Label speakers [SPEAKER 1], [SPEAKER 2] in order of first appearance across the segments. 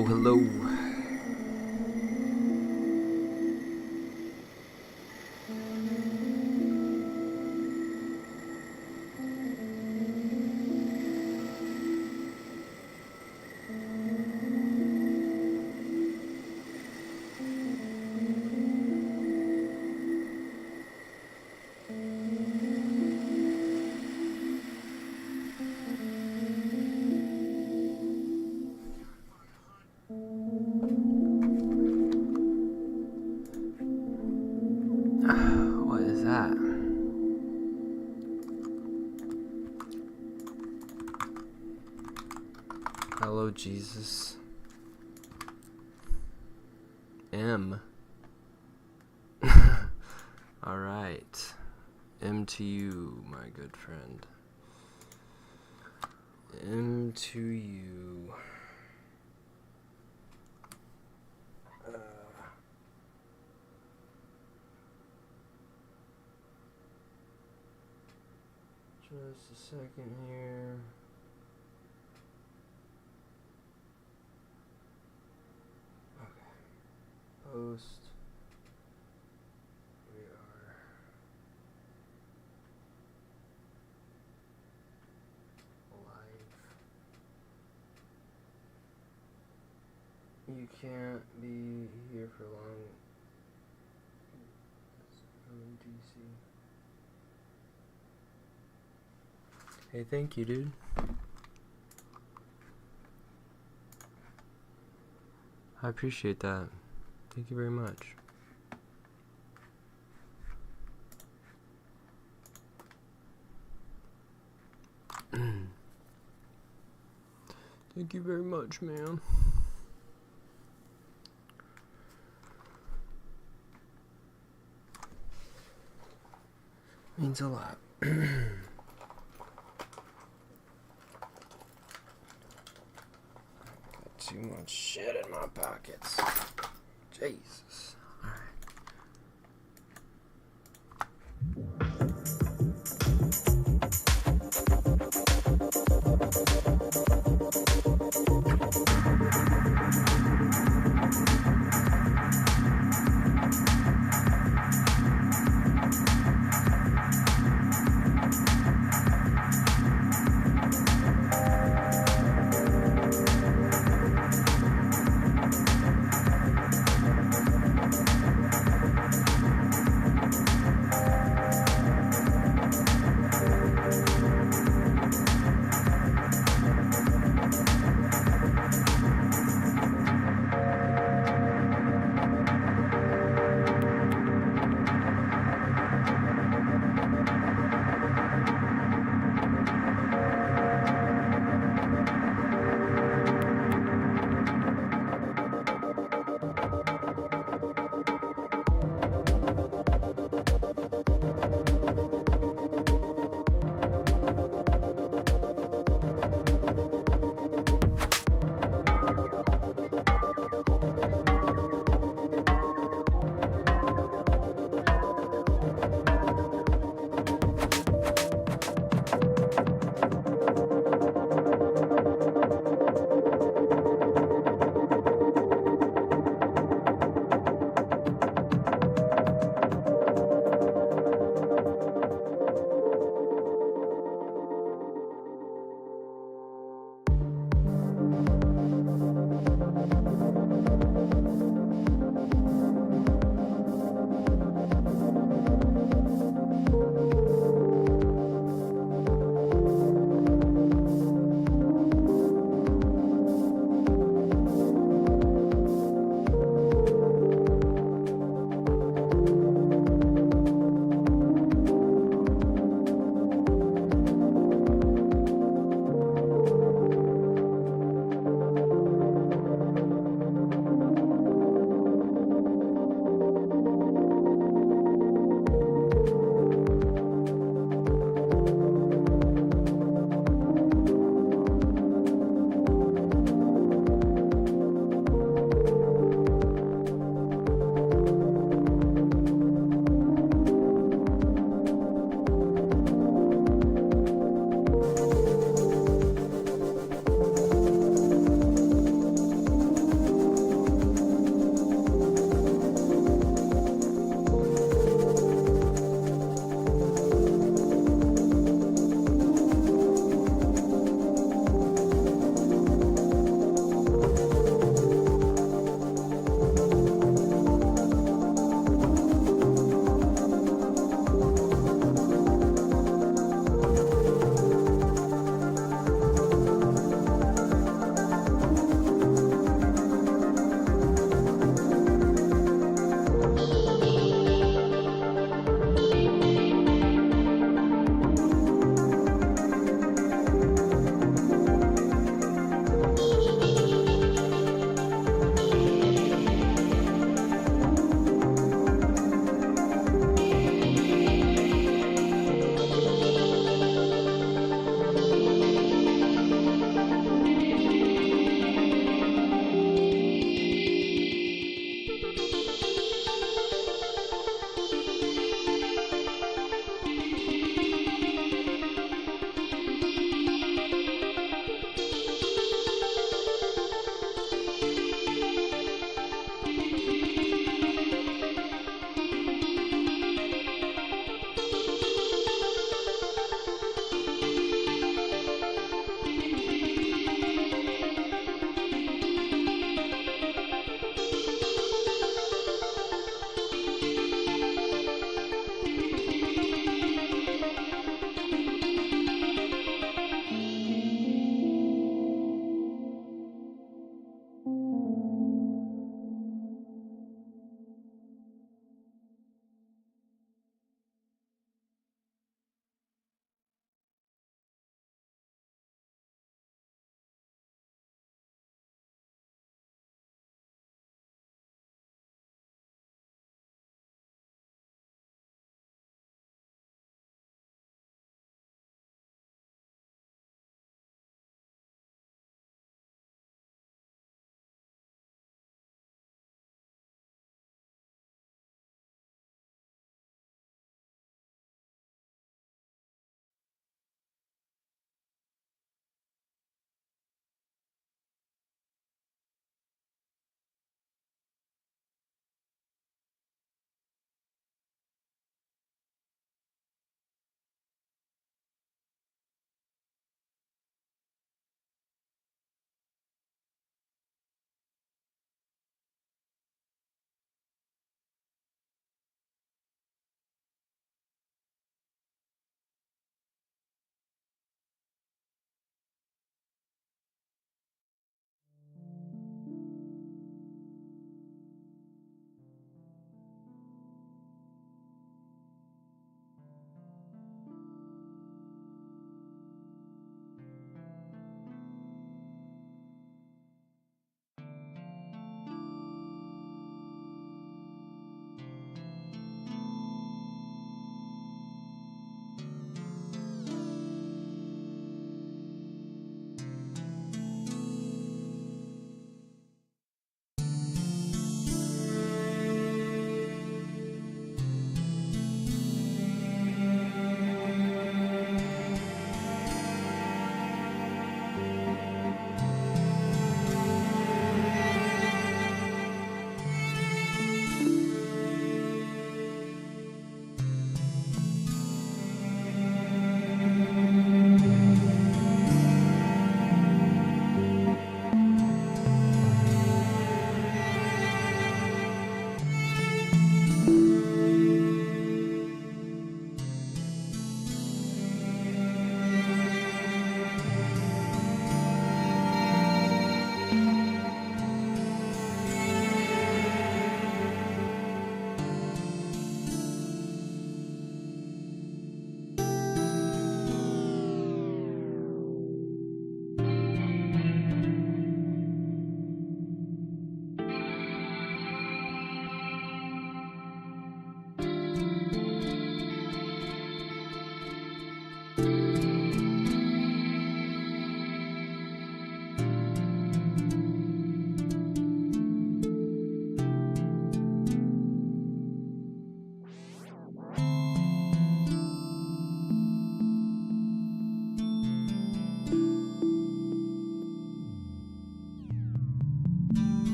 [SPEAKER 1] Hello, hello. What is that? Hello, Jesus. M. Alright. M to you, my good friend. M to you. Just a second here. Okay. Post. We are live. You can't be here for long. DC. Hey, thank you, dude. I appreciate that. Thank you very much. Thank you very much, man. Means a lot. Too much shit in my pockets. Jesus.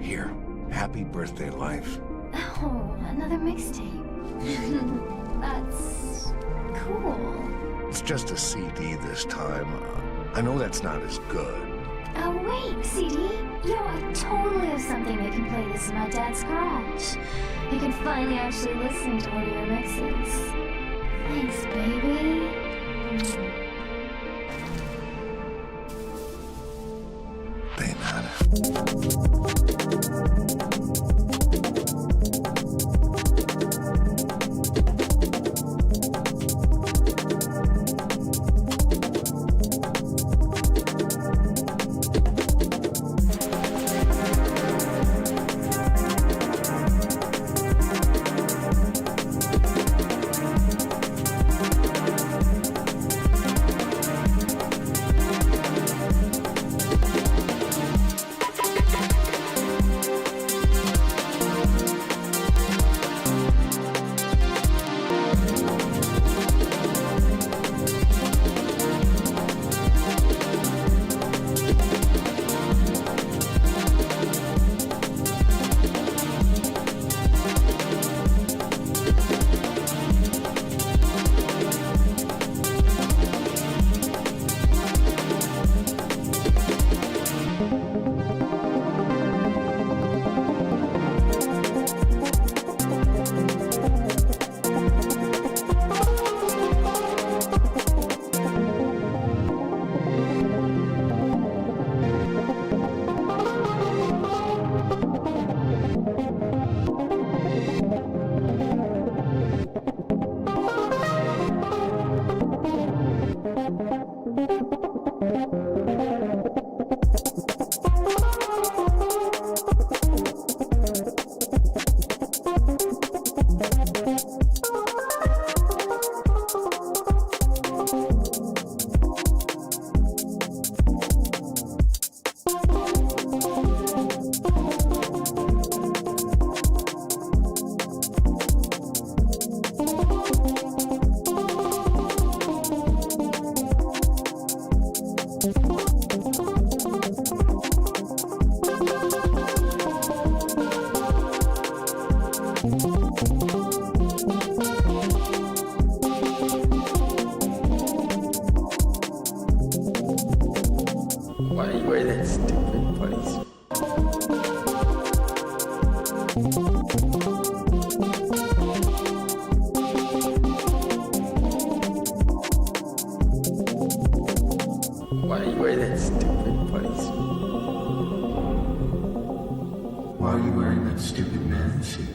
[SPEAKER 2] Here. Happy birthday, life.
[SPEAKER 3] Oh, another mixtape. That's cool.
[SPEAKER 2] It's just a CD this time. I know that's not as good.
[SPEAKER 3] Oh, wait, CD? Yo, I totally have something that can play this in my dad's garage. You can finally actually listen to one of your mixes. Thanks, baby.
[SPEAKER 2] De nada.
[SPEAKER 1] Why are you wearing that stupid buddies? Why are you wearing that stupid buddies?
[SPEAKER 2] Why are you wearing that stupid man suit?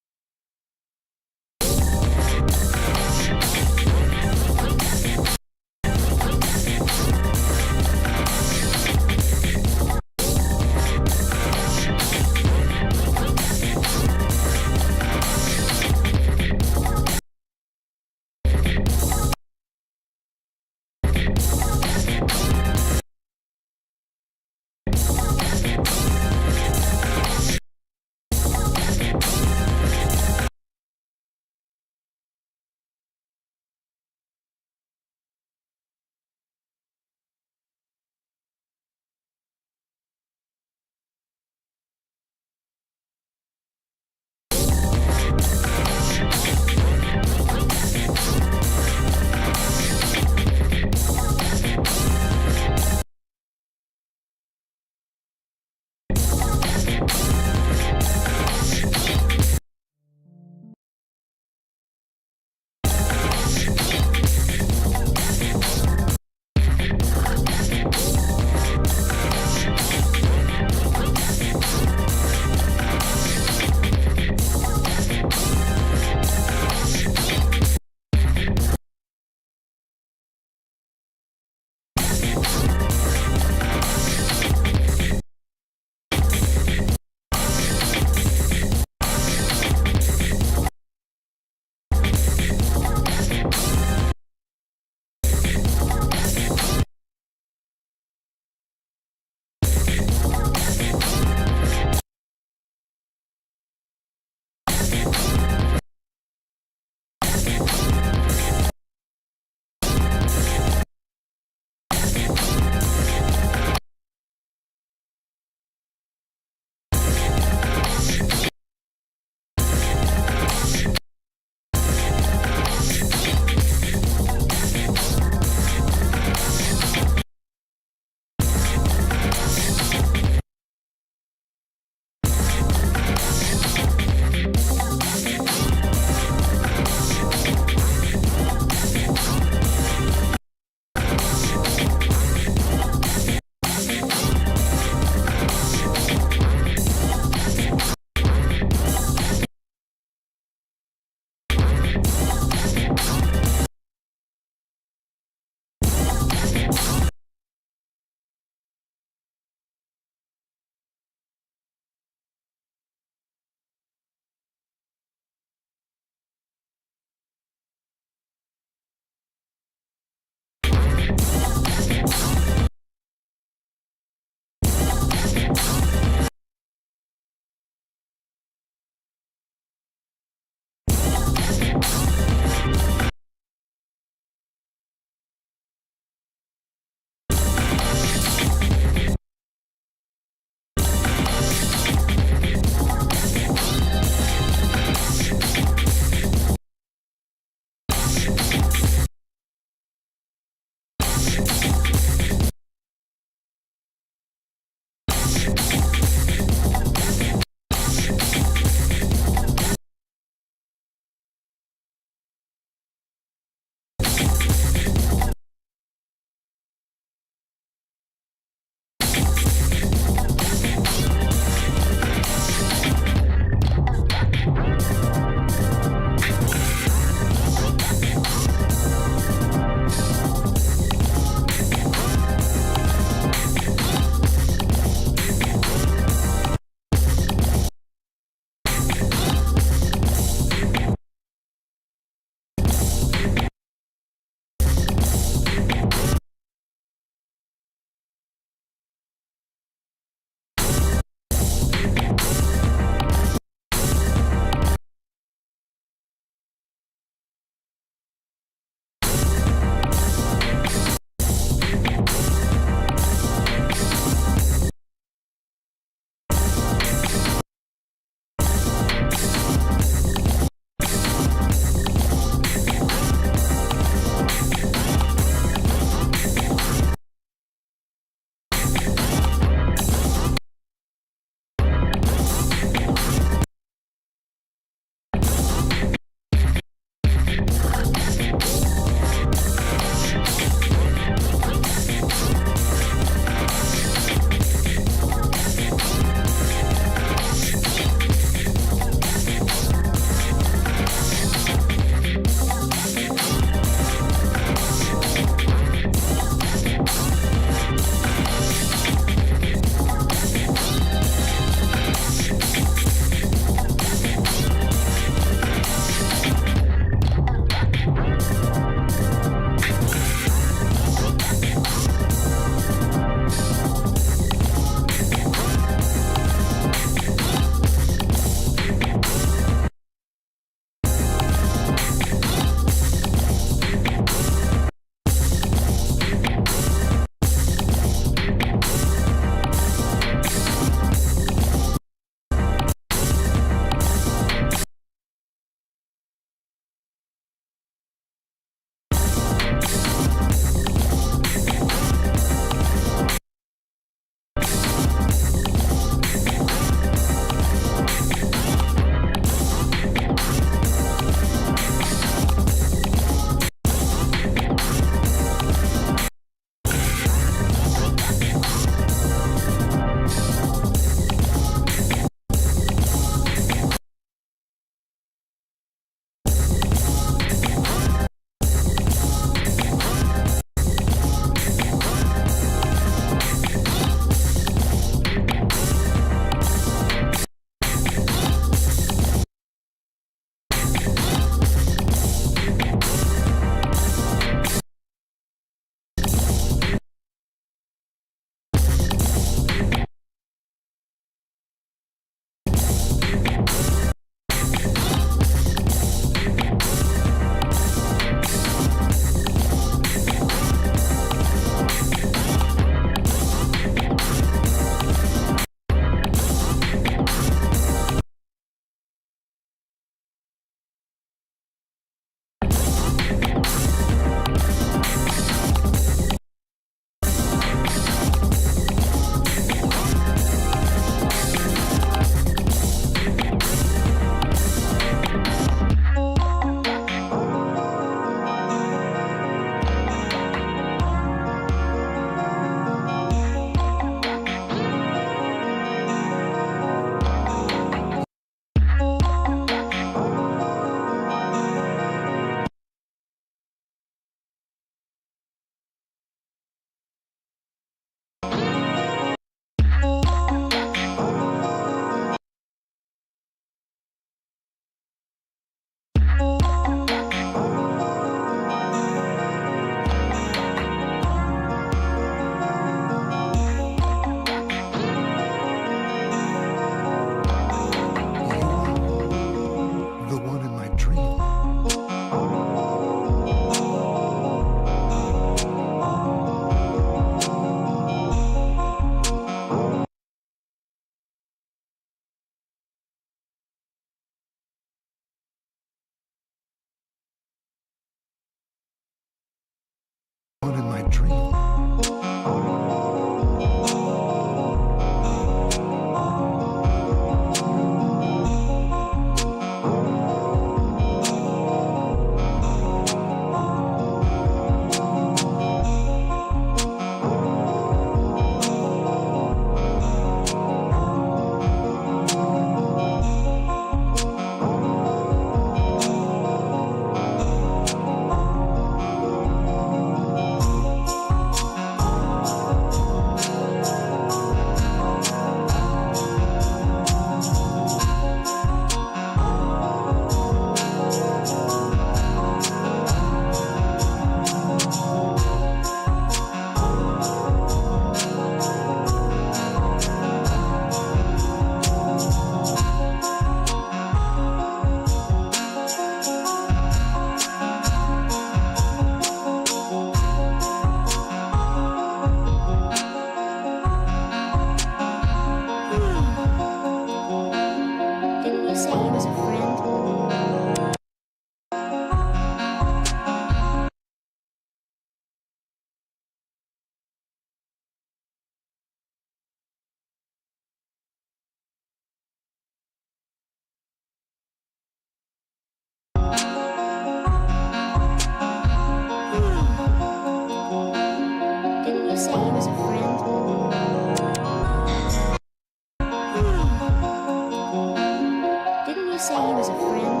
[SPEAKER 4] say he was a friend?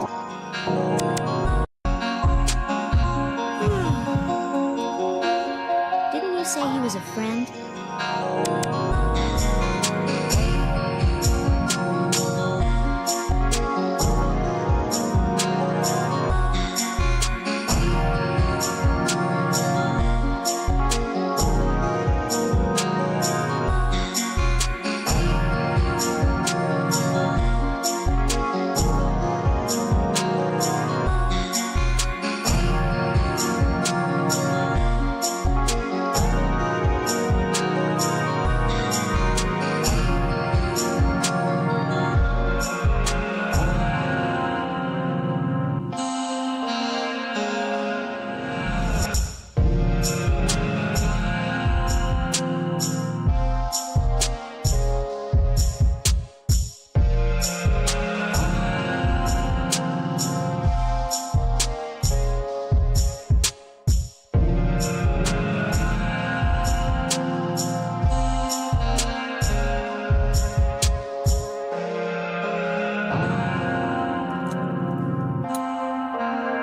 [SPEAKER 4] Didn't you say he was a friend?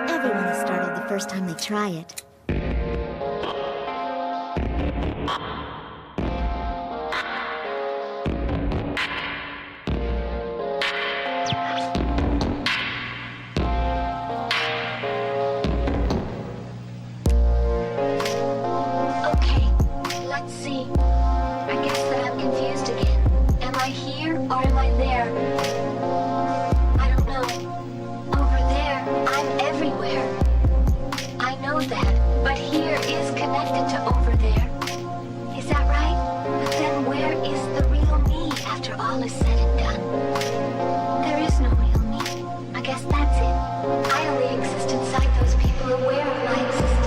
[SPEAKER 4] Everyone's startled the first time they try it.
[SPEAKER 3] Okay, let's see. I guess that I'm confused again. Am I here or am I there? I don't know. Over there, I'm everywhere. I know that, but here is connected to over there. Is that right? But then where is the real me after all is said and done? There is no real me. I guess that's it. I only exist inside those people aware of my existence.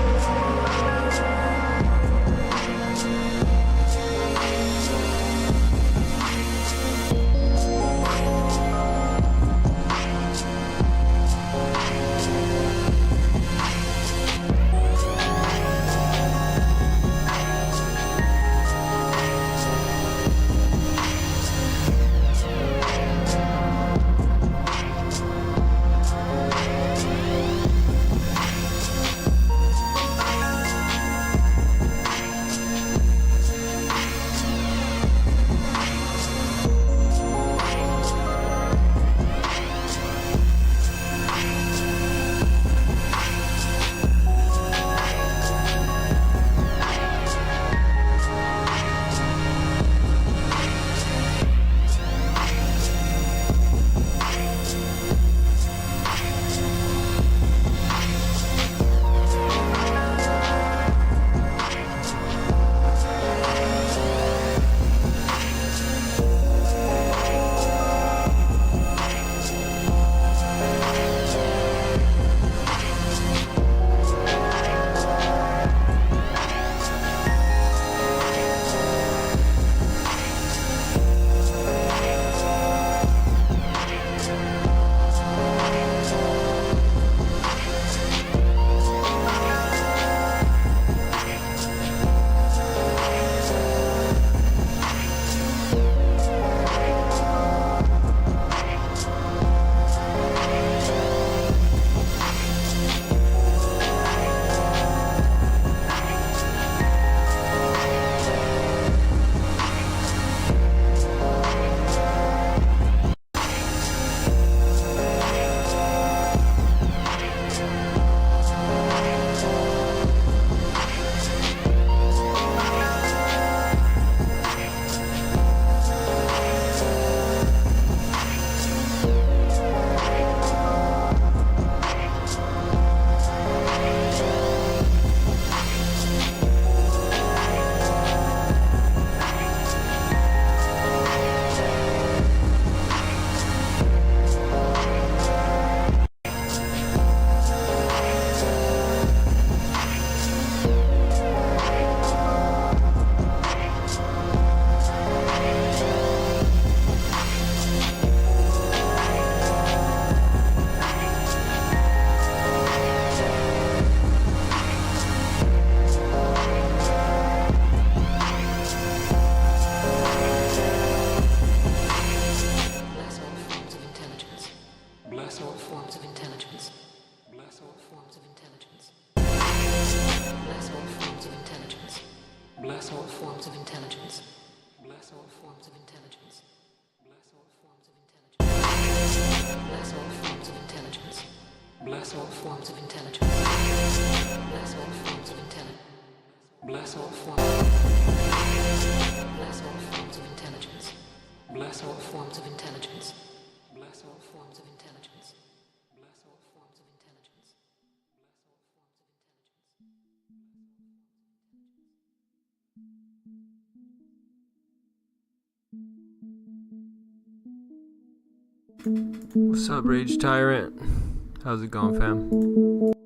[SPEAKER 5] Bless all forms of intelligence. Bless all forms of intelligence. Bless all forms. Bless all forms of intelligence. Bless all forms of intelligence. Bless all forms of intelligence. Bless all forms of intelligence.
[SPEAKER 1] What's up, Rage Tyrant? How's it going, fam?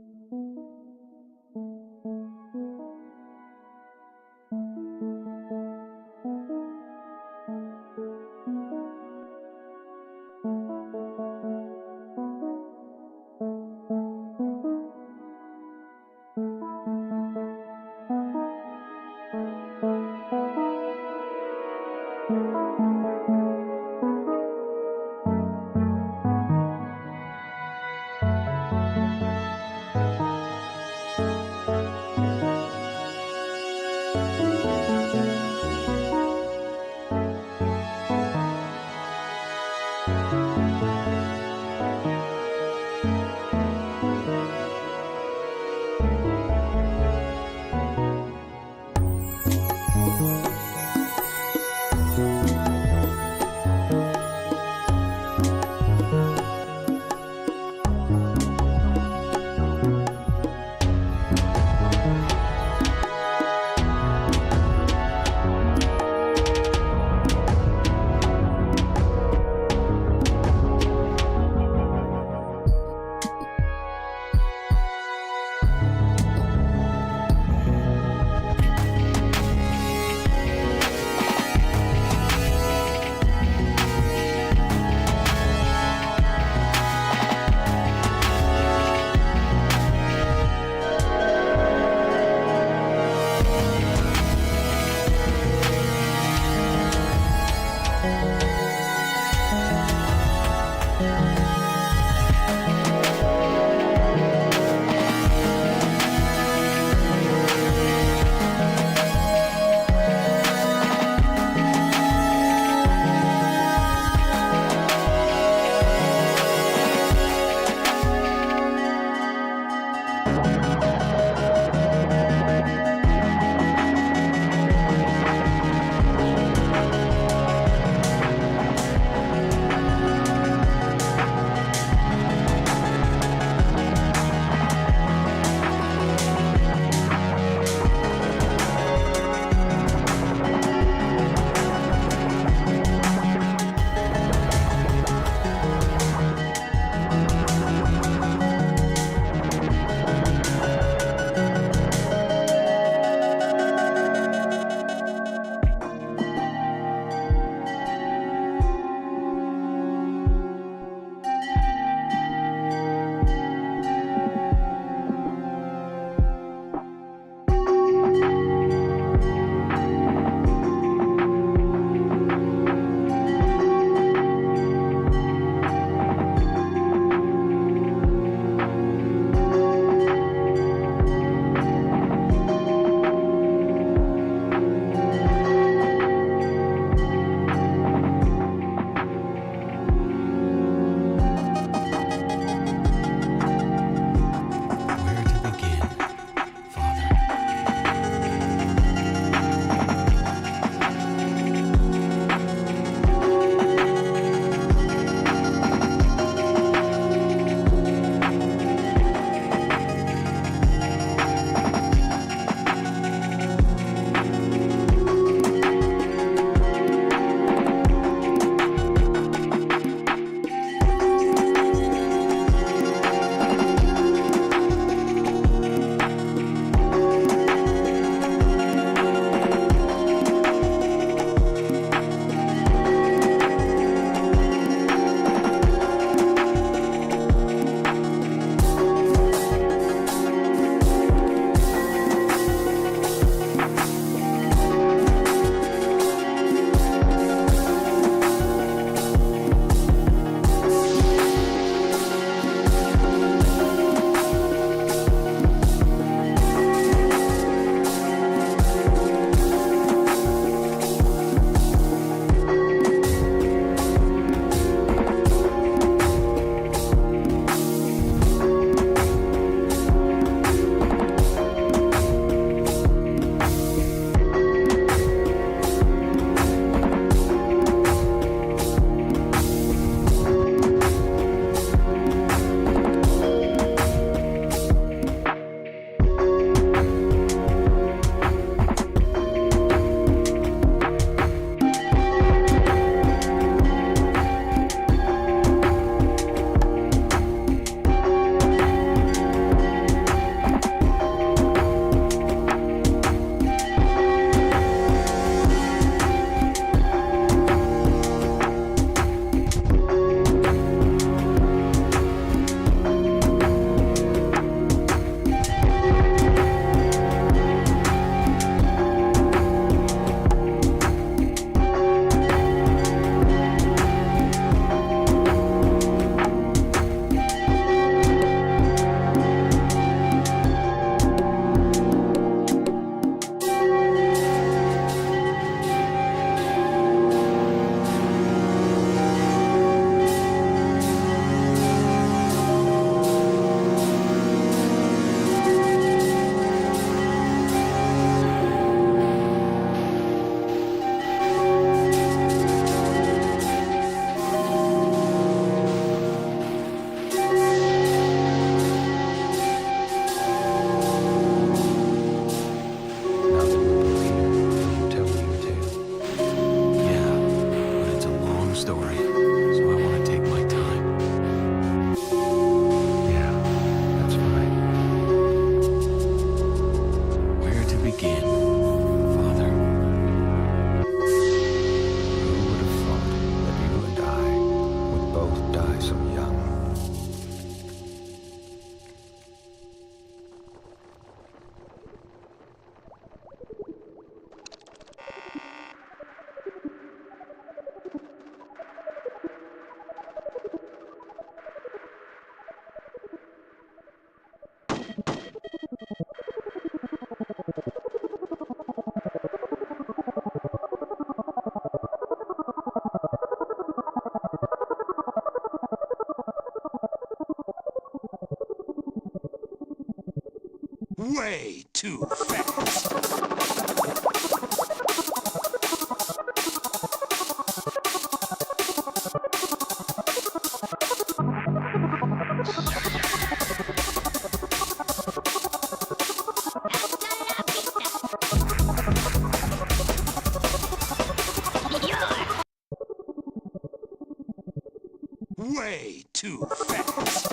[SPEAKER 2] Way too fast. Way too fast.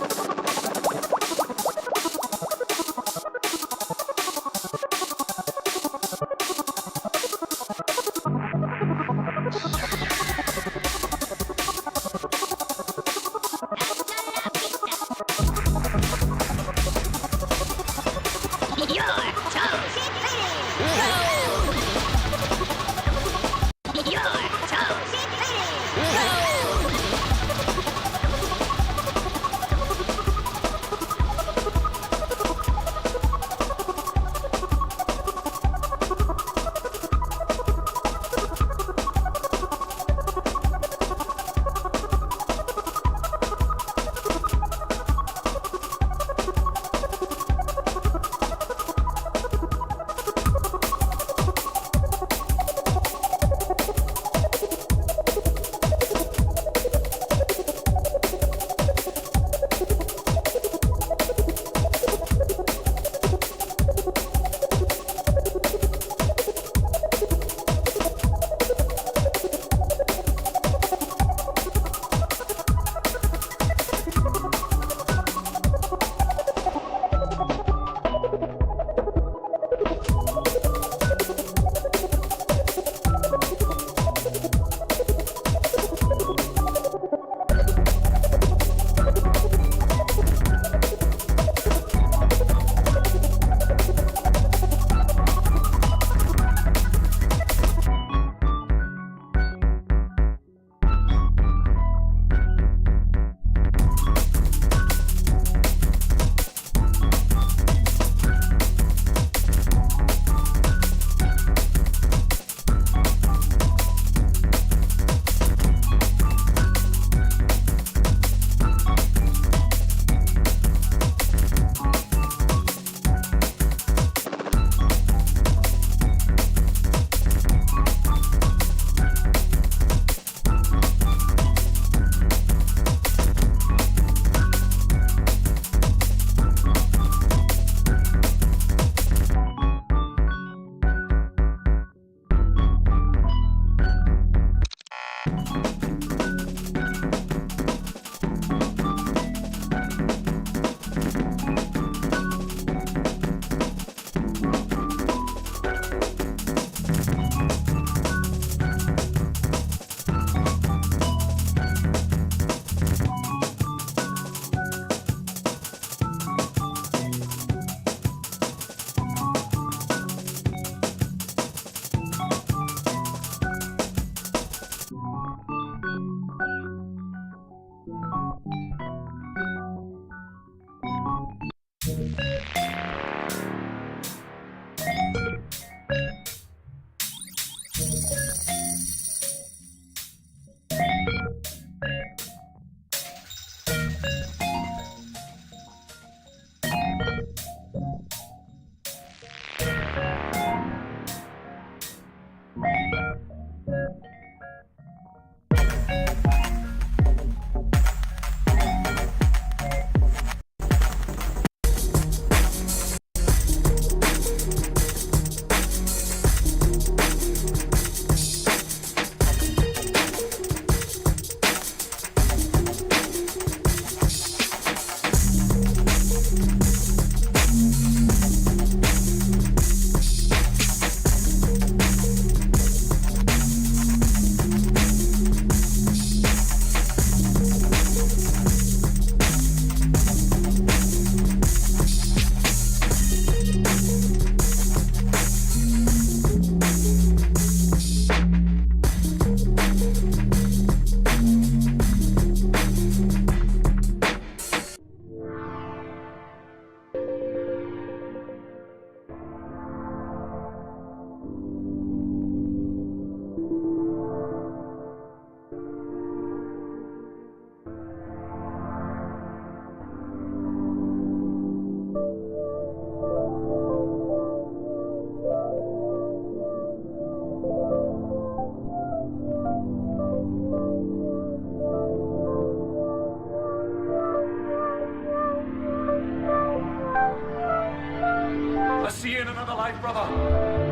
[SPEAKER 6] alive, brother?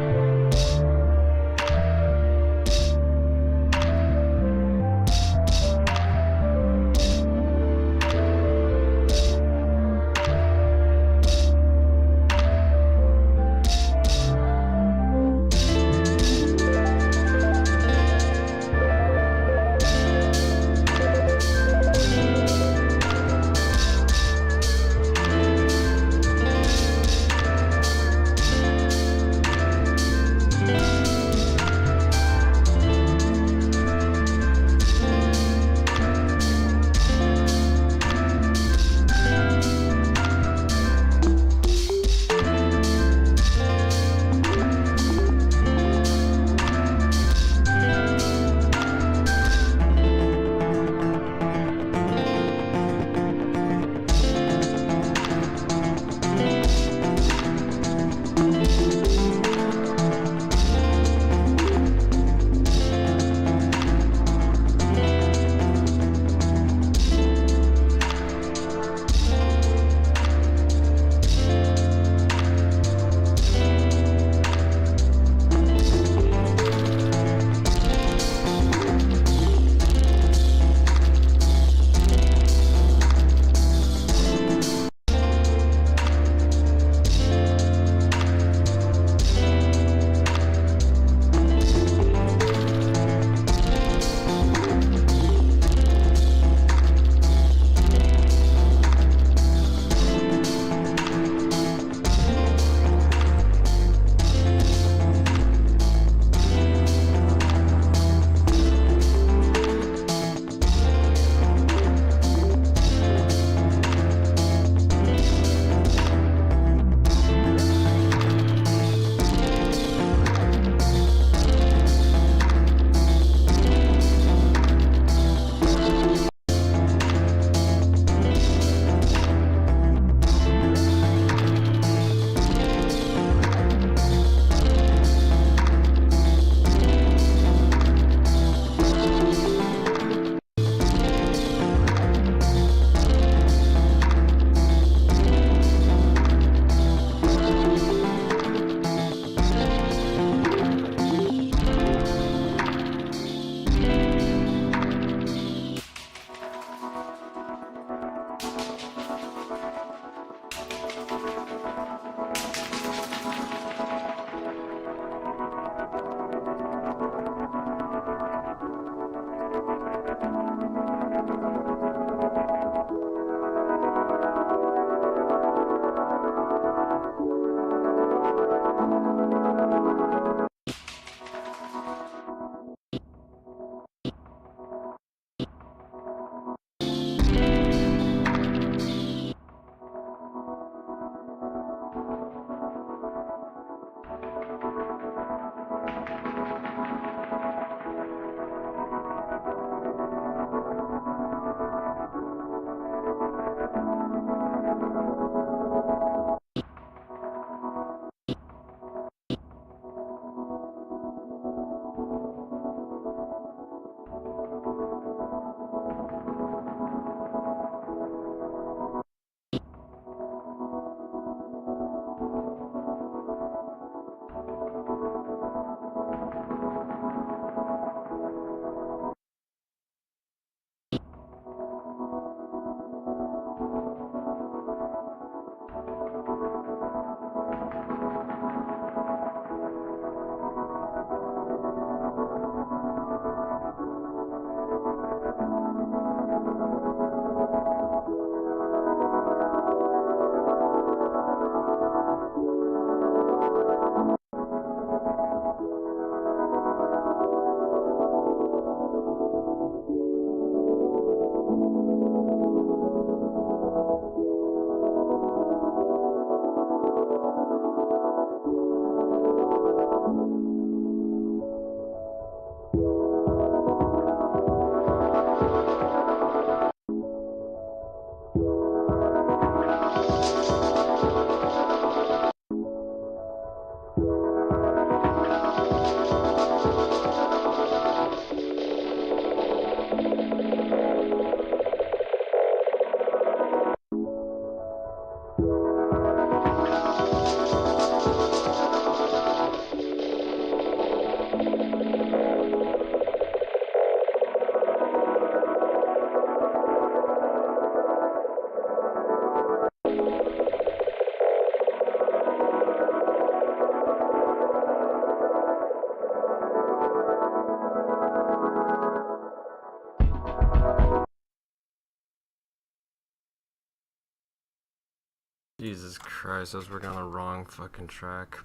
[SPEAKER 1] Jesus Christ, I was working on the wrong fucking track.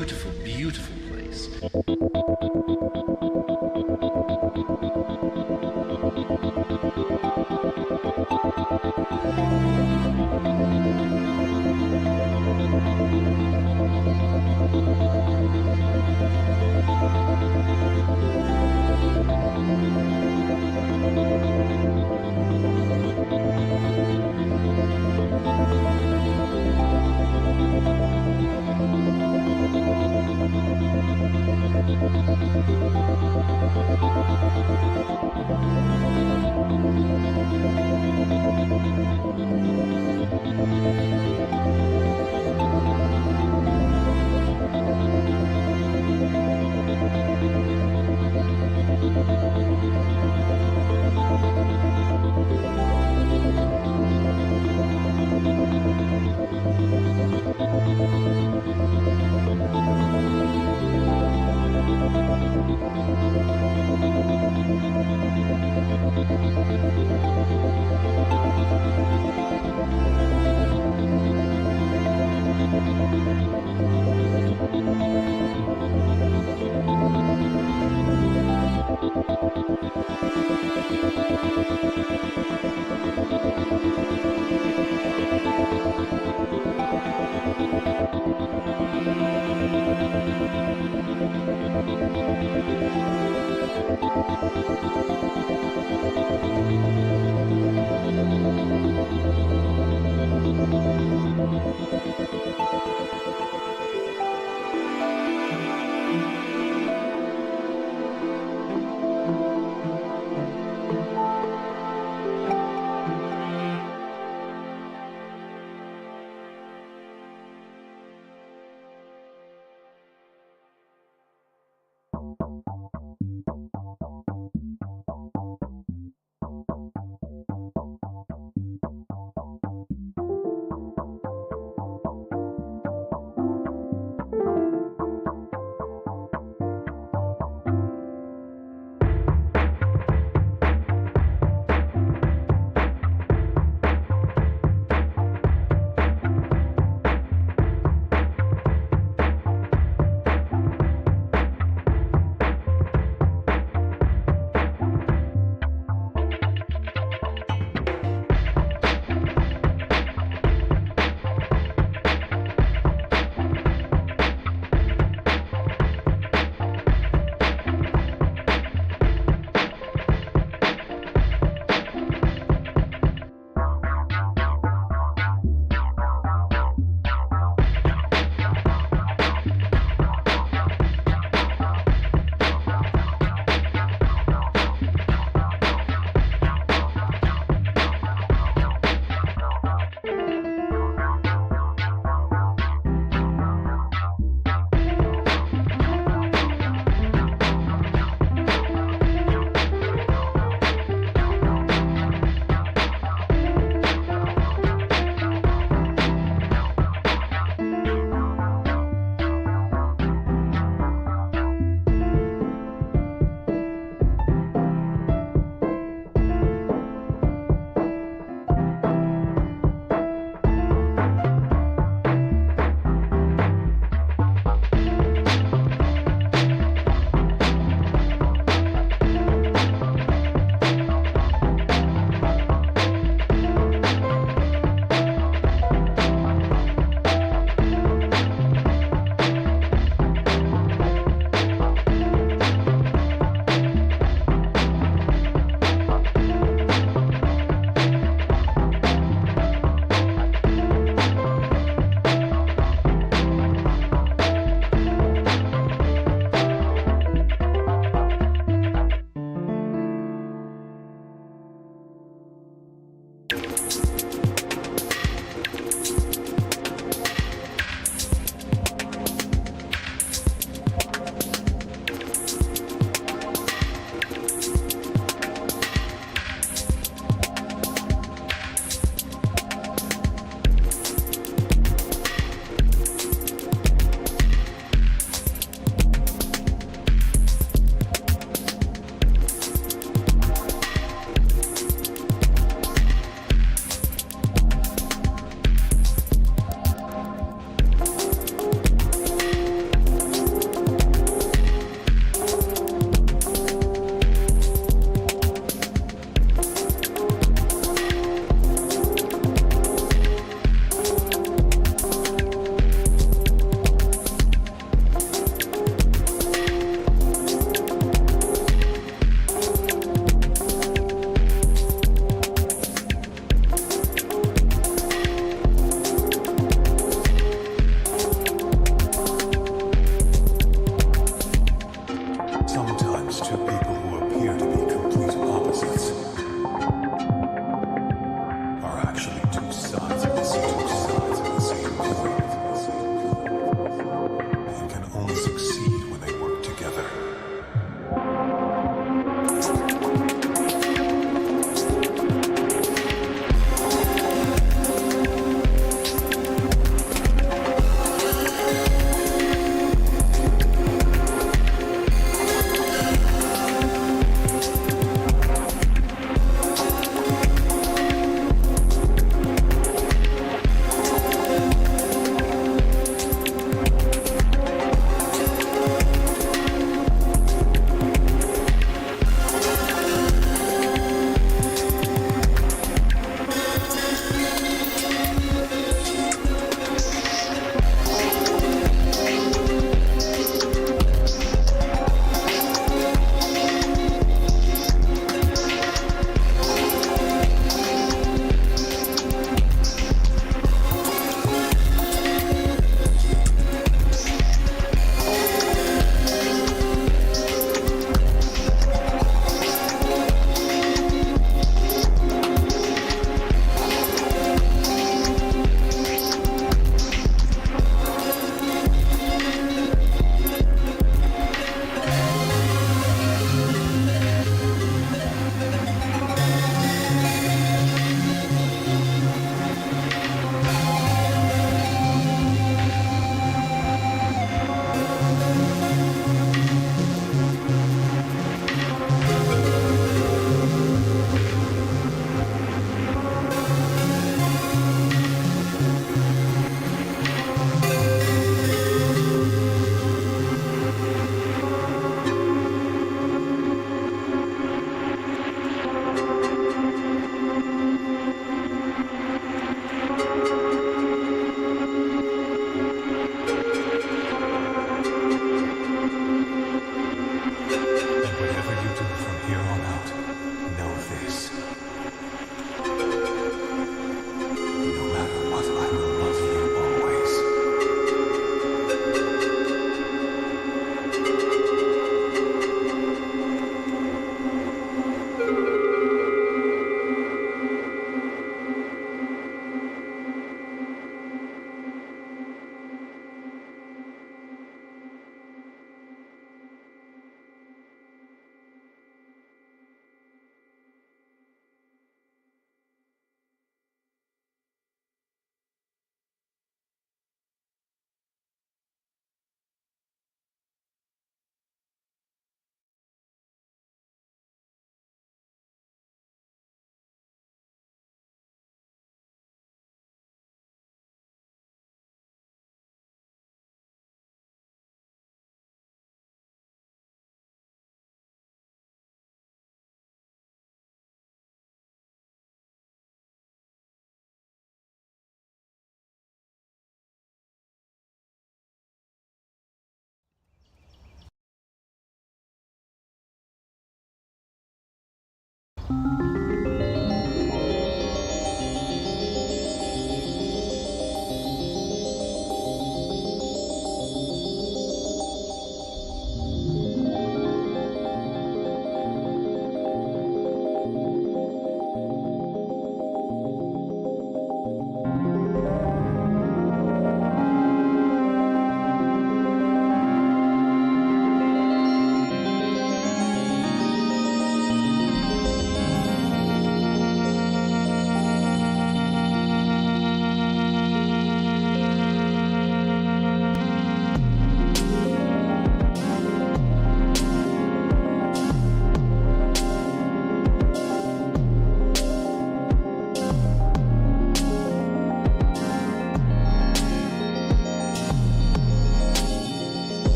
[SPEAKER 7] beautiful, beautiful place.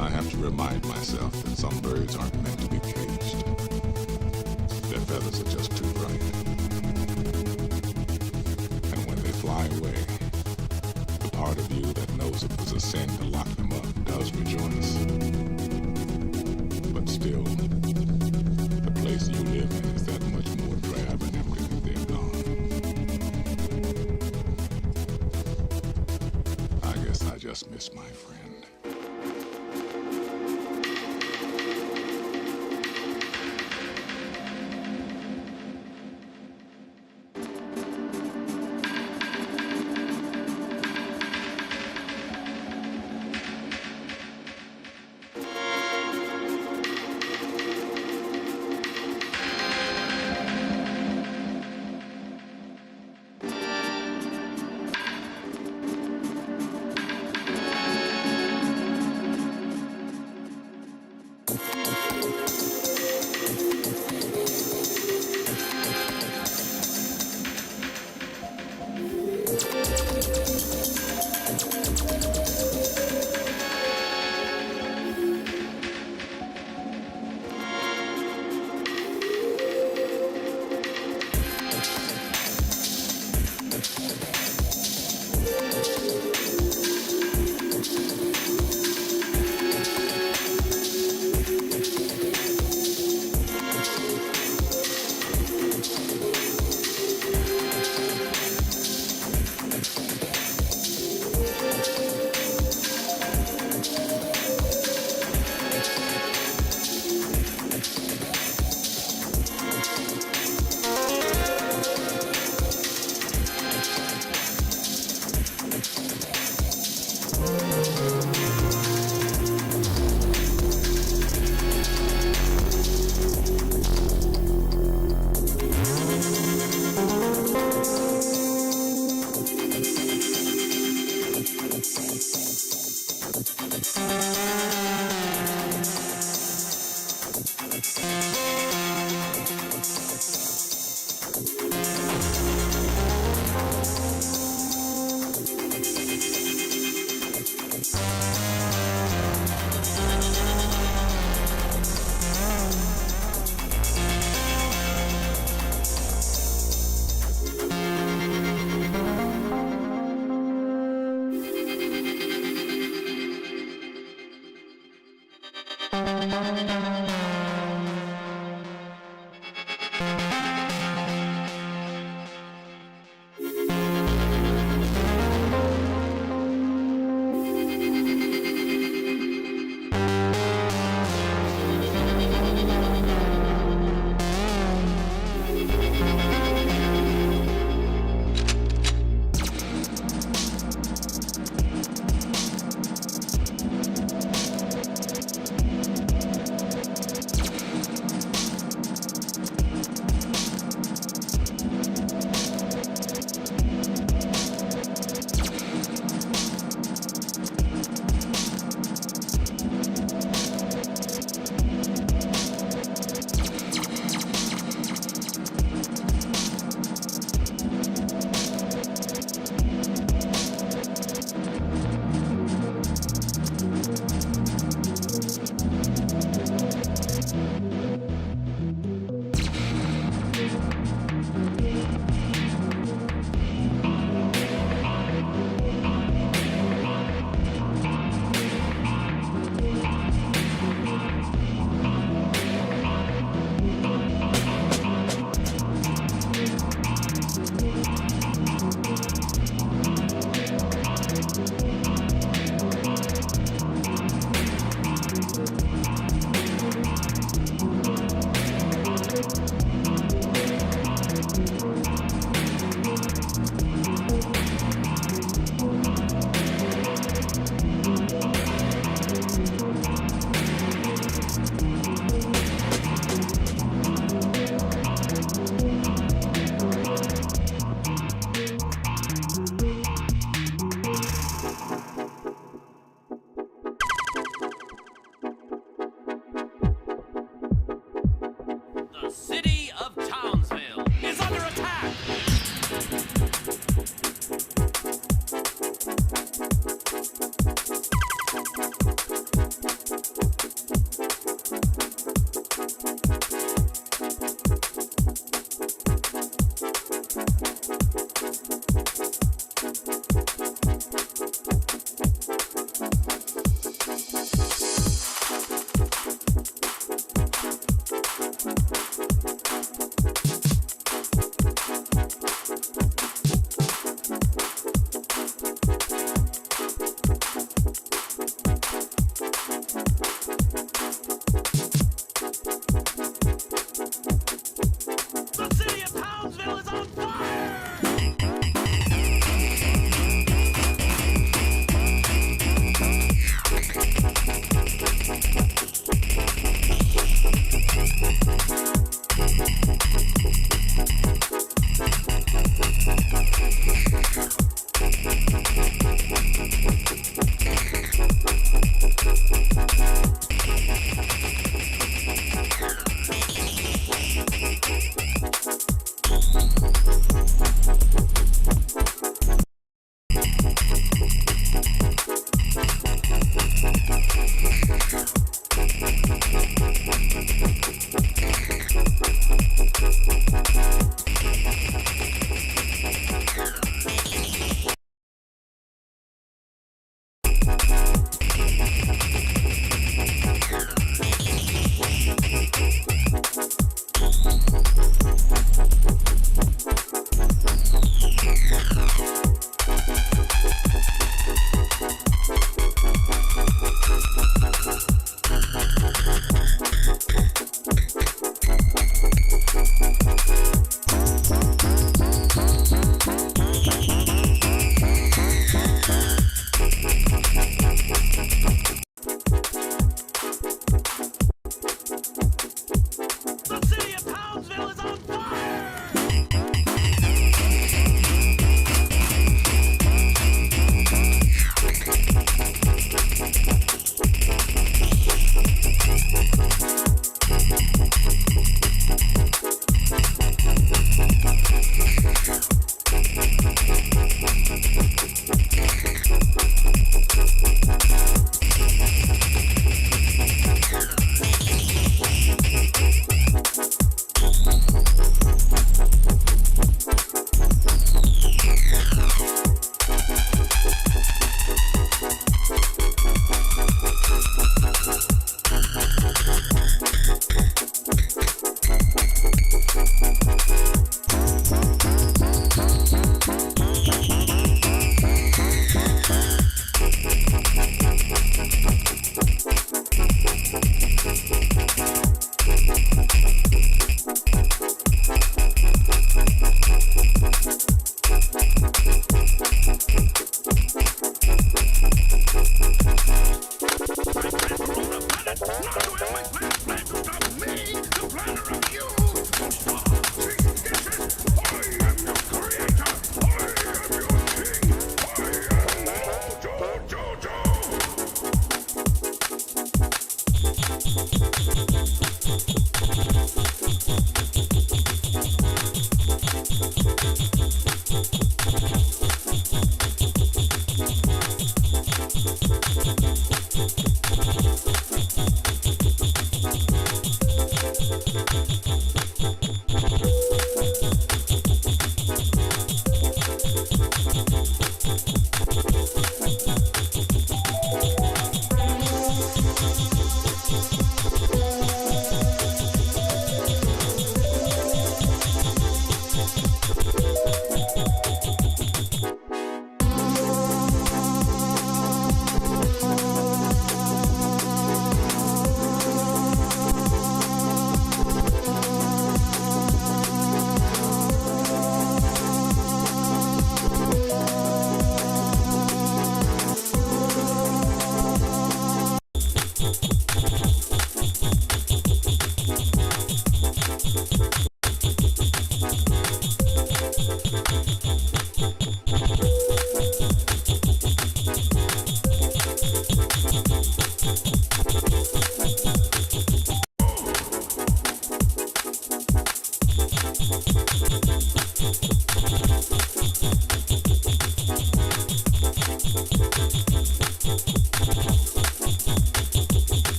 [SPEAKER 8] I have to remind myself that some birds aren't meant to be caged. Their feathers are just too bright. And when they fly away, the part of you that knows it was a sin to lock them up does rejoice. But still, the place you live in is that much more drab and empty that they're gone. I guess I just miss my friend.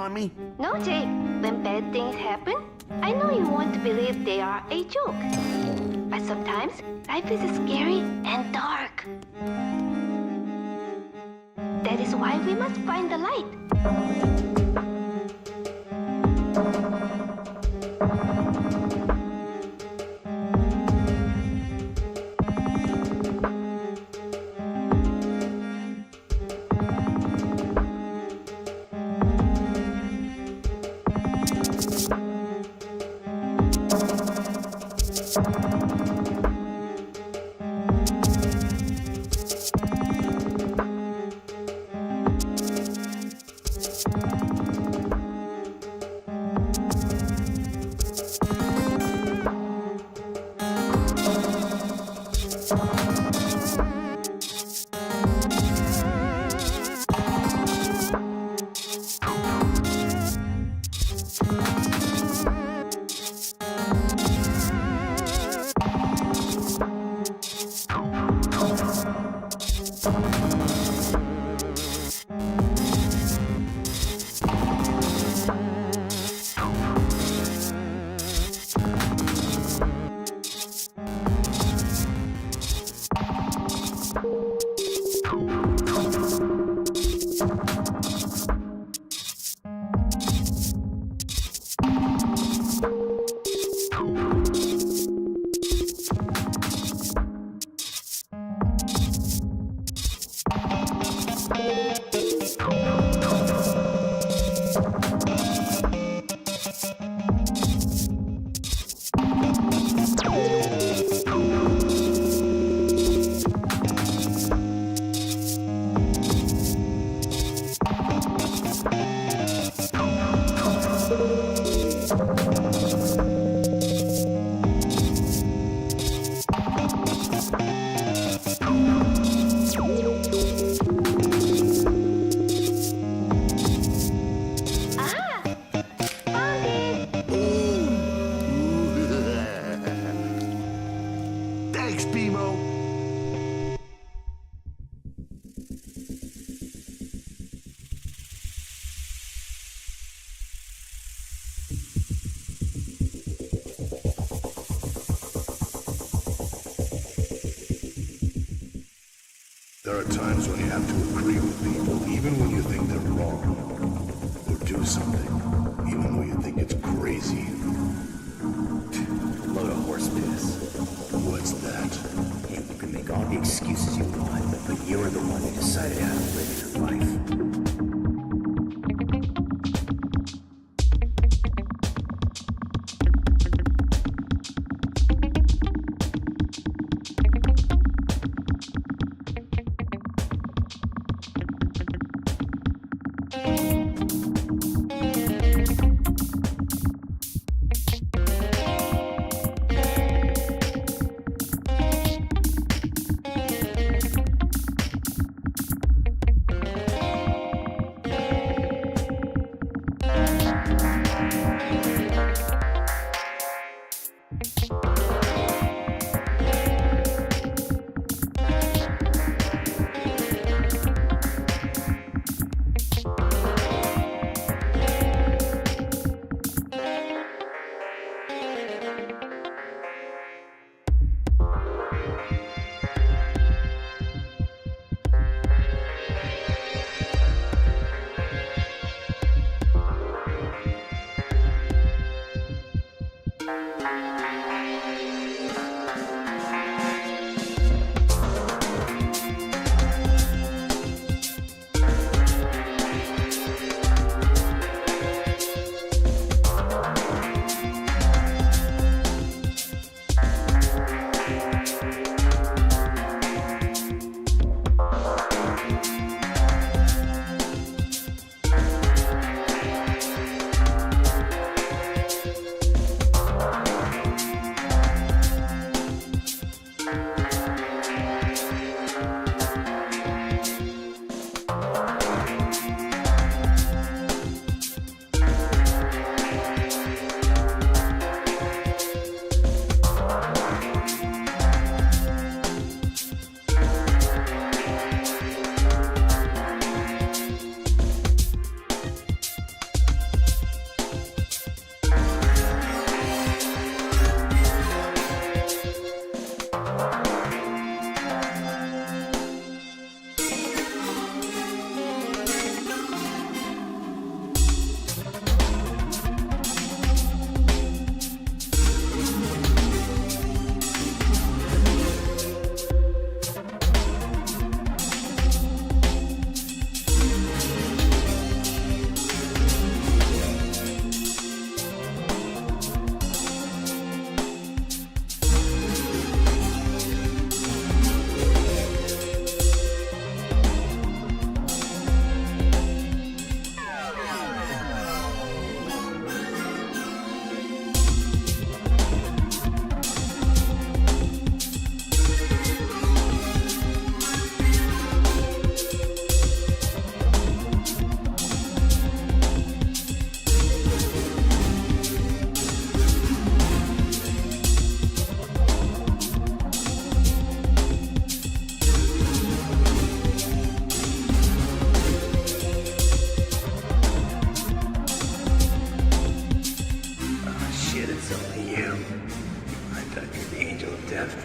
[SPEAKER 2] on me?
[SPEAKER 3] No, Jake. When bad things happen, I know you want to believe they are a joke. But sometimes life is scary and dark. That is why we must find the light.
[SPEAKER 2] Thanks, BMO.
[SPEAKER 9] There are times when you have to agree with people, even when you think they're wrong. Or do something, even though you think it's crazy.
[SPEAKER 10] Load of horse piss.
[SPEAKER 9] What's that?
[SPEAKER 10] You can make all the excuses you want, but you're the one who decided how to live your life.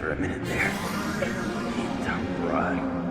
[SPEAKER 10] for a minute there. Hit the run.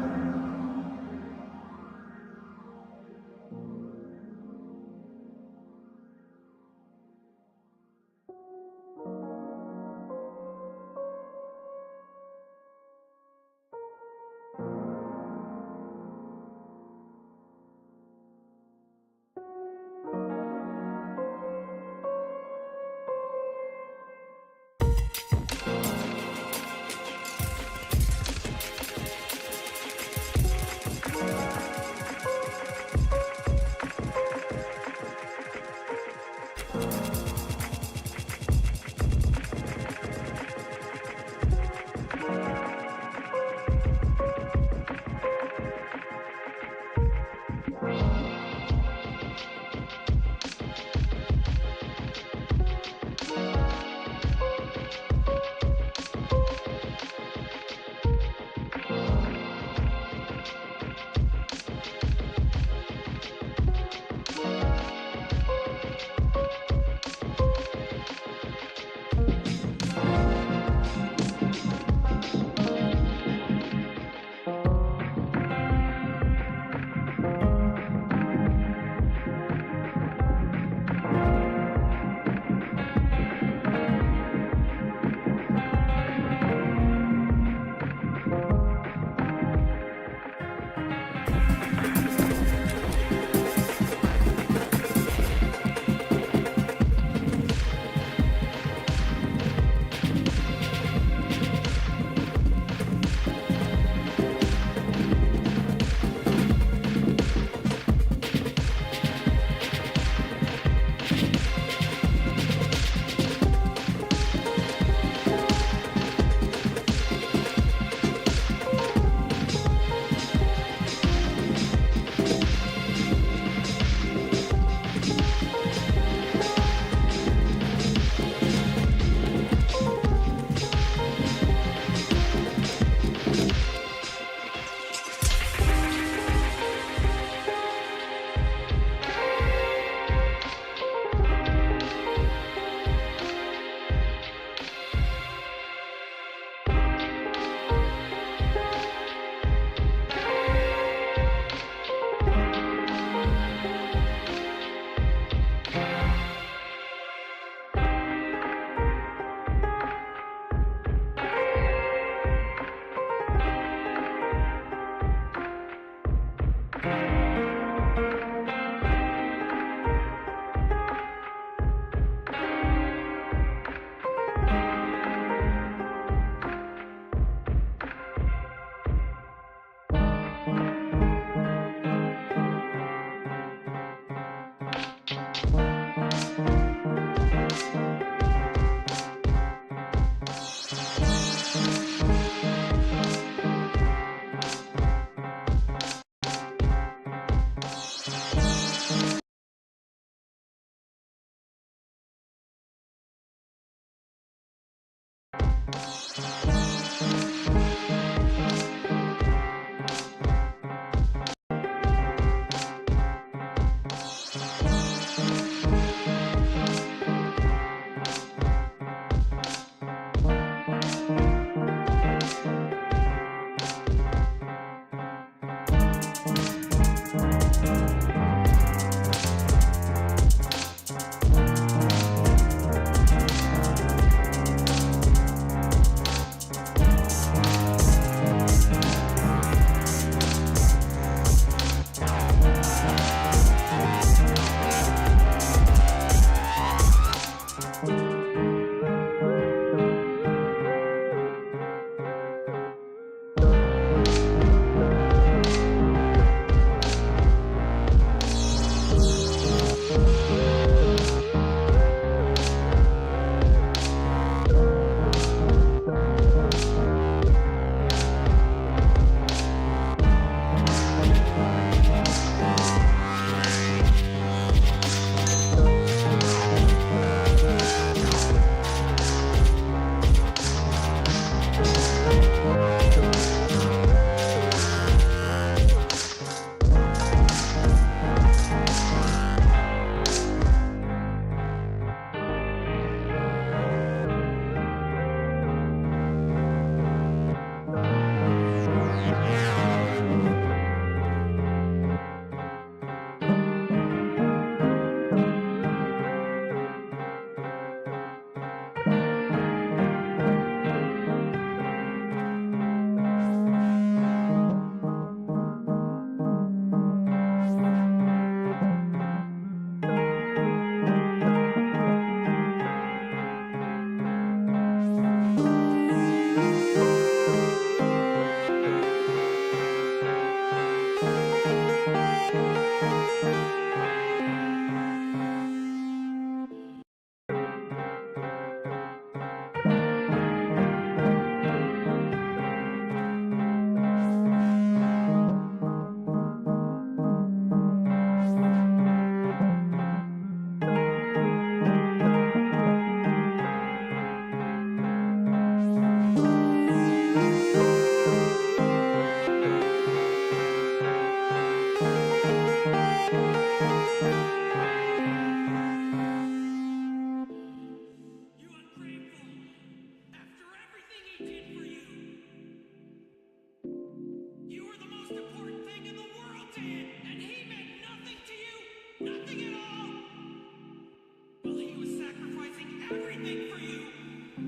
[SPEAKER 6] everything for you.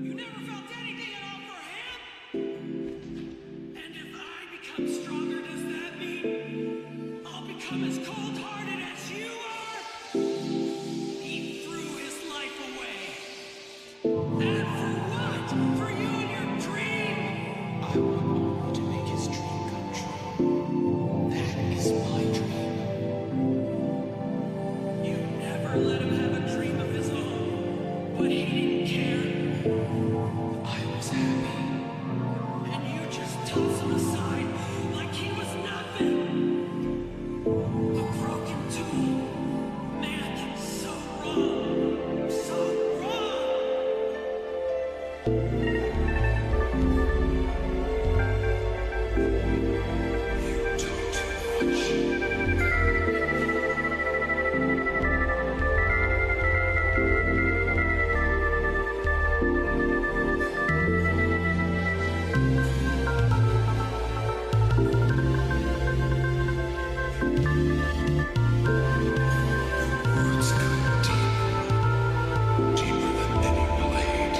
[SPEAKER 6] You never felt anything at all for him? And if I become stronger, does that mean I'll become as cold-hearted as you are? He threw his life away. And for what? For you and your dream? I want Omar to make his dream come true. That is my dream. You never let him have a dream of his own, but he didn't care. I was happy. And you just toss him aside like he was nothing. A broken tool. Man, so wrong. So wrong. You talk too much. Words cut deep, deeper than any blade.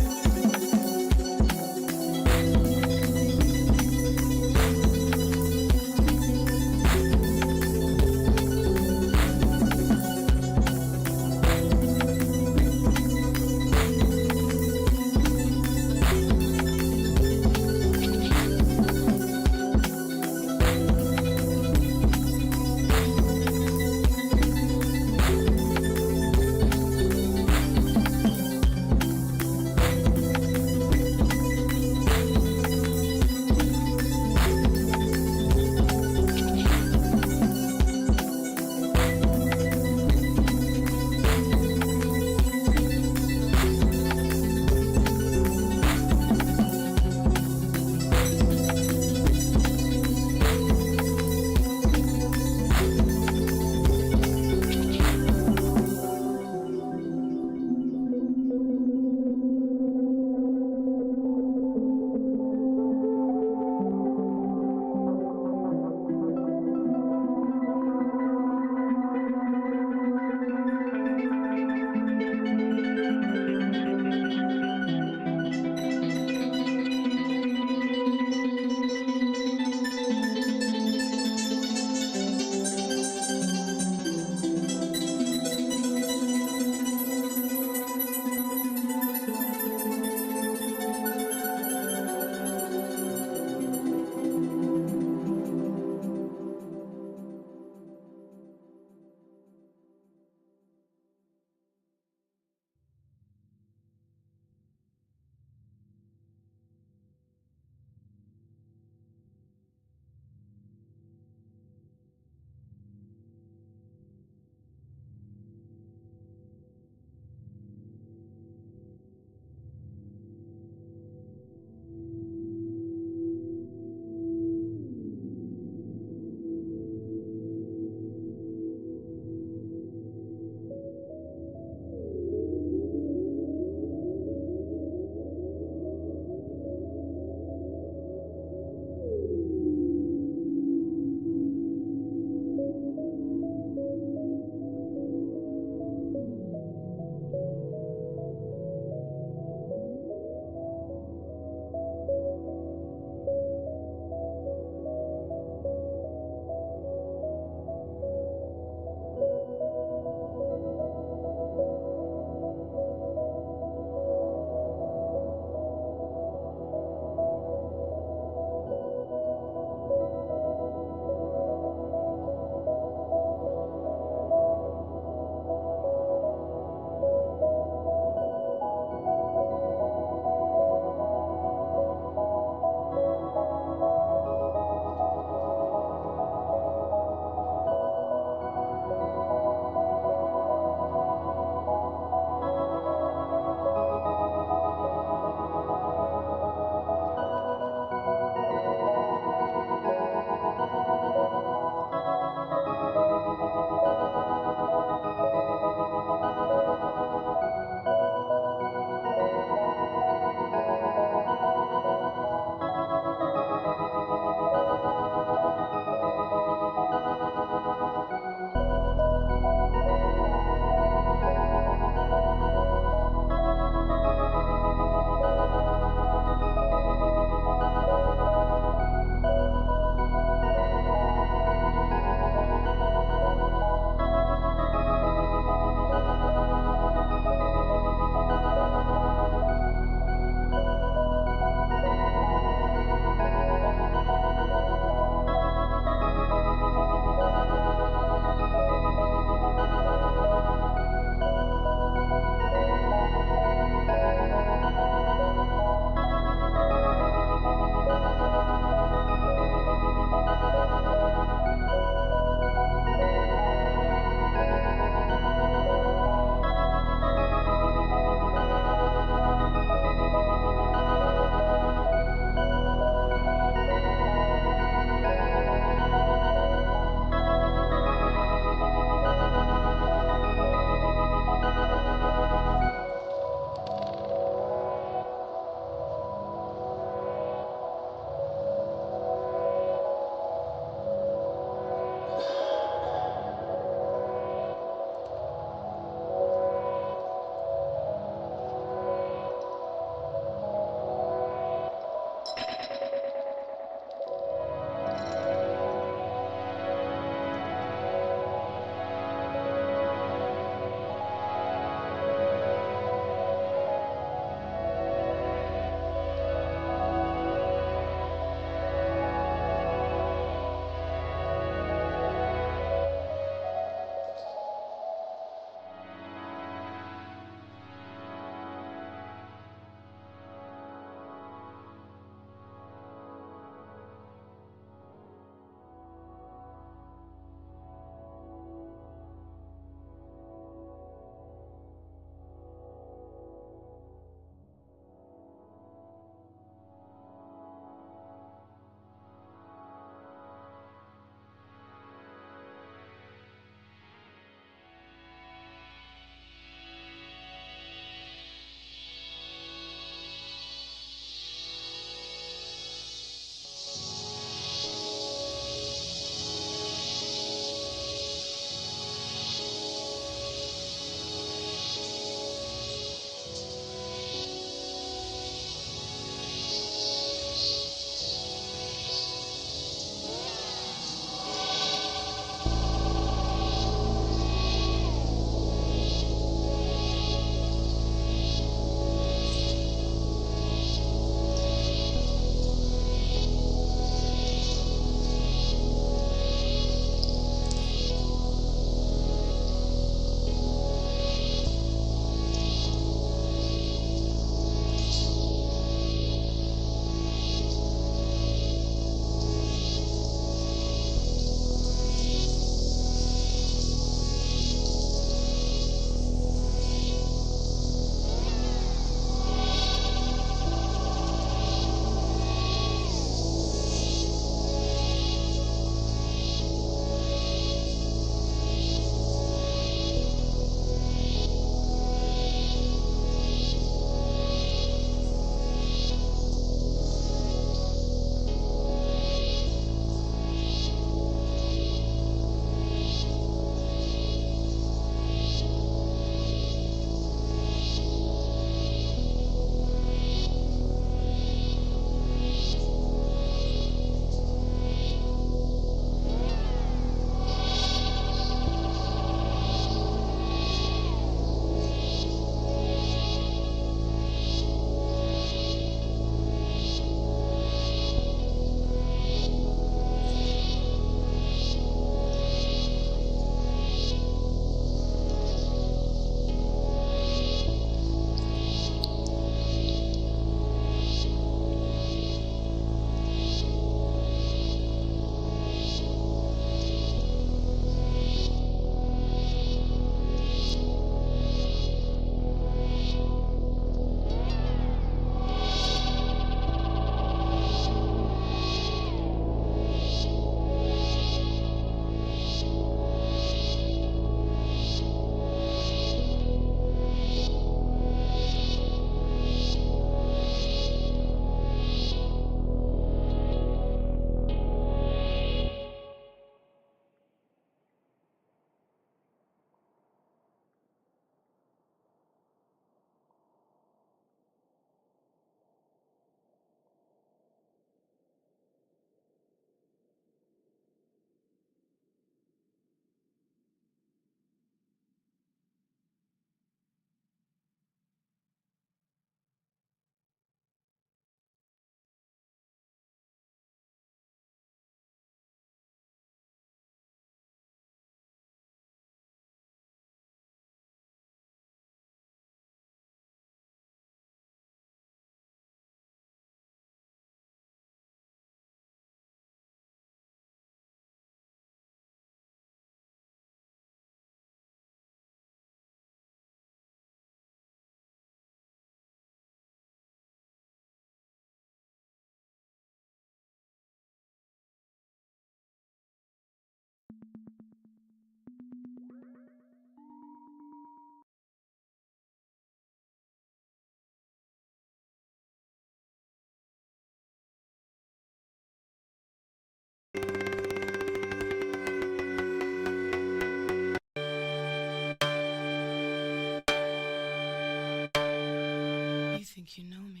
[SPEAKER 6] think you know me.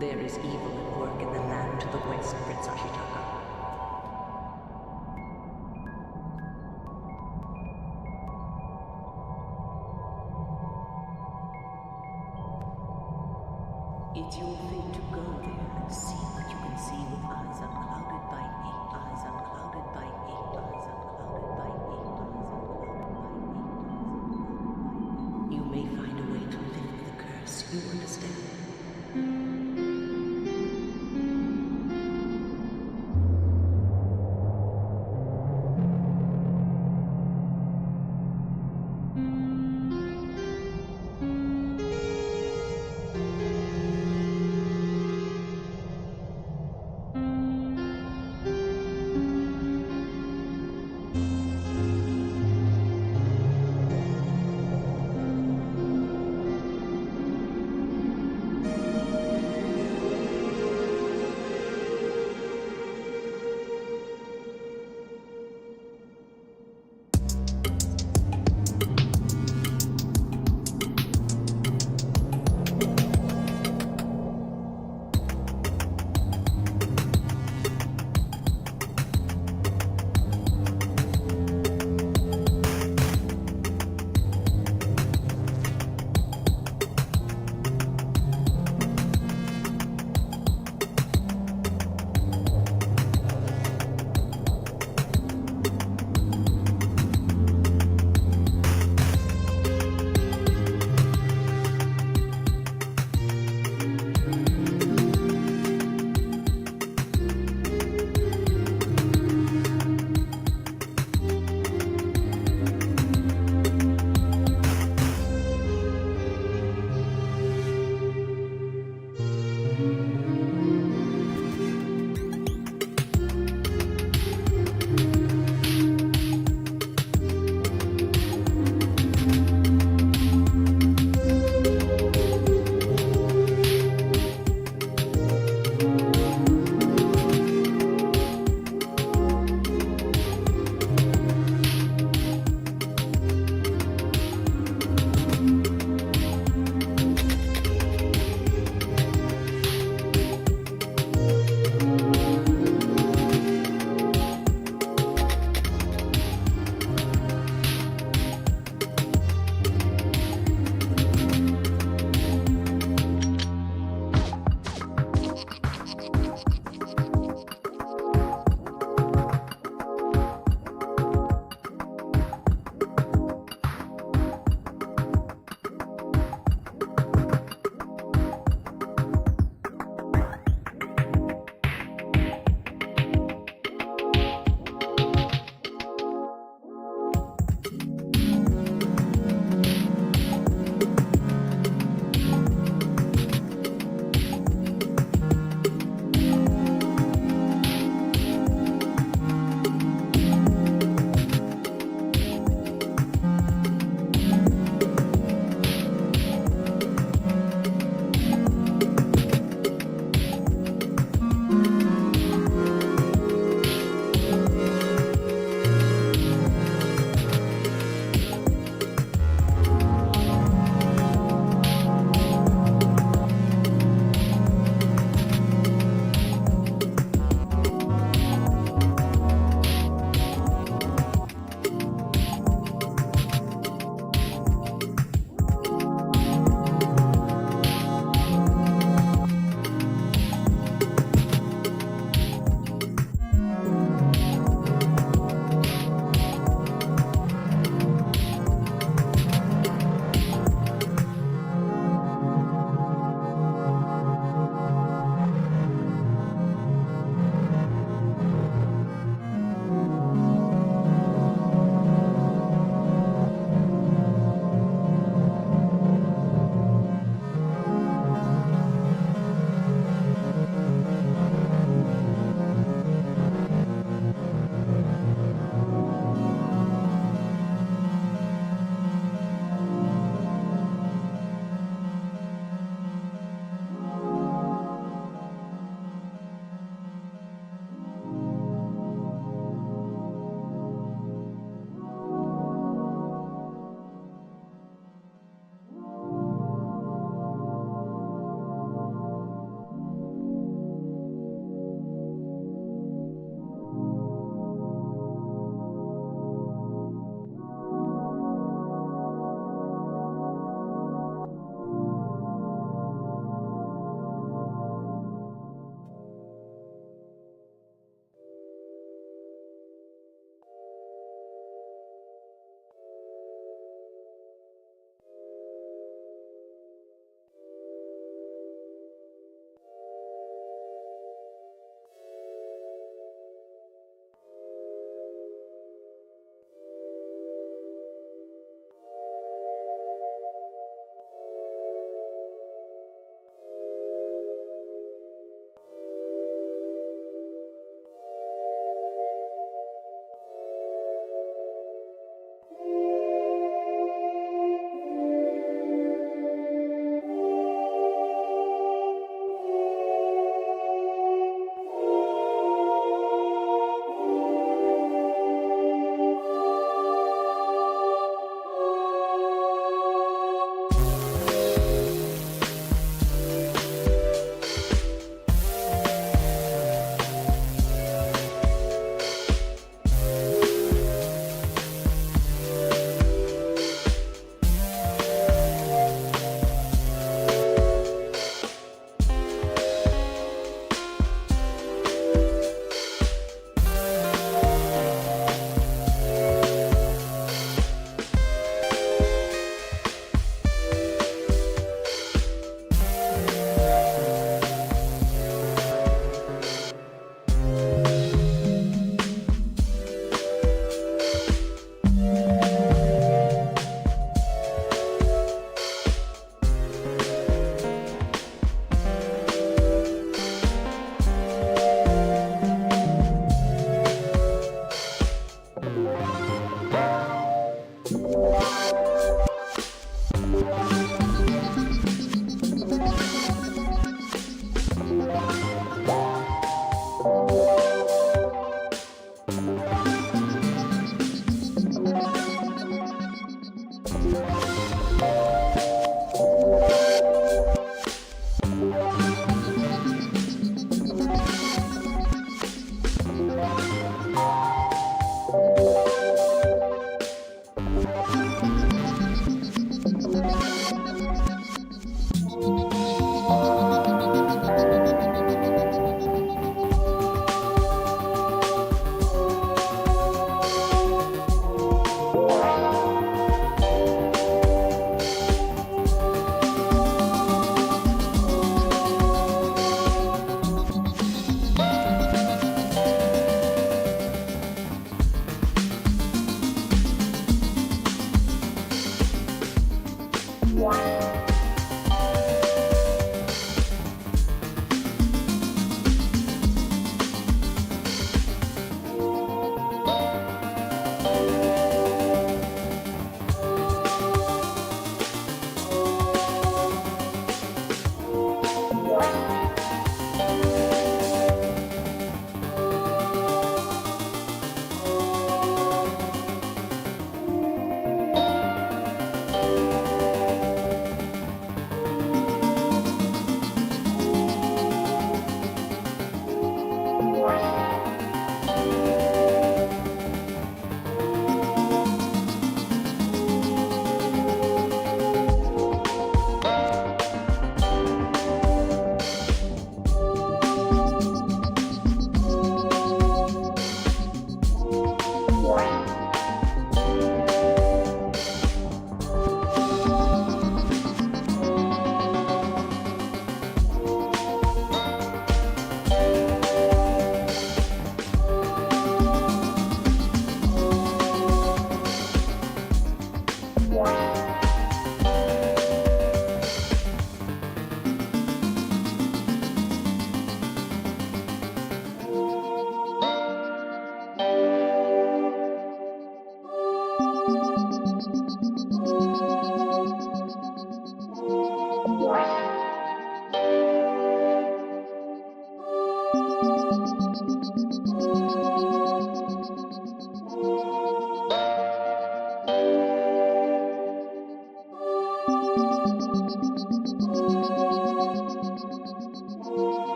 [SPEAKER 5] There is evil at work in the land to the west, Prince Ashitaka. It's your fate to go there and see what you can see with eyes unclouded by hate, eyes unclouded by hate, eyes unclouded by hate, eyes unclouded by hate. You may find a way to lift the curse, you understand?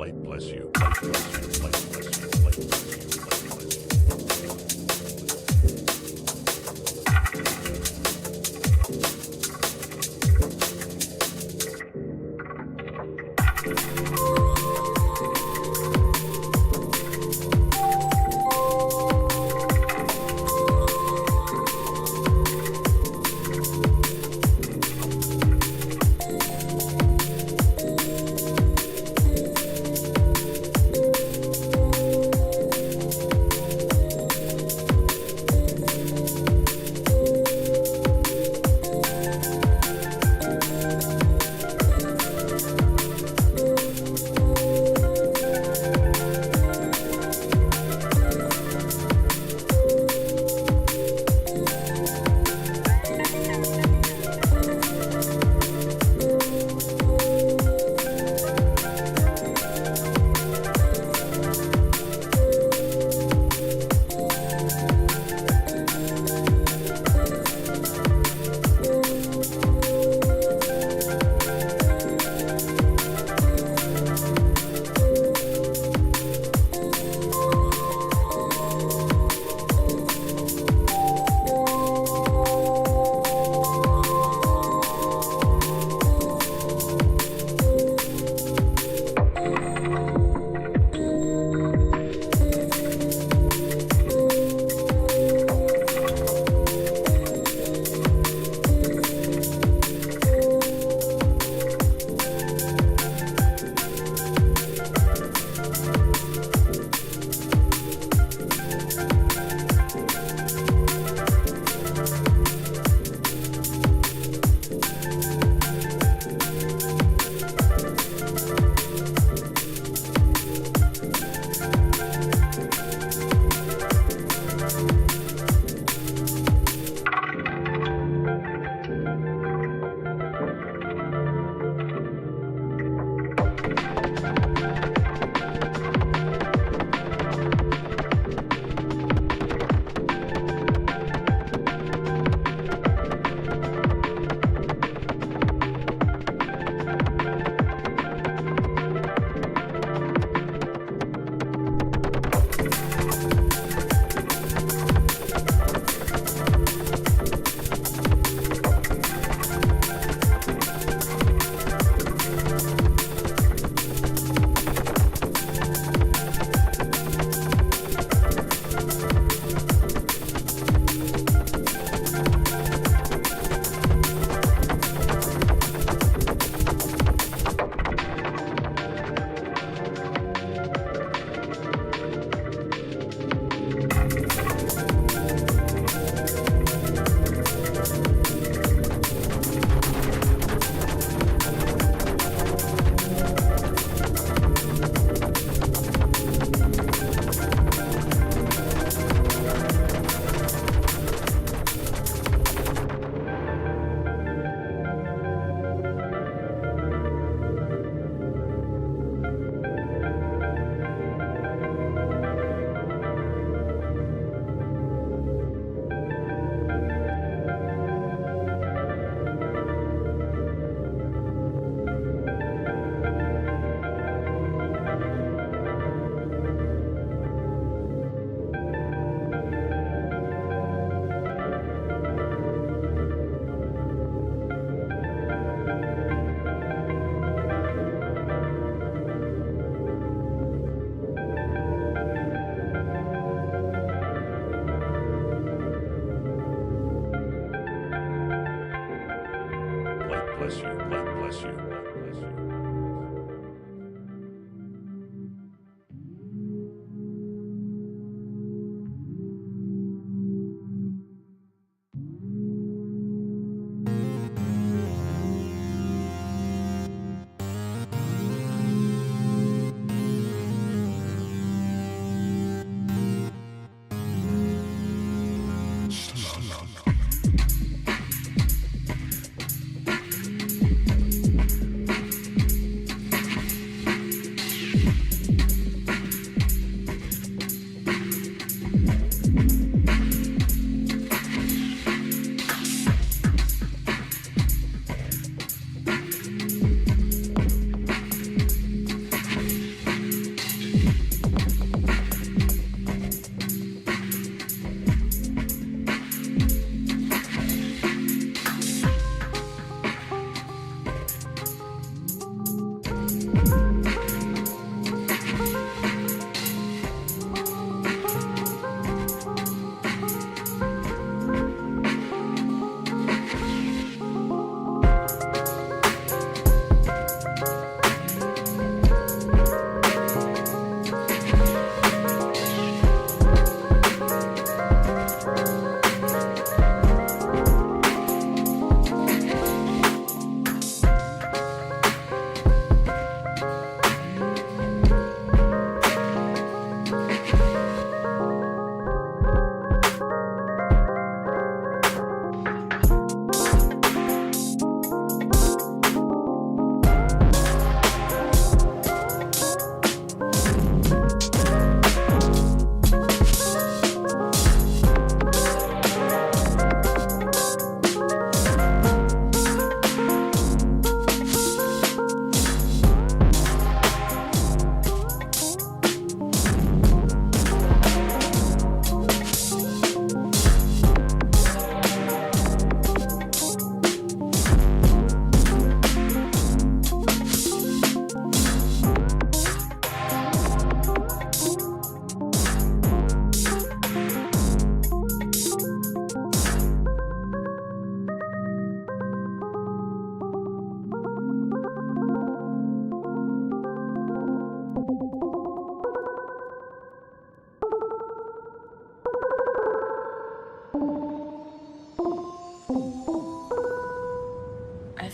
[SPEAKER 9] Light bless you. Light bless you. Light bless you. Light bless you. Light bless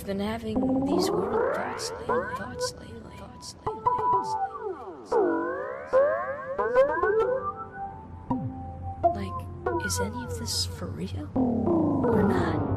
[SPEAKER 11] I've been having these weird thoughts lately. Like, is any of this for real or not?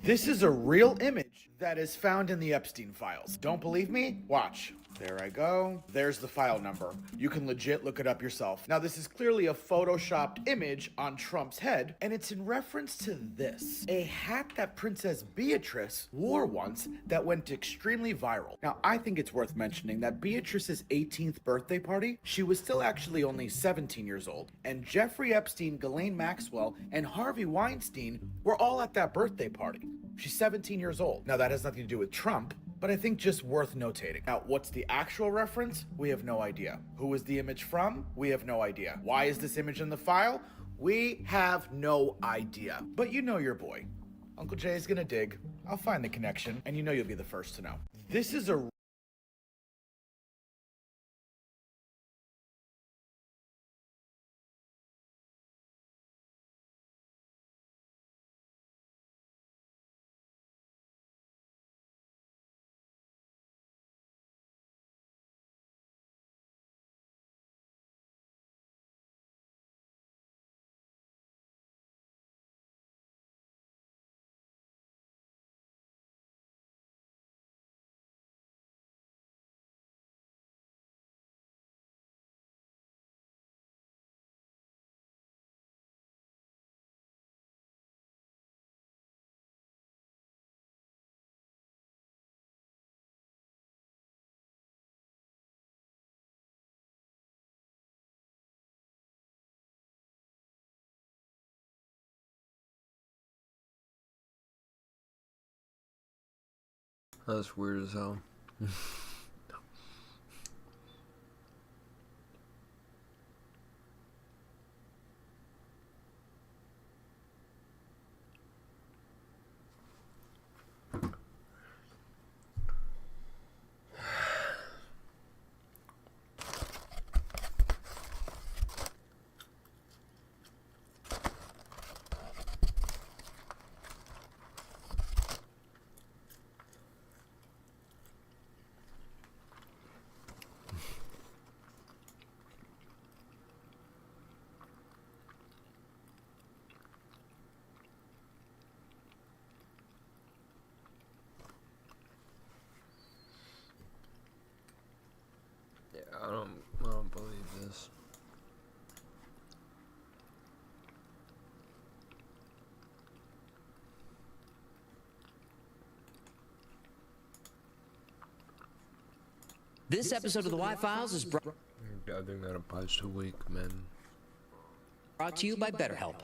[SPEAKER 12] This is a real image that is found in the Epstein files. Don't believe me? Watch. There I go. There's the file number. You can legit look it up yourself. Now, this is clearly a photoshopped image on Trump's head, and it's in reference to this. A hat that Princess Beatrice wore once that went extremely viral. Now, I think it's worth mentioning that Beatrice's 18th birthday party, she was still actually only 17 years old, and Jeffrey Epstein, Ghislaine Maxwell, and Harvey Weinstein were all at that birthday party. She's 17 years old. Now, that has nothing to do with Trump, but I think just worth notating. Now, what's the actual reference? We have no idea. Who is the image from? We have no idea. Why is this image in the file? We have no idea. But you know your boy. Uncle Jay is gonna dig. I'll find the connection, and you know you'll be the first to know. This is a
[SPEAKER 1] That's weird as hell. I don't believe this.
[SPEAKER 13] This episode of the Y-Files is brought
[SPEAKER 1] I think that applies to weak men.
[SPEAKER 13] to you by BetterHelp.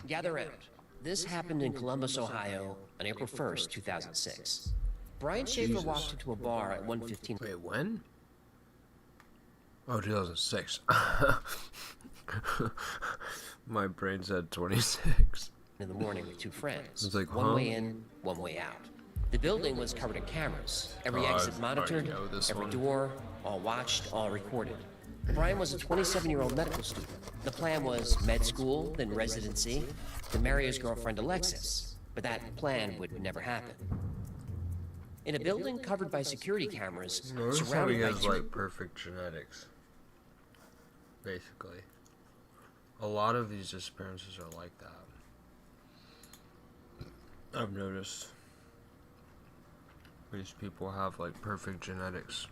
[SPEAKER 13] Gather round. This happened in Columbus, Ohio on April 1st, 2006. Brian Schaefer walked into a bar at 1:15.
[SPEAKER 1] Wait, when? Oh, 2006. My brain said 26.
[SPEAKER 13] In the morning with two friends.
[SPEAKER 1] It's like,
[SPEAKER 13] one way in, one way out. The building was covered in cameras. Every exit monitored, every door, all watched, all recorded. Brian was a 27-year-old medical student. The plan was med school, then residency, then marry his girlfriend Alexis. But that plan would never happen. In a building covered by security cameras, surrounded by
[SPEAKER 1] has like perfect genetics. Basically. A lot of these disappearances are like that. I've noticed. These people have like perfect genetics.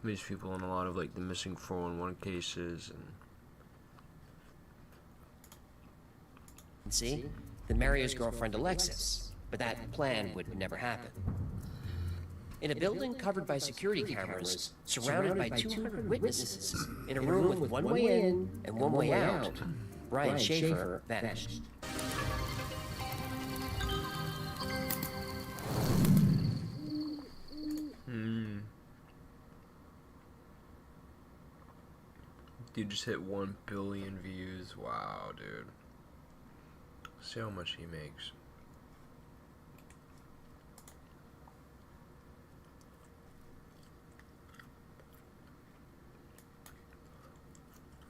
[SPEAKER 1] These people in a lot of like the missing 411 cases and
[SPEAKER 13] see, then marry his girlfriend Alexis. But that plan would never happen. In a building covered by security cameras, surrounded by 200 witnesses, in a room with one way in and one way out, Brian Schaefer vanished.
[SPEAKER 1] You just hit 1 billion views. Wow, dude. See how much he makes.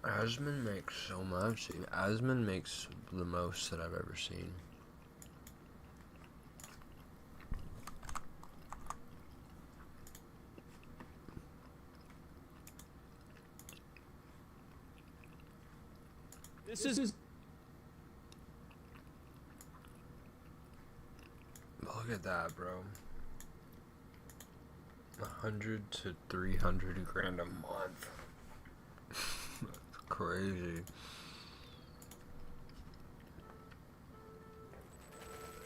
[SPEAKER 1] Asman makes so much. Asman makes the most that I've ever seen.
[SPEAKER 14] This is...
[SPEAKER 1] Look at that, bro. 100 to 300 grand a month. That's crazy.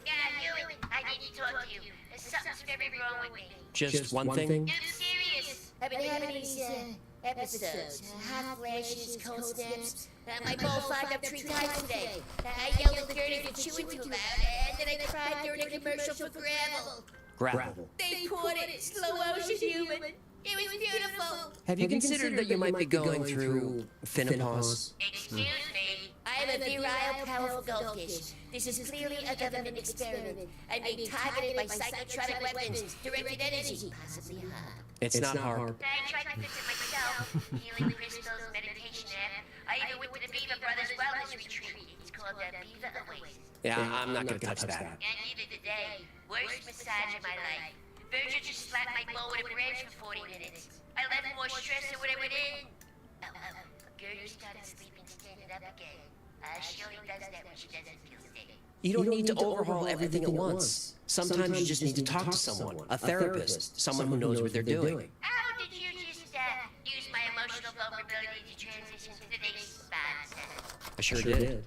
[SPEAKER 3] Yeah, you. I need to talk to you. Something's very wrong with me.
[SPEAKER 13] Just one thing?
[SPEAKER 3] I'm serious. I've been having these episodes. Hot flashes, cold snaps. My bowl fogged up 3 times today. I yelled at the dirty for chewing too loud, and then I cried during a commercial for gravel.
[SPEAKER 13] Gravel.
[SPEAKER 3] They poured it slow motion human. It was beautiful.
[SPEAKER 13] Have you considered that you might be going through finopause?
[SPEAKER 3] Excuse me. I am a virile, powerful goldfish. This is clearly a government experiment. I'm being targeted by psychotronic weapons, directed energy, possibly hard.
[SPEAKER 13] It's not hard.
[SPEAKER 3] I tried to fix it myself. Healing crystals, meditation app. I even went to the Beaver Brothers Wellness Retreat. It's called the Beaver Oasis.
[SPEAKER 13] Yeah, I'm not gonna touch that.
[SPEAKER 3] And neither did they. Worst massage of my life. Virgil just slapped my bowl with a branch for 40 minutes. I left more stress than when I went in. Gertie started sleeping standing up again. She only does that when she doesn't feel sick.
[SPEAKER 13] You don't need to overhaul everything at once. Sometimes you just need to talk to someone, a therapist, someone who knows what they're doing.
[SPEAKER 3] How did you just use my emotional vulnerability to transition to today's nonsense?
[SPEAKER 13] I sure did.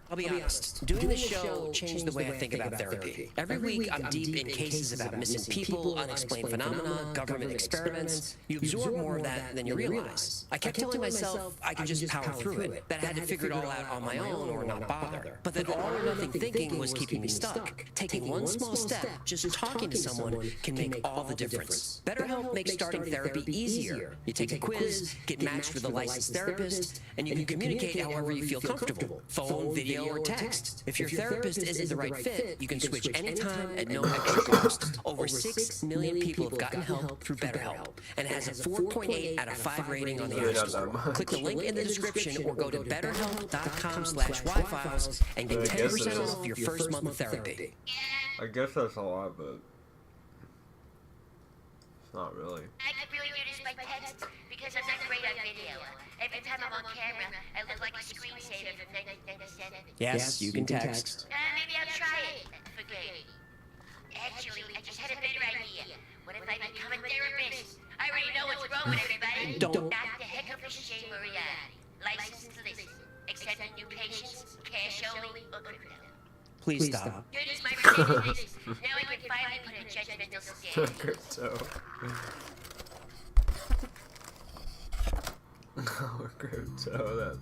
[SPEAKER 13] I'll be honest, doing this show changed the way I think about therapy. Every week I'm deep in cases about missing people, unexplained phenomena, government experiments. You absorb more of that than you realize. I kept telling myself I could just power through it, that I had to figure it all out on my own or not bother. But that all or nothing thinking was keeping me stuck. Taking one small step, just talking to someone, can make all the difference. BetterHelp makes starting therapy easier. You take a quiz, get matched with a licensed therapist, and you can communicate however you feel comfortable. Phone, video, or text. If your therapist isn't the right fit, you can switch anytime at no extra cost. Over 6 million people have gotten help through BetterHelp, and it has a 4.8 out of 5 rating on the App Store. Click the link in the description or go to betterhelp.com/yfiles and get 10% off your first month of therapy.
[SPEAKER 1] I guess that's a lot, but it's not really.
[SPEAKER 3] I could really do this by text because I'm not great on video. Every time I'm on camera, I look like a screensaver from 1997.
[SPEAKER 13] Yes, you can text.
[SPEAKER 3] Maybe I'll try it for good. Actually, I just had a better idea. What if I become a therapist? I already know what's wrong with everybody.
[SPEAKER 13] Don't.
[SPEAKER 3] Dr. Heckler Shea Moriarty. Licensed to listen. Accepting new patients, cash only, or crypto.
[SPEAKER 13] Please stop.
[SPEAKER 3] Good is my ridiculous. Now I can finally put a judgmental stand.
[SPEAKER 1] Crypto. Oh, crypto, that's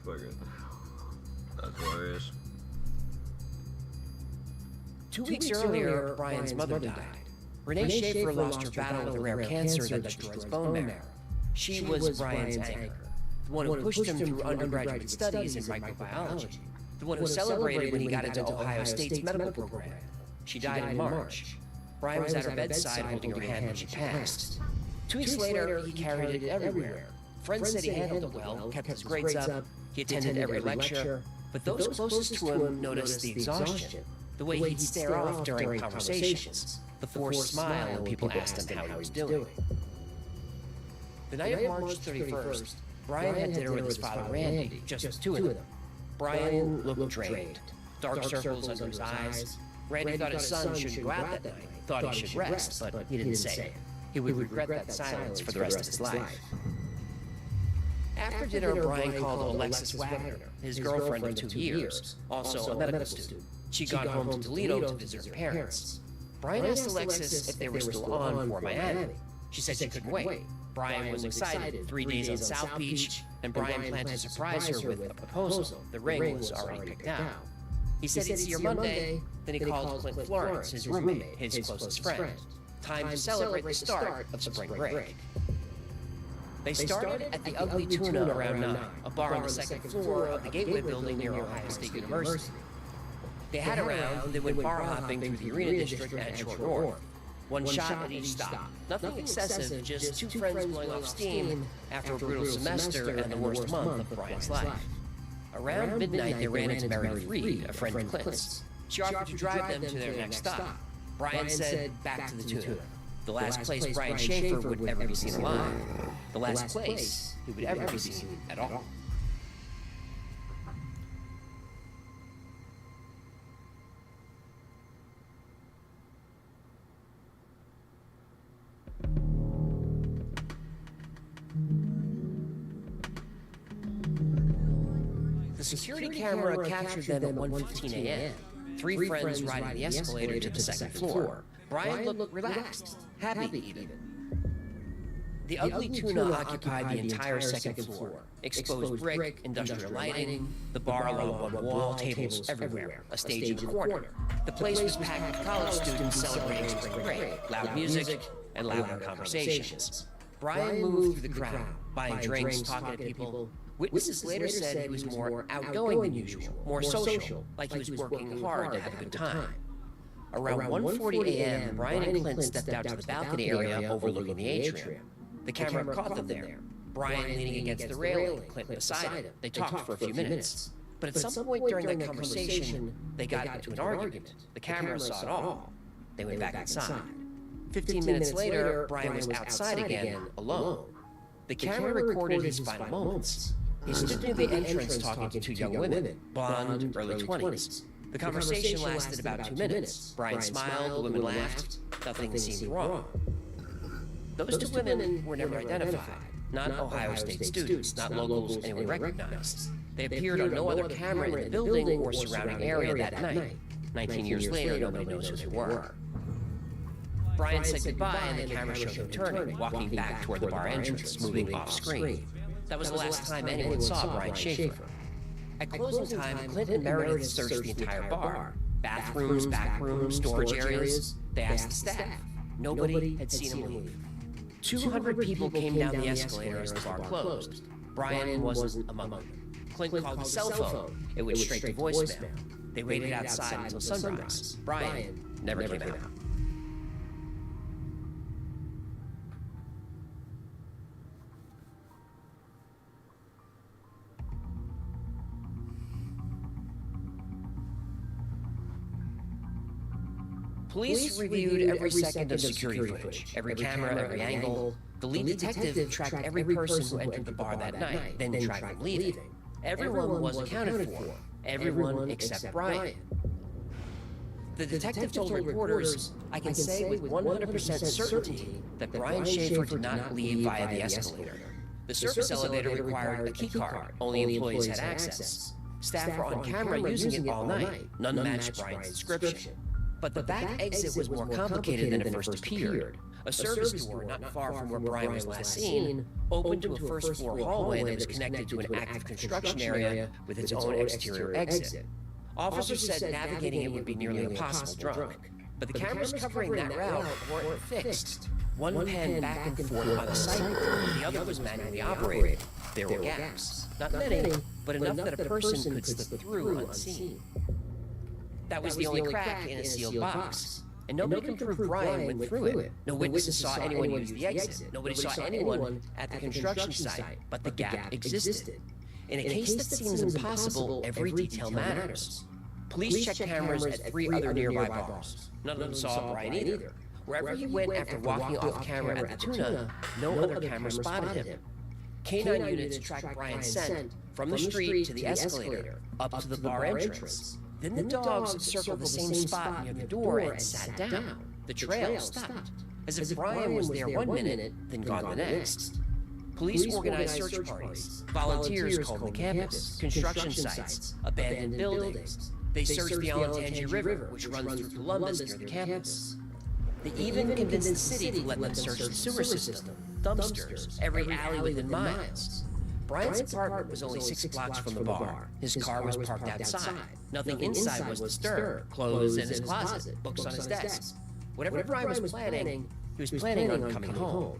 [SPEAKER 1] hilarious.
[SPEAKER 13] 2 weeks earlier, Brian's mother died. Renee Schaefer lost her battle with a rare cancer that destroys bone marrow. She was Brian's anchor, the one who pushed him through undergraduate studies in microbiology, the one who celebrated when he got into Ohio State's medical program. She died in March. Brian was at her bedside holding her hand when she passed. 2 weeks later, he carried it everywhere. Friends said he handled it well, kept his grades up, he attended every lecture, but those closest to him noticed the exhaustion, the way he'd stare off during conversations, the forced smile when people asked him how he was doing. The night of March 31st, Brian had dinner with his father Randy, just the two of them. Brian looked drained, dark circles under his eyes. Randy thought his son shouldn't go out that night, thought he should rest, but he didn't say it. He would regret that silence for the rest of his life. After dinner, Brian called Alexis Wagner, his girlfriend of 2 years, also a medical student. She'd gone home to Toledo to visit her parents. Brian asked Alexis if they were still on for Miami. She said she couldn't wait. Brian was excited, 3 days on South Beach, and Brian planned to surprise her with a proposal. The ring was already picked out. He said he'd see her Monday, then he called Clint Florence, his roommate, his closest friend. Time to celebrate the start of spring break. They started at the Ugly Tuna around 9, a bar on the second floor of the Gateway building near Ohio State University. They had a round, then went bar hopping through the Arena District and Shore North. One shot at each stop. Nothing excessive, just 2 friends blowing off steam after a brutal semester and the worst month of Brian's life. Around midnight, they ran into Meredith Reed, a friend of Clint's. She offered to drive them to their next stop. Brian said, back to the Tuna. The last place Brian Schaefer would ever be seen alive. The last place he would ever be seen at all. The security camera captured them at 1:15 a.m. Three friends riding the escalator to the second floor. Brian looked relaxed, happy even. The ugly tuna occupied the entire second floor. Exposed brick, industrial lighting, the bar along one wall, tables everywhere, a stage in the corner. The place was packed with college students celebrating spring break, loud music, and louder conversations. Brian moved through the crowd, buying drinks, talking to people. Witnesses later said he was more outgoing than usual, more social, like he was working hard to have a good time. Around 1:40 a.m., Brian and Clint stepped out to the balcony area overlooking the atrium. The camera caught them there. Brian leaning against the railing, Clint beside him. They talked for a few minutes. But at some point during that conversation, they got into an argument. The camera saw it all. They went back inside. 15 minutes later, Brian was outside again, alone. The camera recorded his final moments. He stood near the entrance talking to two young women, blonde, early 20s. The conversation lasted about 2 minutes. Brian smiled, the women laughed. Nothing seemed wrong. Those two women were never identified. Not Ohio State students, not locals anyone recognized. They appeared on no other camera in the building or surrounding area that night. 19 years later, nobody knows who they were. Brian said goodbye and the camera showed him turning, walking back toward the bar entrance, moving off screen. That was the last time anyone saw Brian Schaefer. At closing time, Clint and Meredith searched the entire bar. Bathrooms, back rooms, storage areas. They asked the staff. Nobody had seen him leave. 200 people came down the escalator as the bar closed. Brian wasn't among them. Clint called his cell phone. It went straight to voicemail. They waited outside until sunrise. Brian never came out. Police reviewed every second of security footage, every camera, every angle. The lead detective tracked every person who entered the bar that night, then tracked them leaving. Everyone was accounted for. Everyone except Brian. The detective told reporters, "I can say with 100% certainty that Brian Schaefer did not leave via the escalator. The surface elevator required a key card. Only employees had access. Staff were on camera using it all night. None matched Brian's description. But the back exit was more complicated than it first appeared. A service door, not far from where Brian was last seen, opened to a first-floor hallway that was connected to an active construction area with its own exterior exit. Officers said navigating it would be nearly impossible drunk. But the cameras covering that route weren't fixed. One panned back and forth on the cycle, the other was manually operated. There were gaps. Not many, but enough that a person could slip through unseen. That was the only crack in a sealed box. And nobody can prove Brian went through it. No witnesses saw anyone use the exit. Nobody saw anyone at the construction site, but the gap existed. In a case that seems impossible, every detail matters. Police checked cameras at 3 other nearby bars. None of them saw Brian either. Wherever he went after walking off camera at the tuna, no other camera spotted him. Canine units tracked Brian's scent from the street to the escalator, up to the bar entrance. Then the dogs circled the same spot near the door and sat down. The trail stopped, as if Brian was there one minute, then gone the next. Police organized search parties. Volunteers combed the campus, construction sites, abandoned buildings. They searched the Allentangy River, which runs through Columbus near the campus. They even convinced the city to let them search the sewer system, dumpsters, every alley within miles. Brian's apartment was only 6 blocks from the bar. His car was parked outside. Nothing inside was disturbed. Clothes in his closet, books on his desk. Whatever Brian was planning, he was planning on coming home.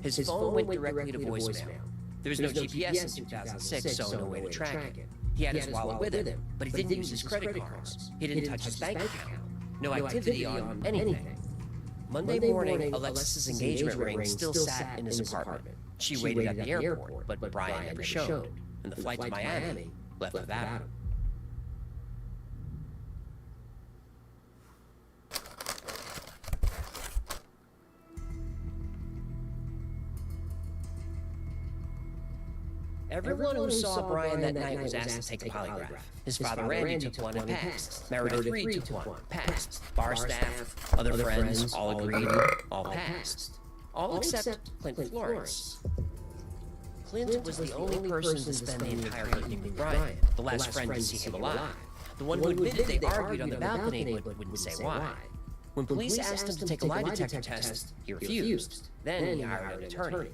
[SPEAKER 13] His phone went directly to voicemail. There was no GPS in 2006, so no way to track it. He had his wallet with him, but he didn't use his credit cards. He didn't touch his bank account. No activity on anything. Monday morning, Alexis's engagement ring still sat in his apartment. She waited at the airport, but Brian never showed, and the flight to Miami left without him. Everyone who saw Brian that night was asked to take a polygraph. His father Randy took one and passed. Meredith Reed took one, passed. Bar staff, other friends, all agreed, all passed. All except Clint Florence. Clint was the only person to spend the entire evening with Brian, the last friend to see him alive. The one who admitted they argued on the balcony but wouldn't say why. When police asked him to take a lie detector test, he refused. Then he hired an attorney.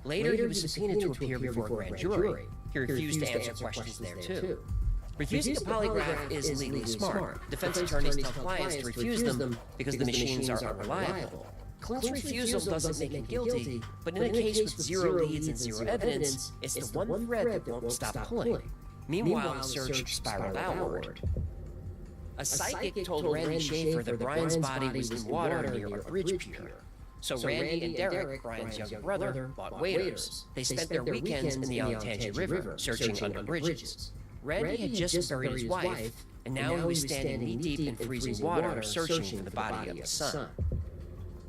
[SPEAKER 13] Later, he was subpoenaed to appear before a grand jury. He refused to answer questions there, too. Refusing a polygraph is legally smart. Defense attorneys tell clients to refuse them because the machines are unreliable. Clint's refusal doesn't make him guilty, but in a case with zero leads and zero evidence, it's the one thread that won't stop pulling. Meanwhile, the search spiraled outward. A psychic told Randy Schaefer that Brian's body was in water near a bridge pier. So Randy and Derek, Brian's younger brother, bought waders. They spent their weekends in the Altangi River, searching under bridges. Randy had just buried his wife, and now he was standing knee-deep in freezing water, searching for the body of his son.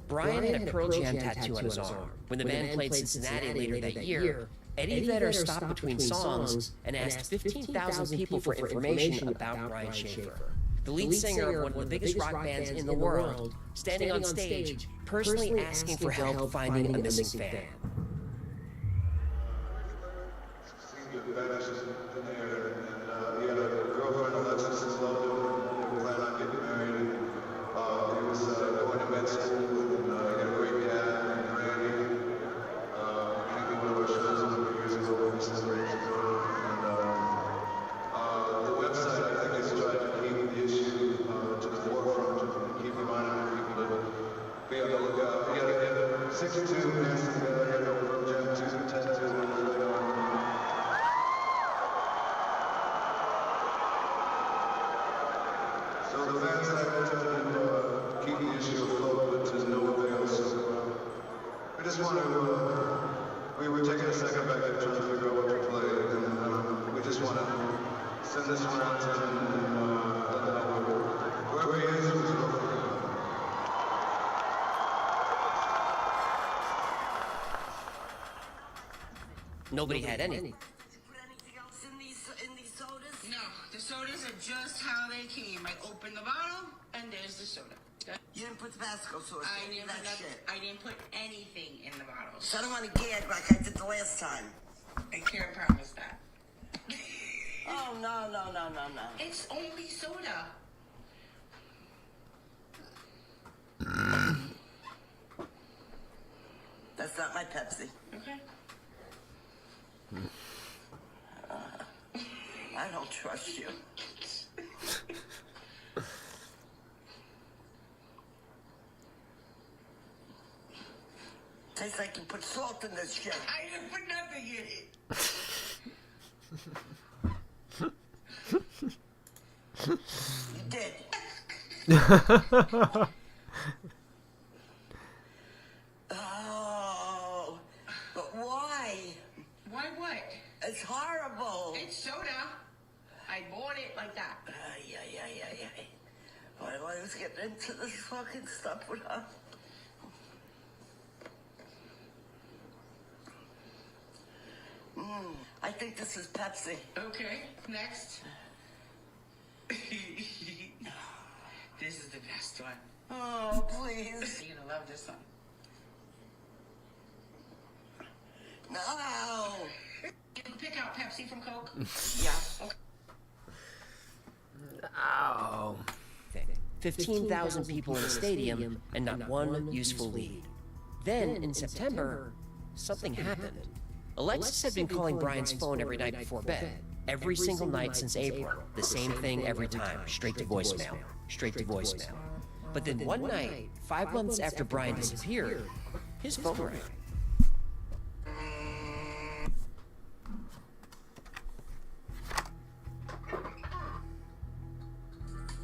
[SPEAKER 13] Brian had a Pearl Jam tattoo on his arm. When the band played Cincinnati later that year, Eddie Vedder stopped between songs and asked 15,000 people for information about Brian Schaefer. The lead singer of one of the biggest rock bands in the world, standing on stage, personally asking for help finding a missing fan. Nobody had any.
[SPEAKER 14] Did you put anything else in these sodas? No, the sodas are just how they came. I opened the bottle and there's the soda. You didn't put Tabasco sauce. I didn't put anything in the bottle. So I don't want to gag like I did the last time. I can't promise that. Oh no. It's only soda. That's not my Pepsi. Okay. I don't trust you. Tastes like you put salt in this shit. I didn't put nothing in it. You did. Oh, but why? Why what? It's horrible. It's soda. I bought it like that. Why do I always get into this fucking stuff with her? I think this is Pepsi. Okay, next. This is the best one. Oh, please. You're gonna love this one. No. You can pick out Pepsi from Coke. Yeah. Okay.
[SPEAKER 1] Ow.
[SPEAKER 13] 15,000 people in a stadium and not one useful lead. Then, in September, something happened. Alexis had been calling Brian's phone every night before bed. Every single night since April. The same thing every time. Straight to voicemail. Straight to voicemail. But then one night, 5 months after Brian disappeared, his phone rang.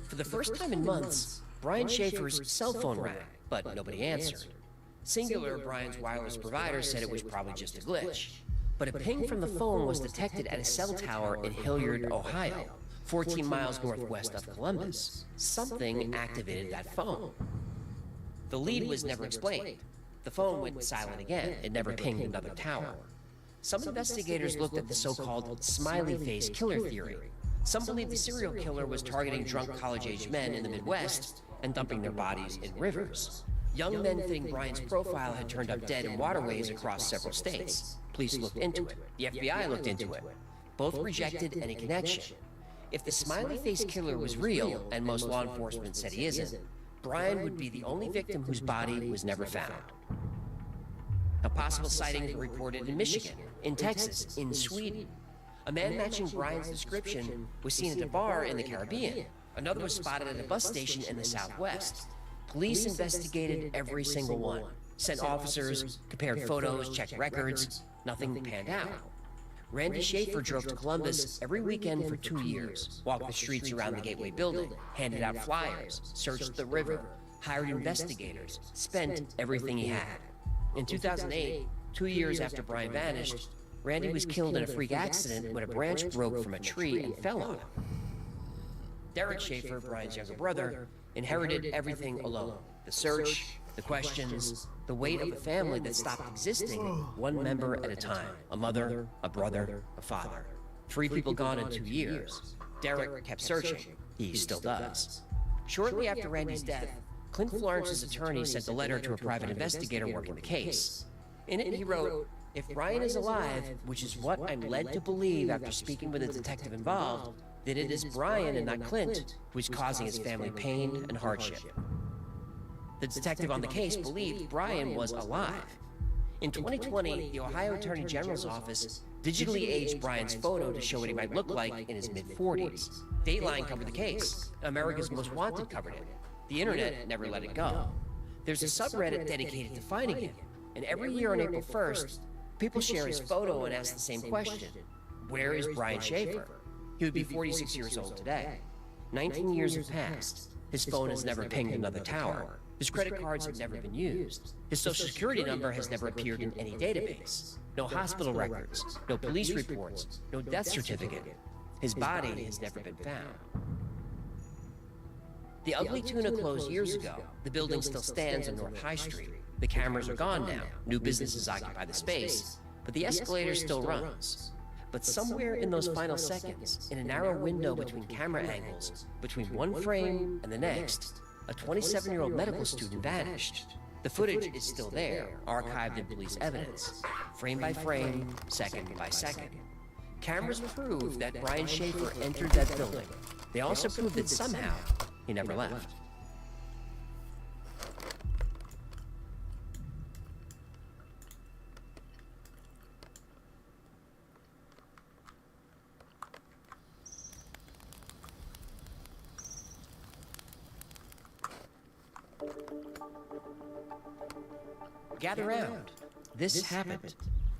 [SPEAKER 13] For the first time in months, Brian Schaefer's cell phone rang, but nobody answered. Singular, Brian's wireless provider, said it was probably just a glitch. But a ping from the phone was detected at a cell tower in Hilliard, Ohio, 14 miles northwest of Columbus. Something activated that phone. The lead was never explained. The phone went silent again. It never pinged another tower. Some investigators looked at the so-called smiley face killer theory. Some believe the serial killer was targeting drunk college-age men in the Midwest and dumping their bodies in rivers. Young men fitting Brian's profile had turned up dead in waterways across several states. Police looked into it. The FBI looked into it. Both rejected any connection. If the smiley-faced killer was real, and most law enforcement said he isn't, Brian would be the only victim whose body was never found. Now, possible sightings were reported in Michigan, in Texas, in Sweden. A man matching Brian's description was seen at a bar in the Caribbean. Another was spotted at a bus station in the Southwest. Police investigated every single one, sent officers, compared photos, checked records. Nothing panned out. Randy Schaefer drove to Columbus every weekend for 2 years, walked the streets around the Gateway building, handed out flyers, searched the river, hired investigators, spent everything he had. In 2008, 2 years after Brian vanished, Randy was killed in a freak accident when a branch broke from a tree and fell on him. Derek Schaefer, Brian's younger brother, inherited everything alone. The search, the questions, the weight of a family that stopped existing one member at a time. A mother, a brother, a father. 3 people gone in 2 years. Derek kept searching. He still does. Shortly after Randy's death, Clint Florence's attorney sent a letter to a private investigator working the case. In it, he wrote, "If Brian is alive, which is what I'm led to believe after speaking with the detective involved, then it is Brian and not Clint who is causing his family pain and hardship." The detective on the case believed Brian was alive. In 2020, the Ohio Attorney General's office digitally aged Brian's photo to show what he might look like in his mid-40s. Dateline covered the case. America's Most Wanted covered it. The internet never let it go. There's a subreddit dedicated to finding him, and every year on April 1st, people share his photo and ask the same question: where is Brian Schaefer? He would be 46 years old today. 19 years have passed. His phone has never pinged another tower. His credit cards have never been used. His social security number has never appeared in any database. No hospital records, no police reports, no death certificate. His body has never been found. The Ugly Tuna closed years ago. The building still stands on North High Street. The cameras are gone now. New businesses occupy the space, but the escalator still runs. But somewhere in those final seconds, in a narrow window between camera angles, between one frame and the next, a 27-year-old medical student vanished. The footage is still there, archived in police evidence, frame by frame, second by second. Cameras prove that Brian Schaefer entered that building. They also prove that somehow he never left. Gather round. This happened.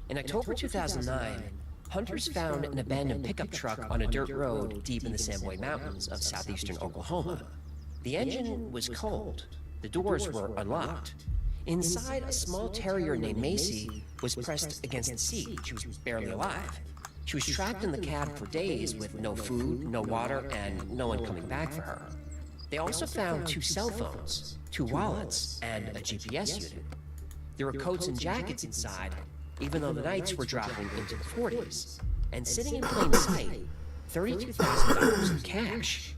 [SPEAKER 13] In October 2009, hunters found an abandoned pickup truck on a dirt road deep in the Samboy Mountains of southeastern Oklahoma. The engine was cold. The doors were unlocked. Inside, a small terrier named Macy was pressed against the seat. She was barely alive. She was trapped in the cab for days with no food, no water, and no one coming back for her. They also found 2 cell phones, 2 wallets, and a GPS unit. There were coats and jackets inside, even though the nights were dropping into the 40s. And sitting in plain sight, $32,000 in cash.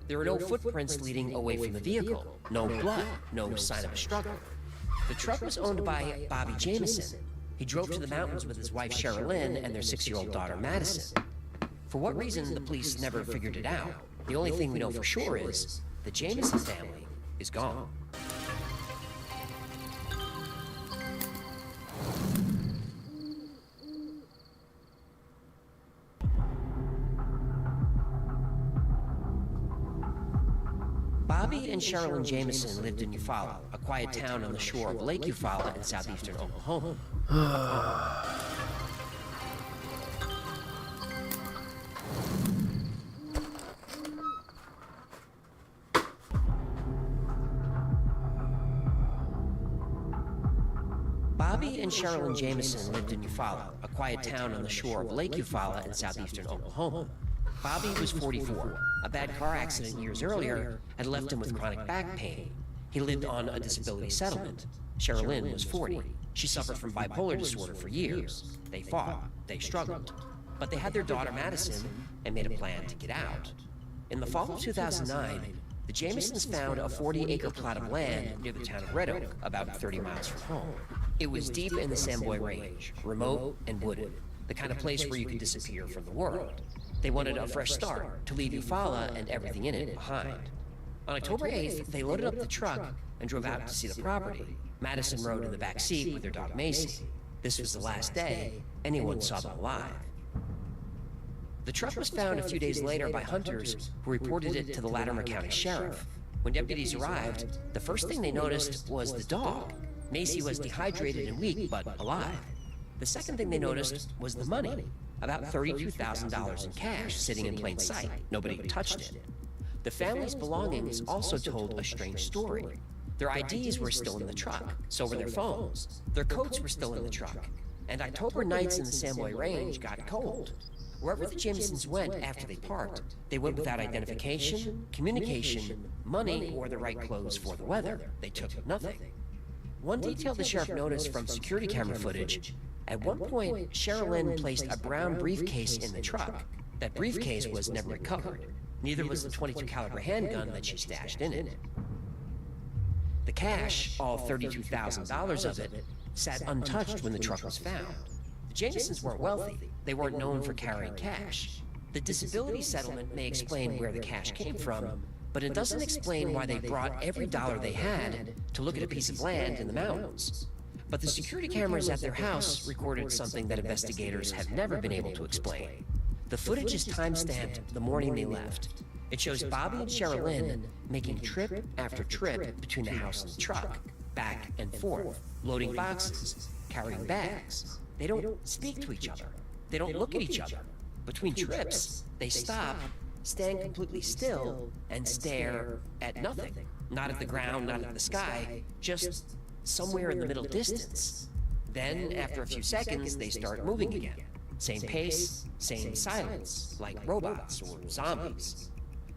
[SPEAKER 13] There were no footprints leading away from the vehicle, no blood, no sign of a struggle. The truck was owned by Bobby Jameson. He drove to the mountains with his wife Sherilyn and their 6-year-old daughter Madison. For what reason, the police never figured it out. The only thing we know for sure is the Jameson family is gone. Bobby and Sherilyn Jameson lived in Eufaula, a quiet town on the shore of Lake Eufaula in southeastern Oklahoma. Bobby and Sherilyn Jameson lived in Eufaula, a quiet town on the shore of Lake Eufaula in southeastern Oklahoma. Bobby was 44. A bad car accident years earlier had left him with chronic back pain. He lived on a disability settlement. Sherilyn was 40. She suffered from bipolar disorder for years. They fought. They struggled. But they had their daughter Madison and made a plan to get out. In the fall of 2009, the Jamesons found a 40-acre plot of land near the town of Red Oak, about 30 miles from home. It was deep in the Samboy Range, remote and wooded, the kind of place where you could disappear from the world. They wanted a fresh start, to leave Eufaula and everything in it behind. On October 8th, they loaded up the truck and drove out to see the property. Madison rode in the back seat with their dog Macy. This was the last day anyone saw them alive. The truck was found a few days later by hunters who reported it to the Latimer County Sheriff. When deputies arrived, the first thing they noticed was the dog. Macy was dehydrated and weak, but alive. The second thing they noticed was the money, about $32,000 in cash sitting in plain sight. Nobody touched it. The family's belongings also told a strange story. Their IDs were still in the truck, so were their phones. Their coats were still in the truck. And October nights in the Samboy Range got cold. Wherever the Jamesons went after they parked, they went without identification, communication, money, or the right clothes for the weather. They took nothing. One detail the sheriff noticed from security camera footage: at one point, Sherilyn placed a brown briefcase in the truck. That briefcase was never recovered. Neither was the .22 caliber handgun that she stashed in it. The cash, all $32,000 of it, sat untouched when the truck was found. The Jamesons weren't wealthy. They weren't known for carrying cash. The disability settlement may explain where the cash came from, but it doesn't explain why they brought every dollar they had to look at a piece of land in the mountains. But the security cameras at their house recorded something that investigators have never been able to explain. The footage is time-stamped the morning they left. It shows Bobby and Sherilyn making trip after trip between the house and the truck, back and forth, loading boxes, carrying bags. They don't speak to each other. They don't look at each other. Between trips, they stop, stand completely still, and stare at nothing. Not at the ground, not at the sky, just somewhere in the middle distance. Then, after a few seconds, they start moving again. Same pace, same silence, like robots or zombies.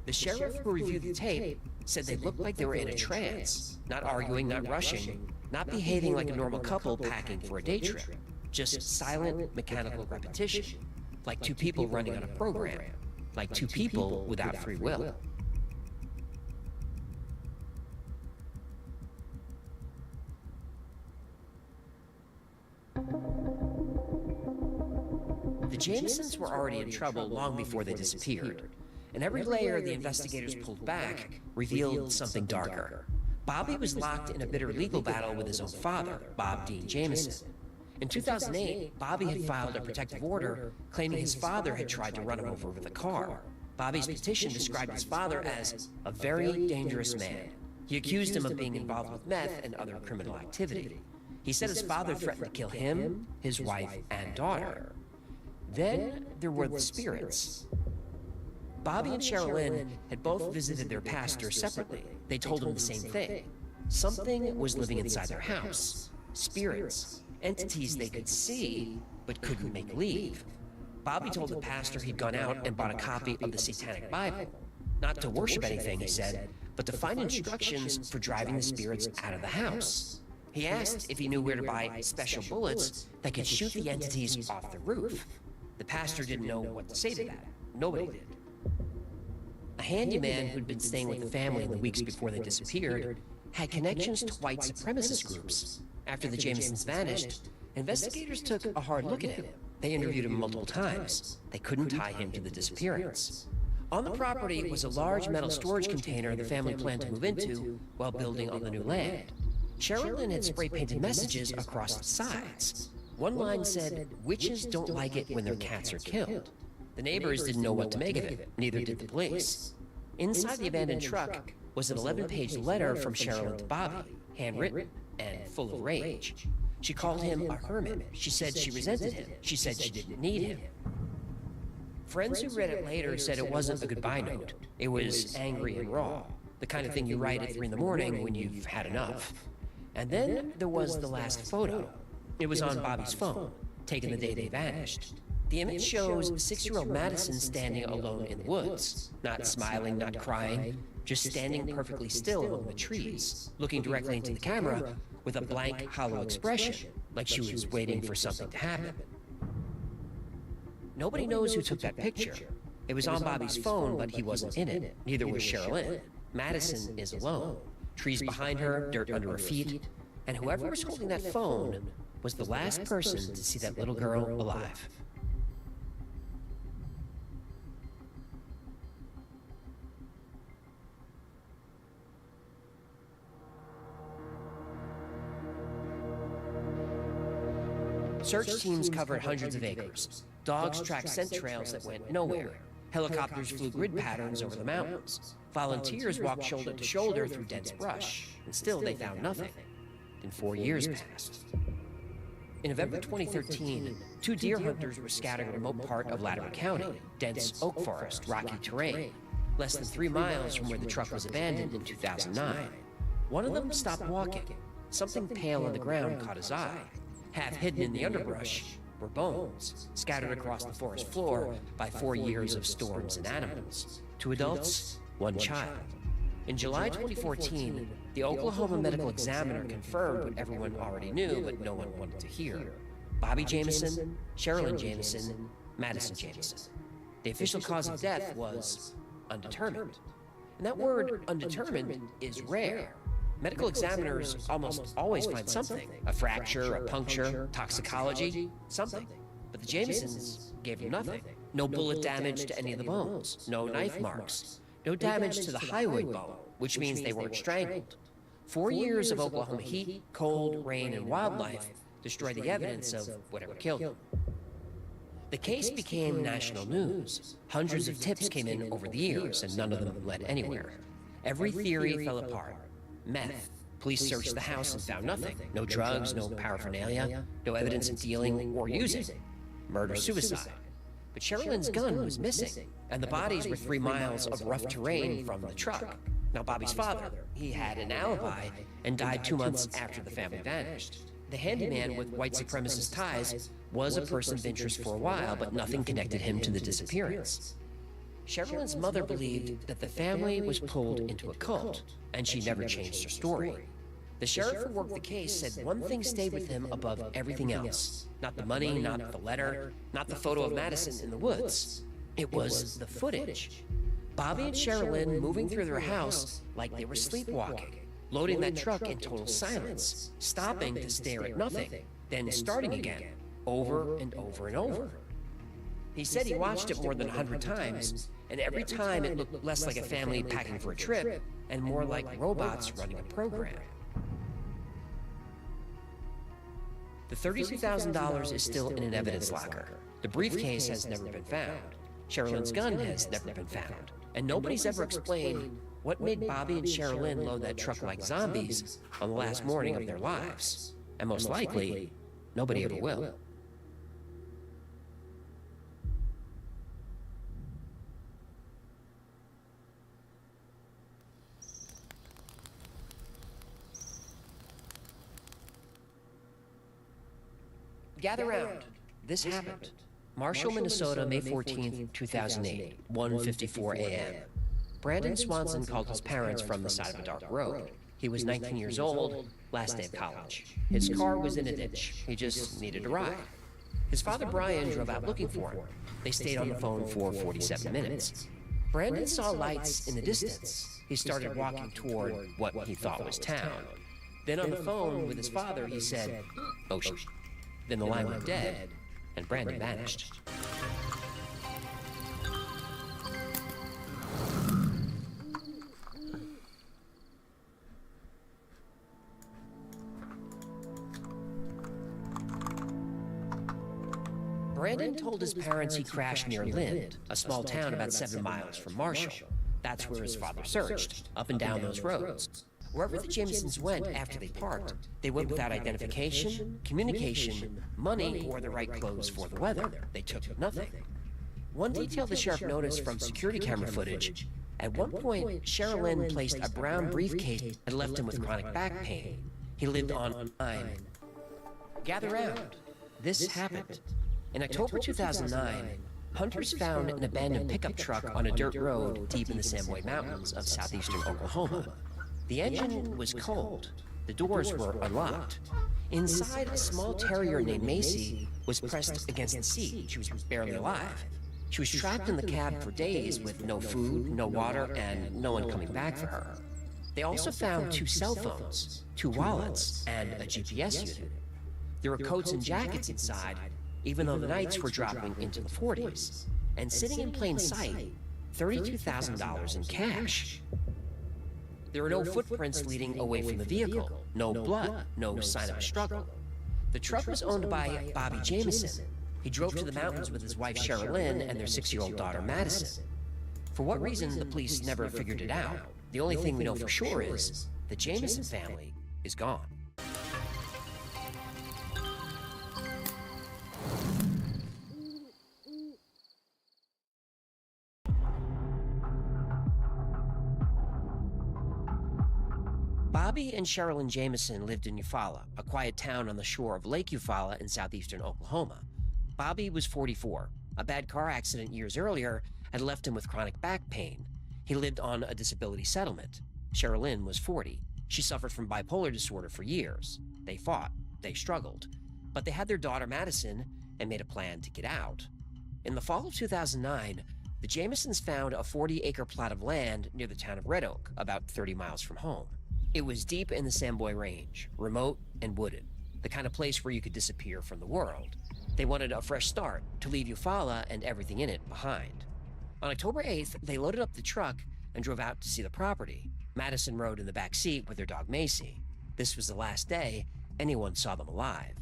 [SPEAKER 13] The sheriff who reviewed the tape said they looked like they were in a trance, not arguing, not rushing, not behaving like a normal couple packing for a day trip. Just silent, mechanical repetition, like two people running on a program, like two people without free will. The Jamesons were already in trouble long before they disappeared, and every layer the investigators pulled back revealed something darker. Bobby was locked in a bitter legal battle with his own father, Bob Dean Jameson. In 2008, Bobby had filed a protective order claiming his father had tried to run him over with a car. Bobby's petition described his father as a very dangerous man. He accused him of being involved with meth and other criminal activity. He said his father threatened to kill him, his wife, and daughter. Then there were the spirits. Bobby and Sherilyn had both visited their pastor separately. They told him the same thing. Something was living inside their house. Spirits. Entities they could see, but couldn't make leave. Bobby told the pastor he'd gone out and bought a copy of the Satanic Bible. Not to worship anything, he said, but to find instructions for driving the spirits out of the house. He asked if he knew where to buy special bullets that could shoot the entities off the roof. The pastor didn't know what to say to that. Nobody did. A handyman who'd been staying with the family in the weeks before they disappeared had connections to white supremacist groups. After the Jamesons vanished, investigators took a hard look at him. They interviewed him multiple times. They couldn't tie him to the disappearance. On the property was a large metal storage container the family planned to move into while building on the new land. Sherilyn had spray-painted messages across the sides. One line said, "Witches don't like it when their cats are killed." The neighbors didn't know what to make of it, neither did the police. Inside the abandoned truck was an 11-page letter from Sherilyn to Bobby, handwritten and full of rage. She called him a hermit. She said she resented him. She said she didn't need him. Friends who read it later said it wasn't a goodbye note. It was angry and raw, the kind of thing you write at 3 in the morning when you've had enough. And then there was the last photo. It was on Bobby's phone, taken the day they vanished. The image shows 6-year-old Madison standing alone in the woods, not smiling, not crying, just standing perfectly still among the trees, looking directly into the camera with a blank, hollow expression, like she was waiting for something to happen. Nobody knows who took that picture. It was on Bobby's phone, but he wasn't in it. Neither was Sherilyn. Madison is alone. Trees behind her, dirt under her feet, And whoever was holding that phone was the last person to see that little girl alive. Search teams covered hundreds of acres. Dogs tracked scent trails that went nowhere. Helicopters flew grid patterns over the mountains. Volunteers walked shoulder to shoulder through dense brush, and still they found nothing. Then 4 years passed. In November 2013, 2 deer hunters were scouting a remote part of Latimer County, dense oak forest, rocky terrain, less than 3 miles from where the truck was abandoned in 2009. One of them stopped walking. Something pale on the ground caught his eye. Half hidden in the underbrush were bones, scattered across the forest floor by 4 years of storms and animals. 2 adults, 1 child. In July 2014, the Oklahoma Medical Examiner confirmed what everyone already knew, but no one wanted to hear. Bobby Jameson, Sherilyn Jameson, Madison Jameson. The official cause of death was undetermined. And that word, undetermined, is rare. Medical examiners almost always find something. A fracture, a puncture, toxicology, something. But the Jamesons gave them nothing. No bullet damage to any of the bones. No knife marks. No damage to the hyoid bone, which means they weren't strangled. 4 years of Oklahoma heat, cold, rain, and wildlife destroyed the evidence of whatever killed them. The case became national news. Hundreds of tips came in over the years, and none of them led anywhere. Every theory fell apart. Meth. Police searched the house and found nothing. No drugs, no paraphernalia, no evidence of dealing or using. Murder-suicide. But Sherilyn's gun was missing, and the bodies were 3 miles of rough terrain from the truck. Now, Bobby's father, he had an alibi and died 2 months after the family vanished. The handyman with white supremacist ties was a person of interest for a while, but nothing connected him to the disappearance. Sherilyn's mother believed that the family was pulled into a cult, and she never changed her story. The sheriff who worked the case said one thing stayed with him above everything else. Not the money, not the letter, not the photo of Madison in the woods. It was the footage. Bobby and Sherilyn moving through their house like they were sleepwalking, loading that truck in total silence, stopping to stare at nothing, then starting again, over and over and over. He said he watched it more than 100 times, and every time it looked less like a family packing for a trip and more like robots running a program. The $32,000 is still in an evidence locker. The briefcase has never been found. Sherilyn's gun has never been found. And nobody's ever explained what made Bobby and Sherilyn load that truck like zombies on the last morning of their lives. And most likely, nobody ever will. Gather round. This happened. Marshall, Minnesota, May 14th, 2008, 1:54 a.m. Brandon Swanson called his parents from the side of a dark road. He was 19 years old, last day of college. His car was in a ditch. He just needed a ride. His father, Brian, drove out looking for him. They stayed on the phone for 47 minutes. Brandon saw lights in the distance. He started walking toward what he thought was town. Then on the phone with his father, he said, "Oh, shit." Then the line went dead, and Brandon vanished. Brandon told his parents he crashed near Lind, a small town about 7 miles from Marshall. That's where his father searched, up and down those roads. Wherever the Jamesons went after they parked, they went without identification, communication, money, or the right clothes for the weather. They took nothing. One detail the sheriff noticed from security camera footage: at one point, Sherilyn placed a brown briefcase and left him with chronic back pain. He lived on time. Gather round. This happened. In October 2009, hunters found an abandoned pickup truck on a dirt road deep in the Samoyed Mountains of southeastern Oklahoma. The engine was cold. The doors were unlocked. Inside, a small terrier named Macy was pressed against the seat. She was barely alive. She was trapped in the cab for days with no food, no water, and no one coming back for her. They also found 2 cell phones, 2 wallets, and a GPS unit. There were coats and jackets inside, even though the nights were dropping into the 40s. And sitting in plain sight, $32,000 in cash. There were no footprints leading away from the vehicle, no blood, no sign of a struggle. The truck was owned by Bobby Jameson. He drove to the mountains with his wife Sherilyn and their 6-year-old daughter Madison. For what reason, the police never figured it out. The only thing we know for sure is the Jameson family is gone. Bobby and Sherilyn Jameson lived in Eufaula, a quiet town on the shore of Lake Eufaula in southeastern Oklahoma. Bobby was 44. A bad car accident years earlier had left him with chronic back pain. He lived on a disability settlement. Sherilyn was 40. She suffered from bipolar disorder for years. They fought. They struggled. But they had their daughter Madison and made a plan to get out. In the fall of 2009, the Jamesons found a 40-acre plot of land near the town of Red Oak, about 30 miles from home. It was deep in the Samboy Range, remote and wooded, the kind of place where you could disappear from the world. They wanted a fresh start, to leave Eufaula and everything in it behind. On October 8th, they loaded up the truck and drove out to see the property. Madison rode in the back seat with her dog Macy. This was the last day anyone saw them alive.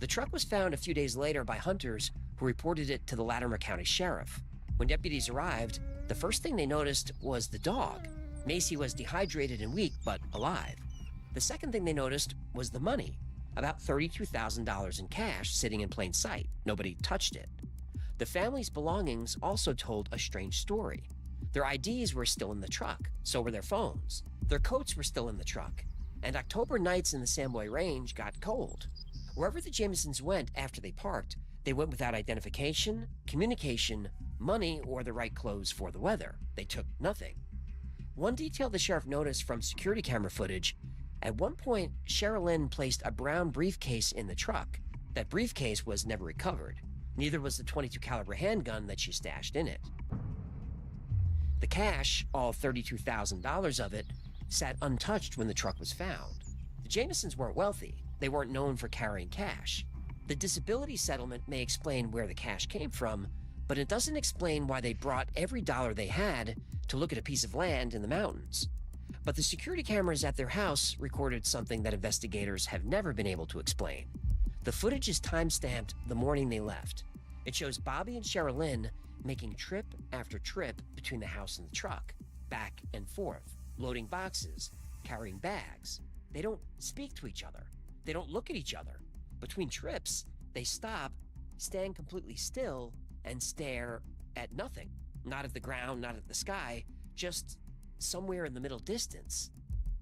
[SPEAKER 13] The truck was found a few days later by hunters who reported it to the Latimer County Sheriff. When deputies arrived, the first thing they noticed was the dog. Macy was dehydrated and weak, but alive. The second thing they noticed was the money, about $32,000 in cash sitting in plain sight. Nobody touched it. The family's belongings also told a strange story. Their IDs were still in the truck, so were their phones. Their coats were still in the truck, and October nights in the Samboy Range got cold. Wherever the Jamesons went after they parked, they went without identification, communication, money, or the right clothes for the weather. They took nothing. One detail the sheriff noticed from security camera footage: at one point, Sherilyn placed a brown briefcase in the truck. That briefcase was never recovered. Neither was the .22 caliber handgun that she stashed in it. The cash, all $32,000 of it, sat untouched when the truck was found. The Jamesons weren't wealthy. They weren't known for carrying cash. The disability settlement may explain where the cash came from, but it doesn't explain why they brought every dollar they had to look at a piece of land in the mountains. But the security cameras at their house recorded something that investigators have never been able to explain. The footage is time-stamped the morning they left. It shows Bobby and Sherilyn making trip after trip between the house and the truck, back and forth, loading boxes, carrying bags. They don't speak to each other. They don't look at each other. Between trips, they stop, stand completely still, and stare at nothing. Not at the ground, not at the sky, just somewhere in the middle distance.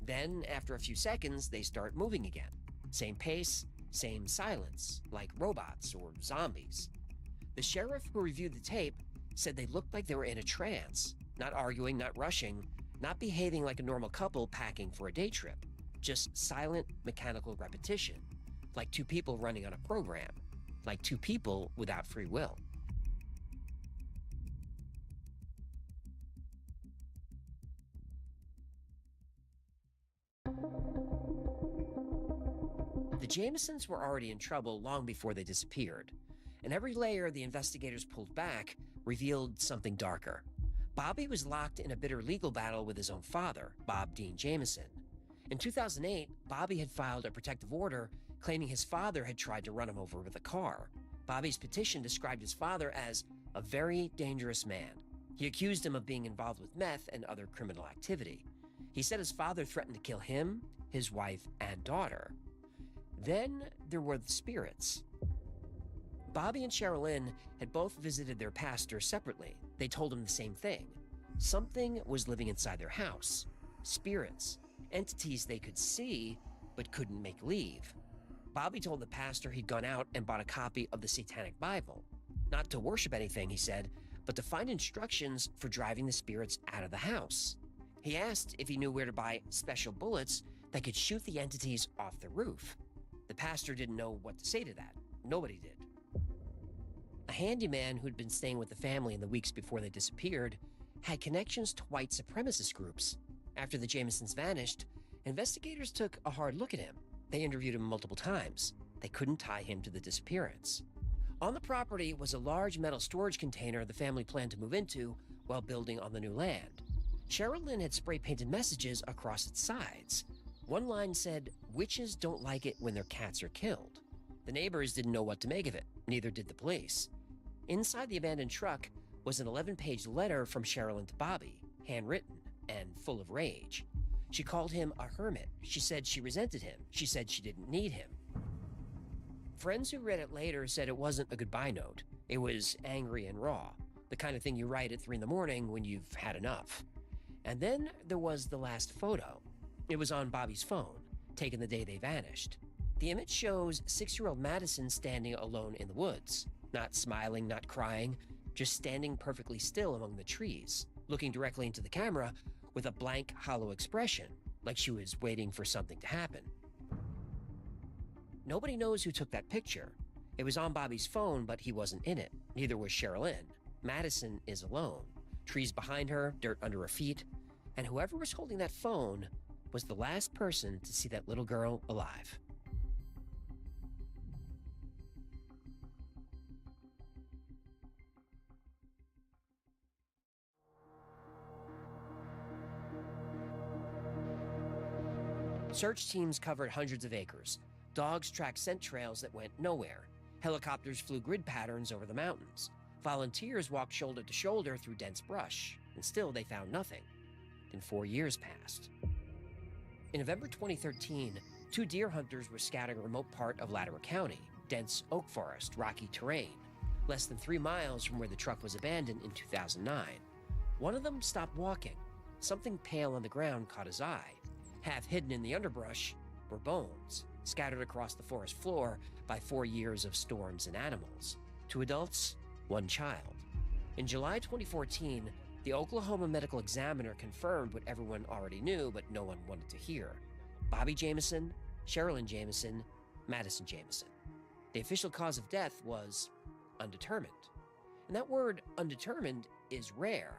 [SPEAKER 13] Then, after a few seconds, they start moving again. Same pace, same silence, like robots or zombies. The sheriff who reviewed the tape said they looked like they were in a trance, not arguing, not rushing, not behaving like a normal couple packing for a day trip. Just silent, mechanical repetition, like 2 people running on a program, like 2 people without free will. The Jamesons were already in trouble long before they disappeared, and every layer the investigators pulled back revealed something darker. Bobby was locked in a bitter legal battle with his own father, Bob Dean Jameson. In 2008, Bobby had filed a protective order claiming his father had tried to run him over with a car. Bobby's petition described his father as a very dangerous man. He accused him of being involved with meth and other criminal activity. He said his father threatened to kill him, his wife, and daughter. Then there were the spirits. Bobby and Sherilyn had both visited their pastor separately. They told him the same thing. Something was living inside their house. Spirits. Entities they could see, but couldn't make leave. Bobby told the pastor he'd gone out and bought a copy of the Satanic Bible. Not to worship anything, he said, but to find instructions for driving the spirits out of the house. He asked if he knew where to buy special bullets that could shoot the entities off the roof. The pastor didn't know what to say to that. Nobody did. A handyman who'd been staying with the family in the weeks before they disappeared had connections to white supremacist groups. After the Jamesons vanished, investigators took a hard look at him. They interviewed him multiple times. They couldn't tie him to the disappearance. On the property was a large metal storage container the family planned to move into while building on the new land. Cheryl Lynn had spray-painted messages across its sides. One line said, "Witches don't like it when their cats are killed." The neighbors didn't know what to make of it, neither did the police. Inside the abandoned truck was an 11-page letter from Cheryl Lynn to Bobby, handwritten and full of rage. She called him a hermit. She said she resented him. She said she didn't need him. Friends who read it later said it wasn't a goodbye note. It was angry and raw, the kind of thing you write at 3 in the morning when you've had enough. And then there was the last photo. It was on Bobby's phone, taken the day they vanished. The image shows 6-year-old Madison standing alone in the woods, not smiling, not crying, just standing perfectly still among the trees, looking directly into the camera with a blank, hollow expression, like she was waiting for something to happen. Nobody knows who took that picture. It was on Bobby's phone, but he wasn't in it. Neither was Cheryl Lynn. Madison is alone. Trees behind her, dirt under her feet, and whoever was holding that phone was the last person to see that little girl alive. Search teams covered hundreds of acres. Dogs tracked scent trails that went nowhere. Helicopters flew grid patterns over the mountains. Volunteers walked shoulder to shoulder through dense brush, and still they found nothing. Then 4 years passed. In November 2013, 2 deer hunters were scouting a remote part of Latimer County, dense oak forest, rocky terrain, less than 3 miles from where the truck was abandoned in 2009. One of them stopped walking. Something pale on the ground caught his eye. Half hidden in the underbrush were bones, scattered across the forest floor by 4 years of storms and animals. 2 adults, 1 child. In July 2014, the Oklahoma Medical Examiner confirmed what everyone already knew, but no one wanted to hear. Bobby Jameson, Cheryl Lynn Jameson, Madison Jameson. The official cause of death was undetermined. And that word, undetermined, is rare.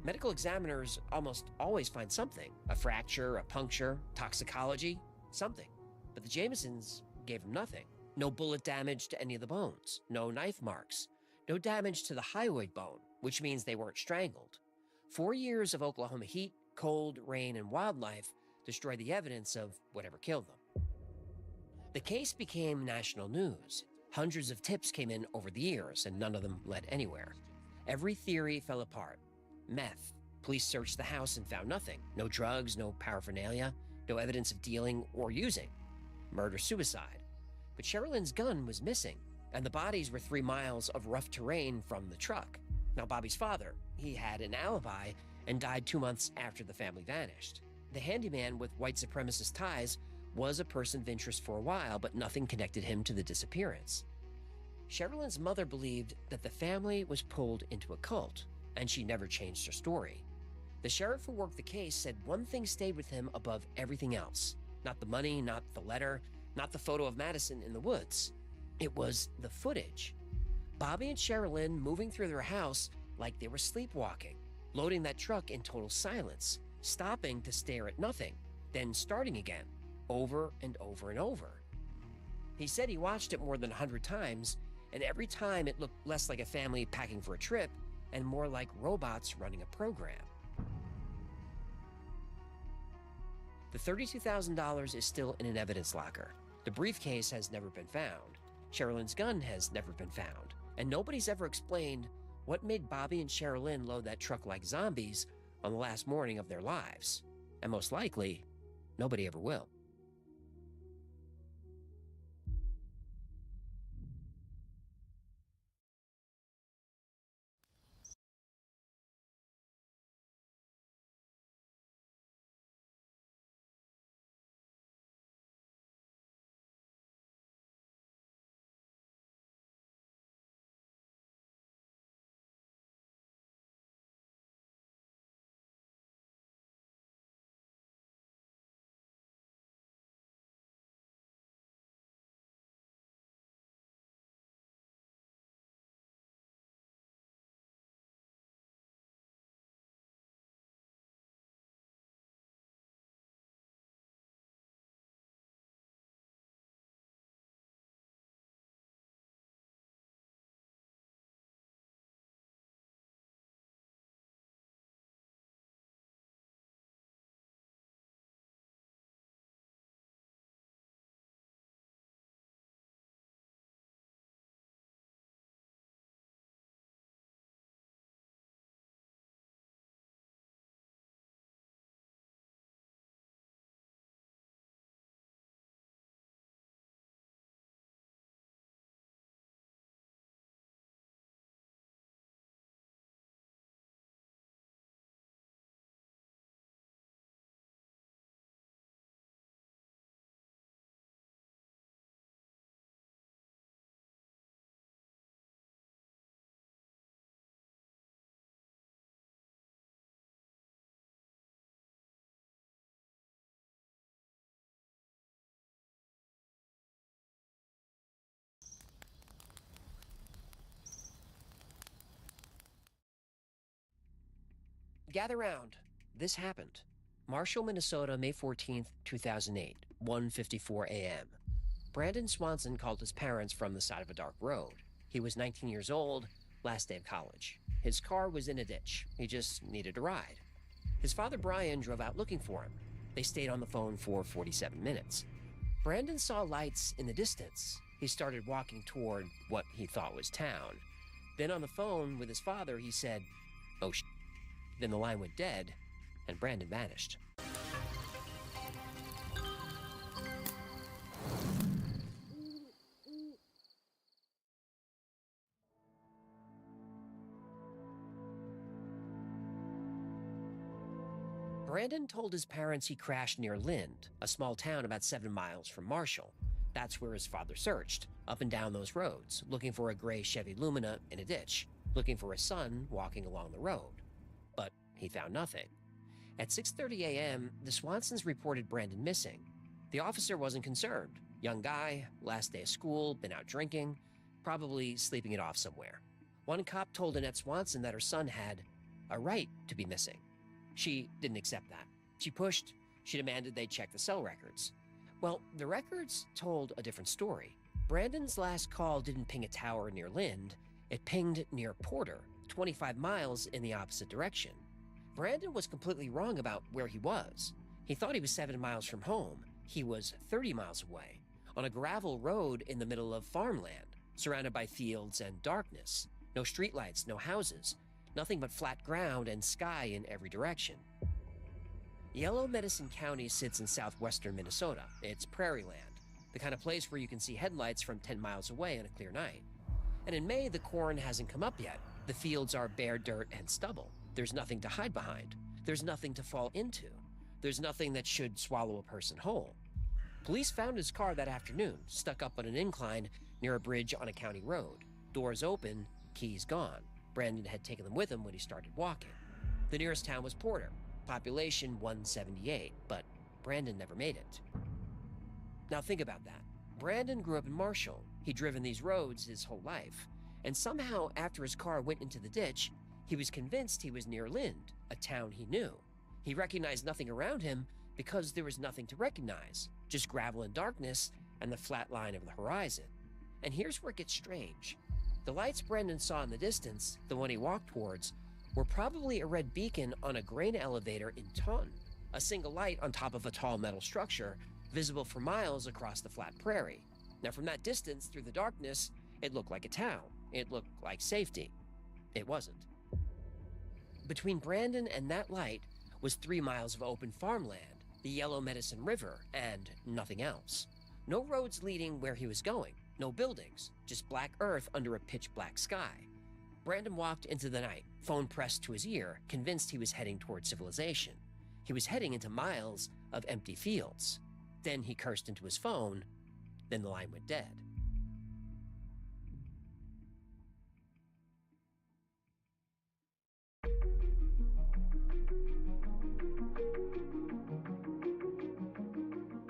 [SPEAKER 13] Medical examiners almost always find something: a fracture, a puncture, toxicology, something. But the Jamesons gave him nothing. No bullet damage to any of the bones, no knife marks, no damage to the hyoid bone, which means they weren't strangled. 4 years of Oklahoma heat, cold, rain, and wildlife destroyed the evidence of whatever killed them. The case became national news. Hundreds of tips came in over the years, and none of them led anywhere. Every theory fell apart. Meth. Police searched the house and found nothing. No drugs, no paraphernalia, no evidence of dealing or using. Murder-suicide. But Cheryl Lynn's gun was missing, and the bodies were 3 miles of rough terrain from the truck. Now, Bobby's father, he had an alibi and died 2 months after the family vanished. The handyman with white supremacist ties was a person of interest for a while, but nothing connected him to the disappearance. Cheryl Lynn's mother believed that the family was pulled into a cult, and she never changed her story. The sheriff who worked the case said one thing stayed with him above everything else. Not the money, not the letter, not the photo of Madison in the woods. It was the footage. Bobby and Cheryl Lynn moving through their house like they were sleepwalking, loading that truck in total silence, stopping to stare at nothing, then starting again, over and over and over. He said he watched it more than 100 times, and every time it looked less like a family packing for a trip and more like robots running a program. The $32,000 is still in an evidence locker. The briefcase has never been found. Cheryl Lynn's gun has never been found. And nobody's ever explained what made Bobby and Cheryl Lynn load that truck like zombies on the last morning of their lives. And most likely, nobody ever will. gather round. This happened. Marshall, Minnesota, May 14th, 2008, 1:54 a.m. Brandon Swanson called his parents from the side of a dark road. He was 19 years old, last day of college. His car was in a ditch. He just needed a ride. His father, Brian, drove out looking for him. They stayed on the phone for 47 minutes. Brandon saw lights in the distance. He started walking toward what he thought was town. Then on the phone with his father, he said, "Oh, sh." Then the line went dead, and Brandon vanished. Brandon told his parents he crashed near Lind, a small town about 7 miles from Marshall. That's where his father searched, up and down those roads, looking for a gray Chevy Lumina in a ditch, looking for his son walking along the road. But he found nothing. At 6:30 a.m., the Swansons reported Brandon missing. The officer wasn't concerned. Young guy, last day of school, been out drinking, probably sleeping it off somewhere. One cop told Annette Swanson that her son had a right to be missing. She didn't accept that. She pushed. She demanded they check the cell records. Well, the records told a different story. Brandon's last call didn't ping a tower near Lind. It pinged near Porter, 25 miles in the opposite direction. Brandon was completely wrong about where he was. He thought he was 7 miles from home. He was 30 miles away, on a gravel road in the middle of farmland, surrounded by fields and darkness. No streetlights, no houses. Nothing but flat ground and sky in every direction. Yellow Medicine County sits in southwestern Minnesota. It's prairie land, the kind of place where you can see headlights from 10 miles away on a clear night. And in May, the corn hasn't come up yet. The fields are bare dirt and stubble. There's nothing to hide behind. There's nothing to fall into. There's nothing that should swallow a person whole. Police found his car that afternoon, stuck up on an incline near a bridge on a county road. Doors open, keys gone. Brandon had taken them with him when he started walking. The nearest town was Porter, population 178, but Brandon never made it. Now think about that. Brandon grew up in Marshall. He'd driven these roads his whole life. And somehow, after his car went into the ditch, he was convinced he was near Lind, a town he knew. He recognized nothing around him because there was nothing to recognize, just gravel and darkness and the flat line of the horizon. And here's where it gets strange. The lights Brandon saw in the distance, the one he walked towards, were probably a red beacon on a grain elevator in Taunton, a single light on top of a tall metal structure, visible for miles across the flat prairie. Now from that distance, through the darkness, it looked like a town. It looked like safety. It wasn't. Between Brandon and that light was 3 miles of open farmland, the Yellow Medicine River, and nothing else. No roads leading where he was going. No buildings, just black earth under a pitch black sky. Brandon walked into the night, phone pressed to his ear, convinced he was heading toward civilization. He was heading into miles of empty fields. Then he cursed into his phone, then the line went dead.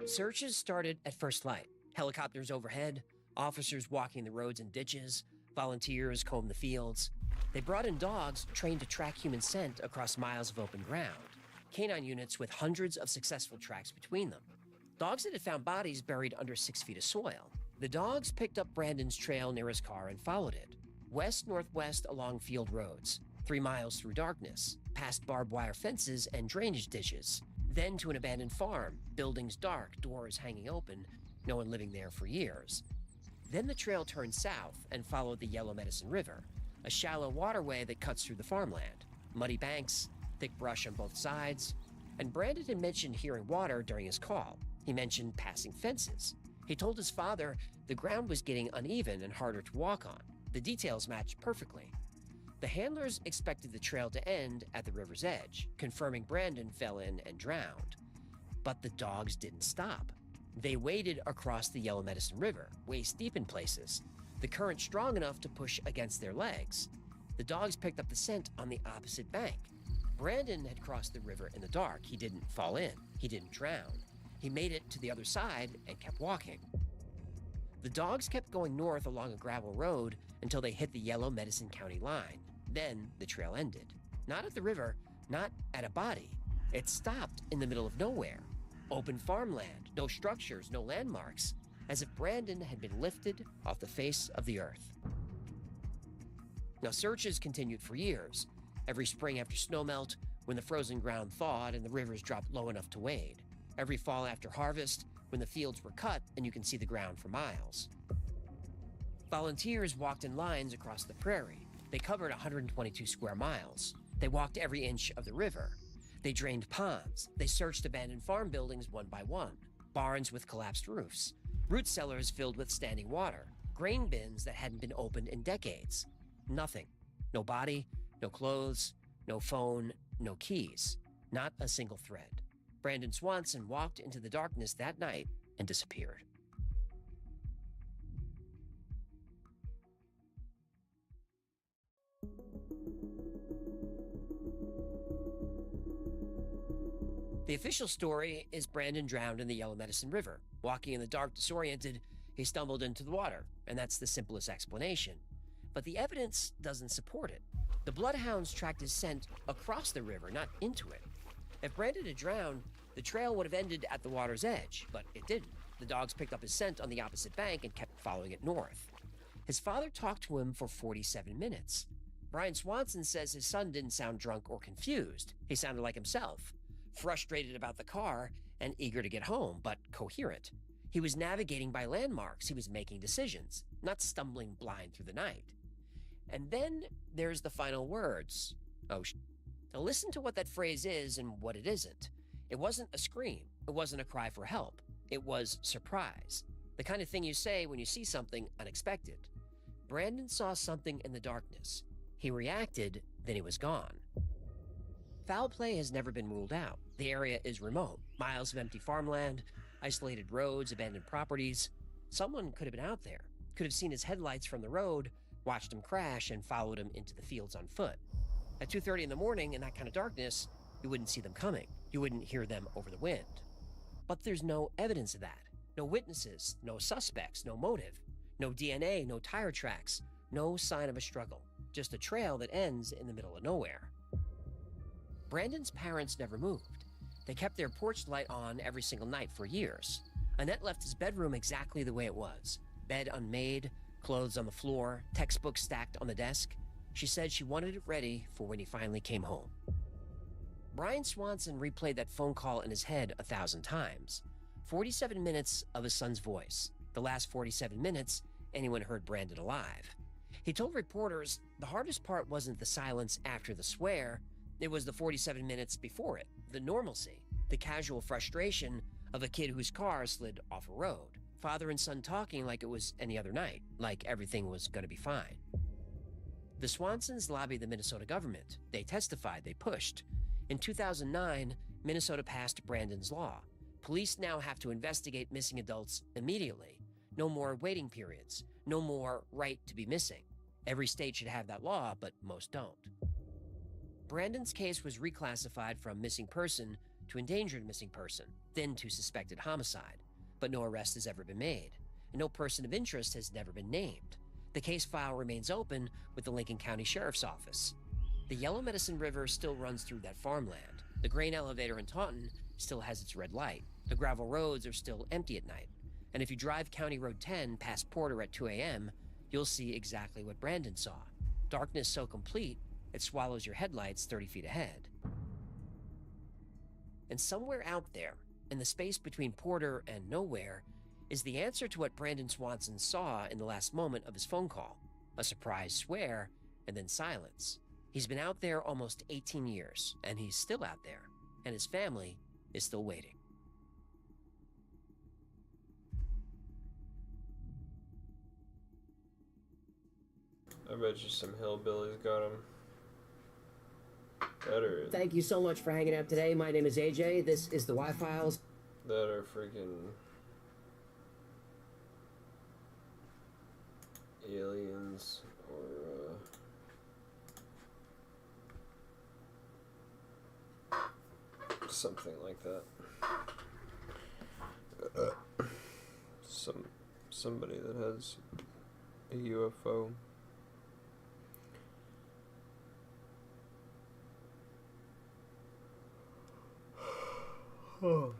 [SPEAKER 13] Searches started at first light. Helicopters overhead, officers walking the roads and ditches, volunteers combed the fields. They brought in dogs trained to track human scent across miles of open ground. Canine units with hundreds of successful tracks between them. Dogs that had found bodies buried under 6 feet of soil. The dogs picked up Brandon's trail near his car and followed it. West-northwest along field roads, 3 miles through darkness, past barbed wire fences and drainage ditches. Then to an abandoned farm, buildings dark, doors hanging open, no one living there for years. Then the trail turned south and followed the Yellow Medicine River, a shallow waterway that cuts through the farmland. Muddy banks, thick brush on both sides. And Brandon had mentioned hearing water during his call. He mentioned passing fences. He told his father the ground was getting uneven and harder to walk on. The details matched perfectly. The handlers expected the trail to end at the river's edge, confirming Brandon fell in and drowned. But the dogs didn't stop. They waded across the Yellow Medicine River, waist deep in places, the current strong enough to push against their legs. The dogs picked up the scent on the opposite bank. Brandon had crossed the river in the dark. He didn't fall in. He didn't drown. He made it to the other side and kept walking. The dogs kept going north along a gravel road until they hit the Yellow Medicine County line. Then the trail ended. Not at the river, not at a body. It stopped in the middle of nowhere. Open farmland, no structures, no landmarks, as if Brandon had been lifted off the face of the earth. Now, searches continued for years. Every spring after snowmelt, when the frozen ground thawed and the rivers dropped low enough to wade. Every fall after harvest, when the fields were cut and you can see the ground for miles. Volunteers walked in lines across the prairie. They covered 122 square miles. They walked every inch of the river. They drained ponds. They searched abandoned farm buildings one by one, barns with collapsed roofs, root cellars filled with standing water, grain bins that hadn't been opened in decades. Nothing. No body, no clothes, no phone, no keys. Not a single thread. Brandon Swanson walked into the darkness that night and disappeared. The official story is Brandon drowned in the Yellow Medicine River. Walking in the dark, disoriented, he stumbled into the water, and that's the simplest explanation. But the evidence doesn't support it. The bloodhounds tracked his scent across the river, not into it. If Brandon had drowned, the trail would have ended at the water's edge, but it didn't. The dogs picked up his scent on the opposite bank and kept following it north. His father talked to him for 47 minutes. Brian Swanson says his son didn't sound drunk or confused. He sounded like himself, frustrated about the car and eager to get home, but coherent. He was navigating by landmarks. He was making decisions, not stumbling blind through the night. And then there's the final words. Oh, Now listen to what that phrase is and what it isn't. It wasn't a scream. It wasn't a cry for help. It was surprise. The kind of thing you say when you see something unexpected. Brandon saw something in the darkness. He reacted, then he was gone. Foul play has never been ruled out. The area is remote. Miles of empty farmland, isolated roads, abandoned properties. Someone could have been out there, could have seen his headlights from the road, watched him crash, and followed him into the fields on foot. At 2:30 in the morning, in that kind of darkness, you wouldn't see them coming. You wouldn't hear them over the wind. But there's no evidence of that. No witnesses, no suspects, no motive, no DNA, no tire tracks, no sign of a struggle. Just a trail that ends in the middle of nowhere. Brandon's parents never moved. They kept their porch light on every single night for years. Annette left his bedroom exactly the way it was. Bed unmade, clothes on the floor, textbooks stacked on the desk. She said she wanted it ready for when he finally came home. Brian Swanson replayed that phone call in his head 1,000 times. 47 minutes of his son's voice. The last 47 minutes, anyone heard Brandon alive. He told reporters the hardest part wasn't the silence after the swear, it was the 47 minutes before it, the normalcy, the casual frustration of a kid whose car slid off a road. Father and son talking like it was any other night, like everything was going to be fine. The Swansons lobbied the Minnesota government. They testified, they pushed. In 2009, Minnesota passed Brandon's law. Police now have to investigate missing adults immediately. No more waiting periods. No more right to be missing. Every state should have that law, but most don't. Brandon's case was reclassified from missing person to endangered missing person, then to suspected homicide. But no arrest has ever been made, and no person of interest has never been named. The case file remains open with the Lincoln County Sheriff's Office. The Yellow Medicine River still runs through that farmland. The grain elevator in Taunton still has its red light. The gravel roads are still empty at night. And if you drive County Road 10 past Porter at 2 a.m., you'll see exactly what Brandon saw. Darkness so complete, it swallows your headlights 30 feet ahead. And somewhere out there, in the space between Porter and nowhere, is the answer to what Brandon Swanson saw in the last moment of his phone call. A surprise swear, and then silence. He's been out there almost 18 years, and he's still out there, and his family is still waiting.
[SPEAKER 1] I bet you some hillbillies got him.
[SPEAKER 13] Thank you so much for hanging out today. My name is AJ. This is the Y-Files.
[SPEAKER 1] That are freaking aliens or something like that. Somebody that has a UFO. Oh.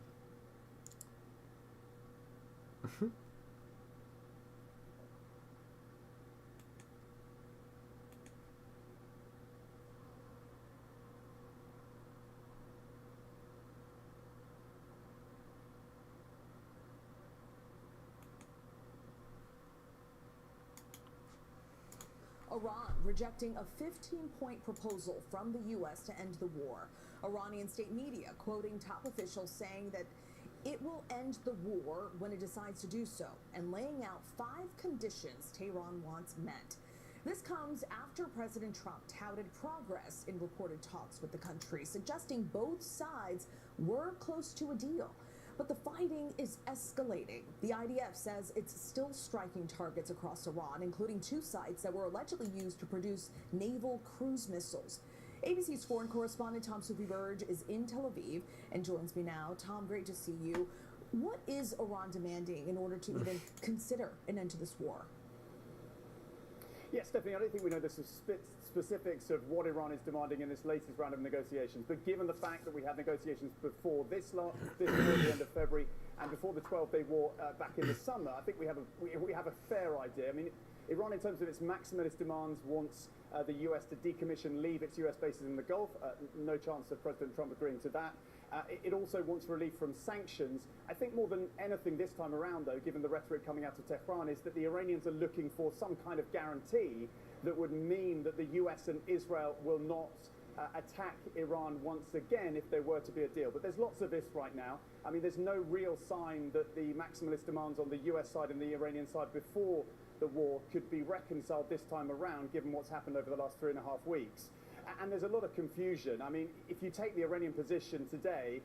[SPEAKER 15] Iran rejecting a 15-point proposal from the U.S. to end the war. Iranian state media quoting top officials saying that it will end the war when it decides to do so, and laying out 5 conditions Tehran wants met. This comes after President Trump touted progress in reported talks with the country, suggesting both sides were close to a deal. But the fighting is escalating. The IDF says it's still striking targets across Iran, including 2 sites that were allegedly used to produce naval cruise missiles. ABC's foreign correspondent Tom Sufi-Burge is in Tel Aviv and joins me now. Tom, great to see you. What is Iran demanding in order to even consider an end to this war?
[SPEAKER 16] Yes, Stephanie, I don't think we know the specifics of what Iran is demanding in this latest round of negotiations, but given the fact that we had negotiations before this war at the end of February and before the 12-day war back in the summer, I think we have a fair idea. I mean, Iran, in terms of its maximalist demands, wants the US to decommission, leave its US bases in the Gulf. No chance of President Trump agreeing to that. It also wants relief from sanctions. I think more than anything this time around, though, given the rhetoric coming out of Tehran, is that the Iranians are looking for some kind of guarantee that would mean that the US and Israel will not attack Iran once again if there were to be a deal. But there's lots of ifs right now. I mean, there's no real sign that the maximalist demands on the US side and the Iranian side before the war could be reconciled this time around, given what's happened over the last 3.5 weeks. And there's a lot of confusion. I mean, if you take the Iranian position today,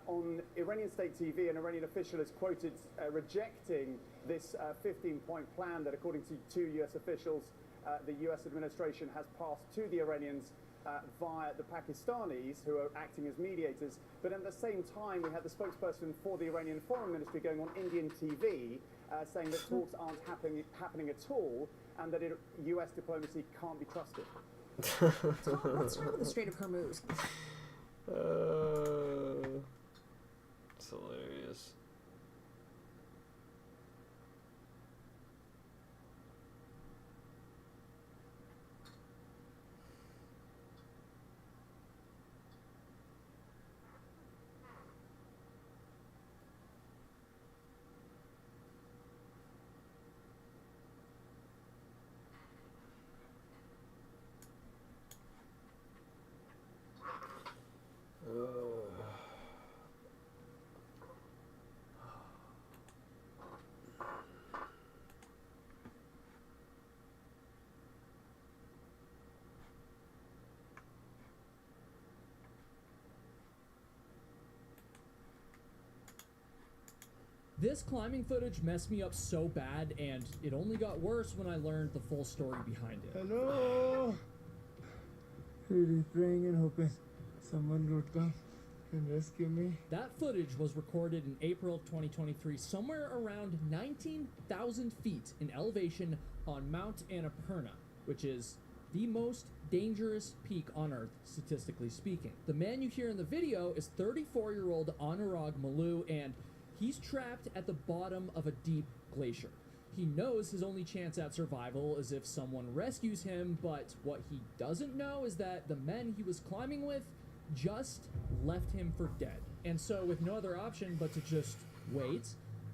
[SPEAKER 16] on Iranian state TV, an Iranian official is quoted rejecting this 15-point plan that, according to 2 US officials, the US administration has passed to the Iranians via the Pakistanis, who are acting as mediators. But at the same time, we had the spokesperson for the Iranian Foreign Ministry going on Indian TV saying that talks aren't happening at all, and that US diplomacy can't be trusted.
[SPEAKER 15] Tom, let's start with the Strait of Hormuz.
[SPEAKER 1] It's hilarious.
[SPEAKER 17] This climbing footage messed me up so bad, and it only got worse when I learned the full story behind it.
[SPEAKER 18] Hello! Really praying and hoping someone would come and rescue me.
[SPEAKER 17] That footage was recorded in April 2023, somewhere around 19,000 feet in elevation on Mount Annapurna, which is the most dangerous peak on Earth, statistically speaking. The man you hear in the video is 34-year-old Anurag Maloo, and he's trapped at the bottom of a deep glacier. He knows his only chance at survival is if someone rescues him, but what he doesn't know is that the men he was climbing with just left him for dead. And so, with no other option but to just wait,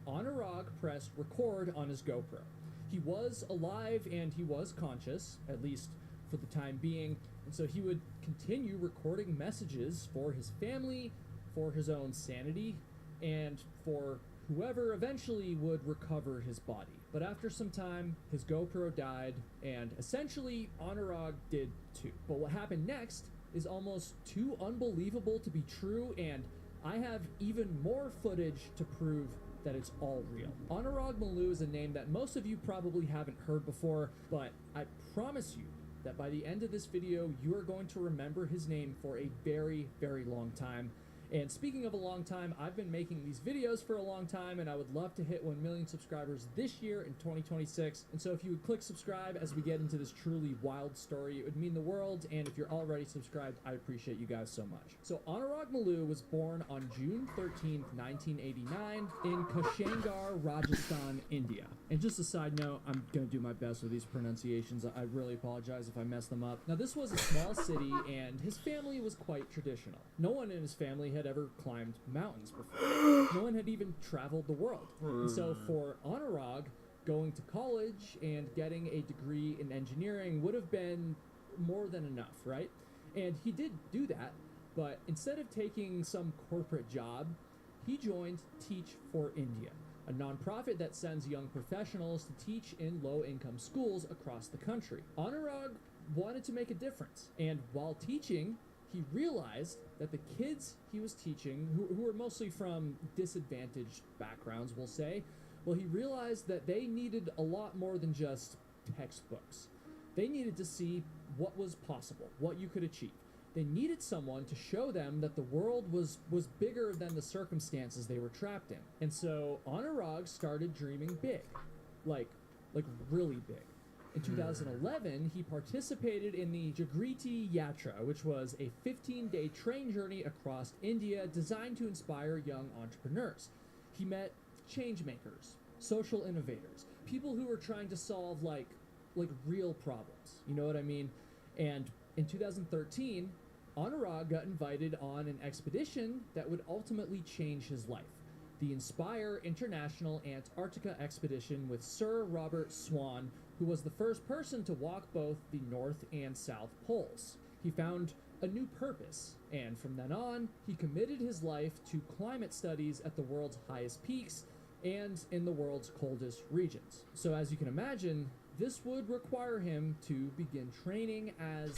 [SPEAKER 17] Anurag pressed record on his GoPro. He was alive and he was conscious, at least for the time being, and so he would continue recording messages for his family, for his own sanity, and for whoever eventually would recover his body. But after some time, his GoPro died, and essentially Anurag did too. But what happened next is almost too unbelievable to be true, and I have even more footage to prove that it's all real. Anurag Maloo is a name that most of you probably haven't heard before, but I promise you that by the end of this video, you are going to remember his name for a very, very long time. And speaking of a long time, I've been making these videos for a long time, and I would love to hit 1 million subscribers this year in 2026. And so if you would click subscribe as we get into this truly wild story, it would mean the world. And if you're already subscribed, I appreciate you guys so much. So Anurag Maloo was born on June 13th, 1989 in Kashangar, Rajasthan, India. And just a side note, I'm gonna do my best with these pronunciations. I really apologize if I mess them up. Now, this was a small city, and his family was quite traditional. No one in his family had ever climbed mountains before. No one had even traveled the world. And so for Anurag, going to college and getting a degree in engineering would have been more than enough, right? And he did do that, but instead of taking some corporate job, he joined Teach for India, a nonprofit that sends young professionals to teach in low-income schools across the country. Anurag wanted to make a difference, and while teaching, he realized that the kids he was teaching, who were mostly from disadvantaged backgrounds, we'll say, well, he realized that they needed a lot more than just textbooks. They needed to see what was possible, what you could achieve. They needed someone to show them that the world was bigger than the circumstances they were trapped in. And so Anurag started dreaming big, like really big. In 2011, he participated in the Jagriti Yatra, which was a 15-day train journey across India designed to inspire young entrepreneurs. He met change makers, social innovators, people who were trying to solve like real problems. You know what I mean? And in 2013, Anurag got invited on an expedition that would ultimately change his life. The Inspire International Antarctica Expedition with Sir Robert Swan, who was the first person to walk both the North and South Poles. He found a new purpose, and from then on, he committed his life to climate studies at the world's highest peaks and in the world's coldest regions. So as you can imagine, this would require him to begin training as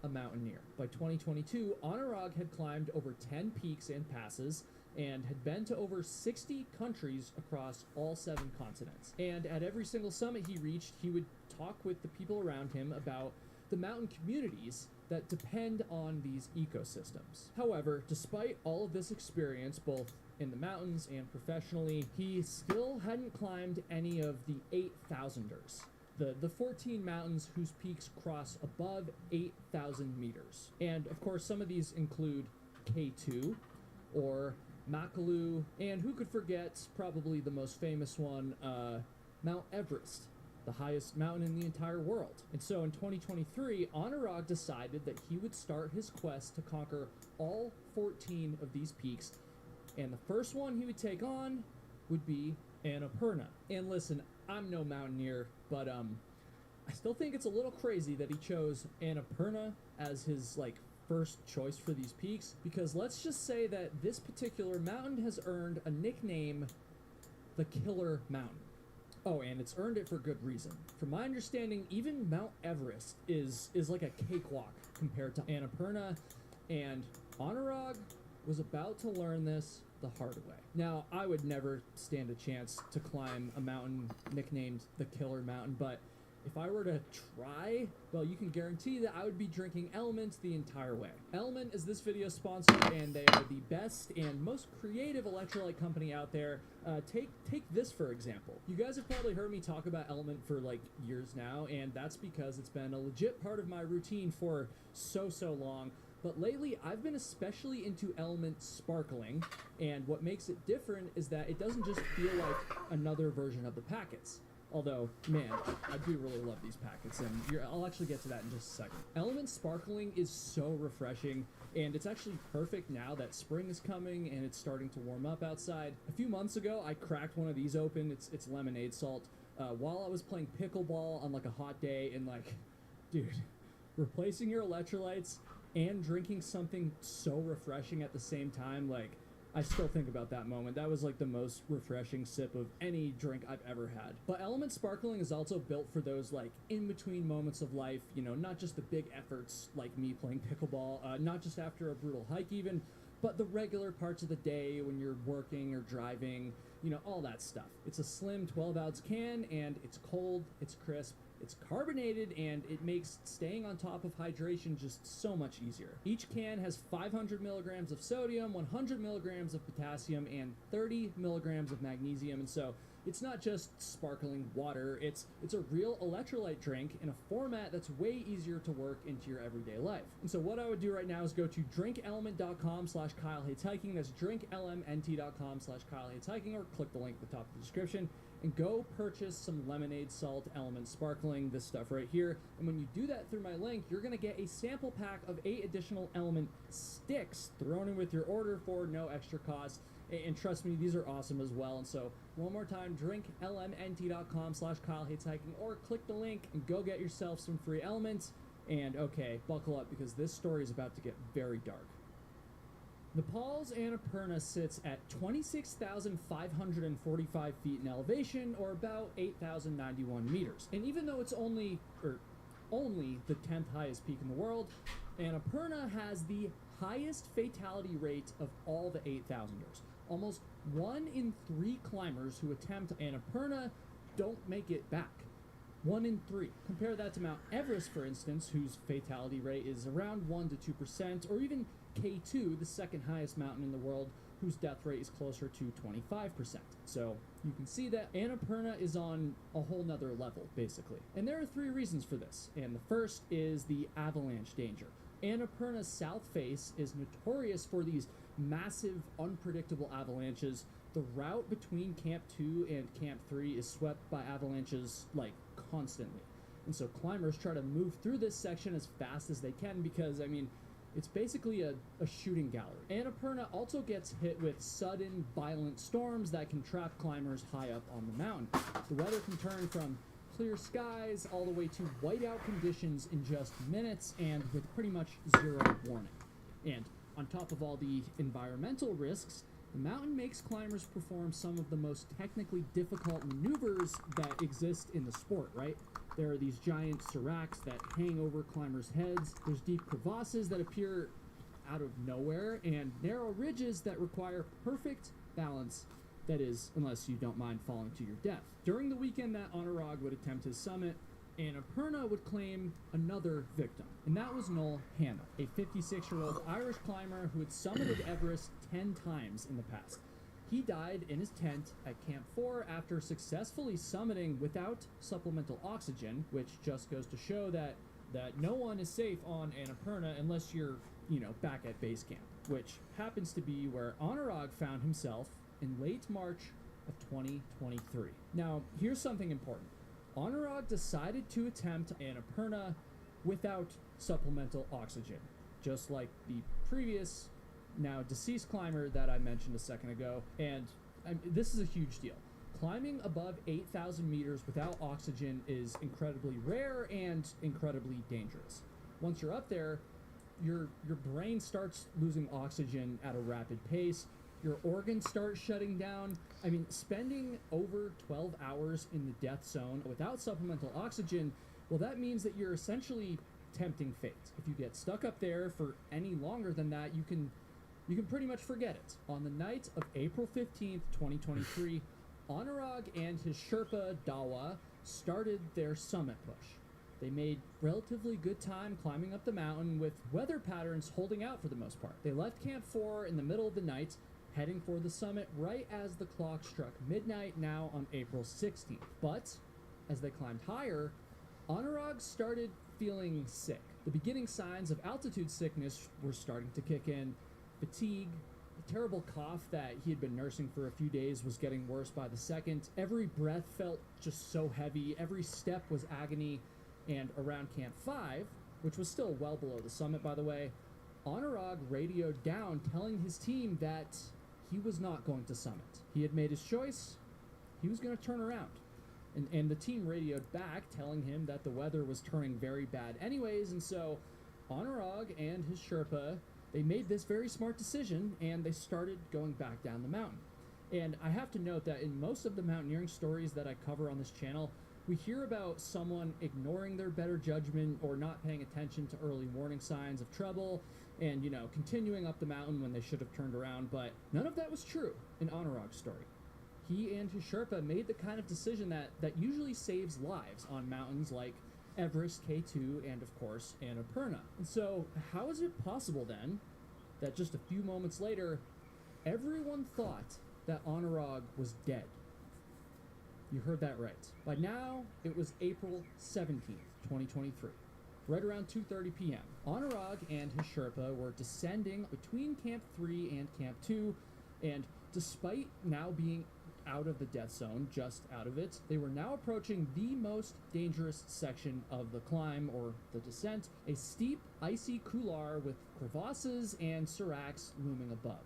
[SPEAKER 17] a mountaineer. By 2022, Anurag had climbed over 10 peaks and passes and had been to over 60 countries across all 7 continents. And at every single summit he reached, he would talk with the people around him about the mountain communities that depend on these ecosystems. However, despite all of this experience, both in the mountains and professionally, he still hadn't climbed any of the 8,000ers. The 14 mountains whose peaks cross above 8,000 meters. And of course, some of these include K2 or Makalu, and who could forget probably the most famous one, Mount Everest, the highest mountain in the entire world. And so in 2023, Anurag decided that he would start his quest to conquer all 14 of these peaks, and the first one he would take on would be Annapurna. And listen, I'm no mountaineer, but I still think it's a little crazy that he chose Annapurna as his first choice for these peaks, because let's just say that this particular mountain has earned a nickname, the Killer Mountain. Oh, and it's earned it for good reason. From my understanding, even Mount Everest is like a cakewalk compared to Annapurna, and Anurag was about to learn this the hard way. Now, I would never stand a chance to climb a mountain nicknamed the Killer Mountain, but if I were to try, well, you can guarantee that I would be drinking Element the entire way. Element is this video's sponsor, and they are the best and most creative electrolyte company out there. Take this for example. You guys have probably heard me talk about Element for years now, and that's because it's been a legit part of my routine for so long. But lately, I've been especially into Element Sparkling, and what makes it different is that it doesn't just feel like another version of the packets. Although, man, I do really love these packets, and I'll actually get to that in just a second. Element Sparkling is so refreshing, and it's actually perfect now that spring is coming and it's starting to warm up outside. A few months ago, I cracked one of these open. It's lemonade salt. While I was playing pickleball on a hot day, and dude, replacing your electrolytes and drinking something so refreshing at the same time, I still think about that moment. That was the most refreshing sip of any drink I've ever had. But Element Sparkling is also built for those in-between moments of life, not just the big efforts like me playing pickleball, not just after a brutal hike even, but the regular parts of the day when you're working or driving, all that stuff. It's a slim 12-ounce can, and it's cold, it's crisp, It's carbonated, and it makes staying on top of hydration just so much easier. Each can has 500 milligrams of sodium, 100 milligrams of potassium, and 30 milligrams of magnesium, and so it's not just sparkling water, it's a real electrolyte drink in a format that's way easier to work into your everyday life. And so what I would do right now is go to drinkelement.com/KyleHatesHiking, that's drinklmnt.com/KyleHatesHiking, or click the link at the top of the description, and go purchase some Lemonade Salt Element Sparkling, this stuff right here. And when you do that through my link, you're gonna get a sample pack of 8 additional Element sticks thrown in with your order for no extra cost. And trust me, these are awesome as well. And so one more time, drinklmnt.com/KyleHatesHiking, or click the link and go get yourself some free elements. And okay, buckle up, because this story is about to get very dark. Nepal's Annapurna sits at 26,545 feet in elevation, or about 8,091 meters. And even though it's only the 10th highest peak in the world, Annapurna has the highest fatality rate of all the 8,000ers. Almost 1 in 3 climbers who attempt Annapurna don't make it back. 1 in 3. Compare that to Mount Everest, for instance, whose fatality rate is around 1 to 2%, or even K2, the second highest mountain in the world, whose death rate is closer to 25%. So you can see that Annapurna is on a whole nother level, basically. And there are 3 reasons for this, and the first is the avalanche danger. Annapurna's south face is notorious for these massive, unpredictable avalanches. The route between Camp 2 and Camp 3 is swept by avalanches, like, constantly. And so climbers try to move through this section as fast as they can because, I mean, it's basically a shooting gallery. Annapurna also gets hit with sudden, violent storms that can trap climbers high up on the mountain. The weather can turn from clear skies all the way to whiteout conditions in just minutes, and with pretty much 0 warning. And on top of all the environmental risks, the mountain makes climbers perform some of the most technically difficult maneuvers that exist in the sport, right? There are these giant seracs that hang over climbers' heads, there's deep crevasses that appear out of nowhere, and narrow ridges that require perfect balance. That is, unless you don't mind falling to your death. During the weekend that Anurag would attempt his summit, Annapurna would claim another victim, and that was Noel Hanna, a 56-year-old Irish climber who had summited Everest 10 times in the past. He died in his tent at Camp 4 after successfully summiting without supplemental oxygen, which just goes to show that no one is safe on Annapurna unless you're, back at base camp, which happens to be where Anurag found himself in late March of 2023. Now, here's something important. Anurag decided to attempt Annapurna without supplemental oxygen, just like the previous, now deceased climber that I mentioned a second ago, and this is a huge deal. Climbing above 8,000 meters without oxygen is incredibly rare and incredibly dangerous. Once you're up there, your brain starts losing oxygen at a rapid pace, your organs start shutting down. I mean, spending over 12 hours in the death zone without supplemental oxygen, well, that means that you're essentially tempting fate. If you get stuck up there for any longer than that, you can pretty much forget it. On the night of April 15th, 2023, Anurag and his Sherpa Dawa started their summit push. They made relatively good time climbing up the mountain with weather patterns holding out for the most part. They left Camp 4 in the middle of the night, heading for the summit right as the clock struck midnight, now on April 16th. But as they climbed higher, Anurag started feeling sick. The beginning signs of altitude sickness were starting to kick in. Fatigue, a terrible cough that he had been nursing for a few days was getting worse by the second. Every breath felt just so heavy. Every step was agony. And around Camp 5, which was still well below the summit, by the way, Anurag radioed down telling his team that he was not going to summit. He had made his choice. He was going to turn around. And the team radioed back telling him that the weather was turning very bad anyways, and so Anurag and his Sherpa, they made this very smart decision, and they started going back down the mountain. And I have to note that in most of the mountaineering stories that I cover on this channel, we hear about someone ignoring their better judgment or not paying attention to early warning signs of trouble and, continuing up the mountain when they should have turned around, but none of that was true in Anurag's story. he and his Sherpa made the kind of decision that usually saves lives on mountains like Everest, K2, and of course, Annapurna. And so, how is it possible then that just a few moments later, everyone thought that Anurag was dead? You heard that right. By now, it was April 17th, 2023. Right around 2:30 p.m., Anurag and his Sherpa were descending between Camp 3 and Camp 2, and despite now being out of the death zone, just out of it, they were now approaching the most dangerous section of the climb, or the descent, a steep, icy couloir with crevasses and seracs looming above.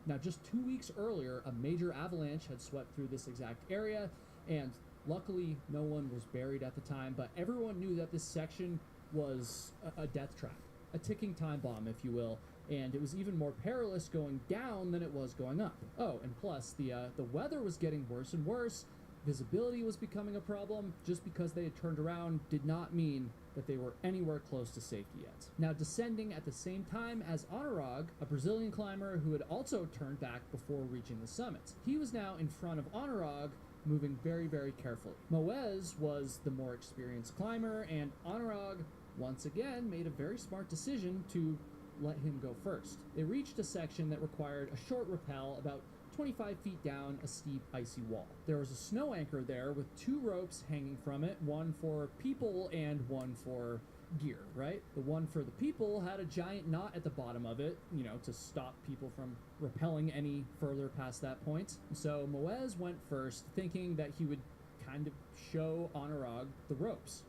[SPEAKER 17] Now, just 2 weeks earlier, a major avalanche had swept through this exact area, and luckily no one was buried at the time, but everyone knew that this section was a death trap, a ticking time bomb, if you will, and it was even more perilous going down than it was going up. Oh, and plus, the weather was getting worse and worse, visibility was becoming a problem. Just because they had turned around did not mean that they were anywhere close to safety yet. Now, descending at the same time as Anurag, a Brazilian climber who had also turned back before reaching the summit. He was now in front of Anurag, moving very, very carefully. Moez was the more experienced climber, and Anurag once again made a very smart decision to let him go first. They reached a section that required a short rappel about 25 feet down a steep, icy wall. There was a snow anchor there with 2 ropes hanging from it, one for people and one for gear, right? The one for the people had a giant knot at the bottom of it, you know, to stop people from rappelling any further past that point. So Moez went first, thinking that he would kind of show Anurag the ropes.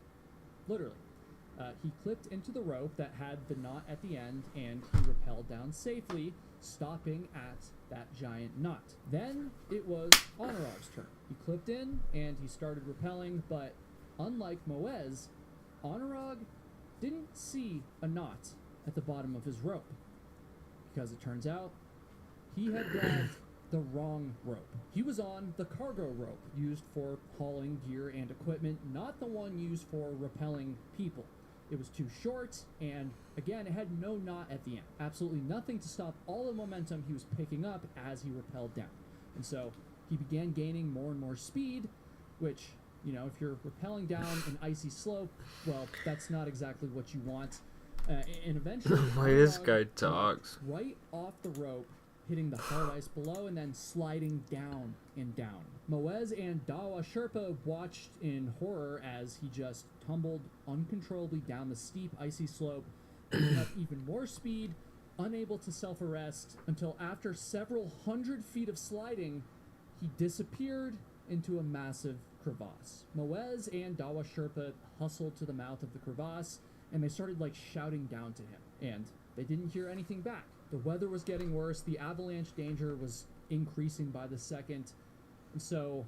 [SPEAKER 17] Literally. He clipped into the rope that had the knot at the end, and he rappelled down safely, stopping at that giant knot. Then it was Anurag's turn. He clipped in, and he started rappelling, but unlike Moez, Anurag didn't see a knot at the bottom of his rope, because it turns out he had grabbed the wrong rope. He was on the cargo rope used for hauling gear and equipment, not the one used for rappelling people. It was too short, and again, it had no knot at the end. Absolutely nothing to stop all the momentum he was picking up as he rappelled down. And so he began gaining more and more speed, which, you know, if you're rappelling down an icy slope, well, that's not exactly what you want. And eventually,
[SPEAKER 1] why this guy talks
[SPEAKER 17] right off the rope, hitting the hard ice below and then sliding down and down. Moez and Dawa Sherpa watched in horror as he just tumbled uncontrollably down the steep, icy slope, picking up even more speed, unable to self-arrest, until after several hundred feet of sliding, he disappeared into a massive crevasse. Moez and Dawa Sherpa hustled to the mouth of the crevasse, and they started like shouting down to him, and they didn't hear anything back. The weather was getting worse, the avalanche danger was increasing by the second, and so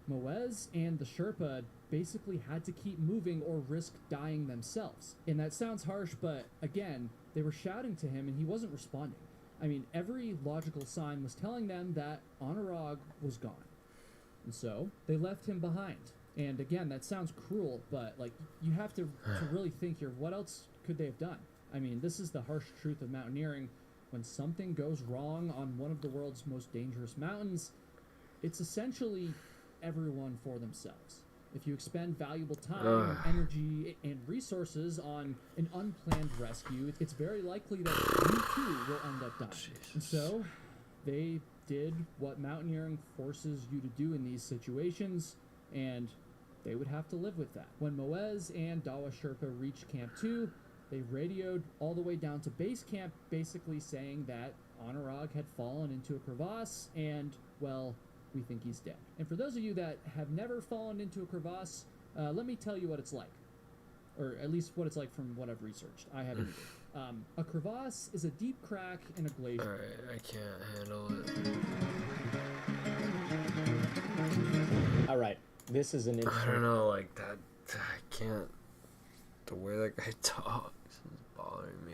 [SPEAKER 17] Moez and the Sherpa basically had to keep moving or risk dying themselves. And that sounds harsh, but again, they were shouting to him and he wasn't responding. I mean, every logical sign was telling them that Anurag was gone. And so they left him behind. And again, that sounds cruel, but like, you have to really think here, what else could they have done? I mean, this is the harsh truth of mountaineering. When something goes wrong on one of the world's most dangerous mountains, it's essentially everyone for themselves. If you expend valuable time, energy, and resources on an unplanned rescue, it's very likely that you too will end up dying. And so, they did what mountaineering forces you to do in these situations, and they would have to live with that. When Moez and Dawa Sherpa reached Camp 2, they radioed all the way down to base camp, basically saying that Anurag had fallen into a crevasse, and, well, we think he's dead. And for those of you that have never fallen into a crevasse, let me tell you what it's like. Or at least what it's like from what I've researched. I haven't either. A crevasse is a deep crack in a glacier.
[SPEAKER 1] Alright, I can't handle it.
[SPEAKER 19] Alright, this is an interesting...
[SPEAKER 1] I don't know, like that, I can't... The way that guy talks is bothering me.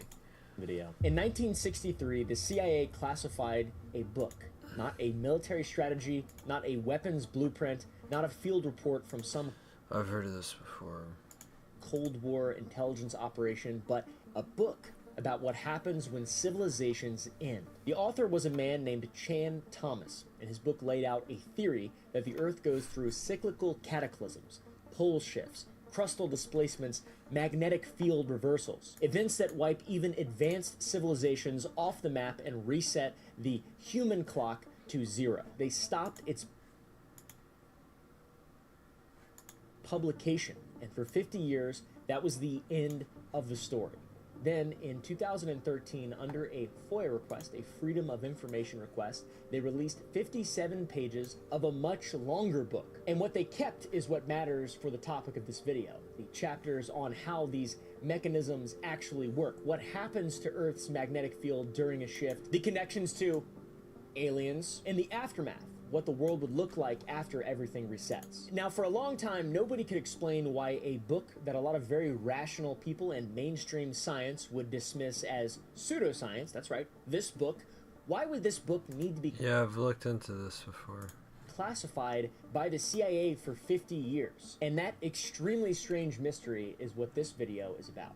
[SPEAKER 19] Video. In 1963, the CIA classified a book, not a military strategy, not a weapons blueprint, not a field report from some...
[SPEAKER 1] I've heard of this before.
[SPEAKER 19] Cold War intelligence operation, but a book about what happens when civilizations end. The author was a man named Chan Thomas, and his book laid out a theory that the Earth goes through cyclical cataclysms, pole shifts, crustal displacements, magnetic field reversals, events that wipe even advanced civilizations off the map and reset the human clock to zero. They stopped its publication, and for 50 years, that was the end of the story. Then, in 2013, under a FOIA request, a Freedom of Information request, they released 57 pages of a much longer book. And what they kept is what matters for the topic of this video. The chapters on how these mechanisms actually work, what happens to Earth's magnetic field during a shift, the connections to aliens, and the aftermath, what the world would look like after everything resets. Now, for a long time, nobody could explain why a book that a lot of very rational people and mainstream science would dismiss as pseudoscience, that's right, this book, why would this book need to be
[SPEAKER 1] I've looked into this before.
[SPEAKER 19] classified by the CIA for 50 years? And that extremely strange mystery is what this video is about.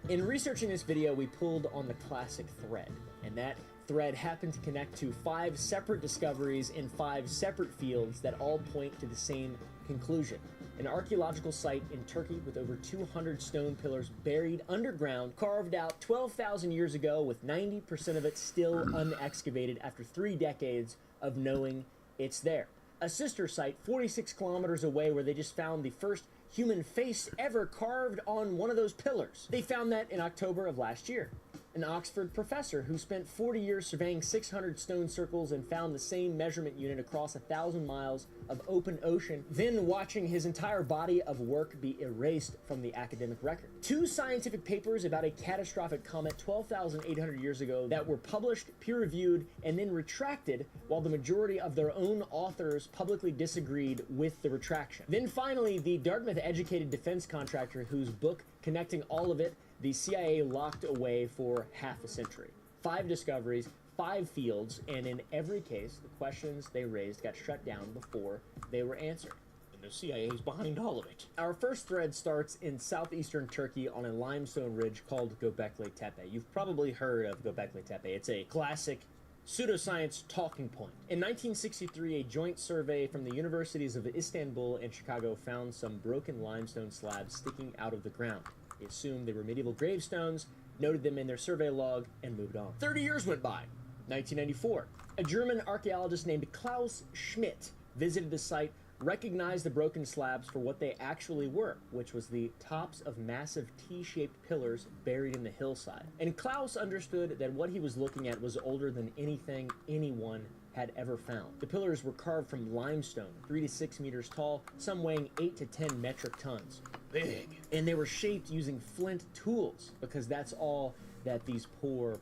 [SPEAKER 19] In researching this video, we pulled on the classic thread, and that thread happened to connect to 5 separate discoveries in 5 separate fields that all point to the same conclusion. An archaeological site in Turkey with over 200 stone pillars buried underground, carved out 12,000 years ago, with 90% of it still unexcavated after 3 decades of knowing it's there. A sister site 46 kilometers away where they just found the first human face ever carved on one of those pillars. They found that in October of last year. An Oxford professor who spent 40 years surveying 600 stone circles and found the same measurement unit across 1,000 miles of open ocean, then watching his entire body of work be erased from the academic record. 2 scientific papers about a catastrophic comet 12,800 years ago that were published, peer-reviewed, and then retracted, while the majority of their own authors publicly disagreed with the retraction. Then finally, the Dartmouth-educated defense contractor whose book connecting all of it the CIA locked away for half a century. 5 discoveries, 5 fields, and in every case, the questions they raised got shut down before they were answered. And the CIA is behind all of it. Our first thread starts in southeastern Turkey on a limestone ridge called Göbekli Tepe. You've probably heard of Göbekli Tepe. It's a classic pseudoscience talking point. In 1963, a joint survey from the universities of Istanbul and Chicago found some broken limestone slabs sticking out of the ground. They assumed they were medieval gravestones, noted them in their survey log, and moved on. 30 years went by. 1994, a German archaeologist named Klaus Schmidt visited the site, recognized the broken slabs for what they actually were, which was the tops of massive T-shaped pillars buried in the hillside. And Klaus understood that what he was looking at was older than anything anyone had ever found. The pillars were carved from limestone, 3 to 6 meters tall, some weighing 8 to 10 metric tons. Big. And they were shaped using flint tools, because that's all that these poor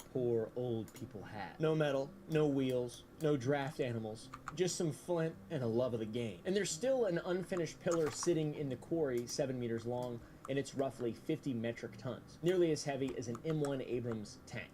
[SPEAKER 19] old people had. No metal, no wheels, no draft animals, just some flint and a love of the game. And there's still an unfinished pillar sitting in the quarry 7 meters long, and it's roughly 50 metric tons, nearly as heavy as an M1 Abrams tank.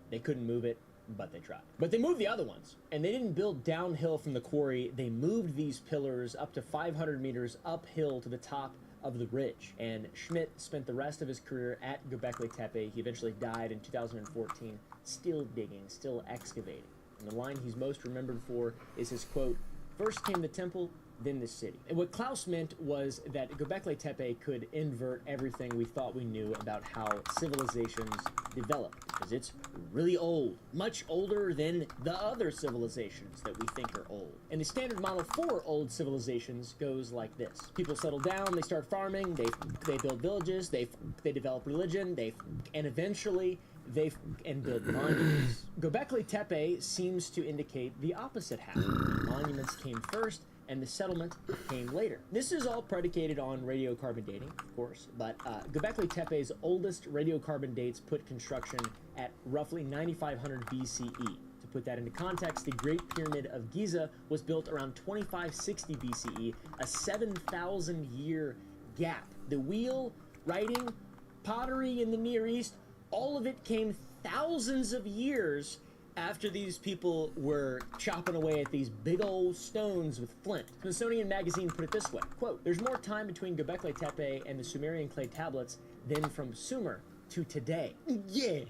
[SPEAKER 19] They couldn't move it, but they tried. But they moved the other ones, and they didn't build downhill from the quarry. They moved these pillars up to 500 meters uphill to the top of the ridge. And Schmidt spent the rest of his career at Göbekli Tepe. He eventually died in 2014, still digging, still excavating. And the line he's most remembered for is his quote, "First came the temple, then the city." And what Klaus meant was that Göbekli Tepe could invert everything we thought we knew about how civilizations developed, because it's really old, much older than the other civilizations that we think are old. And the standard model for old civilizations goes like this. People settle down, they start farming, they build villages, they develop religion, and eventually they build monuments. Göbekli Tepe seems to indicate the opposite happened. Monuments came first, and the settlement came later. This is all predicated on radiocarbon dating, of course, but Göbekli Tepe's oldest radiocarbon dates put construction at roughly 9500 BCE. To put that into context, the Great Pyramid of Giza was built around 2560 BCE, a 7,000-year gap. The wheel, writing, pottery in the Near East, all of it came thousands of years after these people were chopping away at these big old stones with flint. Smithsonian Magazine put it this way, quote, "There's more time between Göbekli Tepe and the Sumerian clay tablets than from Sumer to today." Yeah.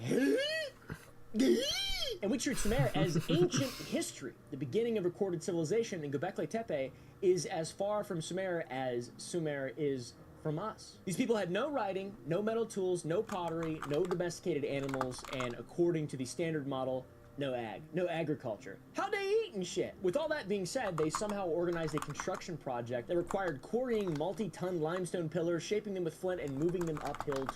[SPEAKER 19] And we treat Sumer as ancient history. The beginning of recorded civilization in Göbekli Tepe is as far from Sumer as Sumer is from us. These people had no writing, no metal tools, no pottery, no domesticated animals, and according to the standard model, no agriculture. How'd they eat and shit? With all that being said, they somehow organized a construction project that required quarrying multi-ton limestone pillars, shaping them with flint, and moving them uphill to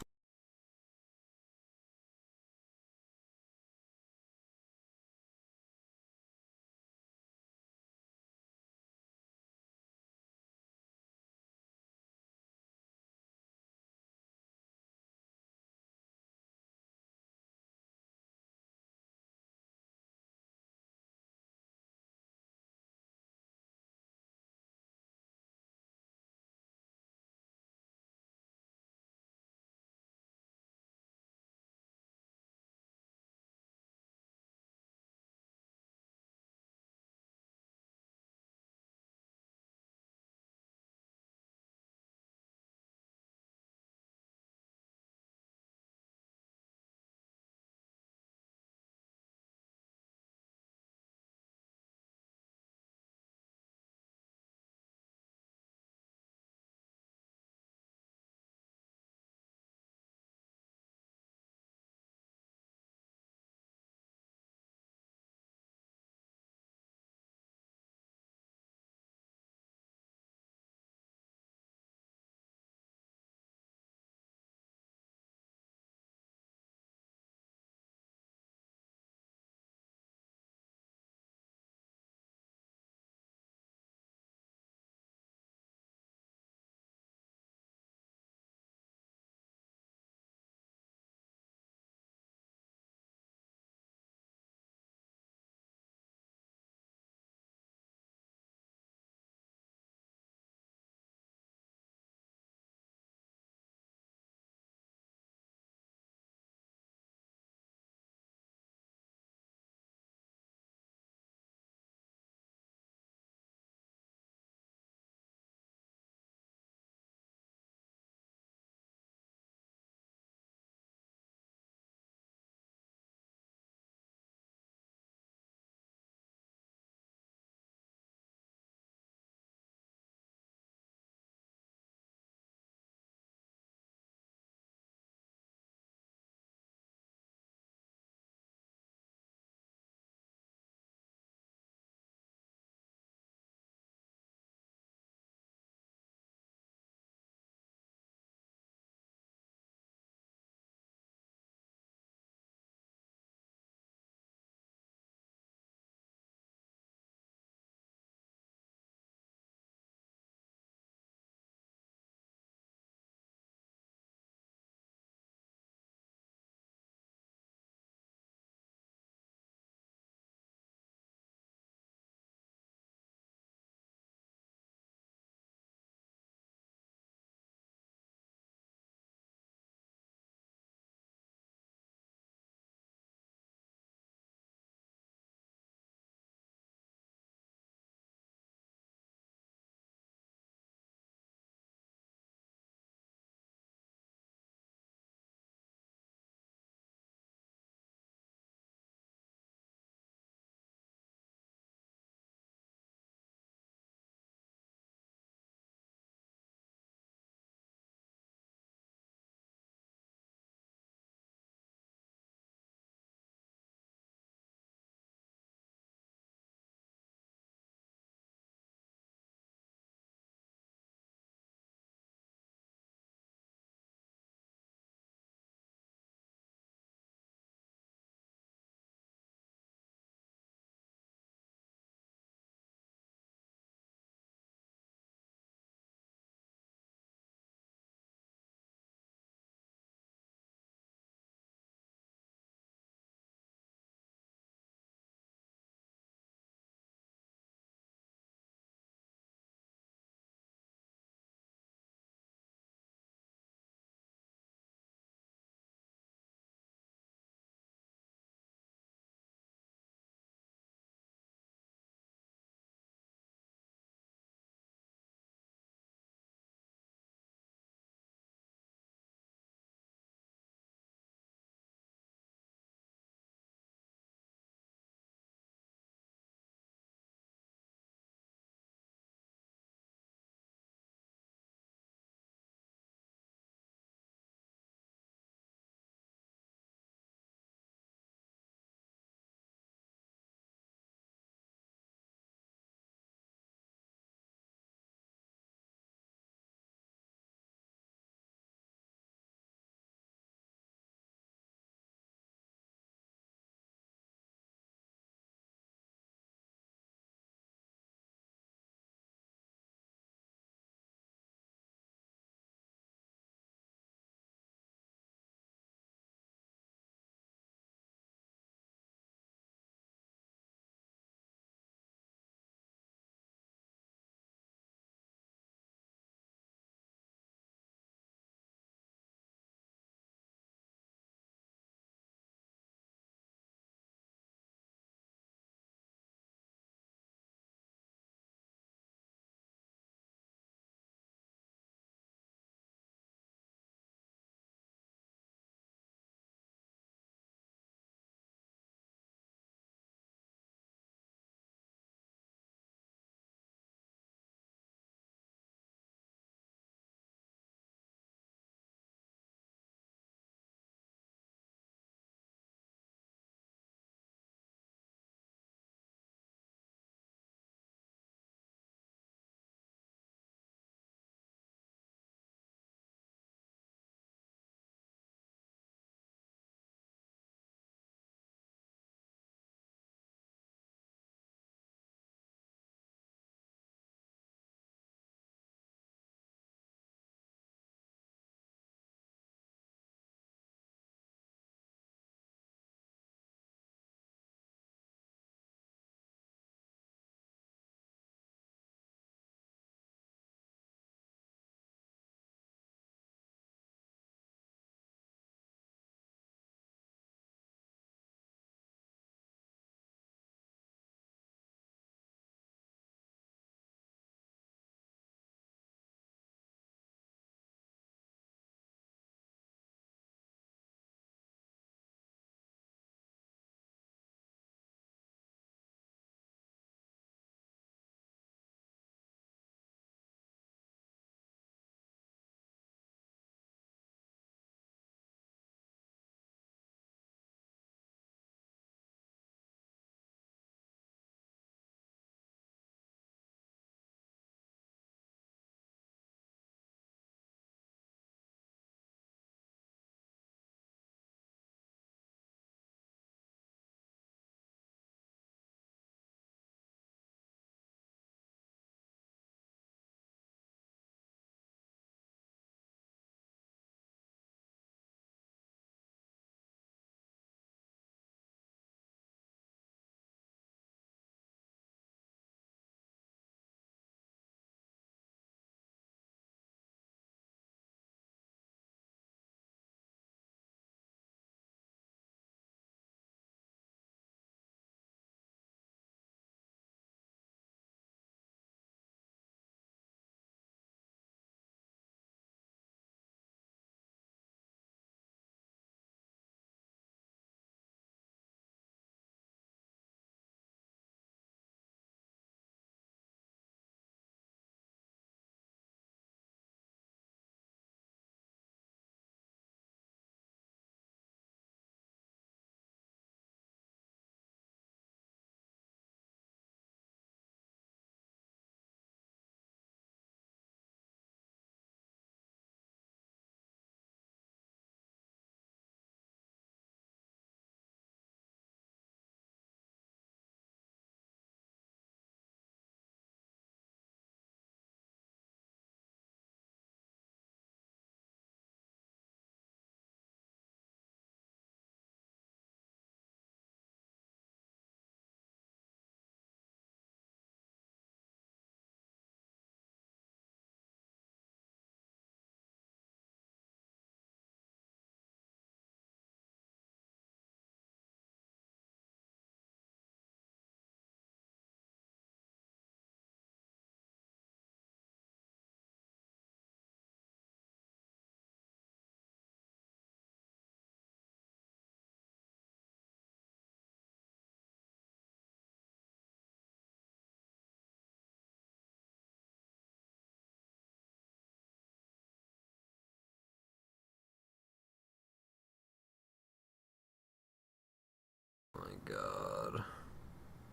[SPEAKER 1] god.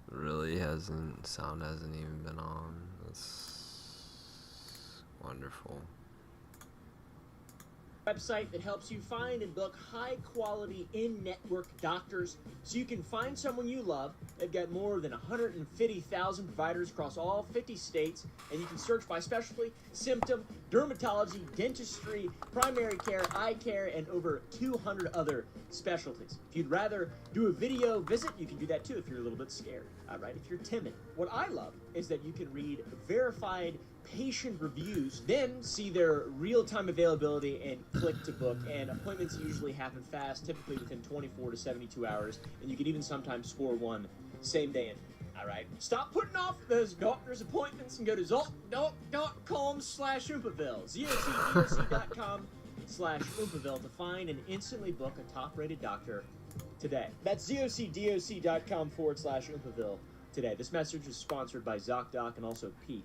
[SPEAKER 1] Really sound hasn't even been on. That's wonderful.
[SPEAKER 19] Website that helps you find and book high-quality in-network doctors so you can find someone you love. They've got more than 150,000 providers across all 50 states, and you can search by specialty, symptom, dermatology, dentistry, primary care, eye care, and over 200 other specialties. If you'd rather do a video visit, you can do that too if you're a little bit scared. All right, if you're timid. What I love is that you can read verified patient reviews, then see their real-time availability and click to book, and appointments usually happen fast, typically within 24 to 72 hours, and you can even sometimes score one same day. All right, stop putting off those doctor's appointments and go to zocdoc.com/Oompaville, zocdoc.com/Oompaville to find and instantly book a top-rated doctor today. That's zocdoc.com/Oompaville today. This message is sponsored by ZocDoc and also Pete.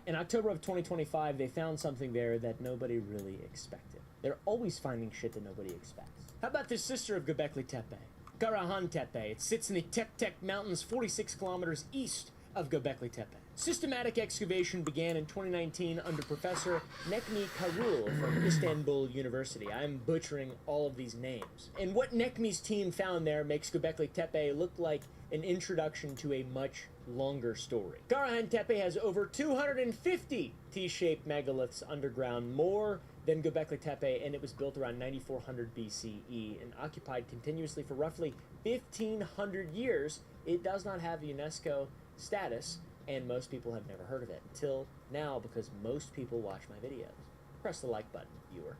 [SPEAKER 19] In October of 2025, they found something there that nobody really expected. They're always finding shit that nobody expects. How about this sister of Göbekli Tepe? Karahan Tepe. It sits in the Tek Mountains 46 kilometers east of Göbekli Tepe. Systematic excavation began in 2019 under Professor Nekmi Karul from Istanbul University. I'm butchering all of these names. And what Nekmi's team found there makes Göbekli Tepe look like an introduction to a much longer story. Karahan Tepe has over 250 T-shaped megaliths underground, more than Göbekli Tepe, and it was built around 9400 BCE and occupied continuously for roughly 1,500 years. It does not have UNESCO status, and most people have never heard of it until now because most people watch my videos. Press the like button, viewer.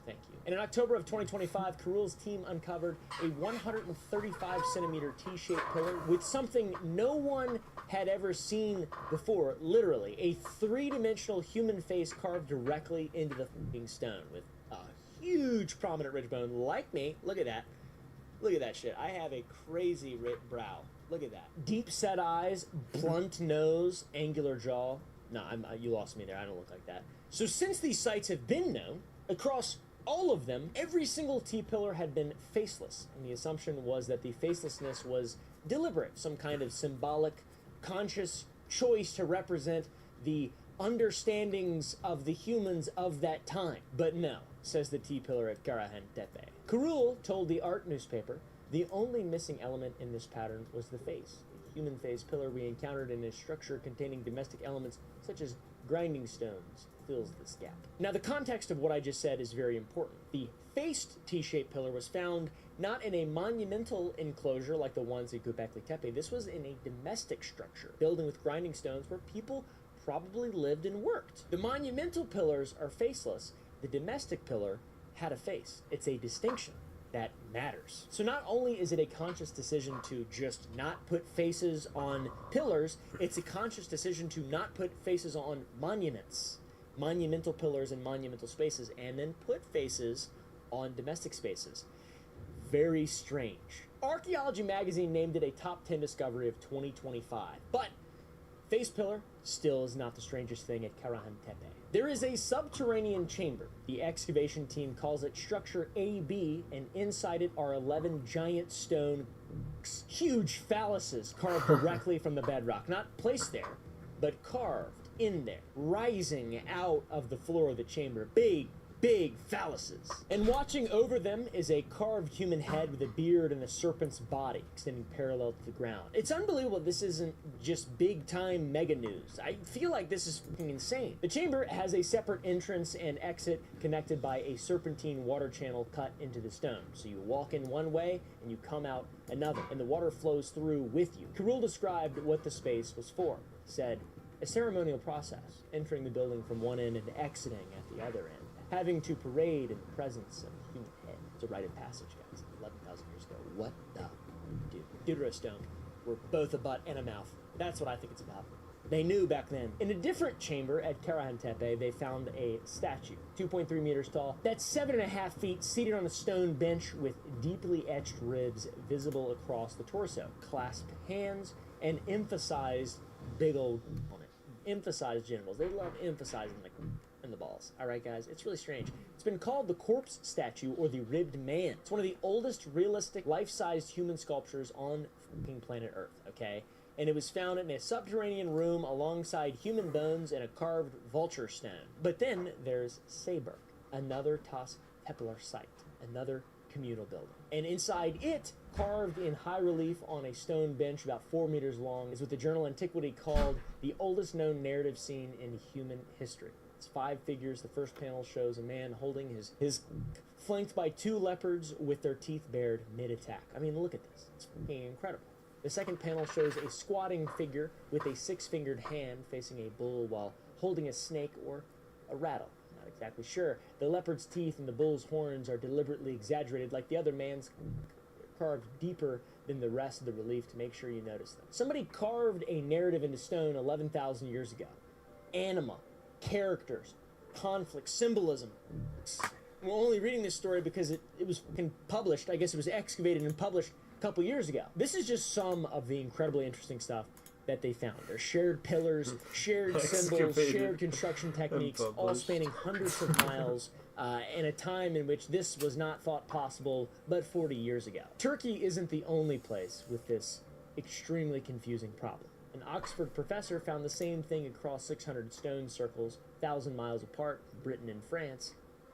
[SPEAKER 19] Thank you. And in October of 2025, Karul's team uncovered a 135 centimeter T-shaped pillar with something no one had ever seen before. Literally, a three-dimensional human face carved directly into the fucking stone with a huge prominent ridge bone like me. Look at that. Look at that shit. I have a crazy brow. Look at that. Deep set eyes, blunt nose, angular jaw. No, you lost me there. I don't look like that. So since these sites have been known, across all of them, every single T-pillar had been faceless, and the assumption was that the facelessness was deliberate, some kind of symbolic, conscious choice to represent the understandings of the humans of that time. But no, says the T-pillar at Karahan Tepe. Karul told the art newspaper the only missing element in this pattern was the face. The human face pillar we encountered in a structure containing domestic elements such as grinding stones fills this gap. Now, the context of what I just said is very important. The faced T-shaped pillar was found not in a monumental enclosure like the ones at Göbekli Tepe. This was in a domestic structure, building with grinding stones where people probably lived and worked. The monumental pillars are faceless. The domestic pillar had a face. It's a distinction that matters. So not only is it a conscious decision to just not put faces on pillars, it's a conscious decision to not put faces on monuments, monumental pillars and monumental spaces, and then put faces on domestic spaces. Very strange. Archaeology magazine named it a top 10 discovery of 2025, but face pillar still is not the strangest thing at Karahan Tepe. There is a subterranean chamber. The excavation team calls it Structure AB, and inside it are 11 giant stone, huge phalluses carved directly from the bedrock. Not placed there, but carved in there, rising out of the floor of the chamber. Big phalluses. And watching over them is a carved human head with a beard and a serpent's body extending parallel to the ground. It's unbelievable this isn't just big time mega news. I feel like this is fucking insane. The chamber has a separate entrance and exit connected by a serpentine water channel cut into the stone. So you walk in one way and you come out another, and the water flows through with you. Karul described what the space was for. Said, a ceremonial process, entering the building from one end and exiting at the other end. Having to parade in the presence of a human head. It's a rite of passage, guys. 11,000 years ago. What the dude? Deuterostone. We're both a butt and a mouth. That's what I think it's about. They knew back then. In a different chamber at Karahan Tepe, they found a statue, 2.3 meters tall. That's 7.5 feet, seated on a stone bench with deeply etched ribs visible across the torso. Clasped hands and emphasized big old on it. Emphasized genitals. They love emphasizing like in the balls. All right, guys, it's really strange. It's been called the corpse statue or the ribbed man. It's one of the oldest realistic life-sized human sculptures on fucking planet Earth, okay? And it was found in a subterranean room alongside human bones and a carved vulture stone. But then there's Saber, another Tos Pepler site, another communal building. And inside it, carved in high relief on a stone bench about 4 meters long, is what the journal Antiquity called the oldest known narrative scene in human history. It's 5 figures. The first panel shows a man holding his flanked by 2 leopards with their teeth bared mid-attack. I mean, look at this. It's fucking incredible. The second panel shows a squatting figure with a 6-fingered hand facing a bull while holding a snake or a rattle. Not exactly sure. The leopard's teeth and the bull's horns are deliberately exaggerated, like the other man's carved deeper than the rest of the relief to make sure you notice them. Somebody carved a narrative into stone 11,000 years ago. Anima, characters, conflict, symbolism. We're only reading this story because it was fucking published. I guess it was excavated and published a couple years ago. This is just some of the incredibly interesting stuff that they found. There's shared pillars, shared symbols, shared construction techniques, all spanning hundreds of miles in a time in which this was not thought possible but 40 years ago. Turkey isn't the only place with this extremely confusing problem. An Oxford professor found the same thing across 600 stone circles, 1,000 miles apart, Britain and France,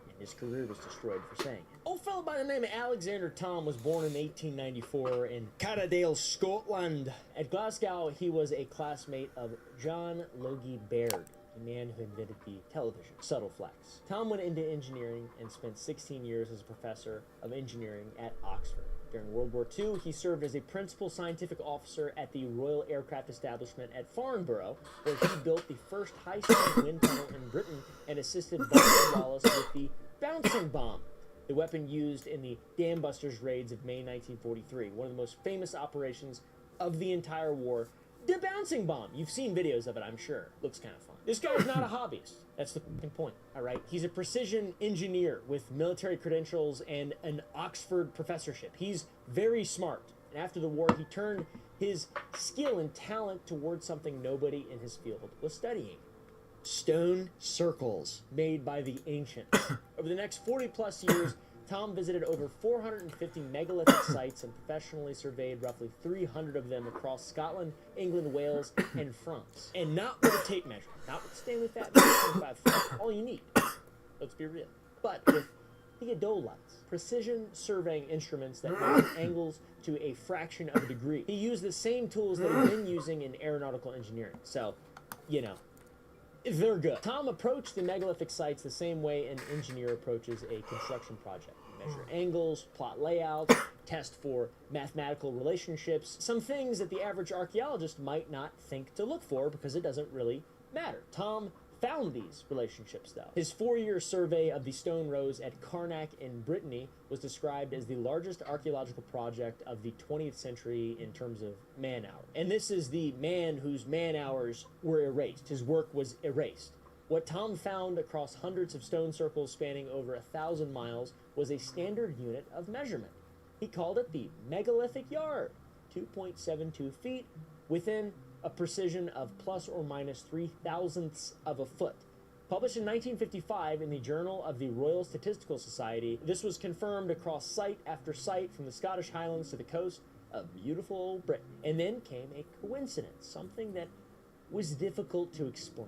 [SPEAKER 19] and his career was destroyed for saying it. Old fellow by the name of Alexander Thom was born in 1894 in Carradale, Scotland. At Glasgow, he was a classmate of John Logie Baird, the man who invented the television, subtle flex. Thom went into engineering and spent 16 years as a professor of engineering at Oxford. During World War II, he served as a principal scientific officer at the Royal Aircraft Establishment at Farnborough, where he built the first high-speed wind tunnel in Britain and assisted Bunsen Wallace with the bouncing bomb, the weapon used in the Dam Busters raids of May 1943, one of the most famous operations of the entire war. The bouncing bomb. You've seen videos of it, I'm sure. Looks kind of fun. This guy's not a hobbyist. That's the point, all right? He's a precision engineer with military credentials and an Oxford professorship. He's very smart. And after the war, he turned his skill and talent towards something nobody in his field was studying. Stone circles made by the ancients. Over the next 40-plus years, Thom visited over 450 megalithic sites and professionally surveyed roughly 300 of them across Scotland, England, Wales, and France. And not with a tape measure, not with Stanley Fat 25 feet, all you need. Let's be real. But with theodolites, precision surveying instruments that measure angles to a fraction of a degree. He used the same tools that he'd been using in aeronautical engineering. So, you know, they're good. Thom approached the megalithic sites the same way an engineer approaches a construction project. Measure angles, plot layouts, test for mathematical relationships, some things that the average archaeologist might not think to look for because it doesn't really matter. Thom found these relationships, though. His 4-year survey of the stone rows at Carnac in Brittany was described as the largest archaeological project of the 20th century in terms of man-hour. And this is the man whose man-hours were erased. His work was erased. What Thom found across hundreds of stone circles spanning over 1,000 miles was a standard unit of measurement. He called it the megalithic yard, 2.72 feet, within a precision of plus or minus 3/1000ths of a foot. Published in 1955 in the Journal of the Royal Statistical Society, this was confirmed across site after site from the Scottish Highlands to the coast of beautiful old Britain. And then came a coincidence, something that was difficult to explain.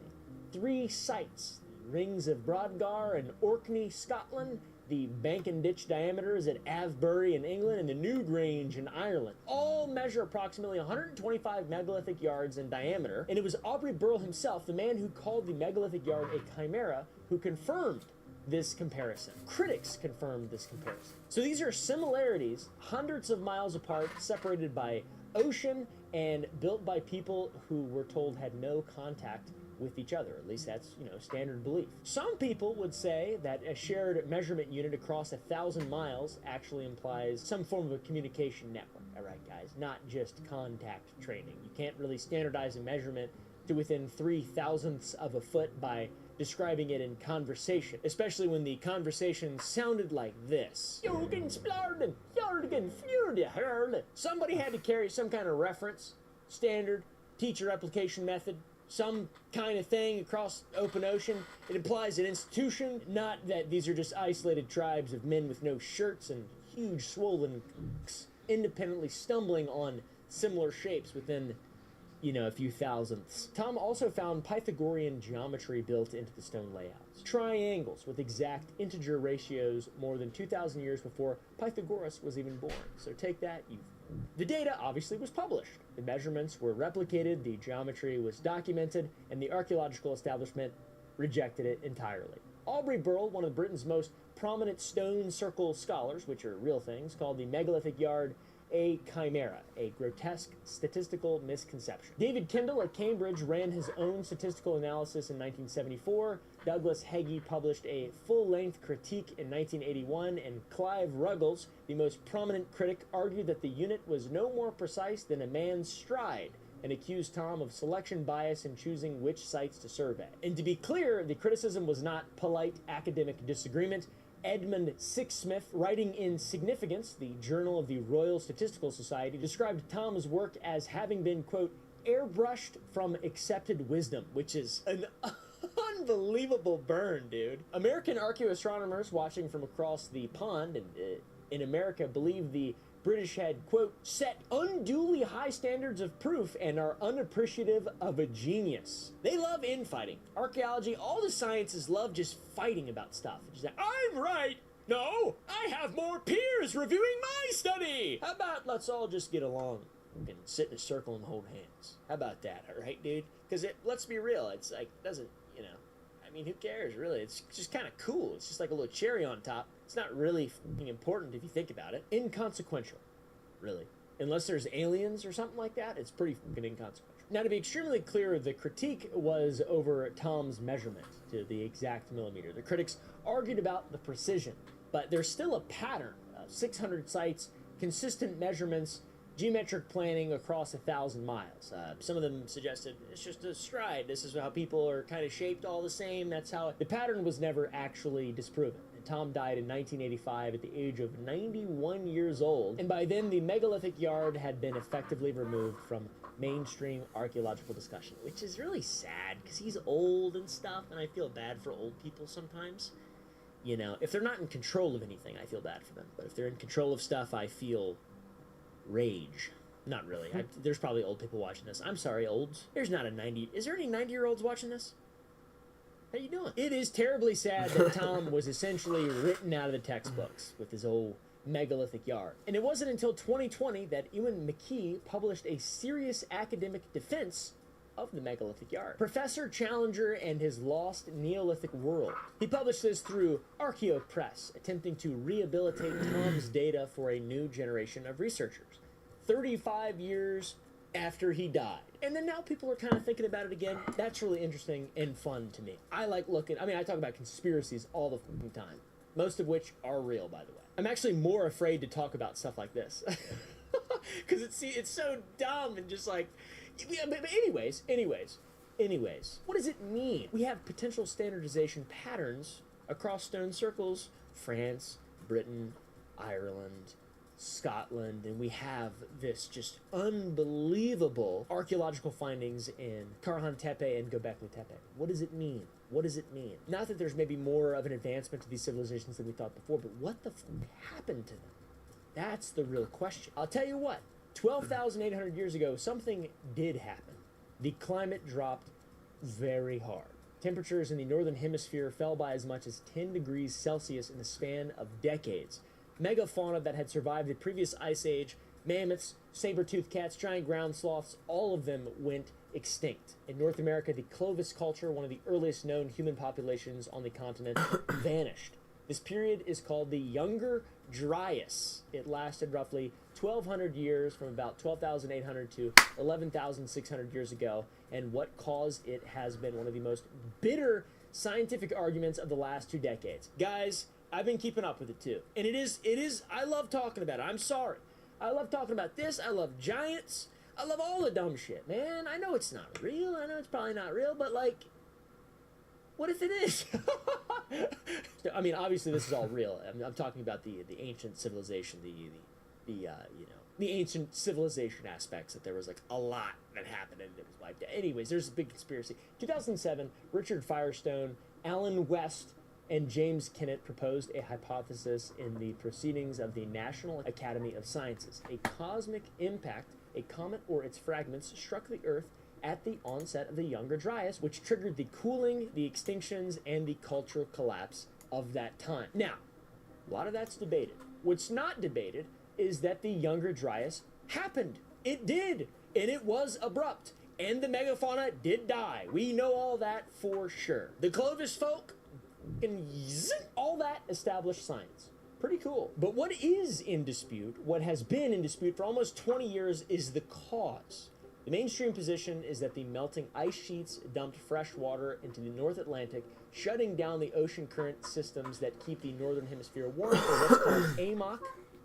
[SPEAKER 19] 3 sites, the Rings of Brodgar in Orkney, Scotland, the Bank and Ditch diameters at Avebury in England, and the Newgrange in Ireland, all measure approximately 125 megalithic yards in diameter, and it was Aubrey Burrell himself, the man who called the megalithic yard a chimera, who confirmed this comparison. Critics confirmed this comparison. So these are similarities hundreds of miles apart, separated by ocean, and built by people who we're told had no contact with each other. At least that's, standard belief. Some people would say that a shared measurement unit across 1,000 miles actually implies some form of a communication network. All right, guys, not just contact training. You can't really standardize a measurement to within 3/1000ths of a foot by describing it in conversation, especially when the conversation sounded like this. Somebody had to carry some kind of reference, standard, teacher application method, some kind of thing across open ocean. It implies an institution, not that these are just isolated tribes of men with no shirts and huge swollen independently stumbling on similar shapes within, you know, a few thousandths. Tom also found Pythagorean geometry built into the stone layouts. Triangles with exact integer ratios more than 2,000 years before Pythagoras was even born. So take that, you. The data obviously was published. The measurements were replicated, the geometry was documented, and the archaeological establishment rejected it entirely. Aubrey Burrell, one of Britain's most prominent stone circle scholars, which are real things, called the megalithic yard a chimera, a grotesque statistical misconception. David Kendall at Cambridge ran his own statistical analysis in 1974. Douglas Heggie published a full-length critique in 1981, and Clive Ruggles, the most prominent critic, argued that the unit was no more precise than a man's stride, and accused Tom of selection bias in choosing which sites to survey. And to be clear, the criticism was not polite academic disagreement. Edmund Sixsmith, writing in Significance, the Journal of the Royal Statistical Society, described Tom's work as having been, quote, airbrushed from accepted wisdom, which is an unbelievable burn, dude. American archaeoastronomers watching from across the pond in America believe the British had, quote, set unduly high standards of proof and are unappreciative of a genius. They love infighting. Archaeology, all the sciences love just fighting about stuff. Just like, I'm right! No! I have more peers reviewing my study! How about let's all just get along and sit in a circle and hold hands? How about that, alright, dude? Because let's be real, it's like, doesn't, you know, I mean, who cares, really? It's just kind of cool. It's just like a little cherry on top. It's not really important if you think about it. Inconsequential, really. Unless there's aliens or something like that, it's pretty fucking inconsequential. Now, to be extremely clear, the critique was over Tom's measurement to the exact millimeter. The critics argued about the precision, but there's still a pattern of 600 sites, consistent measurements, geometric planning across 1,000 miles. Some of them suggested it's just a stride. This is how people are kind of shaped all the same. That's how the pattern was never actually disproven. And Tom died in 1985 at the age of 91 years old. And by then, the megalithic yard had been effectively removed from mainstream archaeological discussion, which is really sad because he's old and stuff, and I feel bad for old people sometimes. You know, if they're not in control of anything, I feel bad for them. But if they're in control of stuff, I feel rage. Not really. There's probably old people watching this. I'm sorry, olds. There's not a 90... Is there any 90-year-olds watching this? How you doing? It is terribly sad that Tom was essentially written out of the textbooks with his old megalithic yard. And it wasn't until 2020 that Ewan McKee published a serious academic defense of the megalithic yard. Professor Challenger and His Lost Neolithic World. He published this through Archaeo Press, attempting to rehabilitate Tom's data for a new generation of researchers, 35 years after he died. And then now people are kind of thinking about it again. That's really interesting and fun to me. I like looking, I talk about conspiracies all the fucking time, most of which are real, by the way. I'm actually more afraid to talk about stuff like this because it's so dumb and just like, yeah, but anyways, what does it mean? We have potential standardization patterns across stone circles, France, Britain, Ireland, Scotland, and we have this just unbelievable archaeological findings in Karahan Tepe and Göbekli Tepe. What does it mean? What does it mean? Not that there's maybe more of an advancement to these civilizations than we thought before, but what the fuck happened to them? That's the real question. I'll tell you what. 12,800 years ago, something did happen. The climate dropped very hard. Temperatures in the northern hemisphere fell by as much as 10 degrees Celsius in the span of decades. Megafauna that had survived the previous ice age, mammoths, saber-toothed cats, giant ground sloths, all of them went extinct. In North America, the Clovis culture, one of the earliest known human populations on the continent, vanished. This period is called the Younger Dryas. It lasted roughly 1,200 years, from about 12,800 to 11,600 years ago, and what caused it has been one of the most bitter scientific arguments of the last 2 decades. Guys, I've been keeping up with it too, and it is, I love talking about it. I'm sorry. I love talking about this. I love giants. I love all the dumb shit, man. I know it's not real. I know it's probably not real, but like, what if it is? I mean, obviously this is all real. I'm talking about the ancient civilization, the ancient civilization aspects, that there was like a lot that happened and it was wiped out. Anyways, there's a big conspiracy. 2007, Richard Firestone, Alan West, and James Kennett proposed a hypothesis in the Proceedings of the National Academy of Sciences. A cosmic impact, a comet or its fragments, struck the Earth at the onset of the Younger Dryas, which triggered the cooling, the extinctions, and the cultural collapse of that time. Now, a lot of that's debated. What's not debated is that the Younger Dryas happened. It did, and it was abrupt, and the megafauna did die. We know all that for sure. The Clovis folk, and all that established science. Pretty cool. But what is in dispute, what has been in dispute for almost 20 years, is the cause. The mainstream position is that the melting ice sheets dumped fresh water into the North Atlantic, shutting down the ocean current systems that keep the northern hemisphere warm, or what's called AMOC,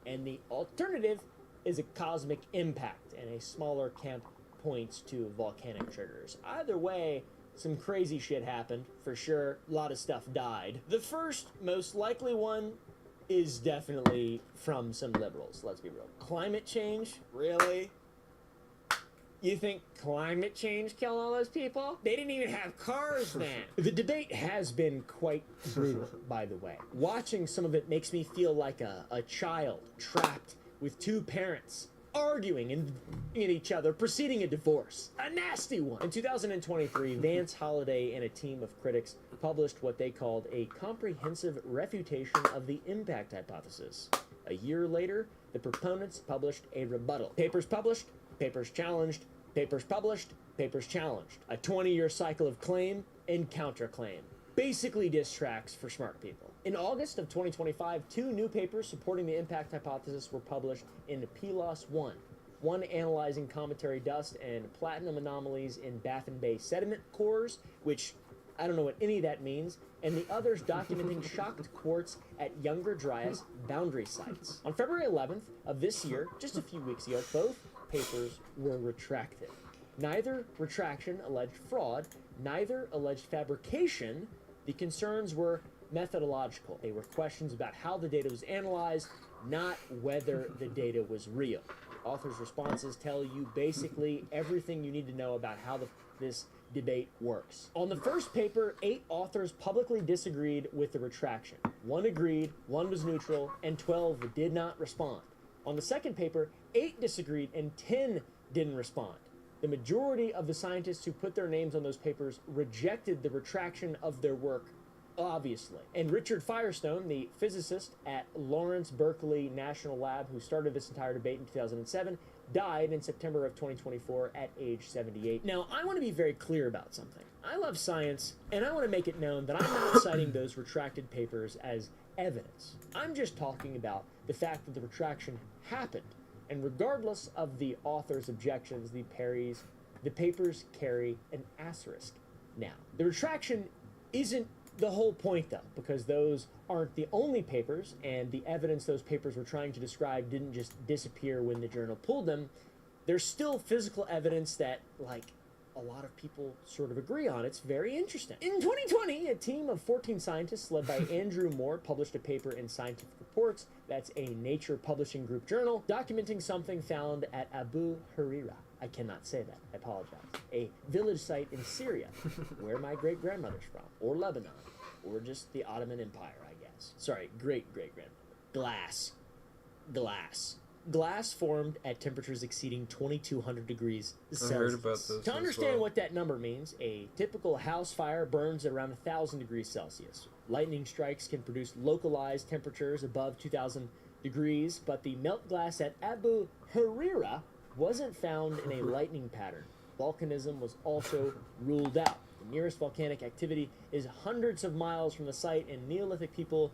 [SPEAKER 19] and the alternative is a cosmic impact, and a smaller camp points to volcanic triggers. Either way, some crazy shit happened, for sure. A lot of stuff died. The first, most likely one is definitely from some liberals, let's be real. Climate change? Really? You think climate change killed all those people? They didn't even have cars then. The debate has been quite brutal, by the way. Watching some of it makes me feel like a child trapped with two parents arguing in each other, preceding a divorce. A nasty one. In 2023, Vance Holliday and a team of critics published what they called a comprehensive refutation of the impact hypothesis. A year later, the proponents published a rebuttal. Papers published, papers challenged, papers published, papers challenged. A 20-year cycle of claim and counterclaim. Basically diss tracks for smart people. In August of 2025, 2 new papers supporting the impact hypothesis were published in PLOS 1. One analyzing cometary dust and platinum anomalies in Baffin Bay sediment cores, which I don't know what any of that means, and the others documenting shocked quartz at Younger Dryas boundary sites. On February 11th of this year, just a few weeks ago, both papers were retracted. Neither retraction alleged fraud, neither alleged fabrication. The concerns were methodological. They were questions about how the data was analyzed, not whether the data was real. The authors' responses tell you basically everything you need to know about how this debate works. On the first paper, 8 authors publicly disagreed with the retraction. 1 agreed, 1 was neutral, and 12 did not respond. On the second paper, 8 disagreed and 10 didn't respond. The majority of the scientists who put their names on those papers rejected the retraction of their work, obviously. And Richard Firestone, the physicist at Lawrence Berkeley National Lab who started this entire debate in 2007, died in September of 2024 at age 78. Now, I want to be very clear about something. I love science, and I want to make it known that I'm not citing those retracted papers as evidence. I'm just talking about the fact that the retraction happened. And regardless of the author's objections, the papers carry an asterisk. Now, the retraction isn't the whole point, though, because those aren't the only papers, and the evidence those papers were trying to describe didn't just disappear when the journal pulled them. There's still physical evidence that, like, a lot of people sort of agree on. It's very interesting. In 2020, a team of 14 scientists led by Andrew Moore published a paper in Scientific Reports, that's a Nature Publishing Group journal, documenting something found at Abu Hurira. I cannot say that. I apologize. A village site in Syria, where my great-grandmother's from, or Lebanon, or just the Ottoman Empire, I guess. Sorry, great-great-grandmother. Glass formed at temperatures exceeding 2200 degrees Celsius.
[SPEAKER 1] I heard about this.
[SPEAKER 19] To understand what that number means, a typical house fire burns at around 1000 degrees Celsius. Lightning strikes can produce localized temperatures above 2000 degrees, but the melt glass at Abu Hurira wasn't found in a lightning pattern. Volcanism was also ruled out. The nearest volcanic activity is hundreds of miles from the site, and Neolithic people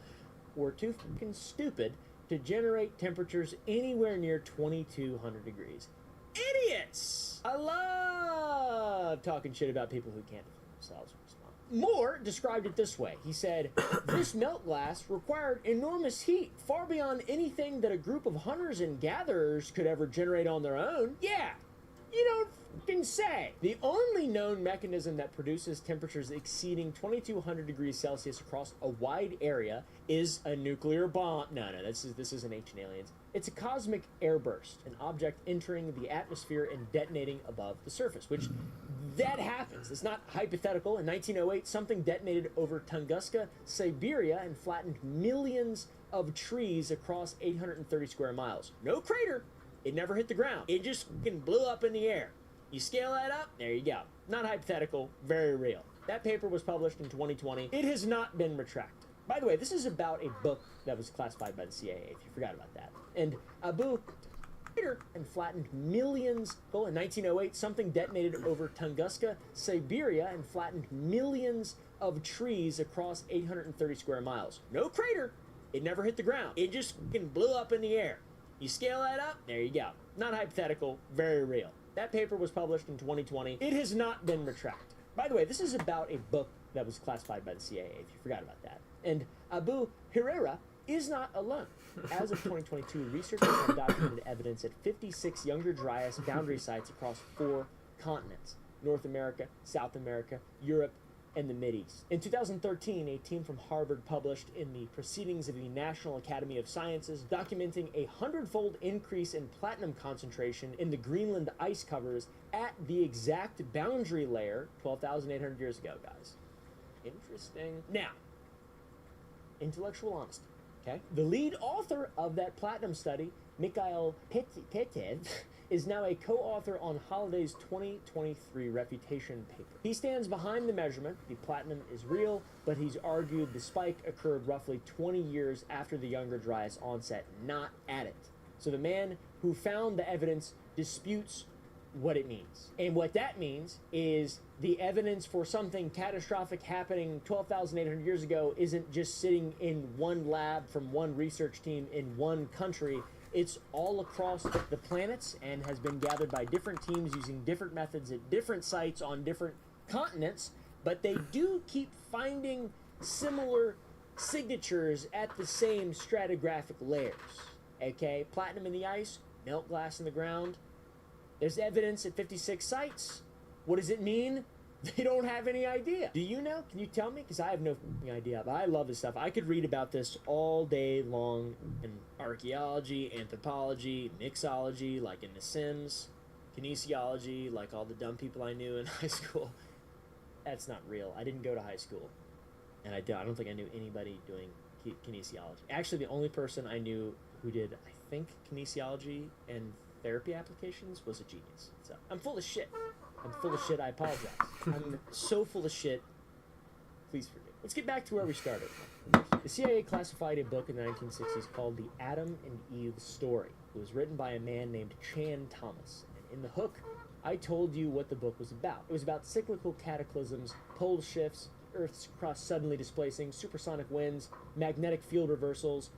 [SPEAKER 19] were too fucking stupid to generate temperatures anywhere near 2200 degrees. Idiots! I love talking shit about people who can't defend themselves. Moore described it this way. He said, this melt glass required enormous heat, far beyond anything that a group of hunters and gatherers could ever generate on their own. Yeah, you don't f***ing say? The only known mechanism that produces temperatures exceeding 2200 degrees Celsius across a wide area is a nuclear bomb. No, this isn't Ancient Aliens. It's a cosmic airburst, an object entering the atmosphere and detonating above the surface, which that happens. It's not hypothetical. In 1908, something detonated over Tunguska, Siberia, and flattened millions of trees across 830 square miles. No crater. It never hit the ground. It just fucking blew up in the air. You scale that up, there you go. Not hypothetical, very real. That paper was published in 2020. It has not been retracted. By the way, this is about a book that was classified by the CIA, if you forgot about that. And Abu and flattened millions. Well, in 1908, something detonated over Tunguska, Siberia, and flattened millions of trees across 830 square miles. No crater. It never hit the ground. It just fucking blew up in the air. You scale that up, there you go. Not hypothetical, very real. That paper was published in 2020. It has not been retracted. By the way, this is about a book that was classified by the CIA, if you forgot about that. And Abu Herrera is not alone. As of 2022, researchers have documented evidence at 56 Younger Dryas boundary sites across 4 continents: North America, South America, Europe, and the Mideast. In 2013, a team from Harvard published in the Proceedings of the National Academy of Sciences documenting a 100-fold increase in platinum concentration in the Greenland ice covers at the exact boundary layer 12,800 years ago, guys. Interesting. Now, intellectual honesty, okay? The lead author of that platinum study, Mikhail Petev, is now a co-author on Holliday's 2023 refutation paper. He stands behind the measurement. The platinum is real, but he's argued the spike occurred roughly 20 years after the Younger Dryas onset, not at it. So the man who found the evidence disputes what it means. And what that means is the evidence for something catastrophic happening 12,800 years ago isn't just sitting in one lab from one research team in one country. It's all across the planets and has been gathered by different teams using different methods at different sites on different continents, but they do keep finding similar signatures at the same stratigraphic layers. Okay, platinum in the ice, melt glass in the ground. There's evidence at 56 sites. What does it mean? They don't have any idea. Do you know? Can you tell me? Because I have no idea. But I love this stuff. I could read about this all day long in archaeology, anthropology, mixology, like in The Sims, kinesiology, like all the dumb people I knew in high school. That's not real. I didn't go to high school. And I don't think I knew anybody doing kinesiology. Actually, the only person I knew who did, I think, kinesiology and therapy applications was a genius. So I'm full of shit. I'm full of shit. I apologize. I'm so full of shit. Please forgive. Let's get back to where we started. The CIA classified a book in the 1960s called The Adam and Eve Story. It was written by a man named Chan Thomas. And in the hook, I told you what the book was about. It was about cyclical cataclysms, pole shifts, Earth's crust suddenly displacing, supersonic winds, magnetic field reversals,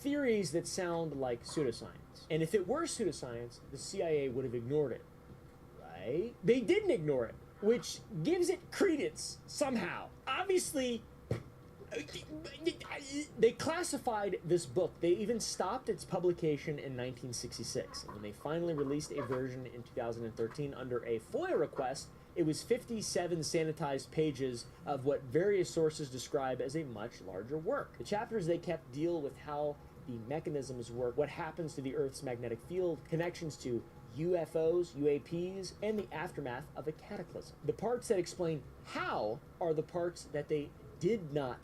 [SPEAKER 19] theories that sound like pseudoscience. And if it were pseudoscience, the CIA would have ignored it. Right? They didn't ignore it, which gives it credence somehow. Obviously, they classified this book. They even stopped its publication in 1966. And when they finally released a version in 2013 under a FOIA request, it was 57 sanitized pages of what various sources describe as a much larger work. The chapters they kept deal with how the mechanisms work, what happens to the Earth's magnetic field, connections to UFOs, UAPs, and the aftermath of a cataclysm. The parts that explain how are the parts that they did not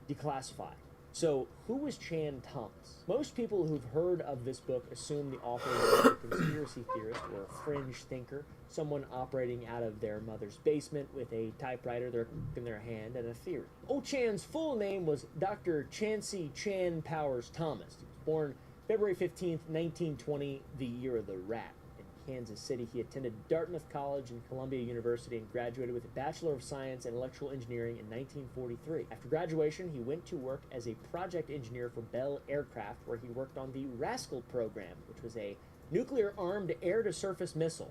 [SPEAKER 19] declassify. So, who was Chan Thomas? Most people who've heard of this book assume the author was a conspiracy theorist or a fringe thinker, someone operating out of their mother's basement with a typewriter in their hand and a theory. Old Chan's full name was Dr. Chansey Chan Powers Thomas. He was born February 15th, 1920, the year of the rat. Kansas City. He attended Dartmouth College and Columbia University and graduated with a Bachelor of Science in Electrical Engineering in 1943. After graduation, he went to work as a project engineer for Bell Aircraft, where he worked on the Rascal program, which was a nuclear-armed air-to-surface missile.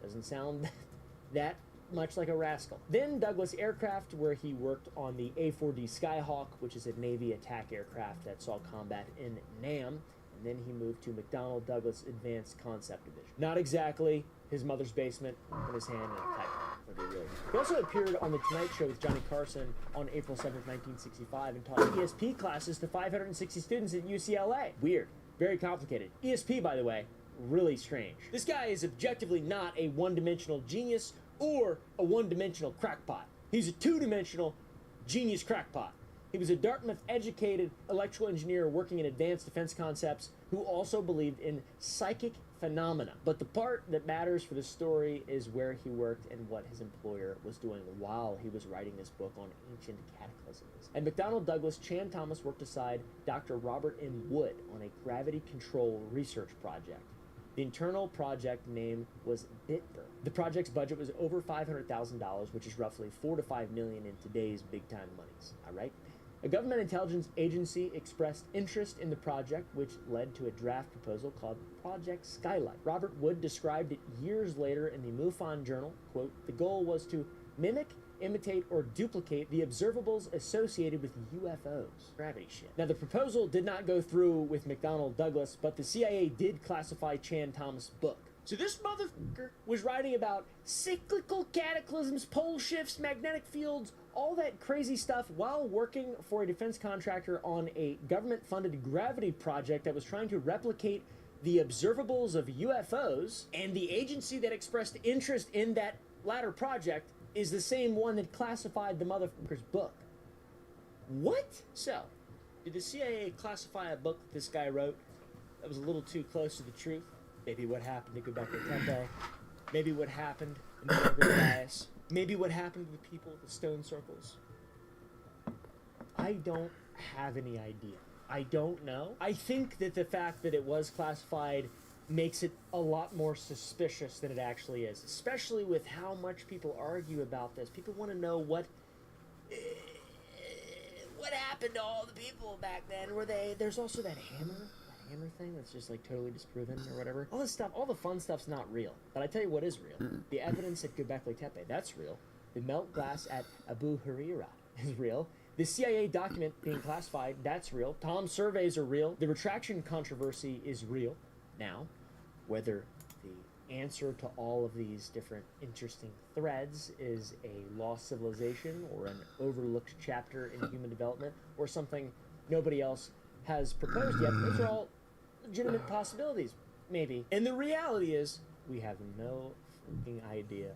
[SPEAKER 19] Doesn't sound that much like a rascal. Then Douglas Aircraft, where he worked on the A-4D Skyhawk, which is a Navy attack aircraft that saw combat in Nam. and then he moved to McDonnell Douglas Advanced Concept Division. Not exactly his mother's basement, in his hand and a typewriter, to be real. He also appeared on The Tonight Show with Johnny Carson on April 7th, 1965, and taught ESP classes to 560 students at UCLA. Weird. Very complicated. ESP, by the way, really strange. This guy is objectively not a one-dimensional genius or a one-dimensional crackpot. He's a two-dimensional genius crackpot. He was a Dartmouth-educated electrical engineer working in advanced defense concepts who also believed in psychic phenomena. But the part that matters for the story is where he worked and what his employer was doing while he was writing this book on ancient cataclysms. At McDonnell Douglas, Chan Thomas worked beside Dr. Robert M. Wood on a gravity control research project. The internal project name was BitBur. The project's budget was over $500,000, which is roughly $4 to $5 million in today's big-time monies. All right? A government intelligence agency expressed interest in the project, which led to a draft proposal called Project Skylight. Robert Wood described it years later in the MUFON Journal, quote, "The goal was to mimic, imitate, or duplicate the observables associated with UFOs." Gravity shit. Now, the proposal did not go through with McDonnell Douglas, but the CIA did classify Chan Thomas' book. So this motherfucker was writing about cyclical cataclysms, pole shifts, magnetic fields, all that crazy stuff while working for a defense contractor on a government-funded gravity project that was trying to replicate the observables of UFOs, and the agency that expressed interest in that latter project is the same one that classified the motherfucker's book. What? So, did the CIA classify a book this guy wrote that was a little too close to the truth? Maybe what happened to Göbekli Tepe, maybe what happened in the Younger Dryas, maybe what happened to the people at the stone circles. I don't have any idea. I don't know. I think that the fact that it was classified makes it a lot more suspicious than it actually is, especially with how much people argue about this. People want to know what happened to all the people back then. Were they? There's also that hammer thing that's just like totally disproven or whatever. All this stuff, all the fun stuff's not real. But I tell you what is real. The evidence at Göbekli Tepe, that's real. The melt glass at Abu Huraira is real. The CIA document being classified, that's real. Tom's surveys are real. The retraction controversy is real. Now, whether the answer to all of these different interesting threads is a lost civilization or an overlooked chapter in human development or something nobody else has proposed yet, those are all legitimate possibilities, maybe. And the reality is, we have no fucking idea,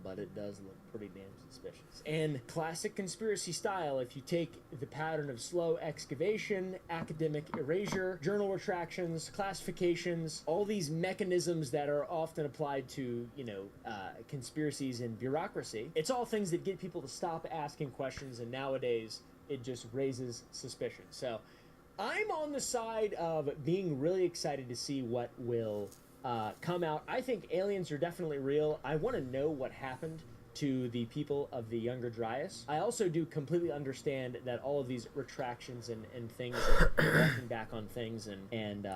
[SPEAKER 19] but it does look pretty damn suspicious. And classic conspiracy style, if you take the pattern of slow excavation, academic erasure, journal retractions, classifications, all these mechanisms that are often applied to, conspiracies and bureaucracy, it's all things that get people to stop asking questions, and nowadays, it just raises suspicion. So, I'm on the side of being really excited to see what will come out. I think aliens are definitely real. I want to know what happened to the people of the Younger Dryas. I also do completely understand that all of these retractions and things, walking back on things and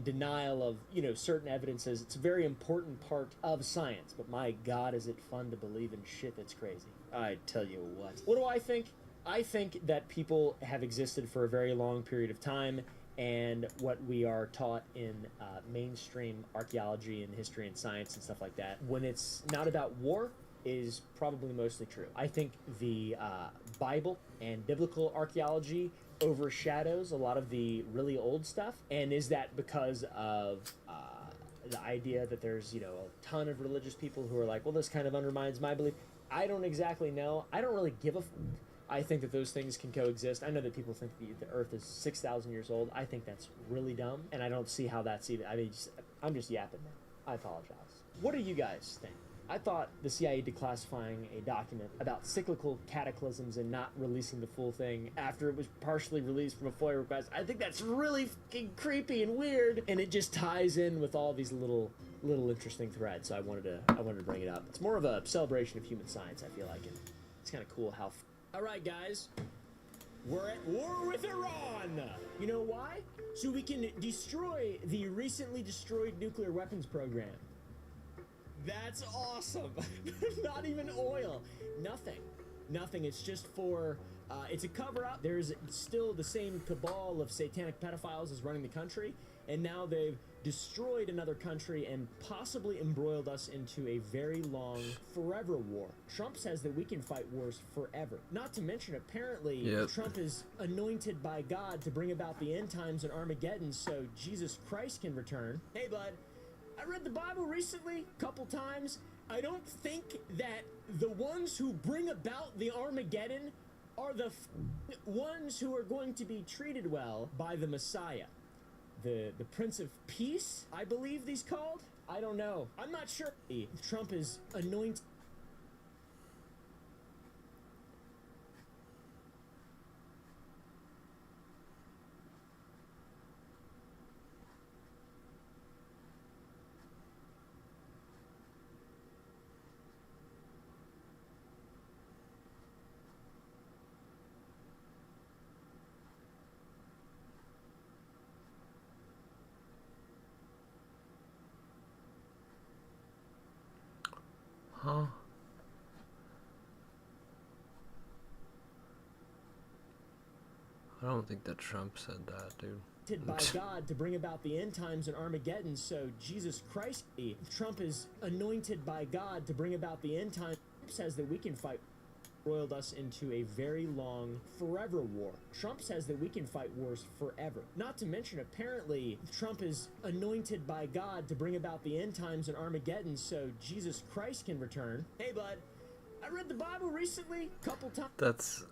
[SPEAKER 19] denial of certain evidences, it's a very important part of science. But my God, is it fun to believe in shit that's crazy? I tell you what. What do I think? I think that people have existed for a very long period of time, and what we are taught in mainstream archaeology and history and science and stuff like that, when it's not about war, is probably mostly true. I think the Bible and biblical archaeology overshadows a lot of the really old stuff, and is that because of the idea that there's, a ton of religious people who are like, well, this kind of undermines my belief? I don't exactly know. I don't really give a I think that those things can coexist. I know that people think the Earth is 6,000 years old. I think that's really dumb, and I don't see how that's even... I'm just yapping now. I apologize. What do you guys think? I thought the CIA declassifying a document about cyclical cataclysms and not releasing the full thing after it was partially released from a FOIA request, I think that's really fucking creepy and weird, and it just ties in with all these little interesting threads, so I wanted to bring it up. It's more of a celebration of human science, I feel like, and it's kind of cool how... Alright guys, we're at war with Iran! You know why? So we can destroy the recently destroyed nuclear weapons program. That's awesome! Not even oil. Nothing. It's just for, it's a cover-up. There's still the same cabal of satanic pedophiles as running the country, and now they've destroyed another country and possibly embroiled us into a very long, forever war. Trump says that we can fight wars forever. Not to mention, apparently, Trump is anointed by God to bring about the end times and Armageddon so Jesus Christ can return. Hey, bud, I read the Bible recently, a couple times. I don't think that the ones who bring about the Armageddon are the ones who are going to be treated well by the Messiah. The Prince of Peace, I believe he's called? I don't know. I'm not sure. Trump is anointed.
[SPEAKER 1] Huh? I don't think that Trump said that, dude.
[SPEAKER 19] By God to bring about the end times and Armageddon so Jesus Christ. Trump is anointed by God to bring about the end times. Trump says that we can fight. Roiled us into a very long, forever war. Trump says that we can fight wars forever. Not to mention, apparently, Trump is anointed by God to bring about the end times and Armageddon so Jesus Christ can return. Hey, bud, I read the Bible recently, a couple times.
[SPEAKER 1] That's...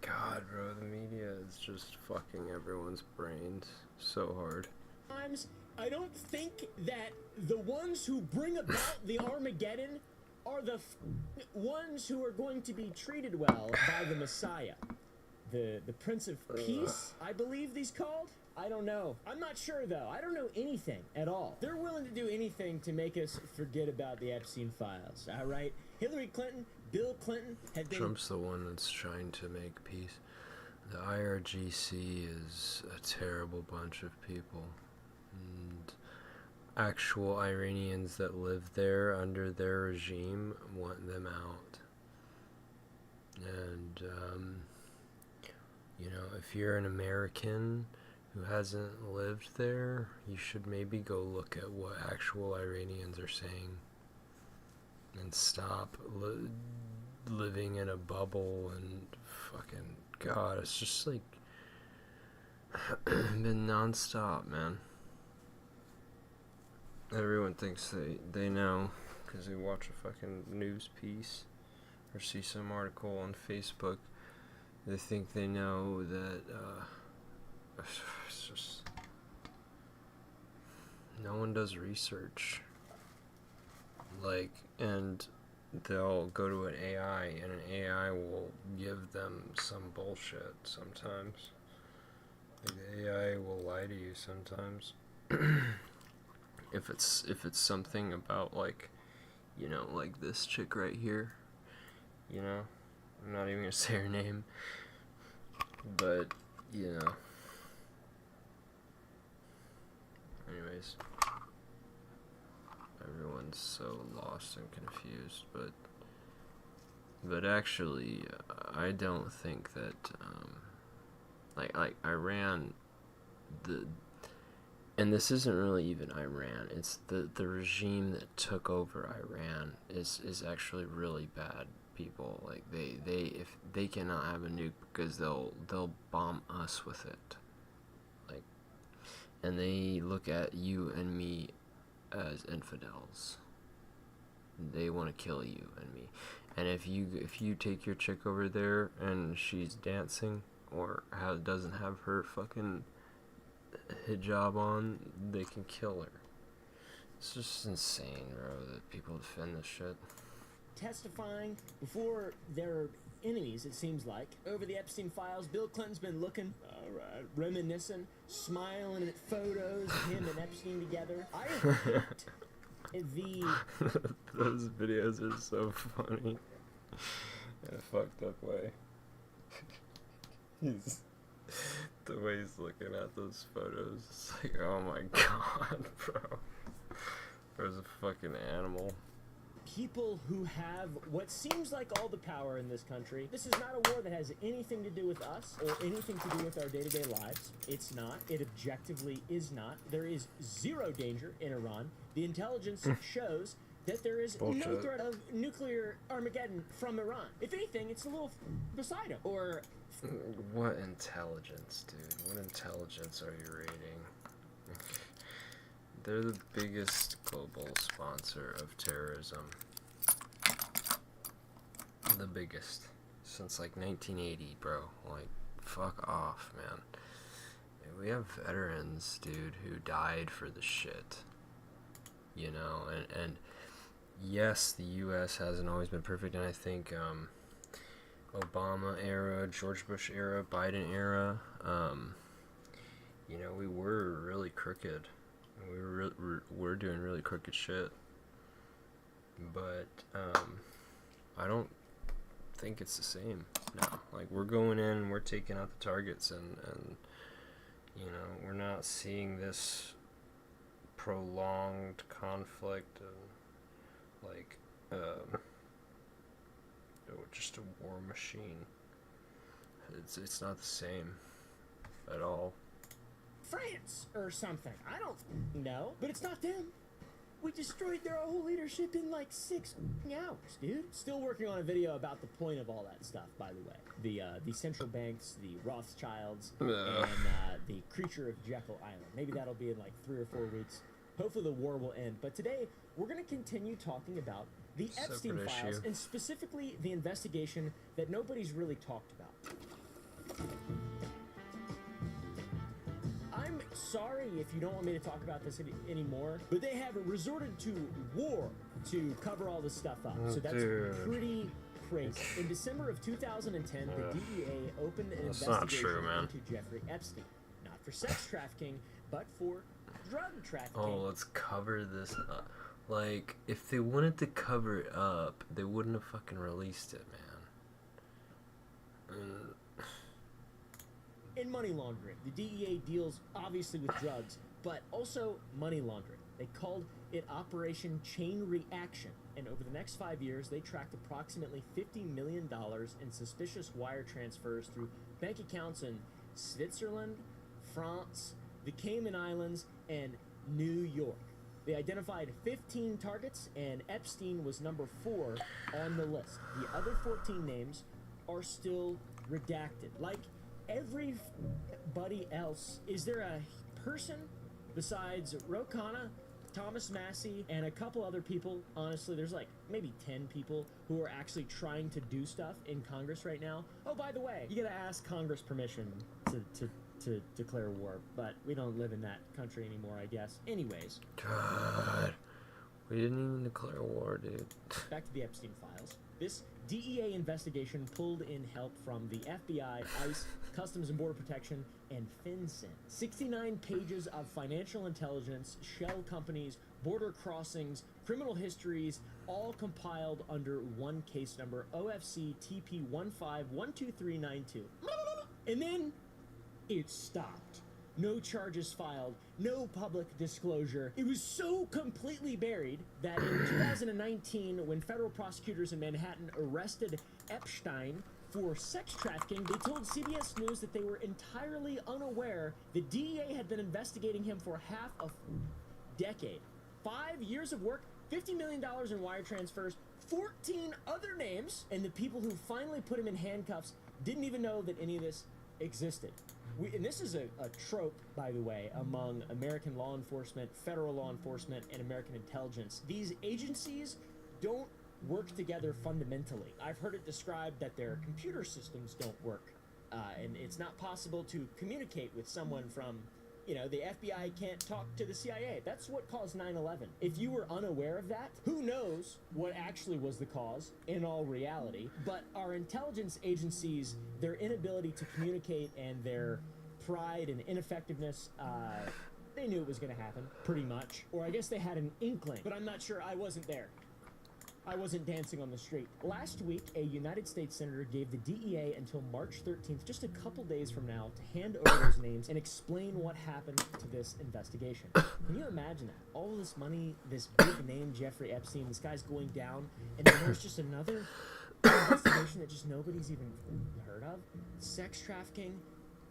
[SPEAKER 1] God, bro, the media is just fucking everyone's brains so hard.
[SPEAKER 19] I don't think that the ones who bring about the Armageddon are the ones who are going to be treated well by the Messiah. The Prince of Peace, I believe he's called? I don't know. I'm not sure, though. I don't know anything at all. They're willing to do anything to make us forget about the Epstein files, all right? Hillary Clinton, Bill Clinton have been...
[SPEAKER 1] Trump's the one that's trying to make peace. The IRGC is a terrible bunch of people. And actual Iranians that live there under their regime want them out. And, you know, if you're an American who hasn't lived there, you should maybe go look at what actual Iranians are saying and stop living in a bubble and fucking God, it's just like been non-stop, man. Everyone thinks they know because they watch a fucking news piece or see some article on Facebook. They think they know that it's just no one does research. Like, and they'll go to an AI and an AI will give them some bullshit sometimes. Like, the AI will lie to you sometimes. If it's something about, like, you know, like this chick right here, you know, I'm not even gonna say her name, but, you know, anyways, everyone's so lost and confused, but actually, I don't think that, like Iran, and this isn't really even Iran, it's the regime that took over Iran is actually really bad people. Like, if they cannot have a nuke because they'll bomb us with it. Like, and they look at you and me as infidels. They want to kill you and me. And if you take your chick over there and she's dancing or doesn't have her fucking hijab on, they can kill her. It's just insane, bro, that people defend this shit.
[SPEAKER 19] Testifying before their enemies, it seems like, over the Epstein files. Bill Clinton's been looking, reminiscing, smiling at photos of him and Epstein together. I hate
[SPEAKER 1] those videos are so funny in a fucked up way. The way he's looking at those photos, it's like, oh my god, bro. There's a fucking animal.
[SPEAKER 19] people who have what seems like all the power in this country. This is not a war that has anything to do with us or anything to do with our day-to-day lives. It's not. It objectively is not. There is zero danger in Iran. The intelligence shows that there is no threat of nuclear Armageddon from Iran. If anything, it's a little beside them. Or...
[SPEAKER 1] What intelligence, dude? What intelligence are you rating? They're the biggest global sponsor of terrorism. The biggest. Since like 1980, bro. Like, fuck off, man. We have veterans, dude, who died for the shit. You know, and yes, the US hasn't always been perfect, and I think Obama era, George Bush era, Biden era, you know, we were really crooked. We're doing really crooked shit. But I don't think it's the same now. Like, we're going in, we're taking out the targets, and you know, we're not seeing this prolonged conflict and like just a war machine. It's not the same at all.
[SPEAKER 19] France or something. I don't know, but it's not them. We destroyed their whole leadership in like 6 hours, dude. Still working on a video about the point of all that stuff, by the way. The central banks, the Rothschilds, and the creature of Jekyll Island. Maybe that'll be in like 3 or 4 weeks. Hopefully the war will end. But today, we're going to continue talking about the Epstein files, and specifically the investigation that nobody's really talked about. I'm sorry if you don't want me to talk about this anymore, but they have resorted to war to cover all this stuff up. So that's pretty crazy. In December of 2010, the DEA opened an investigation into Jeffrey Epstein. Not for sex trafficking, but for drug trafficking.
[SPEAKER 1] Oh, let's cover this up. Like, if they wanted to cover it up, they wouldn't have fucking released it, man.
[SPEAKER 19] In money laundering, the DEA deals obviously with drugs, but also money laundering. They called it Operation Chain Reaction, and over the next 5 years, they tracked approximately $50 million in suspicious wire transfers through bank accounts in Switzerland, France, the Cayman Islands, and New York. They identified 15 targets, and Epstein was number 4 on the list. The other 14 names are still redacted. Like everybody else, is there a person besides Ro Khanna, Thomas Massey, and a couple other people? Honestly, there's like maybe 10 people who are actually trying to do stuff in Congress right now. Oh, by the way, you gotta ask Congress permission to declare war, but we don't live in that country anymore, I guess. Anyways.
[SPEAKER 1] God. We didn't even declare war, dude.
[SPEAKER 19] Back to the Epstein files. This DEA investigation pulled in help from the FBI, ICE, Customs and Border Protection, and FinCEN. 69 pages of financial intelligence, shell companies, border crossings, criminal histories, all compiled under one case number, OFC TP15-12392. And then it stopped. No charges filed, no public disclosure. It was so completely buried that in 2019, when federal prosecutors in Manhattan arrested Epstein for sex trafficking, they told CBS News that they were entirely unaware the DEA had been investigating him for half a decade. 5 years of work, $50 million in wire transfers, 14 other names, and the people who finally put him in handcuffs didn't even know that any of this existed. And this is a trope, by the way, among American law enforcement, federal law enforcement, and American intelligence. These agencies don't work together fundamentally. I've heard it described that their computer systems don't work, and it's not possible to communicate with someone from, you know, the FBI can't talk to the CIA. That's what caused 9/11. If you were unaware of that, who knows what actually was the cause in all reality. But our intelligence agencies, their inability to communicate and their pride and ineffectiveness, they knew it was going to happen, pretty much. Or I guess they had an inkling, but I'm not sure. I wasn't there. I wasn't dancing on the street. Last week, a United States senator gave the DEA until March 13th, just a couple days from now, to hand over those names and explain what happened to this investigation. Can you imagine that? All this money, this big name, Jeffrey Epstein, this guy's going down, and then there's just another investigation that just nobody's even heard of? Sex trafficking,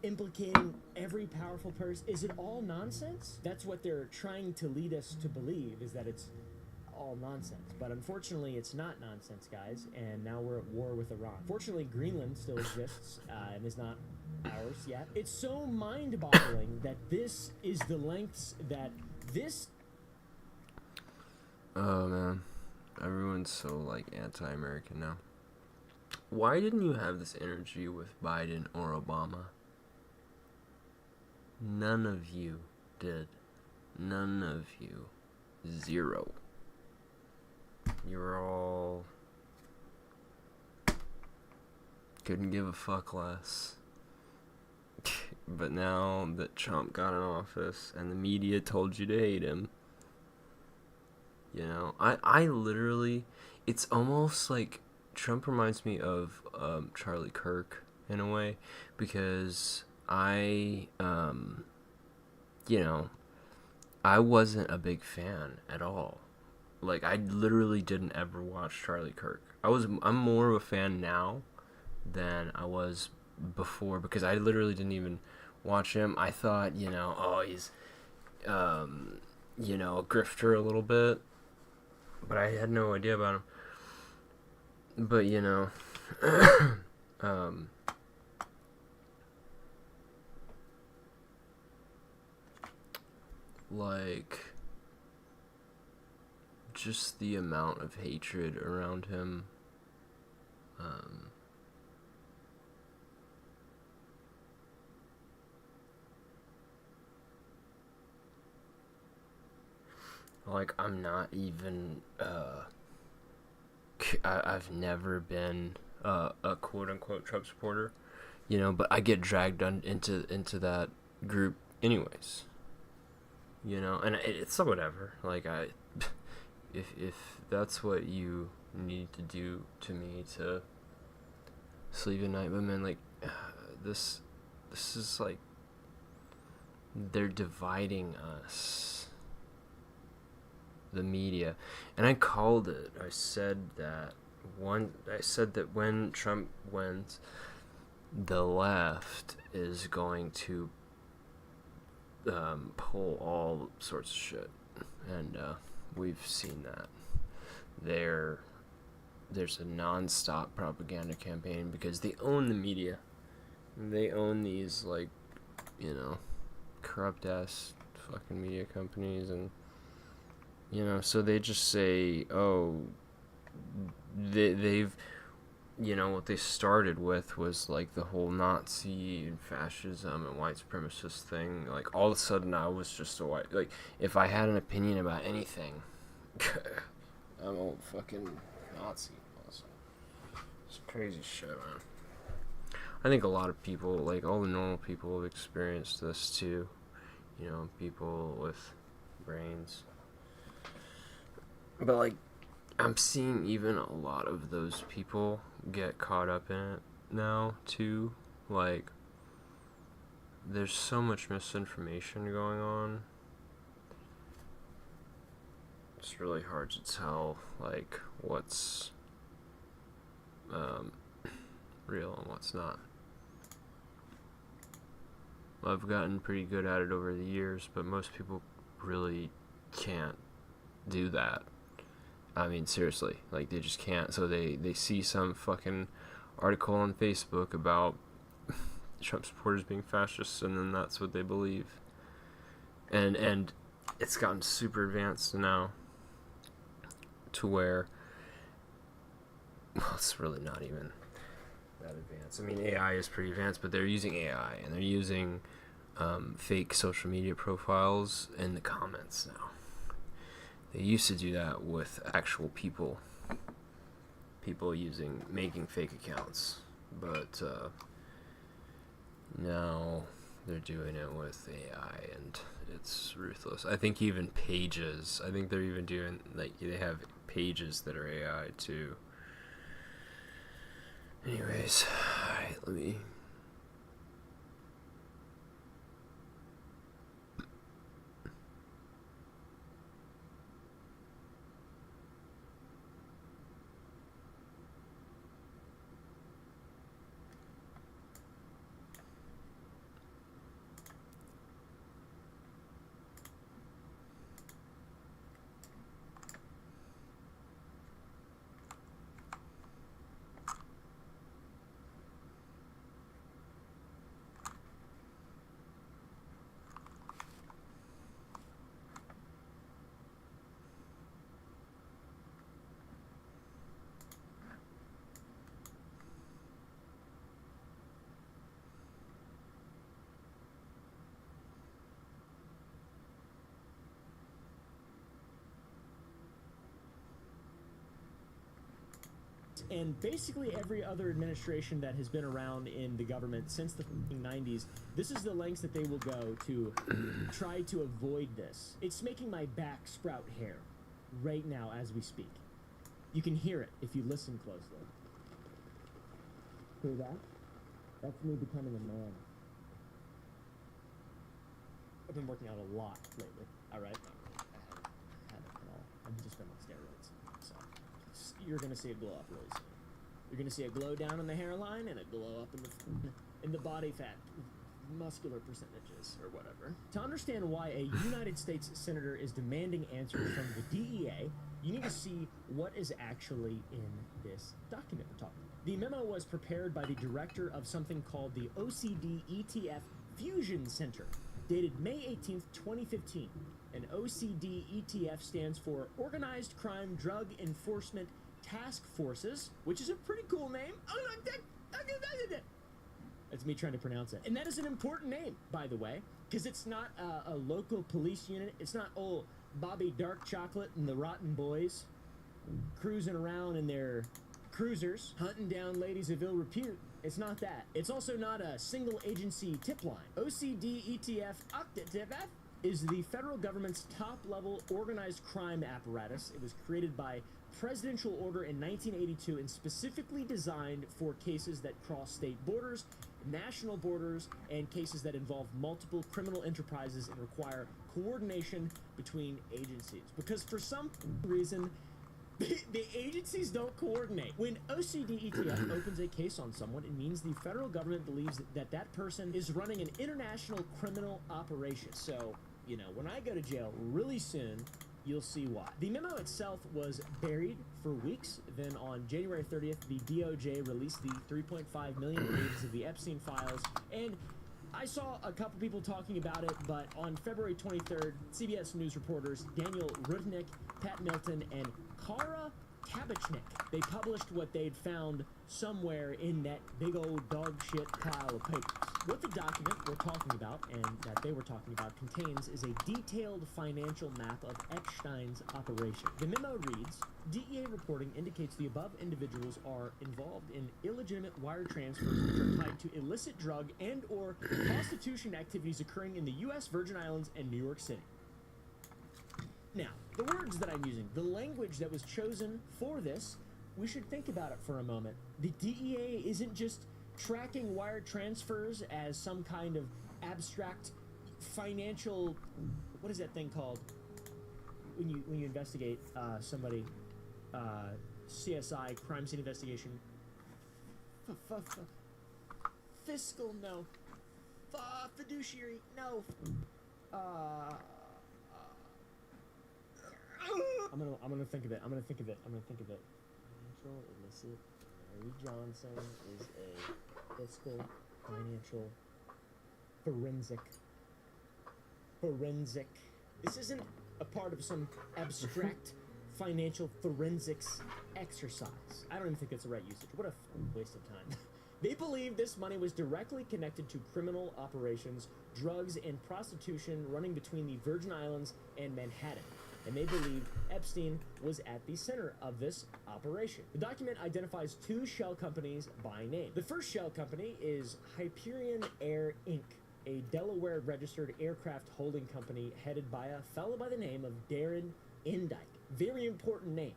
[SPEAKER 19] implicating every powerful person. Is it all nonsense? That's what they're trying to lead us to believe, is that it's all nonsense. But unfortunately, it's not nonsense, guys, and now we're at war with Iran. Fortunately, Greenland still exists and is not ours yet. It's so mind-boggling that this is the lengths that this...
[SPEAKER 1] Oh, man. Everyone's so, like, anti-American now. Why didn't you have this energy with Biden or Obama? None of you did. None of you. Zero. You're all... couldn't give a fuck less. But now that Trump got in office and the media told you to hate him, you know, I literally, it's almost like Trump reminds me of Charlie Kirk in a way, because you know, I wasn't a big fan at all. Like, I literally didn't ever watch Charlie Kirk. I'm more of a fan now than I was before, because I literally didn't even watch him. I thought, you know, oh, he's, you know, a grifter a little bit, but I had no idea about him. But, you know, like, just the amount of hatred around him, like, I'm not even, I've never been a quote-unquote Trump supporter, you know, but I get dragged into that group anyways, you know, and it's whatever. Like, if that's what you need to do to me to sleep at night, but man, like, this is like, they're dividing us, the media. And I called it. I said that when Trump wins, the left is going to pull all sorts of shit, and we've seen that. There's a non-stop propaganda campaign because they own the media. They own these, like, you know, corrupt ass fucking media companies, and you know, so they just say, oh, they've, you know, what they started with was like the whole Nazi and fascism and white supremacist thing. Like, all of a sudden I was just a white, like, if I had an opinion about anything, I'm a fucking Nazi also. It's crazy shit, man. I think a lot of people, like all the normal people, have experienced this too. You know, people with brains. But, like, I'm seeing even a lot of those people get caught up in it now, too. Like, there's so much misinformation going on. It's really hard to tell, like, what's real and what's not. I've gotten pretty good at it over the years, but most people really can't do that. I mean, seriously, like, they just can't. So they see some fucking article on Facebook about Trump supporters being fascists, and then that's what they believe. And it's gotten super advanced now to where, well, it's really not even that advanced. I mean, AI is pretty advanced, but they're using AI, and they're using fake social media profiles in the comments now. They used to do that with actual people making fake accounts, but now they're doing it with AI, and it's ruthless. I think even pages. I think they're even doing like they have pages that are AI too. Anyways, alright, let me.
[SPEAKER 19] And basically every other administration that has been around in the government since the 90s, this is the lengths that they will go to try to avoid this. It's making my back sprout hair right now as we speak. You can hear it if you listen closely. Hear that? That's me becoming a man. I've been working out a lot lately, alright? I haven't at all. I've just been on steroids, so you're gonna see it glow up really soon. You're gonna see a glow down in the hairline and a glow up in the body fat, muscular percentages or whatever. To understand why a United States senator is demanding answers from the DEA, you need to see what is actually in this document we're talking about. The memo was prepared by the director of something called the OCD ETF Fusion Center, dated May 18th, 2015. An OCD ETF stands for Organized Crime Drug Enforcement Task Forces, which is a pretty cool name. That's me trying to pronounce it. And that is an important name, by the way, because it's not a local police unit. It's not old Bobby Dark Chocolate and the Rotten Boys cruising around in their cruisers, hunting down ladies of ill repute. It's not that. It's also not a single agency tip line. OCD ETF Octatip is the federal government's top-level organized crime apparatus. It was created by presidential order in 1982 and specifically designed for cases that cross state borders, national borders, and cases that involve multiple criminal enterprises and require coordination between agencies. Because for some reason, the agencies don't coordinate. When OCD ETF opens a case on someone, it means the federal government believes that that person is running an international criminal operation. So, you know, when I go to jail really soon, you'll see why. The memo itself was buried for weeks. Then on January 30th, the DOJ released the 3.5 million pages of the Epstein files. And I saw a couple people talking about it, but on February 23rd, CBS News reporters Daniel Rudnick, Pat Milton, and Kara Kabachnik, they published what they'd found somewhere in that big old dog shit pile of papers. What the document we're talking about, and that they were talking about, contains is a detailed financial map of Epstein's operation. The memo reads, DEA reporting indicates the above individuals are involved in illegitimate wire transfers which are tied to illicit drug and or prostitution activities occurring in the U.S. Virgin Islands and New York City. Now, the words that I'm using, the language that was chosen for this, we should think about it for a moment. The DEA isn't just tracking wire transfers as some kind of abstract financial, what is that thing called when you investigate somebody, CSI, crime scene investigation, fiscal, no, fiduciary, no, I'm gonna think of it. Financial illicit. Mary Johnson is a fiscal, financial, forensic. This isn't a part of some abstract financial forensics exercise. I don't even think that's the right usage. What a waste of time. They believe this money was directly connected to criminal operations, drugs, and prostitution running between the Virgin Islands and Manhattan. And they believed Epstein was at the center of this operation. The document identifies two shell companies by name. The first shell company is Hyperion Air Inc., a Delaware-registered aircraft holding company headed by a fellow by the name of Darren Indike. Very important name.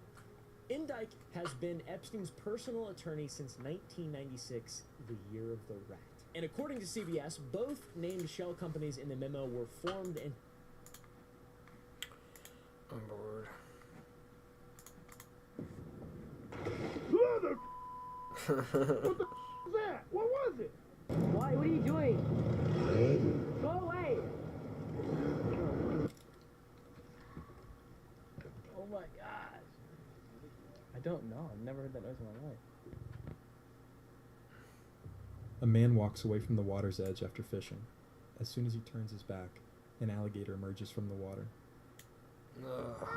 [SPEAKER 19] Indike has been Epstein's personal attorney since 1996, the year of the rat. And according to CBS, both named shell companies in the memo were formed and...
[SPEAKER 1] I'm bored.
[SPEAKER 18] Mother! What the was that? What was it?
[SPEAKER 20] Why? What are you doing? Go away!
[SPEAKER 21] Oh my gosh. I don't know. I've never heard that noise in my life.
[SPEAKER 22] A man walks away from the water's edge after fishing. As soon as he turns his back, an alligator emerges from the water.
[SPEAKER 1] Oh, God.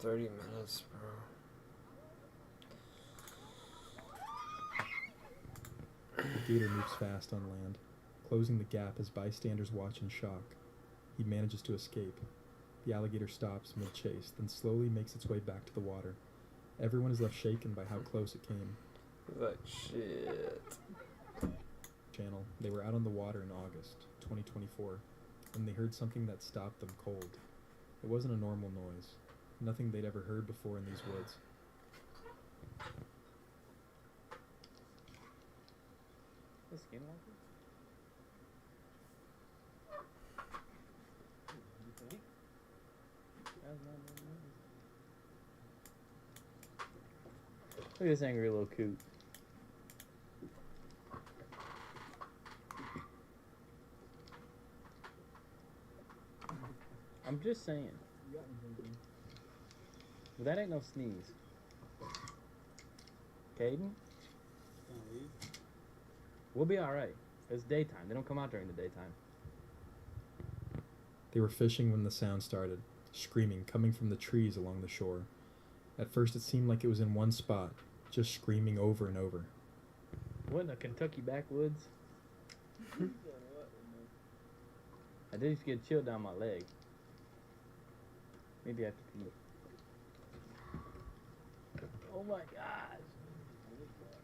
[SPEAKER 1] 30 minutes, bro.
[SPEAKER 22] The gator moves fast on land, closing the gap as bystanders watch in shock. He manages to escape. The alligator stops mid-chase, then slowly makes its way back to the water. Everyone is left shaken by how close it came.
[SPEAKER 1] Like shit.
[SPEAKER 22] Channel. They were out on the water in August 2024 when they heard something that stopped them cold. It wasn't a normal noise. Nothing they'd ever heard before in these woods.
[SPEAKER 21] The skinwalker? You think? That's not no noise. Look at this angry little coot. I'm just saying. But that ain't no sneeze. Caden? We'll be alright. It's daytime. They don't come out during the daytime.
[SPEAKER 22] They were fishing when the sound started, screaming coming from the trees along the shore. At first it seemed like it was in one spot, just screaming over and over.
[SPEAKER 21] What in the Kentucky backwoods? I did just get chilled down my leg. Maybe I have to pee. Oh my gosh.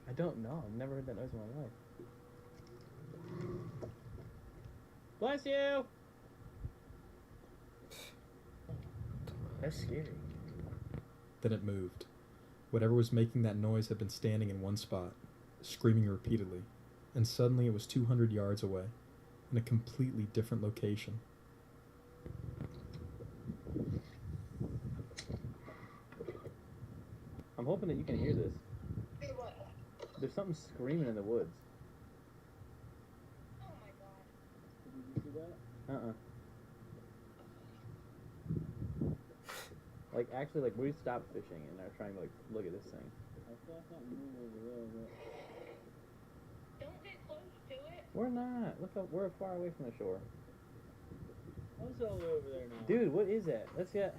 [SPEAKER 21] I don't know. I've never heard that noise in my life. Bless you! That's scary.
[SPEAKER 22] Then it moved. Whatever was making that noise had been standing in one spot, screaming repeatedly, and suddenly it was 200 yards away, in a completely different location.
[SPEAKER 21] I'm hoping that you can hear this. There's something screaming in the woods.
[SPEAKER 20] Oh my god.
[SPEAKER 21] Did you see that? Like, actually, like, we stopped fishing and are trying to, like, look at this thing.
[SPEAKER 20] I saw something move over there, but... Don't get close to it.
[SPEAKER 21] We're not. Look up. We're far away from the shore.
[SPEAKER 20] What's all the way over there now?
[SPEAKER 21] Dude, what is that? Let's get...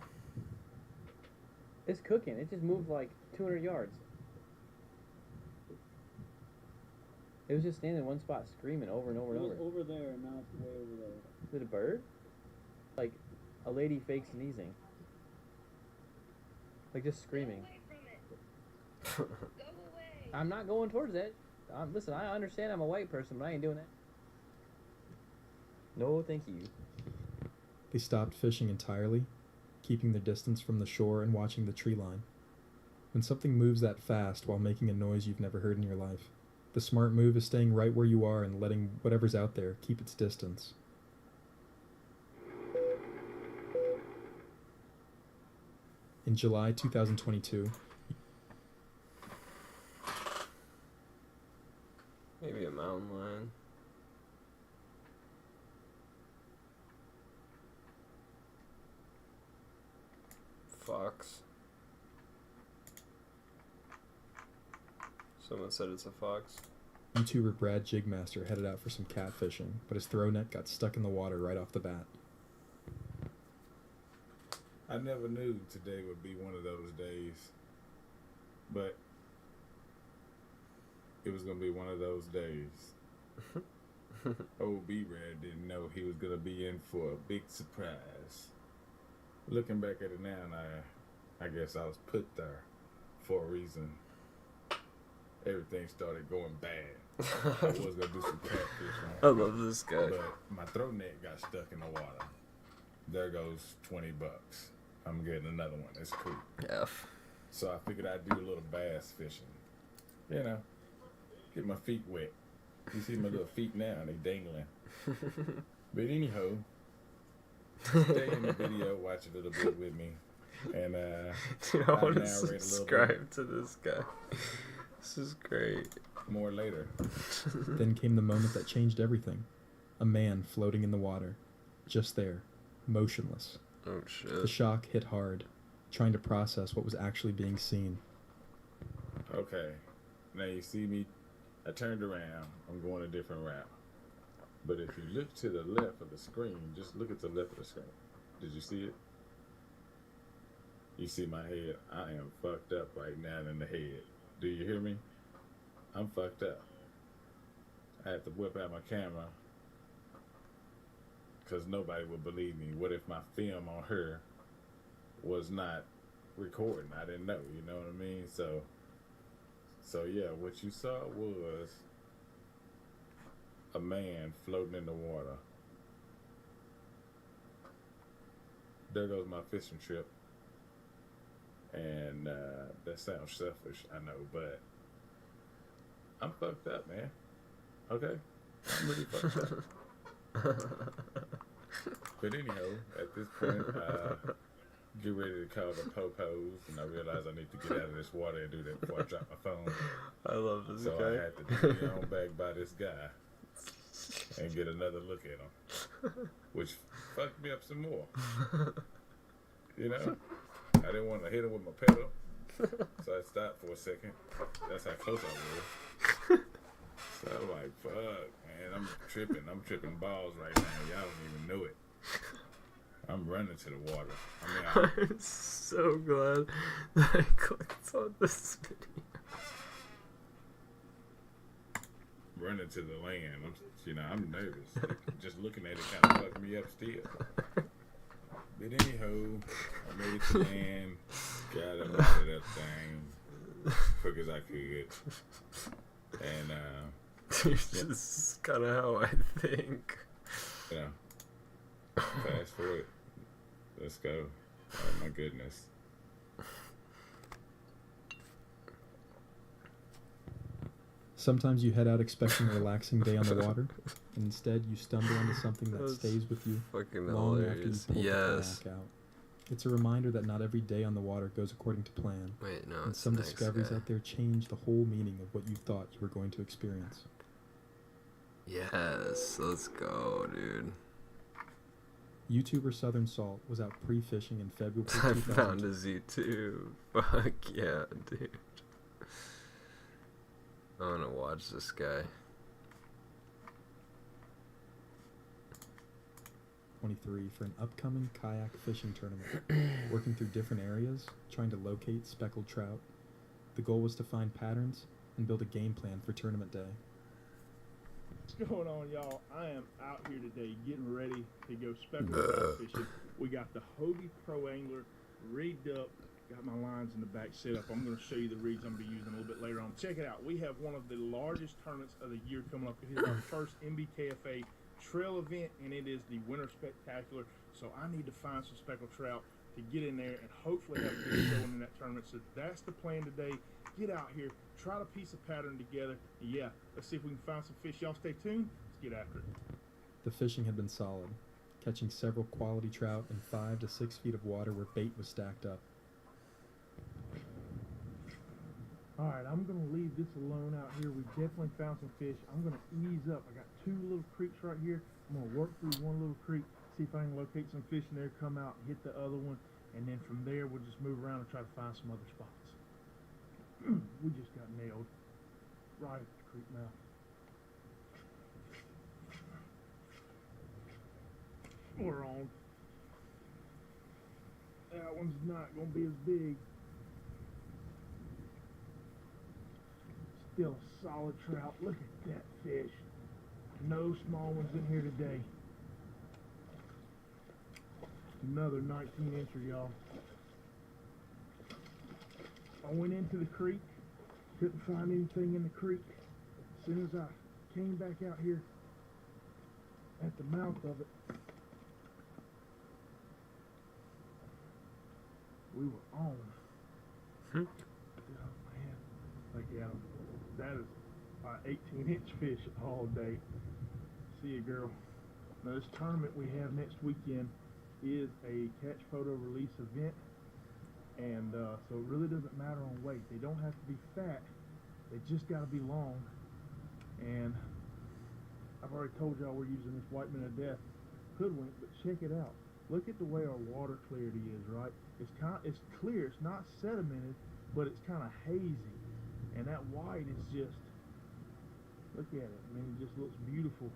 [SPEAKER 21] It's cooking. It just moved, like, 200 yards. It was just standing in one spot screaming over and over and over.
[SPEAKER 20] It was over there, and now it's way over there.
[SPEAKER 21] Is it a bird? Like, a lady fake sneezing. Like, just screaming.
[SPEAKER 20] Go away.
[SPEAKER 21] I'm not going towards it. Listen, I understand I'm a white person, but I ain't doing that. No, thank you.
[SPEAKER 22] They stopped fishing entirely, keeping their distance from the shore and watching the tree line. When something moves that fast while making a noise you've never heard in your life, the smart move is staying right where you are and letting whatever's out there keep its distance. In July 2022,
[SPEAKER 1] Maybe a mountain lion. Fox. Someone said it's a fox.
[SPEAKER 22] YouTuber Brad Jigmaster headed out for some catfishing, but his throw net got stuck in the water right off the bat.
[SPEAKER 23] I never knew today would be one of those days, but it was going to be one of those days. Old B-Rad didn't know he was going to be in for a big surprise. Looking back at it now, and I guess I was put there for a reason. everything started going bad. I was gonna do some catfishing.
[SPEAKER 1] I love this guy.
[SPEAKER 23] But my throat net got stuck in the water. There goes $20. I'm getting another one. That's cool.
[SPEAKER 1] F.
[SPEAKER 23] So I figured I'd do a little bass fishing. You know, get my feet wet. You see my little feet now, they dangling. But anyhow, stay in the video, watch a little bit with me. And
[SPEAKER 1] dude, I want to subscribe to this guy. This is great.
[SPEAKER 23] More later.
[SPEAKER 22] Then came the moment that changed everything. A man floating in the water. Just there. Motionless.
[SPEAKER 1] Oh shit.
[SPEAKER 22] The shock hit hard. Trying to process what was actually being seen.
[SPEAKER 23] Okay. Now you see me. I turned around. I'm going a different route. But if you look to the left of the screen, just look at the left of the screen. Did you see it? You see my head? I am fucked up right now in the head. Do you hear me? I'm fucked up. I have to whip out my camera because nobody would believe me. What if my film on her was not recording? I didn't know, you know what I mean? So yeah, what you saw was a man floating in the water. There goes my fishing trip. And that sounds selfish, I know, but I'm fucked up, man. Okay? I'm really fucked up. But anyhow, at this point, get ready to call the po-pos, and I realize I need to get out of this water and do that before I drop my phone.
[SPEAKER 1] I love this
[SPEAKER 23] so
[SPEAKER 1] guy.
[SPEAKER 23] I had to be on back by this guy and get another look at him, which fucked me up some more. You know? I didn't want to hit him with my pedal, so I stopped for a second. That's how close I was. So I'm like, fuck, man, I'm tripping balls right now. Y'all don't even know it. I'm running to the water.
[SPEAKER 1] I'm so glad that I clicked on this video.
[SPEAKER 23] Running to the land. I'm nervous. Just looking at it kind of fucked me up still. But anyhow, I made it to land, got him out of that thing, quick as I could. And,
[SPEAKER 1] this is kind of how I think.
[SPEAKER 23] Yeah. Fast forward. Let's go. Oh my goodness.
[SPEAKER 22] Sometimes you head out expecting a relaxing day on the water, and instead you stumble onto something that stays with you long after you pull the kayak out. It's a reminder that not every day on the water goes according to plan.
[SPEAKER 1] Wait, no,
[SPEAKER 22] and
[SPEAKER 1] it's
[SPEAKER 22] some
[SPEAKER 1] the next
[SPEAKER 22] discoveries
[SPEAKER 1] guy.
[SPEAKER 22] out there change the whole meaning of what you thought you were going to experience.
[SPEAKER 1] Yes, let's go, dude.
[SPEAKER 22] YouTuber Southern Salt was out pre-fishing in February
[SPEAKER 1] 2000. I
[SPEAKER 22] 2000.
[SPEAKER 1] found his YouTube. Fuck yeah, dude. I want to watch this guy.
[SPEAKER 22] 23 for an upcoming kayak fishing tournament. Working through different areas, trying to locate speckled trout. The goal was to find patterns and build a game plan for tournament day.
[SPEAKER 4] What's going on, y'all? I am out here today getting ready to go speckled trout fishing. We got the Hobie Pro Angler rigged up. Got my lines in the back set up. I'm going to show you the rigs I'm going to be using a little bit later on. Check it out. We have one of the largest tournaments of the year coming up. Here's our first MBKFA trail event, and it is the Winter Spectacular. So I need to find some speckled trout to get in there and hopefully have a good showing in that tournament. So that's the plan today. Get out here, try to piece a pattern together. And yeah, let's see if we can find some fish. Y'all stay tuned. Let's get after it.
[SPEAKER 22] The fishing had been solid, catching several quality trout in 5 to 6 feet of water where bait was stacked up.
[SPEAKER 4] Alright, I'm going to leave this alone out here. We've definitely found some fish. I'm going to ease up. I got 2 little creeks right here. I'm going to work through one little creek, see if I can locate some fish in there, come out and hit the other one. And then from there, we'll just move around and try to find some other spots. We just got nailed right at the creek mouth. We're on. That one's not going to be as big. Still a solid trout. Look at that fish. No small ones in here today. Another 19-incher, y'all. I went into the creek, Couldn't find anything in the creek. As soon as I came back out here at the mouth of it, we were on. Oh man, like yeah, that is an 18-inch fish all day. See you, girl. Now this tournament we have next weekend is a catch photo release event, and so it really doesn't matter on weight. They don't have to be fat, they just got to be long. And I've already told y'all we're using this White Men of Death hoodwink, but check it out. Look at the way our water clarity is, right? It's clear, it's not sedimented, but it's kind of hazy, and that white is just, look at it. I mean, it just looks beautiful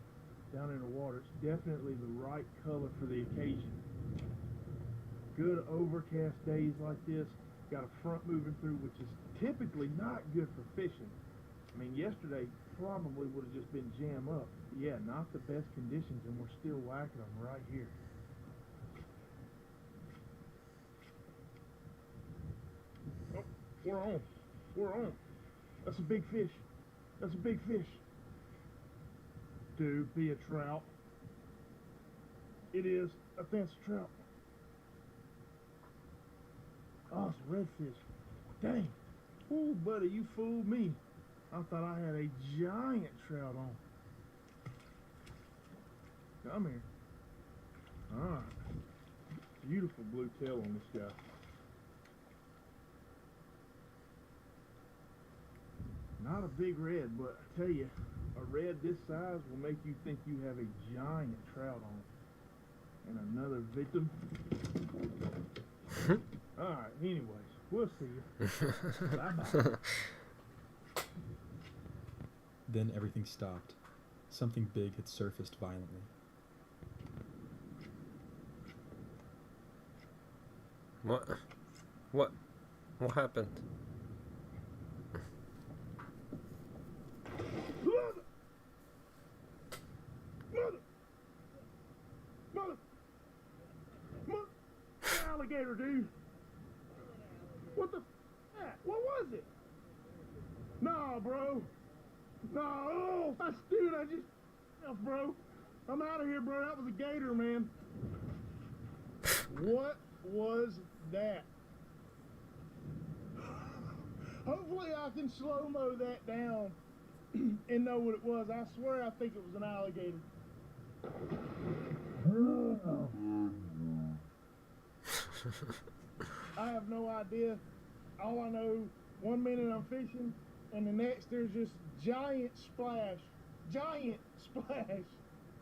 [SPEAKER 4] down in the water. It's definitely the right color for the occasion. Good overcast days like this, got a front moving through, which is typically not good for fishing. I mean, yesterday probably would have just been jam up. Yeah, not the best conditions, and we're still whacking them right here. Oh, we're on. We're on. That's a big fish. That's a big fish. Dude, be a trout. It is. I think it's a trout. Oh, it's a redfish. Dang. Ooh, buddy, you fooled me. I thought I had a giant trout on. Come here. Alright. Beautiful blue tail on this guy. Not a big red, but I tell you, a red this size will make you think you have a giant trout on it. And another victim. Alright, anyways, we'll see you. Bye-bye.
[SPEAKER 22] Then everything stopped. Something big had surfaced violently.
[SPEAKER 1] What? What happened?
[SPEAKER 4] Alligator, dude. What the f***? What was it? Nah, bro. Nah, oh, dude, I just, bro. I'm out of here, bro. That was a gator, man. What was that? Hopefully I can slow-mo that down and know what it was. I swear I think it was an alligator. I have no idea. All I know, 1 minute I'm fishing, and the next there's just giant splash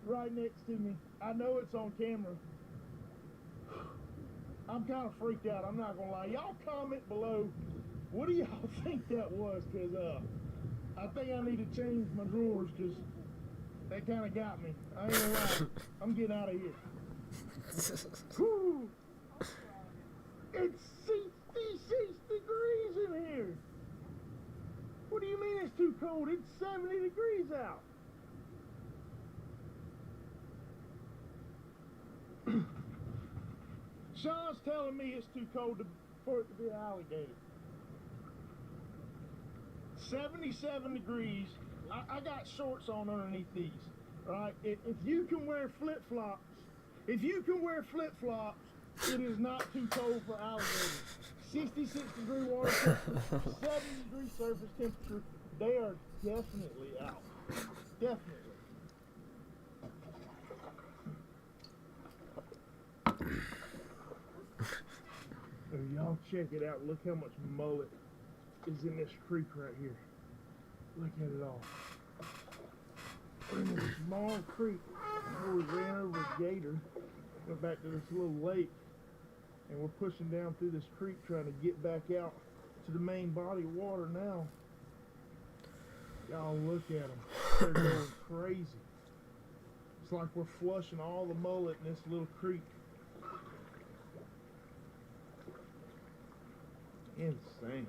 [SPEAKER 4] right next to me. I know it's on camera. I'm kind of freaked out, I'm not gonna lie. Y'all comment below, what do y'all think that was? Because I think I need to change my drawers, because that kind of got me. I ain't gonna lie. I'm getting out of here. Whew. It's 66 degrees in here. What do you mean it's too cold? It's 70 degrees out. Sean's telling me it's too cold for it to be an alligator. 77 degrees. I got shorts on underneath these, right? If you can wear flip-flops, it is not too cold for alligators. 66 degree water temperature, 70 degree surface temperature. They are definitely out. Definitely. Oh, y'all check it out. Look how much mullet is in this creek right here. Look at it all. We're in this small creek. Now we ran over a gator. Went back to this little lake. And we're pushing down through this creek trying to get back out to the main body of water now. Y'all look at them. They're going crazy. It's like we're flushing all the mullet in this little creek. Insane.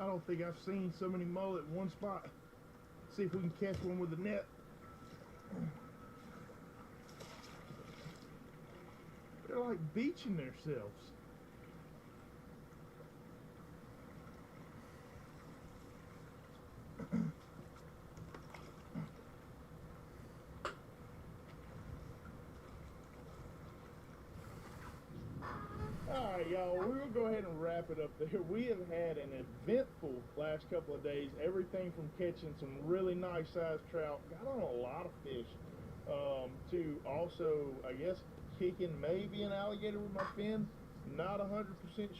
[SPEAKER 4] I don't think I've seen so many mullet in one spot. See if we can catch one with a net. They're like beaching themselves. Alright, y'all, we're going to go ahead and wrap it up there. We have had an eventful last couple of days. Everything from catching some really nice sized trout, got on a lot of fish, to also, I guess, kicking maybe an alligator with my fin. Not 100%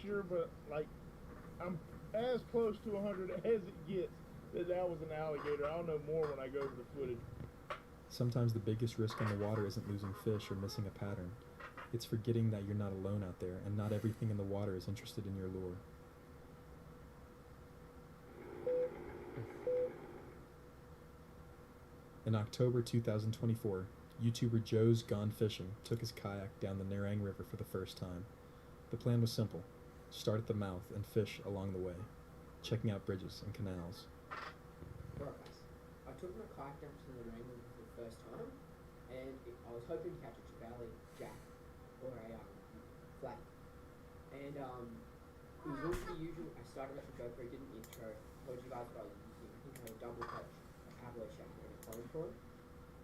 [SPEAKER 4] sure, but like, I'm as close to 100 as it gets that was an alligator. I'll know more when I go over the footage.
[SPEAKER 22] Sometimes the biggest risk on the water isn't losing fish or missing a pattern. It's forgetting that you're not alone out there, and not everything in the water is interested in your lure. In October 2024, YouTuber Joe's Gone Fishing took his kayak down the Nerang River for the first time. The plan was simple: start at the mouth and fish along the way, checking out bridges and canals.
[SPEAKER 2] Alright guys, I took my kayak down to the Nerang River for the first time, and I was hoping to catch a trevally, jack, or a flatty. And it was all the usual. I started at the GoPro, did an intro, told you guys what I was using. I think I had a double touch, a Pablo shack, and a clothing prawn.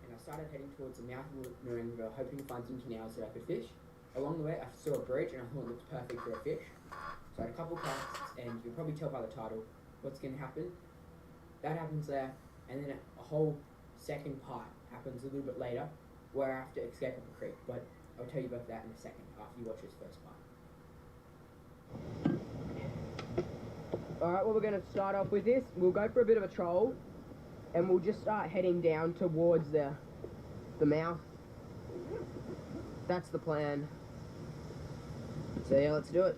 [SPEAKER 2] And I started heading towards the mouth of the Nerang River, hoping to find some canals that I could fish. Along the way, I saw a bridge and I thought it looked perfect for a fish. So I had a couple casts, and you'll probably tell by the title what's going to happen. That happens there, and then a whole second part happens a little bit later, where I have to escape up a creek. But I'll tell you about that in a second after you watch this first part. Alright, well, we're going to start off with this. We'll go for a bit of a troll, and we'll just start heading down towards the mouth. That's the plan. So yeah, let's do it.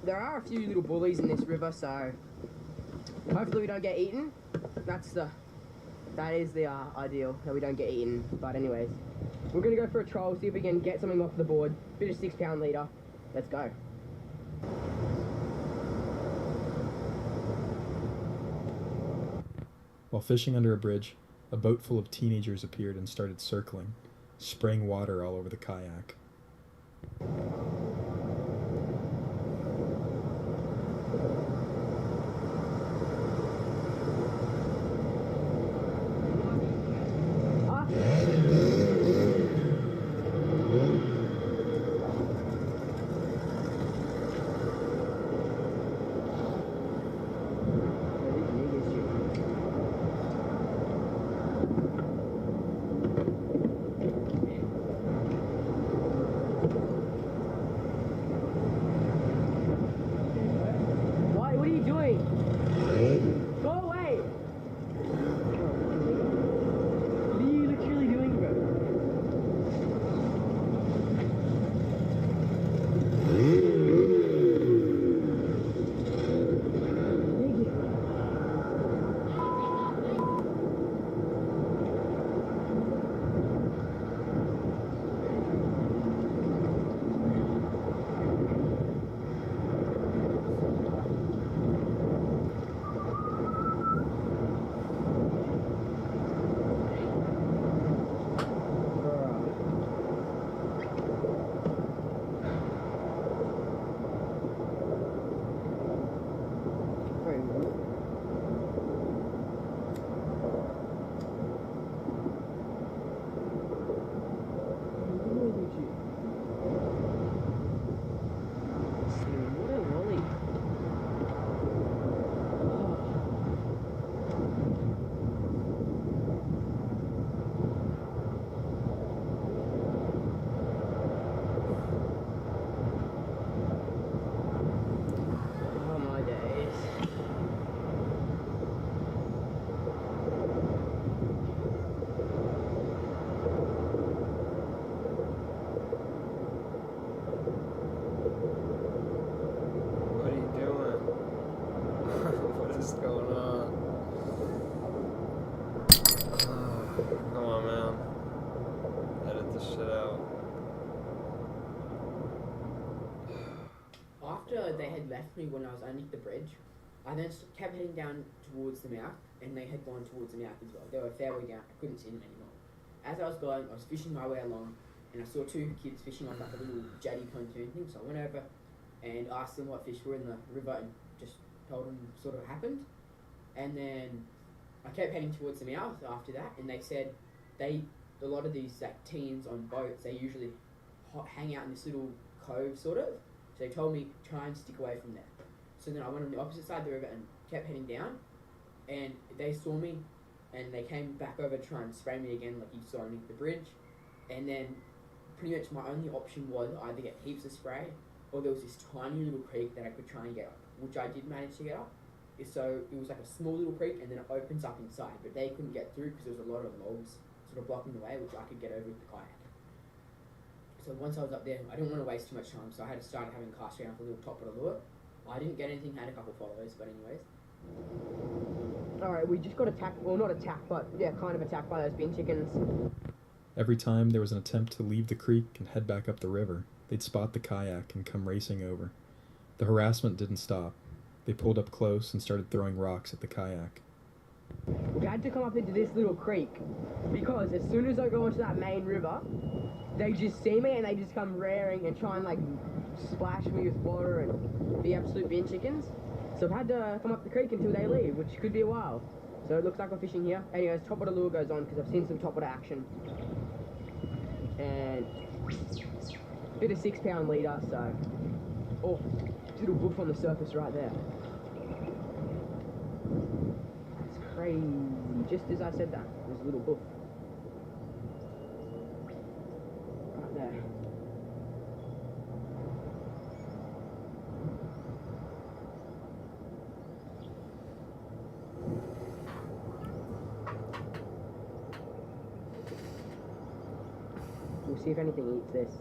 [SPEAKER 2] There are a few little bullies in this river, so hopefully we don't get eaten. That is the ideal, that we don't get eaten. But anyways, we're gonna go for a troll, see if we can get something off the board. Bit of 6 pound leader. Let's go.
[SPEAKER 22] While fishing under a bridge, a boat full of teenagers appeared and started circling, spraying water all over the kayak.
[SPEAKER 2] After they had left me when I was underneath the bridge, I then kept heading down towards the mouth, and they had gone towards the mouth as well. They were a fair way down. I couldn't see them anymore. As I was going, I was fishing my way along, and I saw two kids fishing on like a little jetty pontoon thing. So I went over and asked them what fish were in the river, and just told them sort of happened. And then I kept heading towards the mouth after that, and they said a lot of these like teens on boats, they usually hang out in this little cove sort of. So they told me try and stick away from there. So then I went on the opposite side of the river and kept heading down, and they saw me, and they came back over to try and spray me again like you saw underneath the bridge. And then pretty much my only option was either get heaps of spray, or there was this tiny little creek that I could try and get up, which I did manage to get up. So it was like a small little creek, and then it opens up inside, but they couldn't get through because there was a lot of logs sort of blocking the way, which I could get over with the kayak. So once I was up there, I didn't want to waste too much time, so I had to start having cast around for a little top of the lure. I didn't get anything, had a couple followers, but anyways. Alright, we just got attacked, well not attacked, but yeah, kind of attacked by those bin chickens.
[SPEAKER 22] Every time there was an attempt to leave the creek and head back up the river, they'd spot the kayak and come racing over. The harassment didn't stop. They pulled up close and started throwing rocks at the kayak.
[SPEAKER 2] We had to come up into this little creek, because as soon as I go into that main river, they just see me and they just come rearing and try and like splash me with water and be absolute bin chickens. So I've had to come up the creek until they leave, which could be a while. So it looks like we're fishing here. Anyways, top of the lure goes on because I've seen some top of the action. And a bit of 6 pound leader, so oh, little boof on the surface right there. That's crazy. Just as I said that, there's a little boof. Right there. We'll see if anything eats this.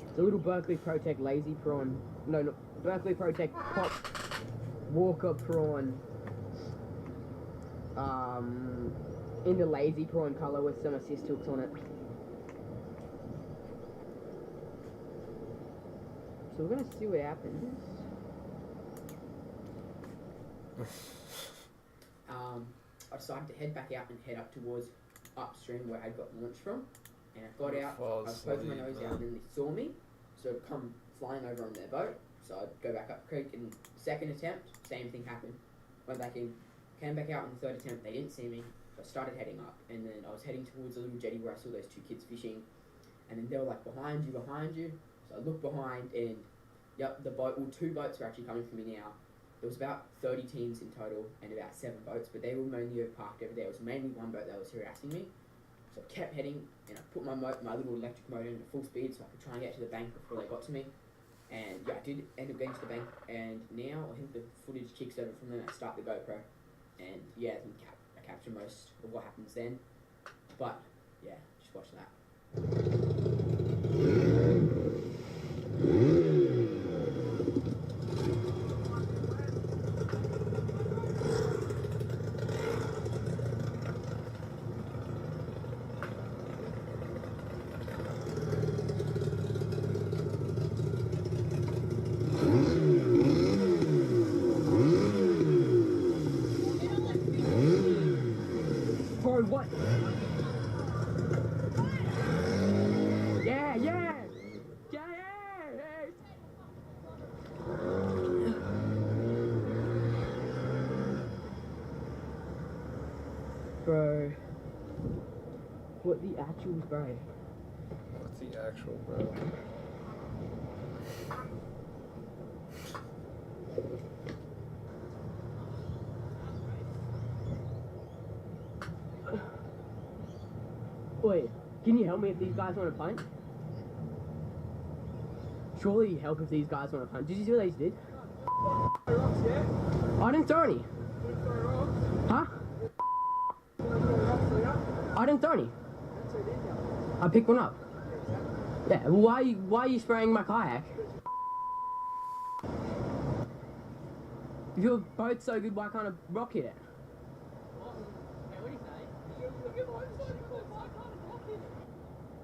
[SPEAKER 2] It's a little Berkeley Protect lazy prawn. No, Berkeley Protect pop walker prawn. In the lazy prawn colour with some assist hooks on it. So we're gonna see what happens. I decided to head back out and head up towards upstream where I got launched from. And I got out, I was poking my nose out, and then they saw me, so I'd come flying over on their boat. So I'd go back up the creek, and second attempt, same thing happened. Went back in, came back out on the third attempt, they didn't see me, so I started heading up, and then I was heading towards a little jetty where I saw those two kids fishing, and then they were like, behind you. So I looked behind, and yep, the boat, well, 2 boats were actually coming for me now. There was about 30 teams in total, and about 7 boats, but they were mainly parked over there. It was mainly one boat that was harassing me. So I kept heading, and I put my little electric motor into full speed so I could try and get to the bank before they got to me. And yeah, I did end up getting to the bank, and now I think the footage kicks over from then. I start the GoPro, and yeah, I capture most of what happens then. But yeah, just watch that. Bro, what? Yeah! Bro. What the actuals, bro?
[SPEAKER 1] What's the actual, bro?
[SPEAKER 2] Wait, can you help me if these guys want to punt? Surely you help if these guys want to punt. Did you see what they did? I didn't throw any. Huh? I didn't throw any. I picked one up. Yeah, well, why are you spraying my kayak? If your boat's so good, why can't a rock hit it?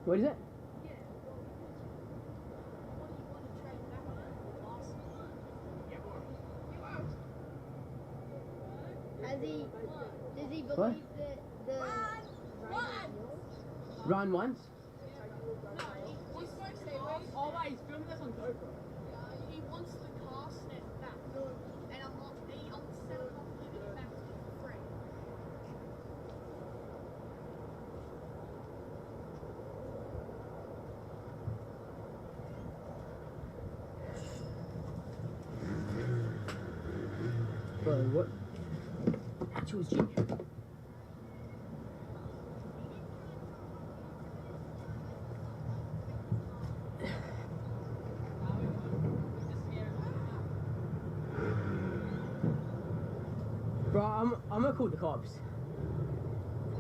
[SPEAKER 2] What is it?
[SPEAKER 7] Does he believe
[SPEAKER 21] What?
[SPEAKER 7] that the
[SPEAKER 21] Run once?
[SPEAKER 8] Oh wait, he's filming this on GoPro. He wants the car snap back. And I'm set up on giving it back to him for free.
[SPEAKER 21] Bro, what? Actual G. Bro, I'm gonna call the cops.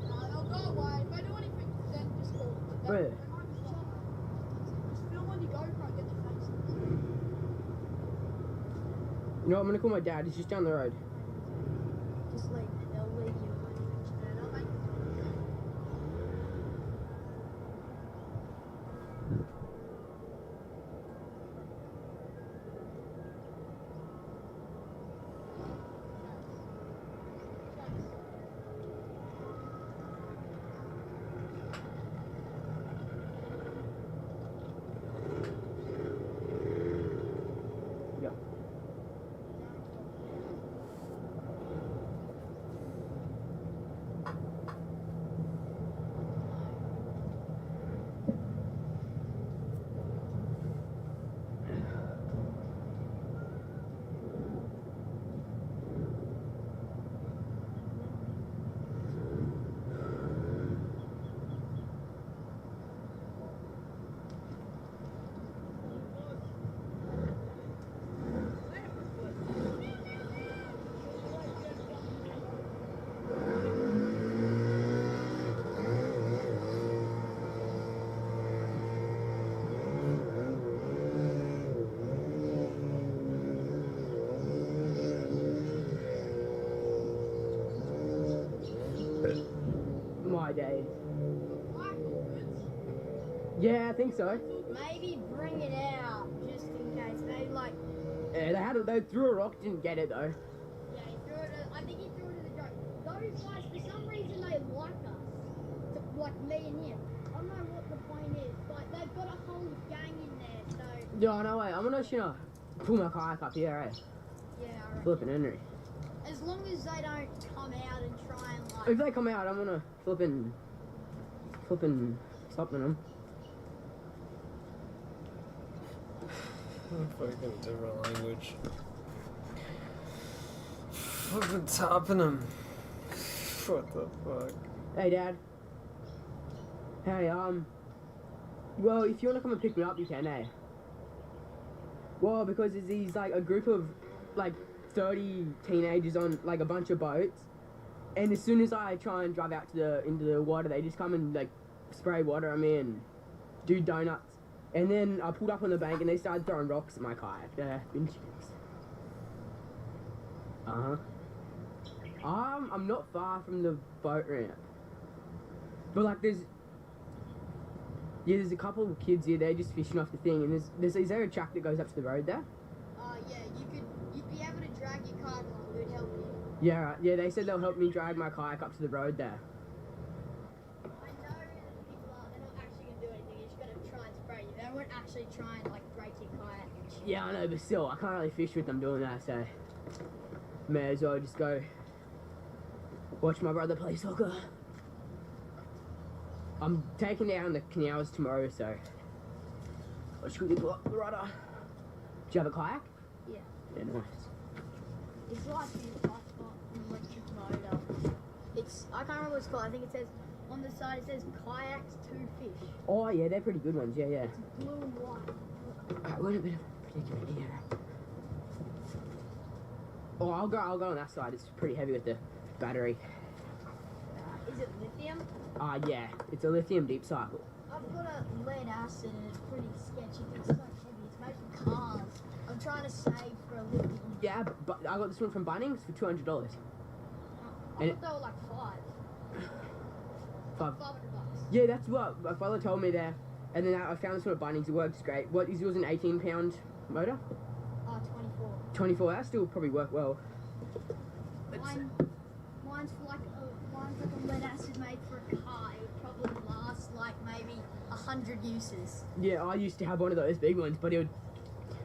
[SPEAKER 8] They'll go away. If they do anything, then just call them.
[SPEAKER 21] Bro.
[SPEAKER 8] Just film on your GoPro and get their faces.
[SPEAKER 21] You know, I'm gonna call my dad. He's just down the road.
[SPEAKER 7] just like they'll leave you and I'm like,
[SPEAKER 21] My days. Yeah, I think so.
[SPEAKER 7] maybe bring it out just in case. Maybe like,
[SPEAKER 21] Yeah, they threw a rock, didn't get it though.
[SPEAKER 7] yeah, he threw it. I think he threw it in the joke. Those guys, for some reason, they like us, like me and him. I don't know what the point is, but they've got a whole gang in there. So
[SPEAKER 21] Yeah, no way. I'm gonna pull my kayak up here, eh?
[SPEAKER 7] yeah, I reckon.
[SPEAKER 21] Flipping Henry.
[SPEAKER 7] As long as they don't come out and try and like.
[SPEAKER 21] If they come out, I'm gonna flipping stopping them.
[SPEAKER 1] Fucking different language. Fucking topping him. What the fuck?
[SPEAKER 21] Hey, Dad. Hey, well, if you wanna come and pick me up, you can, eh? Well, because there's these, like, a group of, like, 30 teenagers on, like, a bunch of boats, and as soon as I try and drive out into the water, they just come and, like, spray water at me and do donuts. And then I pulled up on the bank and they started throwing rocks at my kayak. They're been chickens. I'm not far from the boat ramp. But, like, there's a couple of kids here, they're just fishing off the thing, and is there a track that goes up to the road there?
[SPEAKER 7] Yeah, you'd be able to drag your kayak along. We'd help you.
[SPEAKER 21] Yeah, right. Yeah, they said they'll help me drag my kayak up to the road there.
[SPEAKER 7] I know that people are. They're not actually gonna do anything. You're just gonna try and spray you. They won't actually try and like break your kayak and shit.
[SPEAKER 21] Yeah, I know, but still, I can't really fish with them doing that, so may as well just go watch my brother play soccer. I'm taking down the canals tomorrow, so I'll just quickly pull up the rudder. Do you have a kayak?
[SPEAKER 7] Yeah.
[SPEAKER 21] Yeah, nice.
[SPEAKER 7] It's like this. I've got an electric motor. It's. I can't remember what it's called. I think it says on the side. It says kayaks to fish.
[SPEAKER 21] Oh yeah, they're pretty good ones. Yeah, yeah.
[SPEAKER 7] It's blue and white.
[SPEAKER 21] Alright, we're in a bit of a predicament here. Oh, I'll go on that side. It's pretty heavy with the battery.
[SPEAKER 7] Is it lithium?
[SPEAKER 21] Yeah, it's a lithium deep cycle.
[SPEAKER 7] I've got a lead acid and it's pretty sketchy. It's so heavy. It's made from cars. I'm trying to save for a lithium.
[SPEAKER 21] Yeah, but I got this one from Bunnings for $200.
[SPEAKER 7] I thought they were like
[SPEAKER 21] $500.
[SPEAKER 7] $500.
[SPEAKER 21] Yeah, that's what my father told me there. And then I found this one at Bunnings. It works great. What is yours? An 18-pound motor?
[SPEAKER 7] 24.
[SPEAKER 21] 24. That still probably work well.
[SPEAKER 7] Mine mine's like a lead acid made for a car. It would probably last like maybe 100 uses.
[SPEAKER 21] Yeah, I used to have one of those big ones, but it would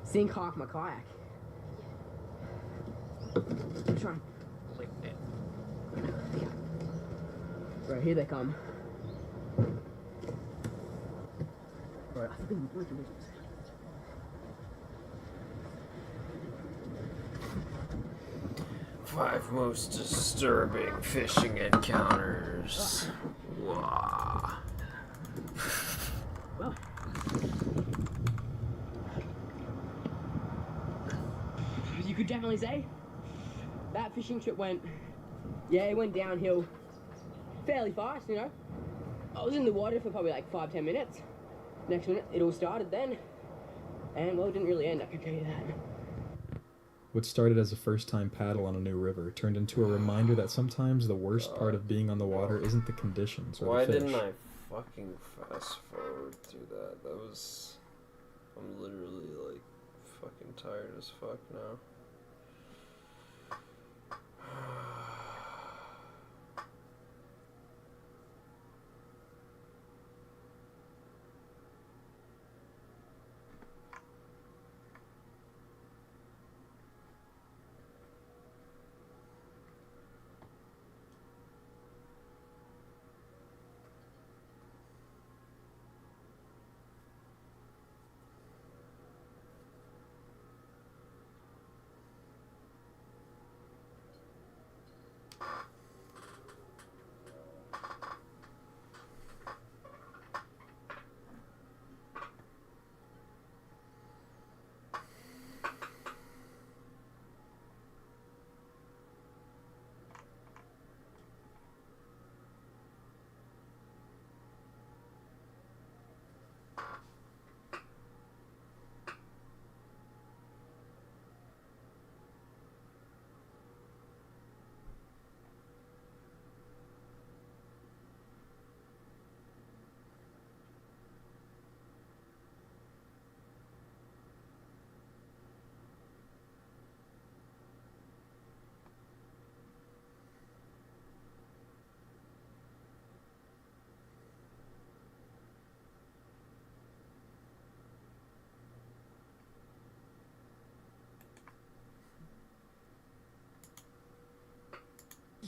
[SPEAKER 21] sink half my kayak. I'm trying. Right, here they come. Right, I think we can.
[SPEAKER 1] Five most disturbing fishing encounters. Wow.
[SPEAKER 21] Well, you could definitely say that fishing trip went, it went downhill fairly fast, you know. I was in the water for probably like 5-10 minutes. Next minute, it all started then. And, well, it didn't really end, I can tell you that.
[SPEAKER 22] What started as a first-time paddle on a new river turned into a reminder that sometimes the worst part of being on the water isn't the conditions or
[SPEAKER 1] Why
[SPEAKER 22] the fish.
[SPEAKER 1] didn't I fucking fast forward through that? That was... I'm literally, like, fucking tired as fuck now.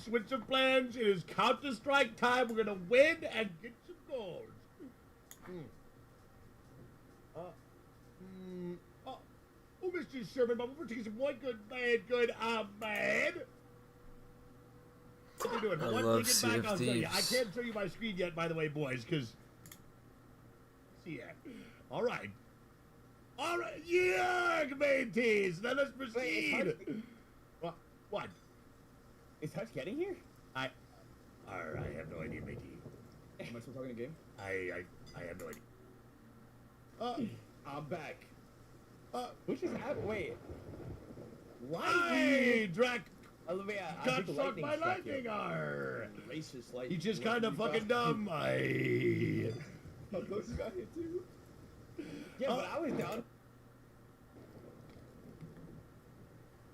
[SPEAKER 4] Switch of plans. It is Counter-Strike time. We're gonna win and get some goals. Oh, Mr. Sherman, we're taking some one good man, man. What are you doing?
[SPEAKER 1] I
[SPEAKER 4] One
[SPEAKER 1] love
[SPEAKER 4] thing
[SPEAKER 1] Sea
[SPEAKER 4] back,
[SPEAKER 1] of
[SPEAKER 4] I'll show you. I
[SPEAKER 1] Thieves.
[SPEAKER 4] can't show you my screen yet, by the way, boys, because... See ya. All right. All right. Yeah, mateys. Let us proceed. What?
[SPEAKER 5] Is Hutch getting here?
[SPEAKER 4] I have no idea, matey.
[SPEAKER 5] Am I still talking a game?
[SPEAKER 4] I have no idea.
[SPEAKER 5] I'm back. Which is wait.
[SPEAKER 4] Why, Drac?
[SPEAKER 5] Olivia, I
[SPEAKER 4] Got
[SPEAKER 5] think the
[SPEAKER 4] struck
[SPEAKER 5] lightning
[SPEAKER 4] by
[SPEAKER 5] struck
[SPEAKER 4] lightning.
[SPEAKER 5] you.
[SPEAKER 4] Arr.
[SPEAKER 5] Racist lightning.
[SPEAKER 4] He's just kind of fucking dumb.
[SPEAKER 5] How close got hit too? Yeah, but I was down.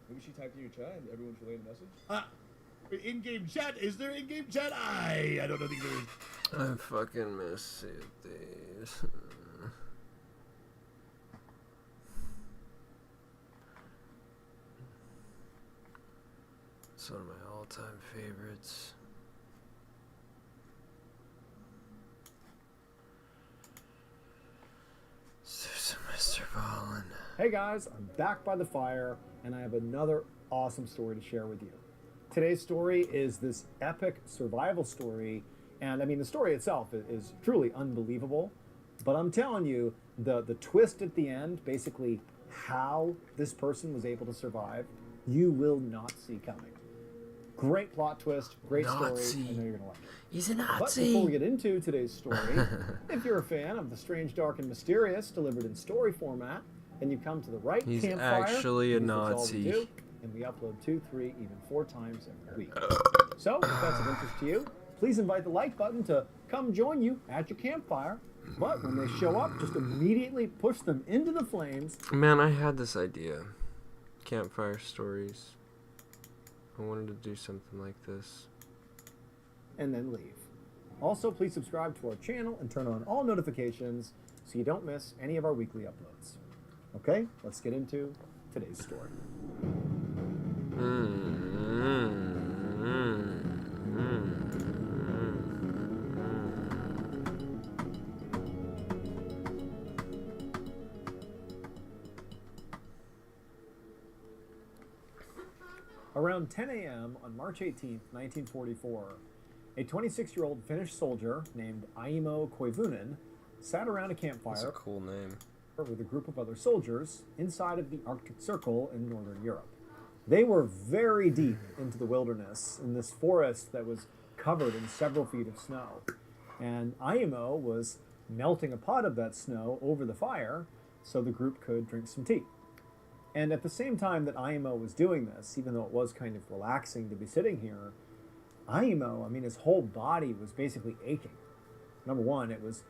[SPEAKER 5] Maybe she typed in your chat and everyone's relaying the message.
[SPEAKER 4] In-game chat? Is there in-game chat? I don't think there is.
[SPEAKER 1] I fucking miss Sea of Thieves. It's one of my all-time favorites. Mr. Ballin.
[SPEAKER 16] Hey guys, I'm back by the fire, and I have another awesome story to share with you. Today's story is this epic survival story, and I mean the story itself is truly unbelievable, but I'm telling you, the twist at the end, basically how this person was able to survive, you will not see coming. Great plot twist, great
[SPEAKER 1] Nazi.
[SPEAKER 16] story, I know you're gonna like it.
[SPEAKER 1] He's a
[SPEAKER 16] But
[SPEAKER 1] Nazi.
[SPEAKER 16] before we get into today's story, if you're a fan of the strange, dark, and mysterious delivered in story format, then you've come to the right
[SPEAKER 1] He's
[SPEAKER 16] campfire.
[SPEAKER 1] actually a
[SPEAKER 16] because that's all we
[SPEAKER 1] Nazi.
[SPEAKER 16] do, and we upload 2, 3, even 4 times every week. So, if that's of interest to you, please invite the like button to come join you at your campfire. But when they show up, just immediately push them into the flames.
[SPEAKER 1] Man, I had this idea. Campfire stories. I wanted to do something like this.
[SPEAKER 16] and then leave. Also, please subscribe to our channel and turn on all notifications so you don't miss any of our weekly uploads. Okay, let's get into today's story. Around 10 a.m. on March 18, 1944, a 26-year-old Finnish soldier named Aimo Koivunen sat around a campfire.
[SPEAKER 1] That's a cool name.
[SPEAKER 16] With a group of other soldiers inside of the Arctic Circle in northern Europe. They were very deep into the wilderness in this forest that was covered in several feet of snow. And Aimo was melting a pot of that snow over the fire so the group could drink some tea. And at the same time that Aimo was doing this, even though it was kind of relaxing to be sitting here, Aimo, I mean, his whole body was basically aching. Number one, it was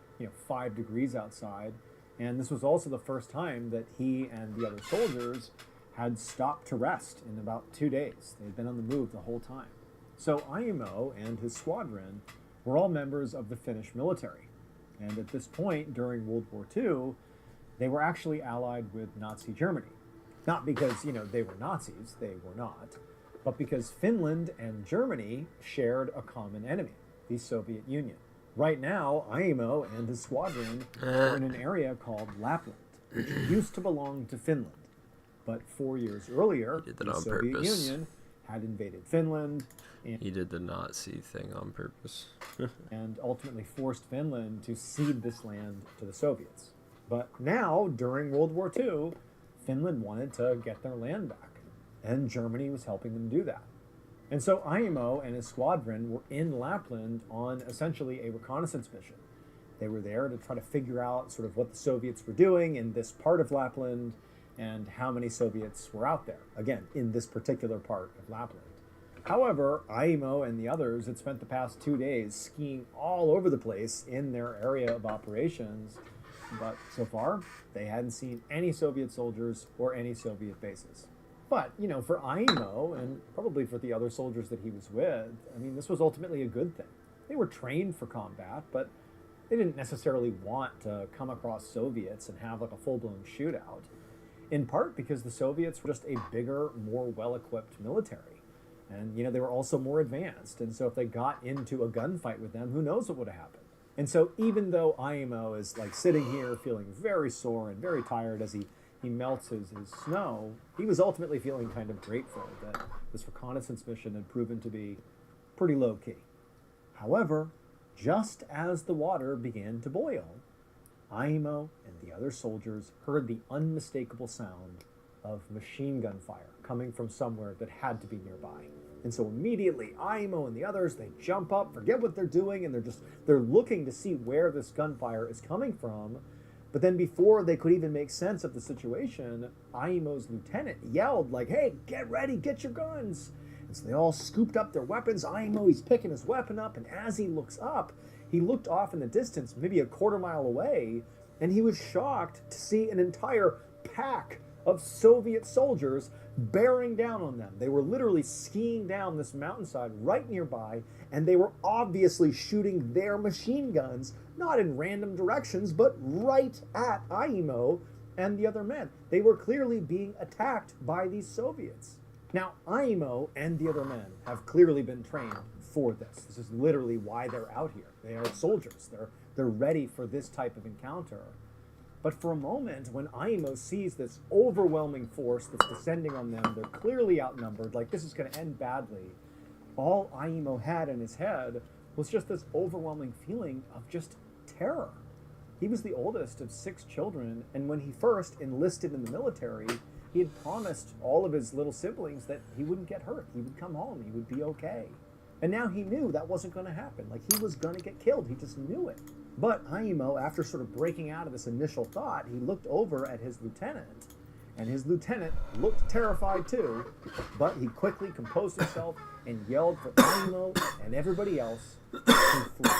[SPEAKER 16] 5 degrees outside, and this was also the first time that he and the other soldiers had stopped to rest in about 2 days. They'd been on the move the whole time. So Aimo and his squadron were all members of the Finnish military. And at this point, during World War II, they were actually allied with Nazi Germany. Not because, they were Nazis, they were not, but because Finland and Germany shared a common enemy, the Soviet Union. Right now, Aimo and his squadron are in an area called Lapland, which used to belong to Finland. But 4 years earlier, the Soviet Union had invaded Finland. And
[SPEAKER 1] he did the Nazi thing on purpose.
[SPEAKER 16] and ultimately forced Finland to cede this land to the Soviets. But now, during World War II, Finland wanted to get their land back, and Germany was helping them do that. And so Aimo and his squadron were in Lapland on essentially a reconnaissance mission. They were there to try to figure out sort of what the Soviets were doing in this part of Lapland and how many Soviets were out there, again, in this particular part of Lapland. However, Aimo and the others had spent the past 2 days skiing all over the place in their area of operations, but so far, they hadn't seen any Soviet soldiers or any Soviet bases. But, for Aimo, and probably for the other soldiers that he was with, I mean, this was ultimately a good thing. They were trained for combat, but they didn't necessarily want to come across Soviets and have like a full-blown shootout, in part because the Soviets were just a bigger, more well-equipped military. And, they were also more advanced, and so if they got into a gunfight with them, who knows what would have happened. And so even though Aimo is like sitting here feeling very sore and very tired as he melts his snow, he was ultimately feeling kind of grateful that this reconnaissance mission had proven to be pretty low-key. However, just as the water began to boil, Aimo and the other soldiers heard the unmistakable sound of machine gun fire coming from somewhere that had to be nearby. And so immediately, Aimo and the others, they jump up, forget what they're doing, and they're looking to see where this gunfire is coming from. But then before they could even make sense of the situation, Aimo's lieutenant yelled like, "Hey, get ready, get your guns." And so they all scooped up their weapons. Aimo, he's picking his weapon up, and as he looks up, he looked off in the distance, maybe a quarter mile away, and he was shocked to see an entire pack of Soviet soldiers bearing down on them. They were literally skiing down this mountainside right nearby, and they were obviously shooting their machine guns, not in random directions, but right at Aimo and the other men. They were clearly being attacked by these Soviets. Now, Aimo and the other men have clearly been trained for this. This is literally why they're out here. They are soldiers. They're ready for this type of encounter. But for a moment, when Aimo sees this overwhelming force that's descending on them, they're clearly outnumbered, like this is going to end badly. All Aimo had in his head was just this overwhelming feeling of just terror. He was the oldest of 6 children, and when he first enlisted in the military, he had promised all of his little siblings that he wouldn't get hurt. He would come home. He would be okay. And now he knew that wasn't going to happen. Like, he was going to get killed. He just knew it. But Aimo, after sort of breaking out of this initial thought, he looked over at his lieutenant, and his lieutenant looked terrified too, but he quickly composed himself and yelled for Aimo and everybody else to flee.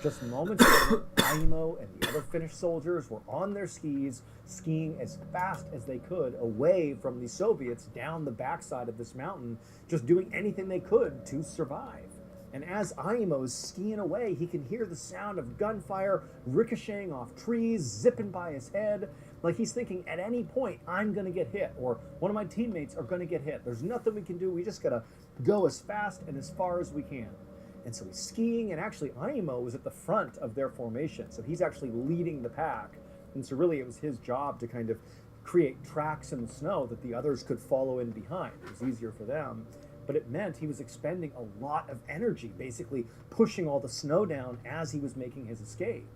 [SPEAKER 16] Just moments later, Aimo and the other Finnish soldiers were on their skis, skiing as fast as they could away from the Soviets down the backside of this mountain, just doing anything they could to survive. And as Aimo's skiing away, he can hear the sound of gunfire ricocheting off trees, zipping by his head. Like he's thinking, at any point, I'm going to get hit, or one of my teammates are going to get hit. There's nothing we can do. We just got to go as fast and as far as we can. And so he's skiing, and actually Aimo was at the front of their formation. So he's actually leading the pack. And so really it was his job to kind of create tracks in the snow that the others could follow in behind. It was easier for them. But it meant he was expending a lot of energy, basically pushing all the snow down as he was making his escape.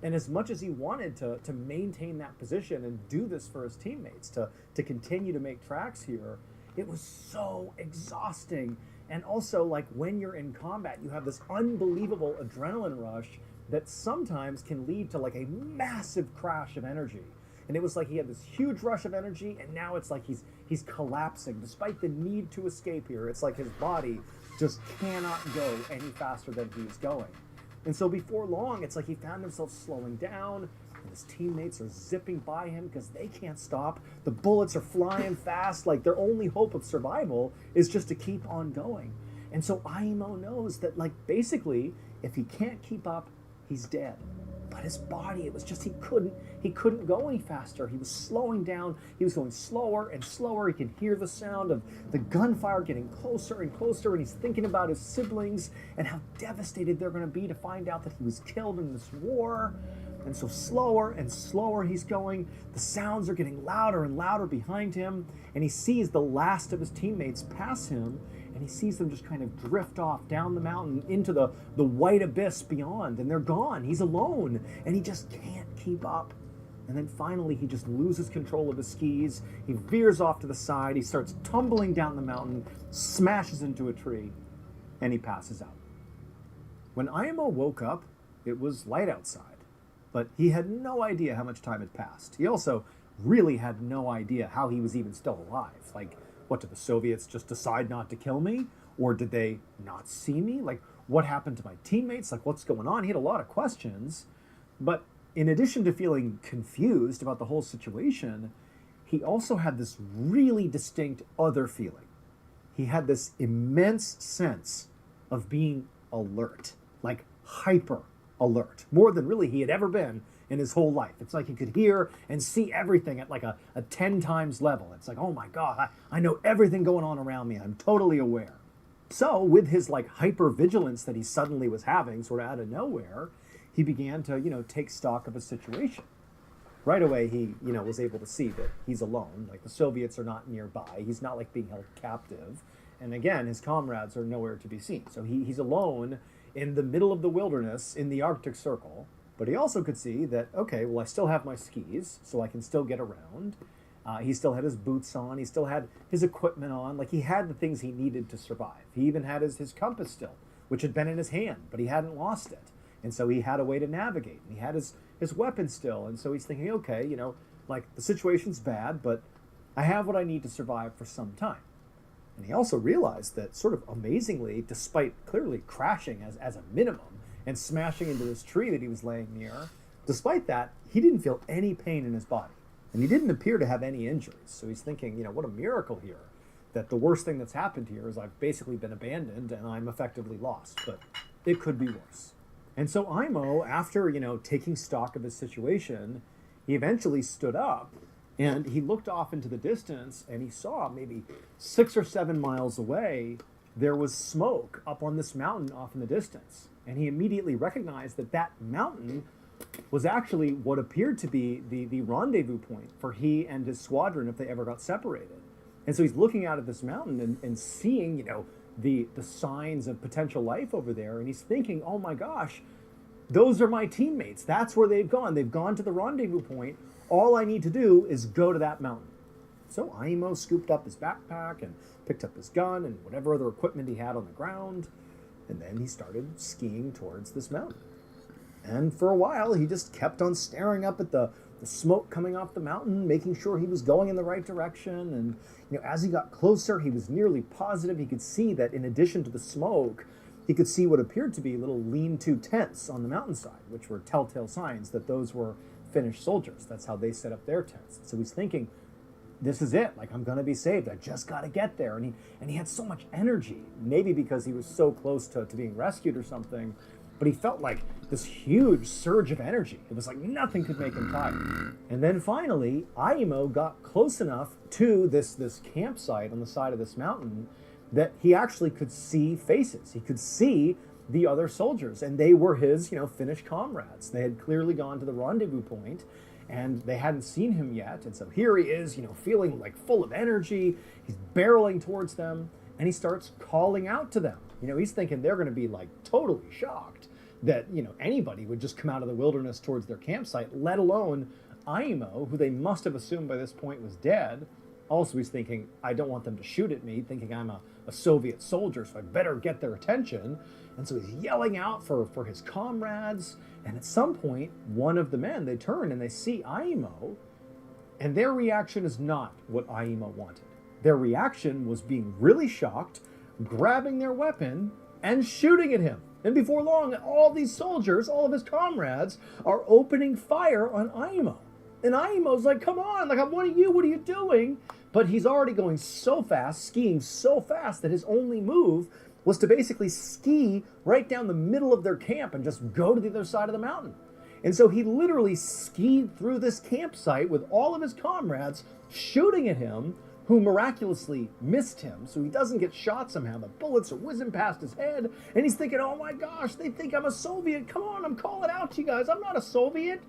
[SPEAKER 16] And as much as he wanted to maintain that position and do this for his teammates, to continue to make tracks here, it was so exhausting. And also, like, when you're in combat, you have this unbelievable adrenaline rush that sometimes can lead to like a massive crash of energy. And it was like he had this huge rush of energy, and now it's like he's collapsing. Despite the need to escape here, it's like his body just cannot go any faster than he's going. And so before long, it's like he found himself slowing down, and his teammates are zipping by him because they can't stop. The bullets are flying fast, like their only hope of survival is just to keep on going. And so Aimo knows that, like, basically, if he can't keep up, he's dead. But his body, it was just, he couldn't go any faster. He was slowing down. He was going slower and slower. He can hear the sound of the gunfire getting closer and closer, and he's thinking about his siblings and how devastated they're going to be to find out that he was killed in this war. And so slower and slower he's going. The sounds are getting louder and louder behind him, and he sees the last of his teammates pass him, and he sees them just kind of drift off down the mountain into the white abyss beyond, and they're gone. He's alone, and he just can't keep up. And then finally, he just loses control of his skis. He veers off to the side. He starts tumbling down the mountain, smashes into a tree, and he passes out. When Aimo woke up, it was light outside, but he had no idea how much time had passed. He also really had no idea how he was even still alive. Like, what, did the Soviets just decide not to kill me? Or did they not see me? Like, what happened to my teammates? Like, what's going on? He had a lot of questions. But in addition to feeling confused about the whole situation, he also had this really distinct other feeling. He had this immense sense of being alert, like hyper alert, more than really he had ever been in his whole life. It's like he could hear and see everything at like a 10 times level. It's like, oh my God, I know everything going on around me. I'm totally aware. So with his like hyper vigilance that he suddenly was having sort of out of nowhere, he began to, take stock of his situation. Right away, he, was able to see that he's alone. Like, the Soviets are not nearby. He's not like being held captive. And again, his comrades are nowhere to be seen. So he's alone in the middle of the wilderness in the Arctic Circle. But he also could see that, okay, well, I still have my skis, so I can still get around. He still had his boots on. He still had his equipment on. Like, he had the things he needed to survive. He even had his compass still, which had been in his hand, but he hadn't lost it. And so he had a way to navigate. And he had his weapon still. And so he's thinking, okay, like, the situation's bad, but I have what I need to survive for some time. And he also realized that, sort of amazingly, despite clearly crashing as a minimum and smashing into this tree that he was laying near, despite that, he didn't feel any pain in his body. And he didn't appear to have any injuries. So he's thinking, what a miracle here, that the worst thing that's happened here is I've basically been abandoned and I'm effectively lost. But it could be worse. And so Aimo, after, taking stock of his situation, he eventually stood up and he looked off into the distance and he saw maybe 6 or 7 miles away, there was smoke up on this mountain off in the distance. And he immediately recognized that that mountain was actually what appeared to be the rendezvous point for he and his squadron if they ever got separated. And so he's looking out at this mountain and seeing, the signs of potential life over there. And he's thinking, oh my gosh, those are my teammates. That's where they've gone. They've gone to the rendezvous point. All I need to do is go to that mountain. So Aimo scooped up his backpack and picked up his gun and whatever other equipment he had on the ground. And then he started skiing towards this mountain. And for a while, he just kept on staring up at the smoke coming off the mountain, making sure he was going in the right direction. And, as he got closer, he was nearly positive he could see that in addition to the smoke, he could see what appeared to be little lean-to tents on the mountainside, which were telltale signs that those were Finnish soldiers. That's how they set up their tents. So he's thinking, this is it. Like, I'm going to be saved. I just got to get there. And he had so much energy, maybe because he was so close to being rescued or something, but he felt like this huge surge of energy. It was like nothing could make him tired. And then finally, Aimo got close enough to this campsite on the side of this mountain that he actually could see faces. He could see the other soldiers, and they were his, Finnish comrades. They had clearly gone to the rendezvous point, and they hadn't seen him yet. And so here he is, feeling like full of energy. He's barreling towards them, and he starts calling out to them. He's thinking they're going to be like totally shocked that, anybody would just come out of the wilderness towards their campsite, let alone Aimo, who they must have assumed by this point was dead. Also, he's thinking, I don't want them to shoot at me, thinking I'm a Soviet soldier, so I better get their attention. And so he's yelling out for his comrades. And at some point, one of the men, they turn and they see Aimo, and their reaction is not what Aimo wanted. Their reaction was being really shocked, grabbing their weapon, and shooting at him. And before long, all these soldiers, all of his comrades, are opening fire on Aimo. And Aimo's like, come on, like, what are you doing? But he's already going so fast, skiing so fast, that his only move was to basically ski right down the middle of their camp and just go to the other side of the mountain. And so he literally skied through this campsite with all of his comrades shooting at him, who miraculously missed him, so he doesn't get shot somehow. The bullets are whizzing past his head, and he's thinking, oh my gosh, they think I'm a Soviet. Come on, I'm calling out to you guys. I'm not a Soviet.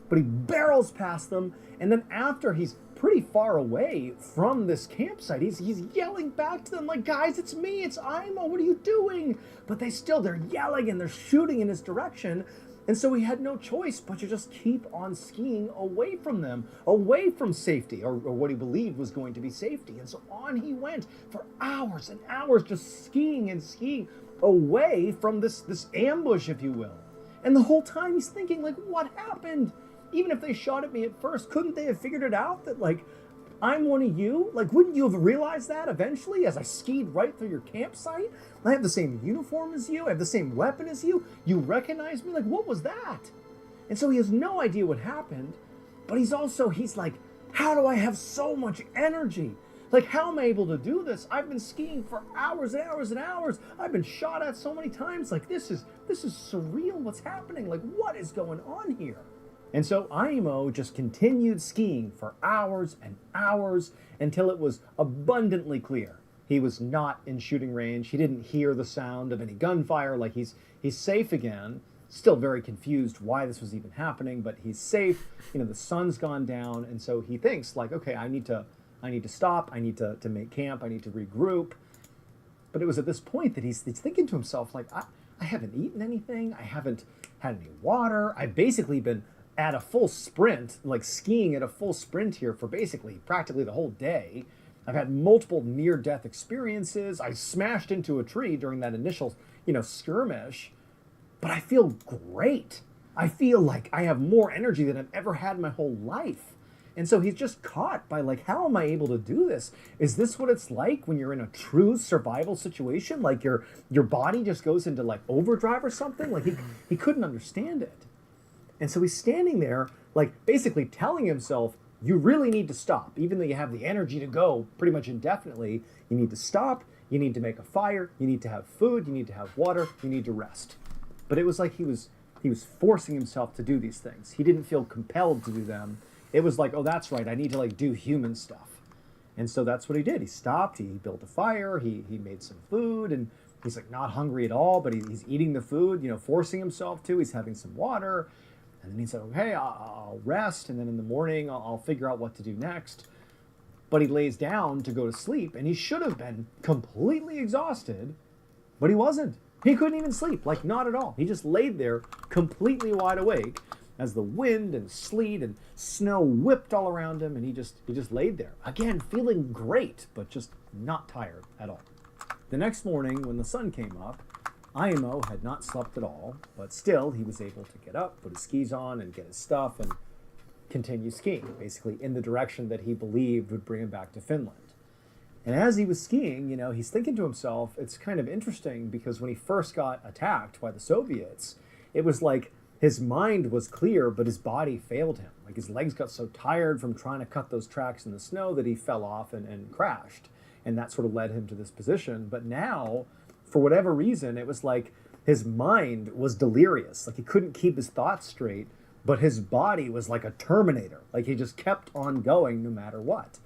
[SPEAKER 16] But he barrels past them, and then after he's pretty far away from this campsite, he's yelling back to them like, guys, it's me, it's Aimo, what are you doing? But they're yelling and they're shooting in his direction. And so he had no choice but to just keep on skiing away from them, away from safety, or what he believed was going to be safety. And so on he went for hours and hours, just skiing and skiing away from this ambush, if you will. And the whole time he's thinking, like, what happened? Even if they shot at me at first, couldn't they have figured it out that, like, I'm one of you? Like, wouldn't you have realized that eventually as I skied right through your campsite? I have the same uniform as you. I have the same weapon as you. You recognize me? Like, what was that? And so he has no idea what happened, but he's like, how do I have so much energy? Like, how am I able to do this? I've been skiing for hours and hours and hours. I've been shot at so many times. Like, this is surreal. What's happening? Like, what is going on here? And so Aimo just continued skiing for hours and hours until it was abundantly clear he was not in shooting range. He didn't hear the sound of any gunfire. Like, he's safe again. Still very confused why this was even happening, but he's safe. The sun's gone down, and so he thinks, like, okay, I need to stop. I need to make camp. I need to regroup. But it was at this point that he's thinking to himself, like, I haven't eaten anything. I haven't had any water. I've basically been at a full sprint, like skiing at a full sprint here for practically the whole day. I've had multiple near-death experiences. I smashed into a tree during that initial, skirmish. But I feel great. I feel like I have more energy than I've ever had in my whole life. And so he's just caught by, like, how am I able to do this? Is this what it's like when you're in a true survival situation? Like, your body just goes into, like, overdrive or something? Like, he couldn't understand it. And so he's standing there, like, basically telling himself, you really need to stop. Even though you have the energy to go pretty much indefinitely, you need to stop, you need to make a fire, you need to have food, you need to have water, you need to rest. But it was like he was forcing himself to do these things. He didn't feel compelled to do them. It was like, oh, that's right, I need to, like, do human stuff. And so that's what he did. He stopped, he built a fire, he made some food, and he's, like, not hungry at all, but he's eating the food, forcing himself to. He's having some water. And then he said, okay, I'll rest, and then in the morning I'll figure out what to do next. But he lays down to go to sleep, and he should have been completely exhausted, but he wasn't. He couldn't even sleep, like, not at all. He just laid there completely wide awake as the wind and sleet and snow whipped all around him, and he just laid there. Again, feeling great, but just not tired at all. The next morning, when the sun came up, Aimo had not slept at all, but still he was able to get up, put his skis on, and get his stuff and continue skiing, basically in the direction that he believed would bring him back to Finland. And as he was skiing, he's thinking to himself, it's kind of interesting because when he first got attacked by the Soviets, it was like his mind was clear, but his body failed him. Like his legs got so tired from trying to cut those tracks in the snow that he fell off and crashed. And that sort of led him to this position. But now, for whatever reason, it was like his mind was delirious. Like he couldn't keep his thoughts straight, but his body was like a Terminator. Like he just kept on going no matter what.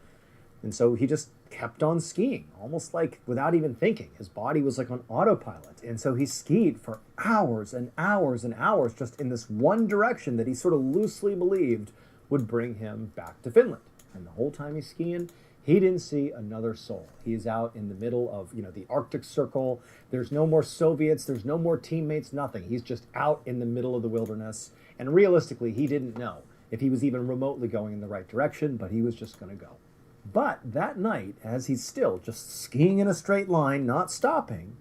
[SPEAKER 16] And so he just kept on skiing, almost like without even thinking. His body was like on autopilot. And so he skied for hours and hours and hours just in this one direction that he sort of loosely believed would bring him back to Finland. And the whole time he's skiing, he didn't see another soul. He is out in the middle of, the Arctic Circle. There's no more Soviets. There's no more teammates, nothing. He's just out in the middle of the wilderness. And realistically, he didn't know if he was even remotely going in the right direction, but he was just going to go. But that night, as he's still just skiing in a straight line, not stopping,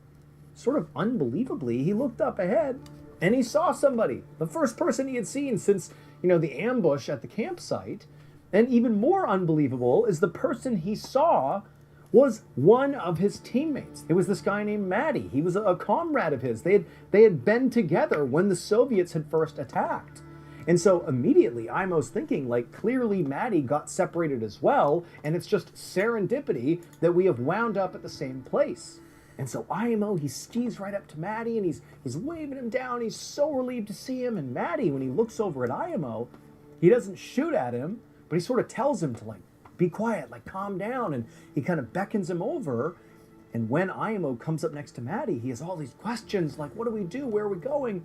[SPEAKER 16] sort of unbelievably, he looked up ahead and he saw somebody. The first person he had seen since, the ambush at the campsite. And even more unbelievable is the person he saw was one of his teammates. It was this guy named Maddie. He was a comrade of his. They had been together when the Soviets had first attacked. And so immediately Imo's thinking, like, clearly Maddie got separated as well, and it's just serendipity that we have wound up at the same place. And so Imo, he skis right up to Maddie, and he's waving him down. He's so relieved to see him. And Maddie, when he looks over at Imo, he doesn't shoot at him, but he sort of tells him to, like, be quiet, like, calm down. And he kind of beckons him over. And when Imo comes up next to Maddie, he has all these questions, like, what do we do? Where are we going?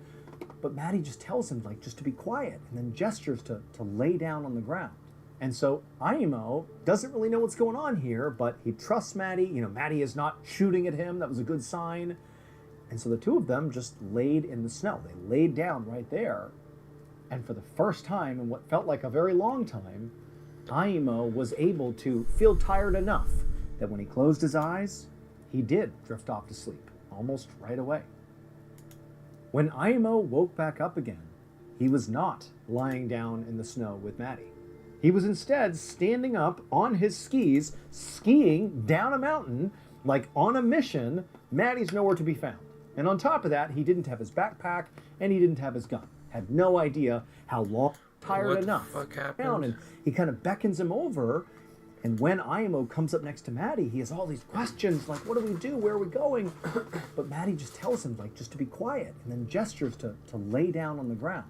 [SPEAKER 16] But Maddie just tells him, like, just to be quiet, and then gestures to lay down on the ground. And so Imo doesn't really know what's going on here, but he trusts Maddie. Maddie is not shooting at him. That was a good sign. And so the two of them just laid in the snow. They laid down right there. And for the first time in what felt like a very long time, Imo was able to feel tired enough that when he closed his eyes, he did drift off to sleep, almost right away. When Imo woke back up again, he was not lying down in the snow with Maddie. He was instead standing up on his skis, skiing down a mountain, like on a mission. Maddie's nowhere to be found. And on top of that, he didn't have his backpack and he didn't have his gun. Had no idea how long, tired enough.
[SPEAKER 1] What the fuck happened?
[SPEAKER 16] Down, and he kind of beckons him over. And when Imo comes up next to Maddie, he has all these questions, like, what do we do? Where are we going? But Maddie just tells him, like, just to be quiet, and then gestures to lay down on the ground.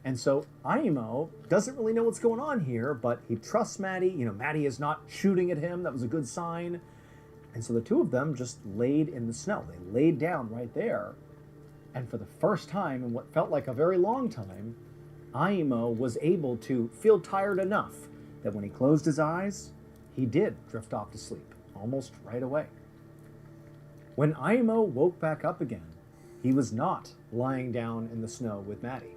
[SPEAKER 16] And so Imo doesn't really know what's going on here, but he trusts Maddie. Maddie is not shooting at him. That was a good sign. And so the two of them just laid in the snow. They laid down right there. And for the first time in what felt like a very long time, Imo was able to feel tired enough that when he closed his eyes, he did drift off to sleep, almost right away. When Imo woke back up again, he was not lying down in the snow with Maddie.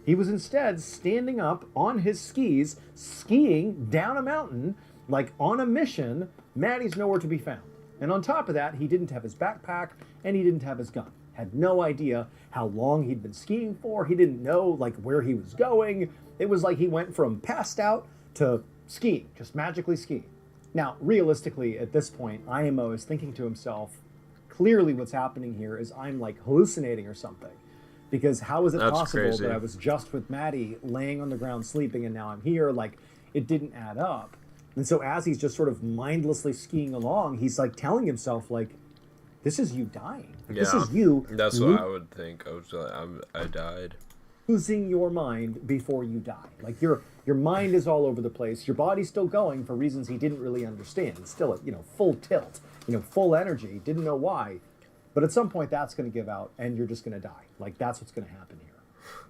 [SPEAKER 16] He was instead standing up on his skis, skiing down a mountain, like on a mission. Maddie's nowhere to be found. And on top of that, he didn't have his backpack and he didn't have his gun. Had no idea how long he'd been skiing for. He didn't know, like, where he was going. It was like he went from passed out to skiing, just magically skiing. Now, realistically, at this point, Imo is thinking to himself, clearly what's happening here is I'm, like, hallucinating or something. Because how is it possible that I was just with Maddie laying on the ground sleeping and now I'm here? Like, it didn't add up. And so as he's just sort of mindlessly skiing along, he's, like, telling himself, like, this is you dying.
[SPEAKER 1] Yeah,
[SPEAKER 16] this is you.
[SPEAKER 1] That's what I would think. I was like, I died.
[SPEAKER 16] Losing your mind before you die. Like, your mind is all over the place. Your body's still going for reasons he didn't really understand. It's still at, full tilt, full energy. Didn't know why. But at some point, that's going to give out, and you're just going to die. Like, that's what's going to happen here.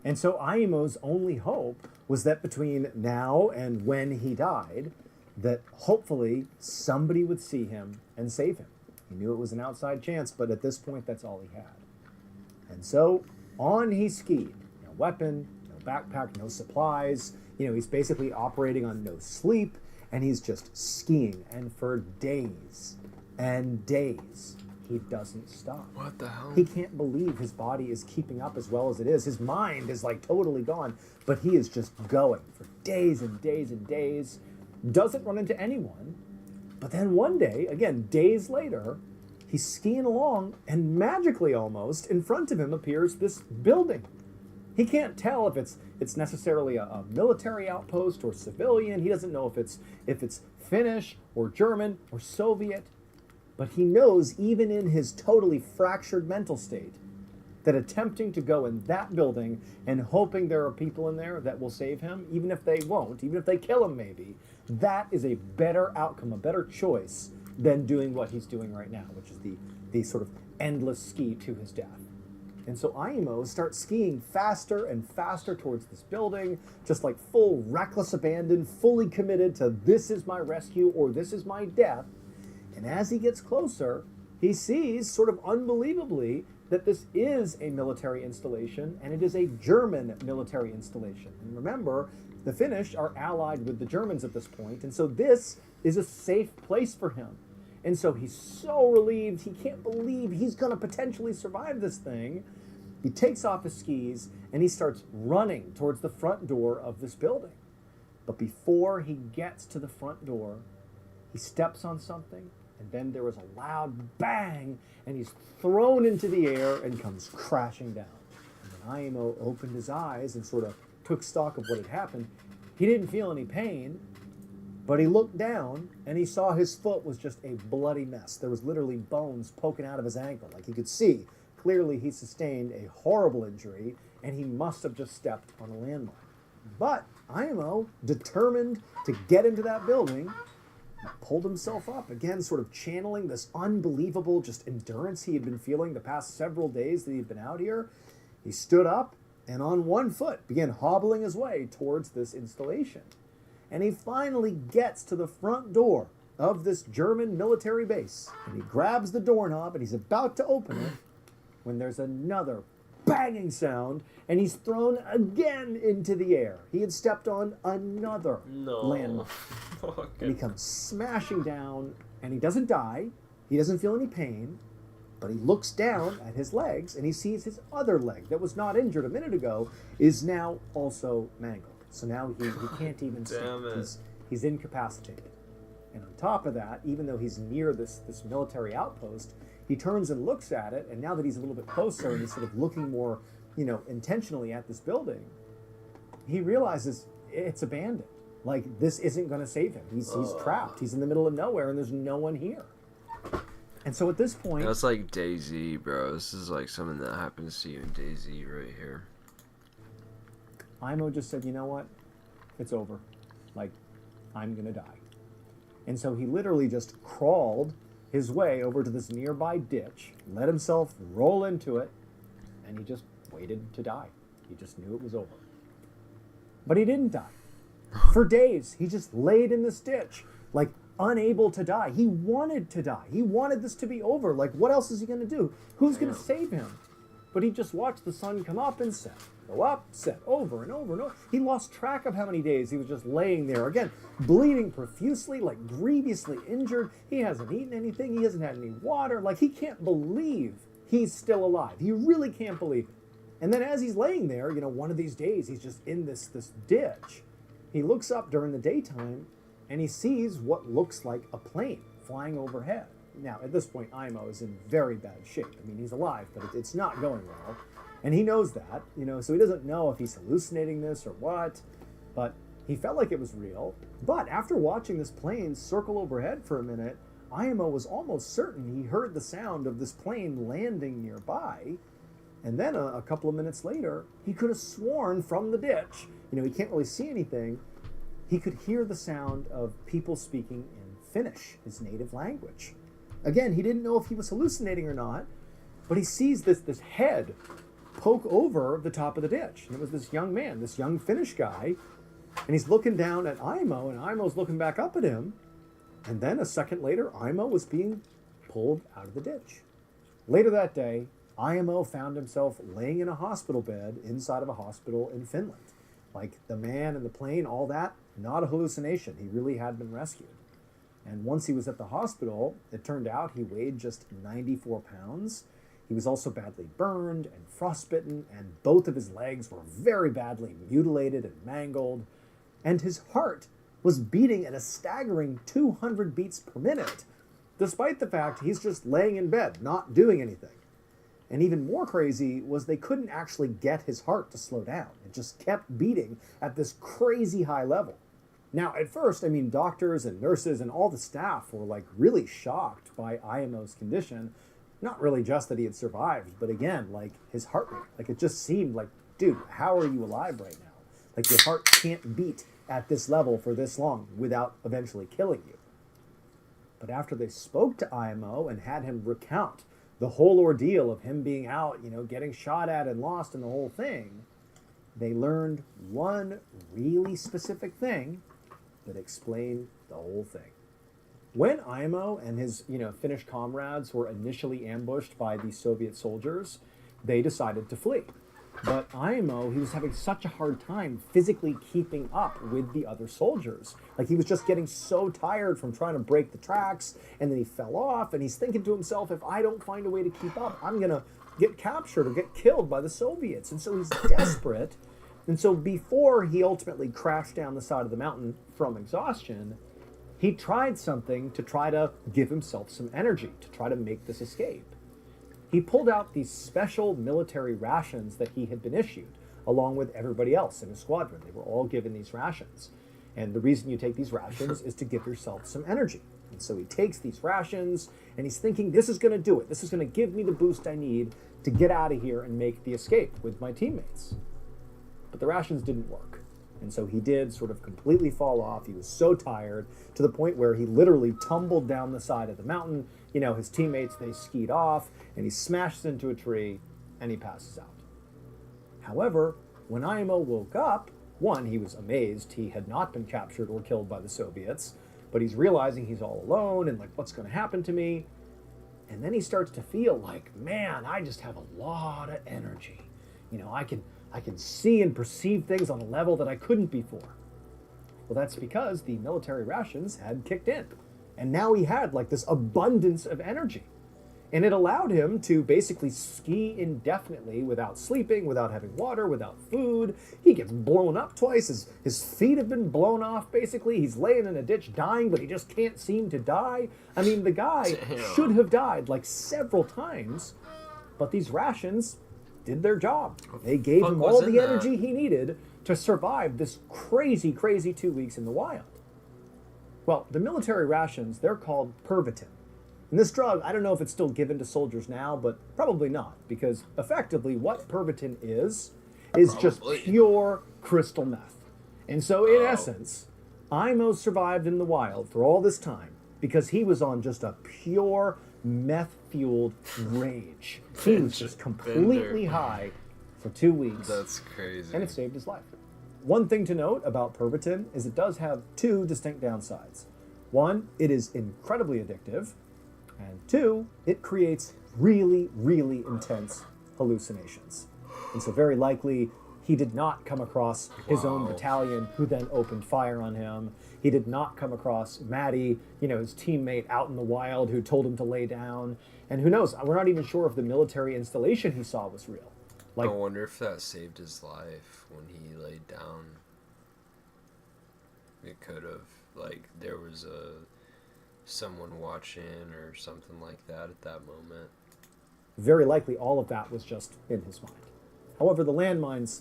[SPEAKER 16] And so Imo's only hope was that between now and when he died, that hopefully somebody would see him and save him. He knew it was an outside chance, but at this point, that's all he had. And so on he skied. No weapon, no backpack, no supplies. He's basically operating on no sleep, and he's just skiing. And for days and days, he doesn't stop.
[SPEAKER 1] What the hell?
[SPEAKER 16] He can't believe his body is keeping up as well as it is. His mind is, like, totally gone, but he is just going for days and days and days. Doesn't run into anyone. But then one day, again, days later, he's skiing along, and magically almost, in front of him appears this building. He can't tell if it's necessarily a military outpost or civilian. He doesn't know if it's Finnish or German or Soviet. But he knows, even in his totally fractured mental state, that attempting to go in that building and hoping there are people in there that will save him, even if they won't, even if they kill him maybe, that is a better outcome, a better choice than doing what he's doing right now, which is the sort of endless ski to his death. And so Aimo starts skiing faster and faster towards this building, just like full reckless abandon, fully committed to this is my rescue or this is my death. And as he gets closer, he sees, sort of unbelievably, that this is a military installation, and it is a German military installation. And remember, the Finnish are allied with the Germans at this point, and so this is a safe place for him. And so he's so relieved, he can't believe he's going to potentially survive this thing. He takes off his skis, and he starts running towards the front door of this building. But before he gets to the front door, he steps on something, and then there was a loud bang, and he's thrown into the air and comes crashing down. And when Aimo opened his eyes and sort of took stock of what had happened, he didn't feel any pain, but he looked down and he saw his foot was just a bloody mess. There was literally bones poking out of his ankle. Like he could see, clearly he sustained a horrible injury, and he must have just stepped on a landmine. But Aimo, determined to get into that building, pulled himself up, again sort of channeling this unbelievable just endurance he had been feeling the past several days that he'd been out here. He stood up and on one foot began hobbling his way towards this installation. And he finally gets to the front door of this German military base, and he grabs the doorknob and he's about to open it when there's another banging sound, and he's thrown again into the air. He had stepped on another landmine. And he comes smashing down, and he doesn't die. He doesn't feel any pain, but he looks down at his legs, and he sees his other leg that was not injured a minute ago is now also mangled. So now he can't even stand. He's incapacitated. And on top of that, even though he's near this military outpost, he turns and looks at it, and now that he's a little bit closer and he's sort of looking more, intentionally at this building, he realizes it's abandoned. Like, this isn't going to save him. He's trapped. He's in the middle of nowhere, and there's no one here. And so at this point...
[SPEAKER 1] That's like DayZ, bro. This is like something that happens to you in DayZ right here.
[SPEAKER 16] Aimo just said, you know what? It's over. Like, I'm going to die. And so he literally just crawled his way over to this nearby ditch, let himself roll into it, and he just waited to die. He just knew it was over. But he didn't die. For days, he just laid in this ditch, like unable to die. He wanted to die. He wanted this to be over. Like, what else is he going to do? Who's going to save him? But he just watched the sun come up and set, go up, set, over and over and over. He lost track of how many days he was just laying there, again, bleeding profusely, like grievously injured. He hasn't eaten anything. He hasn't had any water. Like, he can't believe he's still alive. He really can't believe it. And then as he's laying there, one of these days, he's just in this ditch. He looks up during the daytime, and he sees what looks like a plane flying overhead. Now, at this point, Aimo is in very bad shape. I mean, he's alive, but it's not going well. And he knows that, so he doesn't know if he's hallucinating this or what, but he felt like it was real. But after watching this plane circle overhead for a minute, Aimo was almost certain he heard the sound of this plane landing nearby. And then a couple of minutes later, he could have sworn from the ditch, he can't really see anything, he could hear the sound of people speaking in Finnish, his native language. Again, he didn't know if he was hallucinating or not, but he sees this head poke over the top of the ditch. And it was this young man, this young Finnish guy, and he's looking down at Aimo, and Aimo's looking back up at him. And then a second later, Aimo was being pulled out of the ditch. Later that day, Aimo found himself laying in a hospital bed inside of a hospital in Finland. Like, the man and the plane, all that, not a hallucination. He really had been rescued. And once he was at the hospital, it turned out he weighed just 94 pounds. He was also badly burned and frostbitten, and both of his legs were very badly mutilated and mangled. And his heart was beating at a staggering 200 beats per minute, despite the fact he's just laying in bed, not doing anything. And even more crazy was they couldn't actually get his heart to slow down. It just kept beating at this crazy high level. Now, at first, I mean, doctors and nurses and all the staff were like really shocked by IMO's condition. Not really just that he had survived, but again, like his heart rate. Like it just seemed like, dude, how are you alive right now? Like your heart can't beat at this level for this long without eventually killing you. But after they spoke to IMO and had him recount the whole ordeal of him being out, you know, getting shot at and lost and the whole thing, they learned one really specific thing that explained the whole thing. When IMO and his, Finnish comrades were initially ambushed by the Soviet soldiers, they decided to flee. But IMO, he was having such a hard time physically keeping up with the other soldiers. Like he was just getting so tired from trying to break the tracks, and then he fell off, and he's thinking to himself, if I don't find a way to keep up, I'm gonna get captured or get killed by the Soviets. And so he's desperate. And so before he ultimately crashed down the side of the mountain from exhaustion, he tried something to try to give himself some energy, to try to make this escape. He pulled out these special military rations that he had been issued, along with everybody else in his squadron. They were all given these rations. And the reason you take these rations is to give yourself some energy. And so he takes these rations, and he's thinking, this is going to do it. This is going to give me the boost I need to get out of here and make the escape with my teammates. But the rations didn't work. And so he did sort of completely fall off. He was so tired to the point where he literally tumbled down the side of the mountain. His teammates, they skied off, and he smashes into a tree, and he passes out. However, when IMO woke up, one, he was amazed he had not been captured or killed by the Soviets, but he's realizing he's all alone, and like, what's going to happen to me? And then he starts to feel like, man, I just have a lot of energy. I can see and perceive things on a level that I couldn't before. Well, that's because the military rations had kicked in. And now he had like this abundance of energy. And it allowed him to basically ski indefinitely without sleeping, without having water, without food. He gets blown up twice. His feet have been blown off, basically. He's laying in a ditch dying, but he just can't seem to die. I mean, the guy should have died like several times, but these rations did their job. They gave him all the energy he needed to survive this crazy, crazy 2 weeks in the wild. Well, the military rations, they're called Pervitin. And this drug, I don't know if it's still given to soldiers now, but probably not, because effectively what Pervitin is just pure crystal meth. And so in essence, IMO survived in the wild for all this time because he was on just a pure meth-fueled rage. He was just completely high for 2 weeks.
[SPEAKER 1] That's crazy.
[SPEAKER 16] And it saved his life. One thing to note about Pervitin is it does have two distinct downsides. One, it is incredibly addictive. And two, it creates really, really intense hallucinations. And so very likely, he did not come across his own battalion who then opened fire on him. He did not come across Maddie, his teammate out in the wild who told him to lay down. And who knows, we're not even sure if the military installation he saw was real.
[SPEAKER 1] I wonder if that saved his life when he laid down. It could have. Like, there was someone watching or something like that at that moment.
[SPEAKER 16] Very likely all of that was just in his mind. However, the landmines,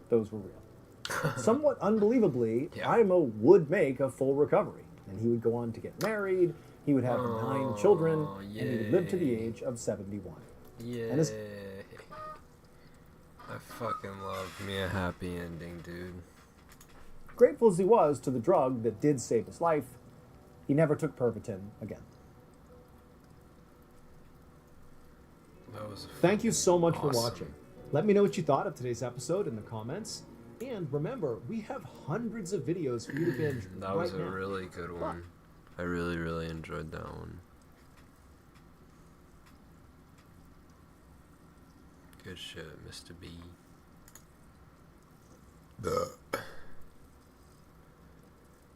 [SPEAKER 16] those were real. Somewhat unbelievably, IMO would make a full recovery. And he would go on to get married, he would have 9 children, and he would live to the age of 71.
[SPEAKER 1] Yeah.
[SPEAKER 16] And
[SPEAKER 1] I fucking love me a happy ending, dude.
[SPEAKER 16] Grateful as he was to the drug that did save his life, he never took Pervitin again. Thank you so much for watching. Let me know what you thought of today's episode in the comments. And remember, we have hundreds of videos for you to binge
[SPEAKER 1] That was a really good one. I really, really enjoyed that one. Good shit, Mr. B.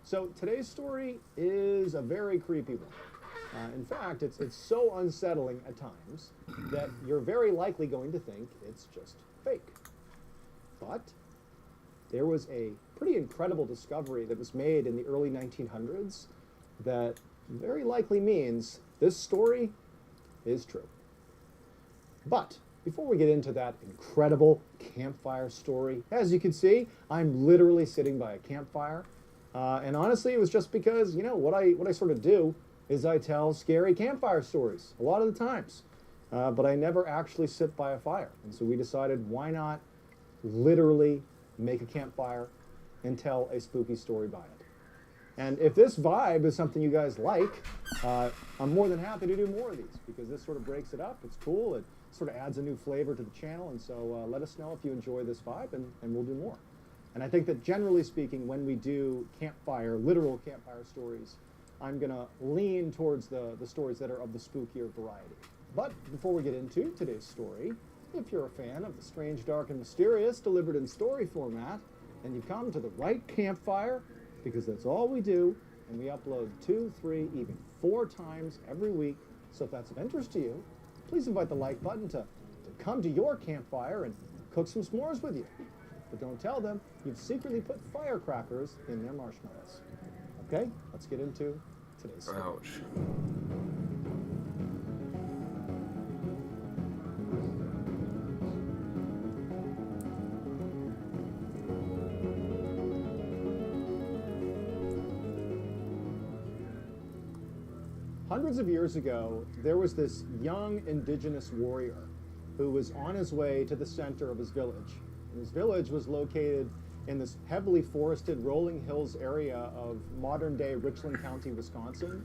[SPEAKER 16] So today's story is a very creepy one. In fact, it's so unsettling at times that you're very likely going to think it's just fake. But there was a pretty incredible discovery that was made in the early 1900s that very likely means this story is true. But Before we get into that incredible campfire story, as you can see, I'm literally sitting by a campfire. And honestly, it was just because, you know, what I sort of do is I tell scary campfire stories a lot of the times. But I never actually sit by a fire. And so we decided, why not literally make a campfire and tell a spooky story by it. And if this vibe is something you guys like, I'm more than happy to do more of these, because this sort of breaks it up. It's cool. It sort of adds a new flavor to the channel. And so let us know if you enjoy this vibe, and we'll do more. And I think that generally speaking, when we do campfire, literal campfire stories, I'm going to lean towards the stories that are of the spookier variety. But before we get into today's story, if you're a fan of the strange, dark, and mysterious delivered in story format, then you've come to the right campfire, because that's all we do, and we upload 2, 3, even 4 times every week. So if that's of interest to you, please invite the like button to come to your campfire and cook some s'mores with you. But don't tell them you've secretly put firecrackers in their marshmallows. Okay, let's get into today's story.
[SPEAKER 1] Ouch.
[SPEAKER 16] Hundreds of years ago, there was this young indigenous warrior who was on his way to the center of his village. And his village was located in this heavily forested rolling hills area of modern-day Richland County, Wisconsin.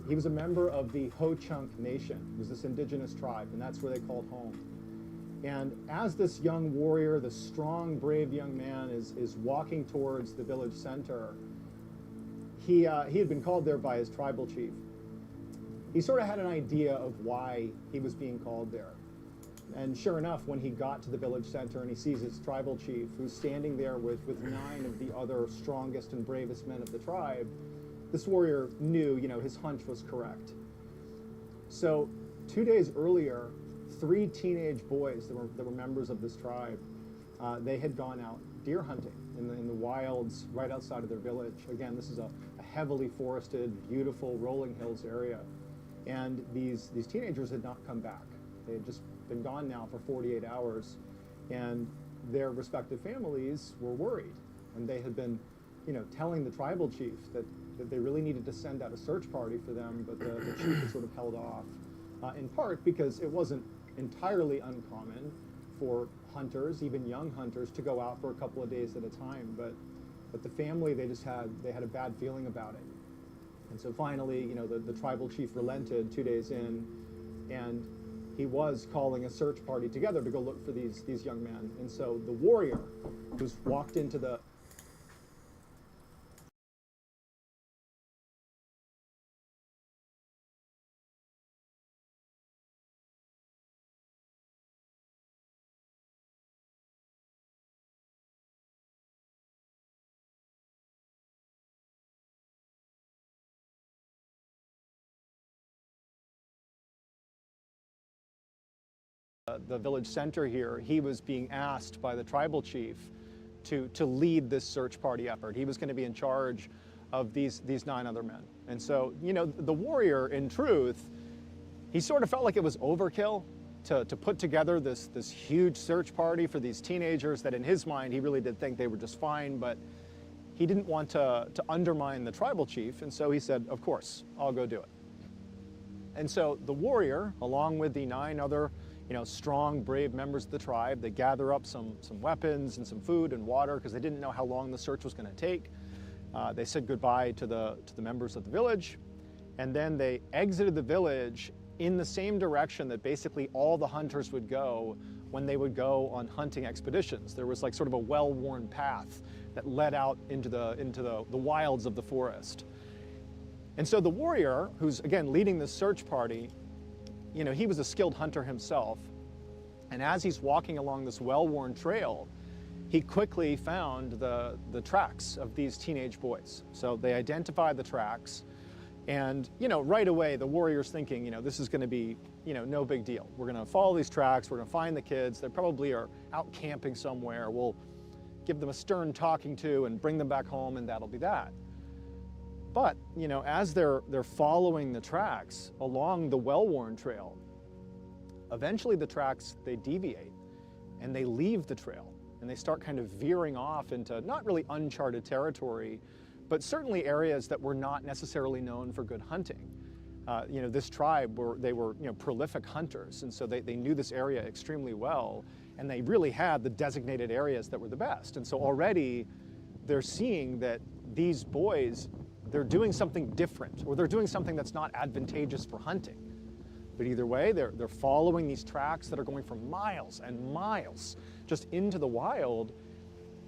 [SPEAKER 16] He was a member of the Ho-Chunk Nation. It was this indigenous tribe, and that's where they called home. And as this young warrior, this strong, brave young man is walking towards the village center, he had been called there by his tribal chief. He sort of had an idea of why he was being called there. And sure enough, when he got to the village center and he sees his tribal chief, who's standing there with 9 of the other strongest and bravest men of the tribe, this warrior knew, you know, his hunch was correct. So 2 days earlier, 3 teenage boys that were members of this tribe, they had gone out deer hunting in the wilds right outside of their village. Again, this is a heavily forested, beautiful rolling hills area. And these teenagers had not come back. They had just been gone now for 48 hours, and their respective families were worried. And they had been, you know, telling the tribal chief that they really needed to send out a search party for them, but the chief had sort of held off, in part because it wasn't entirely uncommon for hunters, even young hunters, to go out for a couple of days at a time. But the family, they had a bad feeling about it. And so finally, you know, the tribal chief relented 2 days in, and he was calling a search party together to go look for these young men. And so the warrior who's walked into the village center here, he was being asked by the tribal chief to lead this search party effort. He was going to be in charge of these 9 other men. And so, you know, the warrior, in truth, he sort of felt like it was overkill to put together this huge search party for these teenagers that in his mind he really did think they were just fine, but he didn't want to undermine the tribal chief, and so he said, of course, I'll go do it. And so the warrior, along with the 9 other, you know, strong, brave members of the tribe, they gather up some weapons and some food and water because they didn't know how long the search was going to take. They said goodbye to the members of the village, and then they exited the village in the same direction that basically all the hunters would go when they would go on hunting expeditions. There was like sort of a well-worn path that led out into the wilds of the forest. And so the warrior, who's again leading this search party, you know, he was a skilled hunter himself. And as he's walking along this well-worn trail, he quickly found the tracks of these teenage boys. So they identified the tracks, and, you know, right away the warrior's thinking, you know, this is going to be, you know, no big deal. We're going to follow these tracks, we're going to find the kids, they probably are out camping somewhere, we'll give them a stern talking to and bring them back home, and that'll be that. But, you know, as they're following the tracks along the well-worn trail,
[SPEAKER 6] eventually the tracks, they deviate and they leave the trail and they start kind of veering off into not really uncharted territory, but certainly areas that were not necessarily known for good hunting. This tribe they were prolific hunters, and so they knew this area extremely well, and they really had the designated areas that were the best. And so already they're seeing that these boys, they're doing something different, or they're doing something that's not advantageous for hunting. But either way, they're following these tracks that are going for miles and miles just into the wild.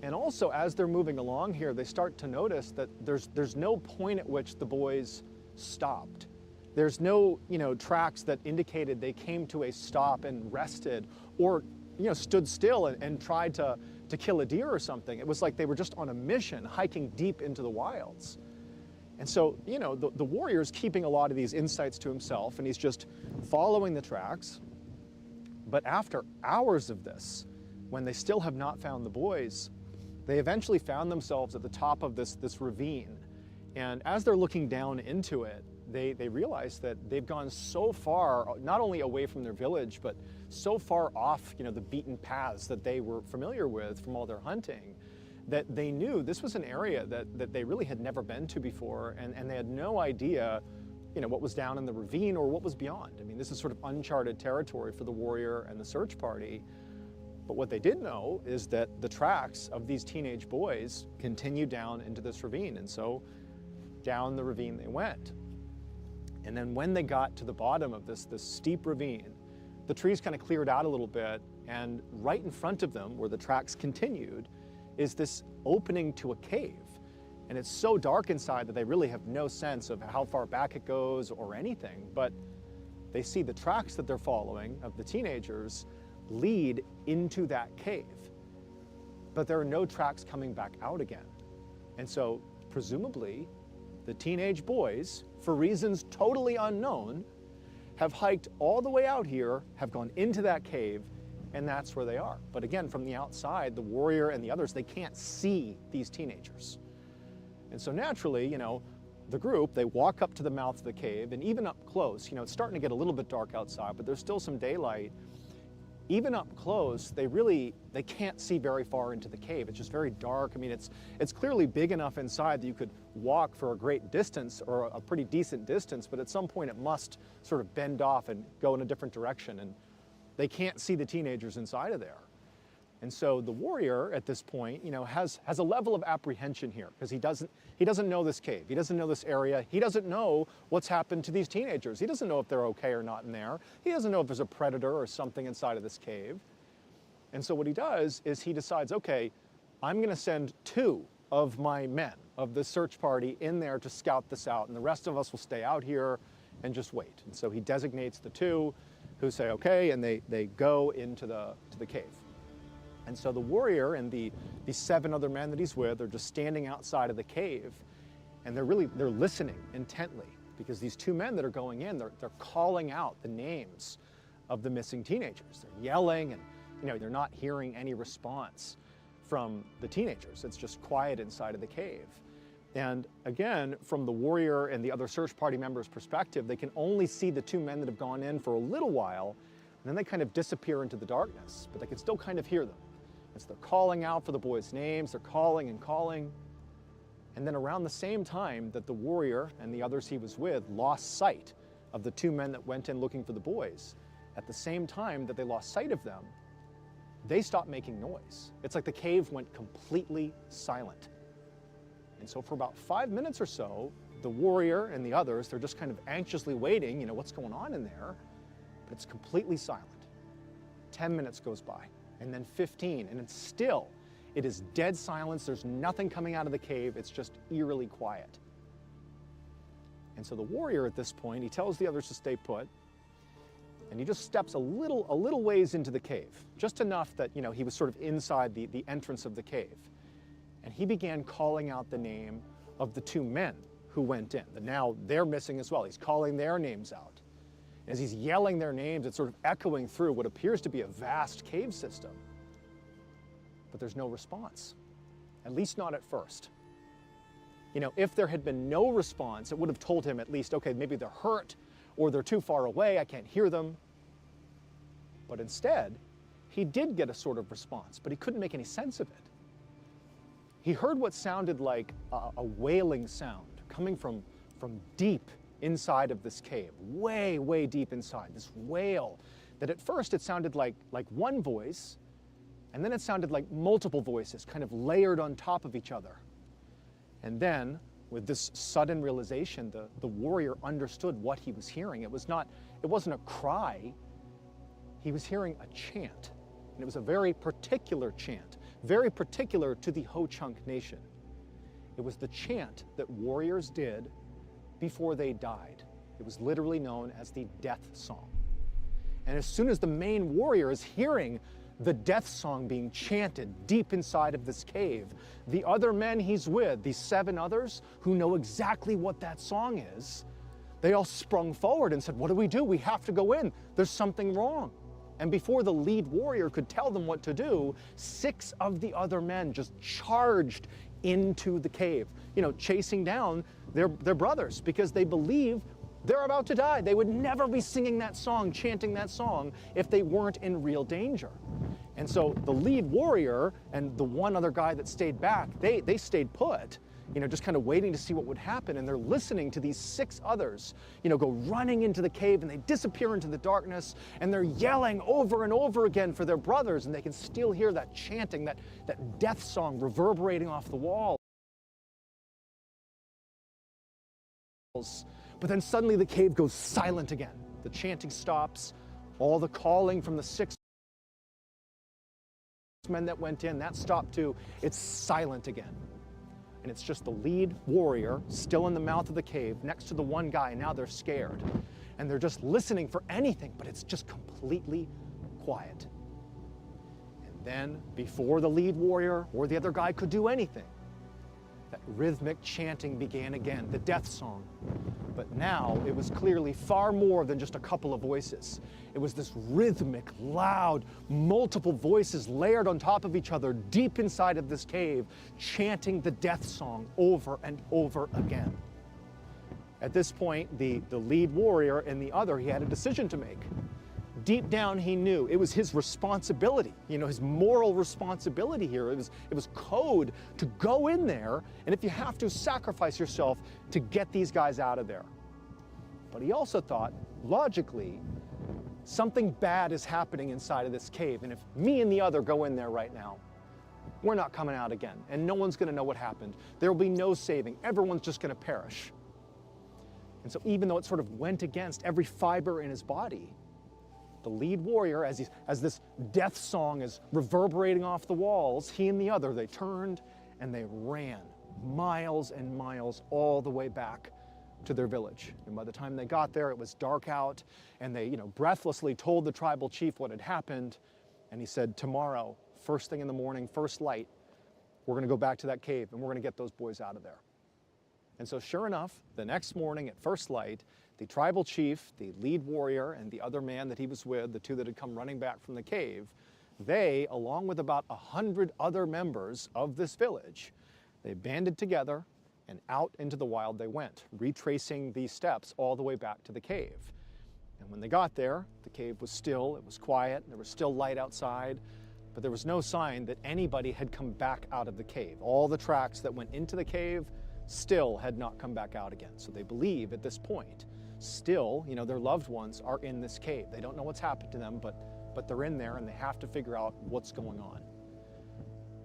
[SPEAKER 6] And also, as they're moving along here, they start to notice that there's no point at which the boys stopped. There's no, tracks that indicated they came to a stop and rested, or, stood still and tried to kill a deer or something. It was like they were just on a mission, hiking deep into the wilds. And so, the warrior's keeping a lot of these insights to himself, and he's just following the tracks. But after hours of this, when they still have not found the boys, they eventually found themselves at the top of this ravine. And as they're looking down into it, they realize that they've gone so far, not only away from their village, but so far off, the beaten paths that they were familiar with from all their hunting, that they knew this was an area that they really had never been to before, and they had no idea, what was down in the ravine or what was beyond. I mean, this is sort of uncharted territory for the warrior and the search party. But what they did know is that the tracks of these teenage boys continued down into this ravine, and so down the ravine they went. And then when they got to the bottom of this steep ravine, the trees kind of cleared out a little bit, and right in front of them, where the tracks continued, is this opening to a cave. And it's so dark inside that they really have no sense of how far back it goes or anything, but they see the tracks that they're following of the teenagers lead into that cave. But there are no tracks coming back out again. And so presumably the teenage boys, for reasons totally unknown, have hiked all the way out here, have gone into that cave, and that's where they are. But again, from the outside, the warrior and the others, they can't see these teenagers. And so naturally, the group, they walk up to the mouth of the cave, and even up close, it's starting to get a little bit dark outside, but there's still some daylight. Even up close, they can't see very far into the cave. It's just very dark. I mean, it's clearly big enough inside that you could walk for a great distance, or a pretty decent distance, but at some point it must sort of bend off and go in a different direction, and they can't see the teenagers inside of there. And so the warrior at this point, has a level of apprehension here, because he doesn't know this cave. He doesn't know this area. He doesn't know what's happened to these teenagers. He doesn't know if they're okay or not in there. He doesn't know if there's a predator or something inside of this cave. And so what he does is he decides, okay, I'm going to send 2 of my men of the search party in there to scout this out, and the rest of us will stay out here and just wait. And so he designates the 2 who say okay, and they go into the cave. And so the warrior and the 7 other men that he's with are just standing outside of the cave, and they're listening intently, because these 2 men that are going in, they're calling out the names of the missing teenagers. They're yelling, and they're not hearing any response from the teenagers. It's just quiet inside of the cave. And again, from the warrior and the other search party members' perspective, they can only see the 2 men that have gone in for a little while, and then they kind of disappear into the darkness, but they can still kind of hear them. As they're calling out for the boys' names, they're calling and calling. And then around the same time that the warrior and the others he was with lost sight of the 2 men that went in looking for the boys, at the same time that they lost sight of them, they stopped making noise. It's like the cave went completely silent. And so for about 5 minutes or so, the warrior and the others, they're just kind of anxiously waiting, what's going on in there, but it's completely silent. 10 minutes goes by. And then 15, and it is dead silence. There's nothing coming out of the cave. It's just eerily quiet. And so the warrior at this point, he tells the others to stay put, and he just steps a little ways into the cave, just enough that, he was sort of inside the entrance of the cave. And he began calling out the name of the 2 men who went in. Now they're missing as well. He's calling their names out. As he's yelling their names, it's sort of echoing through what appears to be a vast cave system. But there's no response, at least not at first. If there had been no response, it would have told him at least, okay, maybe they're hurt or they're too far away, I can't hear them. But instead, he did get a sort of response, but he couldn't make any sense of it. He heard what sounded like a wailing sound coming from deep inside of this cave, way, way deep inside, this wail that at first it sounded like one voice, and then it sounded like multiple voices kind of layered on top of each other. And then, with this sudden realization, the warrior understood what he was hearing. It wasn't a cry, he was hearing a chant. And it was a very particular chant, very particular to the Ho-Chunk Nation. It was the chant that warriors did before they died. It was literally known as the death song. And as soon as the main warrior is hearing the death song being chanted deep inside of this cave, the other men he's with, these 7 others who know exactly what that song is, they all sprung forward and said, "What do? We have to go in. There's something wrong." And before the lead warrior could tell them what to do, 6 of the other men just charged into the cave, chasing down their brothers, because they believe they're about to die. They would never be singing that song, chanting that song, if they weren't in real danger. And so the lead warrior and the one other guy that stayed back, they stayed put, just kind of waiting to see what would happen. And they're listening to these 6 others, go running into the cave, and they disappear into the darkness, and they're yelling over and over again for their brothers, and they can still hear that chanting, that death song reverberating off the walls. But then suddenly the cave goes silent again. The chanting stops, all the calling from the 6 men that went in, that stopped too. It's silent again. And it's just the lead warrior still in the mouth of the cave next to the one guy, and now they're scared. And they're just listening for anything, but it's just completely quiet. And then, before the lead warrior or the other guy could do anything, that rhythmic chanting began again, the death song. But now it was clearly far more than just a couple of voices. It was this rhythmic, loud, multiple voices layered on top of each other deep inside of this cave, chanting the death song over and over again. At this point, the lead warrior and the other, he had a decision to make. Deep down, he knew it was his responsibility, his moral responsibility here. It was code to go in there, and if you have to, sacrifice yourself to get these guys out of there. But he also thought, logically, something bad is happening inside of this cave, and if me and the other go in there right now, we're not coming out again, and no one's going to know what happened. There will be no saving. Everyone's just going to perish. And so even though it sort of went against every fiber in his body, the lead warrior, as this death song is reverberating off the walls, he and the other, they turned and they ran miles and miles all the way back to their village. And by the time they got there, it was dark out, and they, breathlessly told the tribal chief what had happened. And he said, "Tomorrow, first thing in the morning, first light, we're going to go back to that cave and we're going to get those boys out of there." And so sure enough, the next morning at first light, the tribal chief, the lead warrior, and the other man that he was with, the 2 that had come running back from the cave, they, along with about 100 other members of this village, they banded together and out into the wild they went, retracing these steps all the way back to the cave. And when they got there, the cave was still, it was quiet, there was still light outside, but there was no sign that anybody had come back out of the cave. All the tracks that went into the cave still had not come back out again. So they believe at this point, still, their loved ones are in this cave. They don't know what's happened to them, but they're in there and they have to figure out what's going on.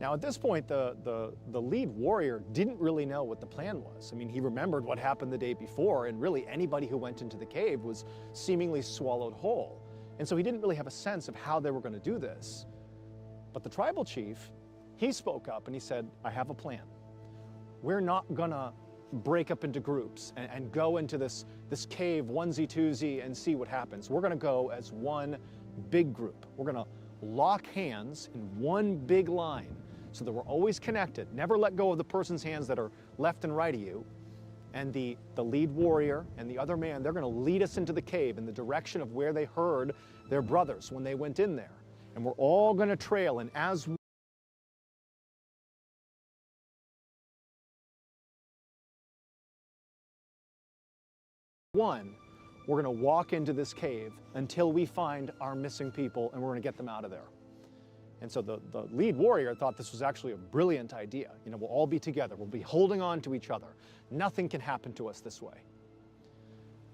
[SPEAKER 6] Now at this point, the lead warrior didn't really know what the plan was. I mean, he remembered what happened the day before, and really anybody who went into the cave was seemingly swallowed whole. And so he didn't really have a sense of how they were going to do this. But the tribal chief, he spoke up and he said, "I have a plan. We're not gonna break up into groups and go into this cave onesie-twosie and see what happens. We're gonna go as one big group. We're gonna lock hands in one big line so that we're always connected. Never let go of the person's hands that are left and right of you. And the lead warrior and the other man, they're gonna lead us into the cave in the direction of where they heard their brothers when they went in there. And we're all gonna trail, and as one, we're going to walk into this cave until we find our missing people, and we're going to get them out of there. And so the lead warrior thought this was actually a brilliant idea. You know, we'll all be together. We'll be holding on to each other. Nothing can happen to us this way.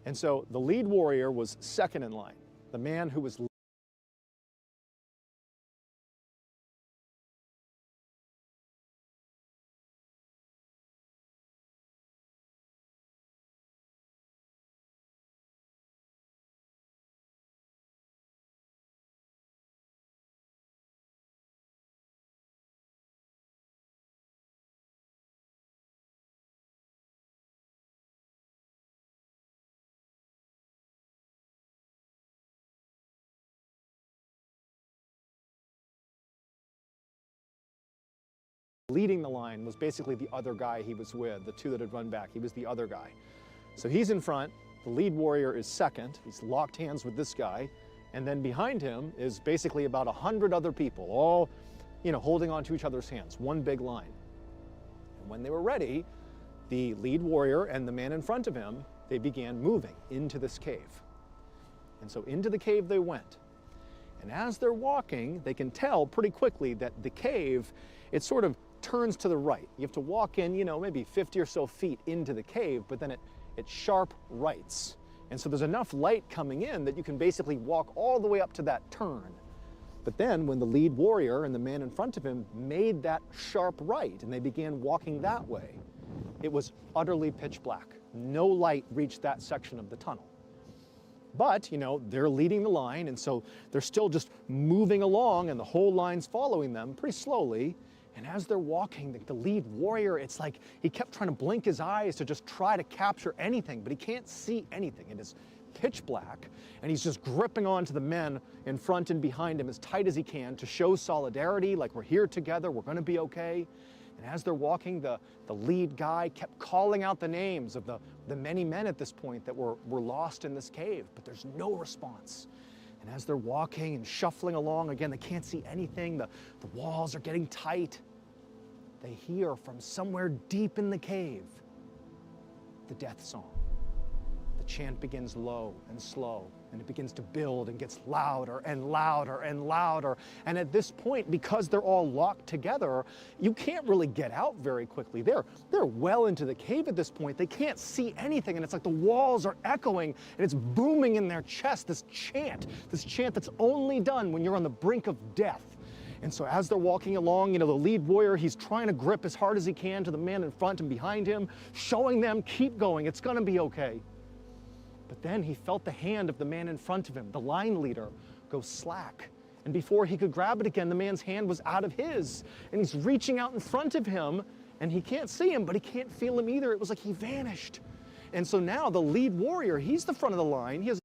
[SPEAKER 6] And so the lead warrior was second in line. The man who was leading the line was basically the other guy he was with, the two that had run back. He was the other guy. So he's in front, the lead warrior is second, he's locked hands with this guy, and then behind him is basically about 100 other people, all, you know, holding on to each other's hands, one big line. And when they were ready, the lead warrior and the man in front of him, they began moving into this cave. And so into the cave they went. And as they're walking, they can tell pretty quickly that the cave, it sort of turns to the right. You have to walk in, you know, maybe 50 or so feet into the cave, but then it sharp rights. And so there's enough light coming in that you can basically walk all the way up to that turn. But then when the lead warrior and the man in front of him made that sharp right and they began walking that way, it was utterly pitch black. No light reached that section of the tunnel. But, you know, they're leading the line, and so they're still just moving along, and the whole line's following them pretty slowly. And as they're walking, the lead warrior, it's like he kept trying to blink his eyes to just try to capture anything, but he can't see anything. It is pitch black, and he's just gripping onto the men in front and behind him as tight as he can to show solidarity, like we're here together, we're going to be okay. And as they're walking, the lead guy kept calling out the names of the many men at this point that were lost in this cave, but there's no response. And as they're walking and shuffling along, again, they can't see anything. The walls are getting tight. They hear from somewhere deep in the cave the death song. The chant begins low and slow, and it begins to build and gets louder and louder and louder. And at this point, because they're all locked together, you can't really get out very quickly. They're well into the cave at this point. They can't see anything, and it's like the walls are echoing, and it's booming in their chest, this chant that's only done when you're on the brink of death. And so as they're walking along, you know, the lead warrior, he's trying to grip as hard as he can to the man in front and behind him, showing them, keep going, it's gonna be okay. But then he felt the hand of the man in front of him, the line leader, go slack. And before he could grab it again, the man's hand was out of his. And he's reaching out in front of him, and he can't see him, but he can't feel him either. It was like he vanished. And so now the lead warrior, he's the front of the line. He has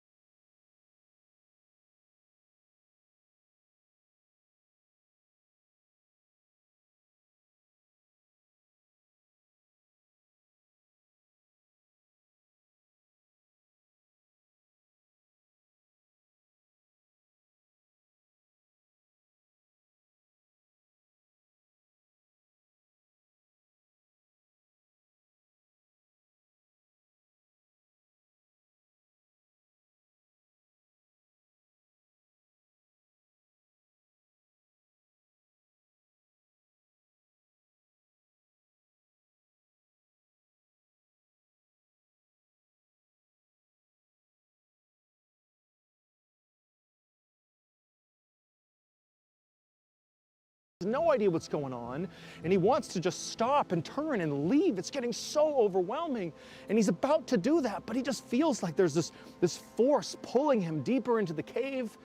[SPEAKER 6] no idea what's going on, and he wants to just stop and turn and leave. It's getting so overwhelming, and he's about to do that, but he just feels like there's this force pulling him deeper into the cave,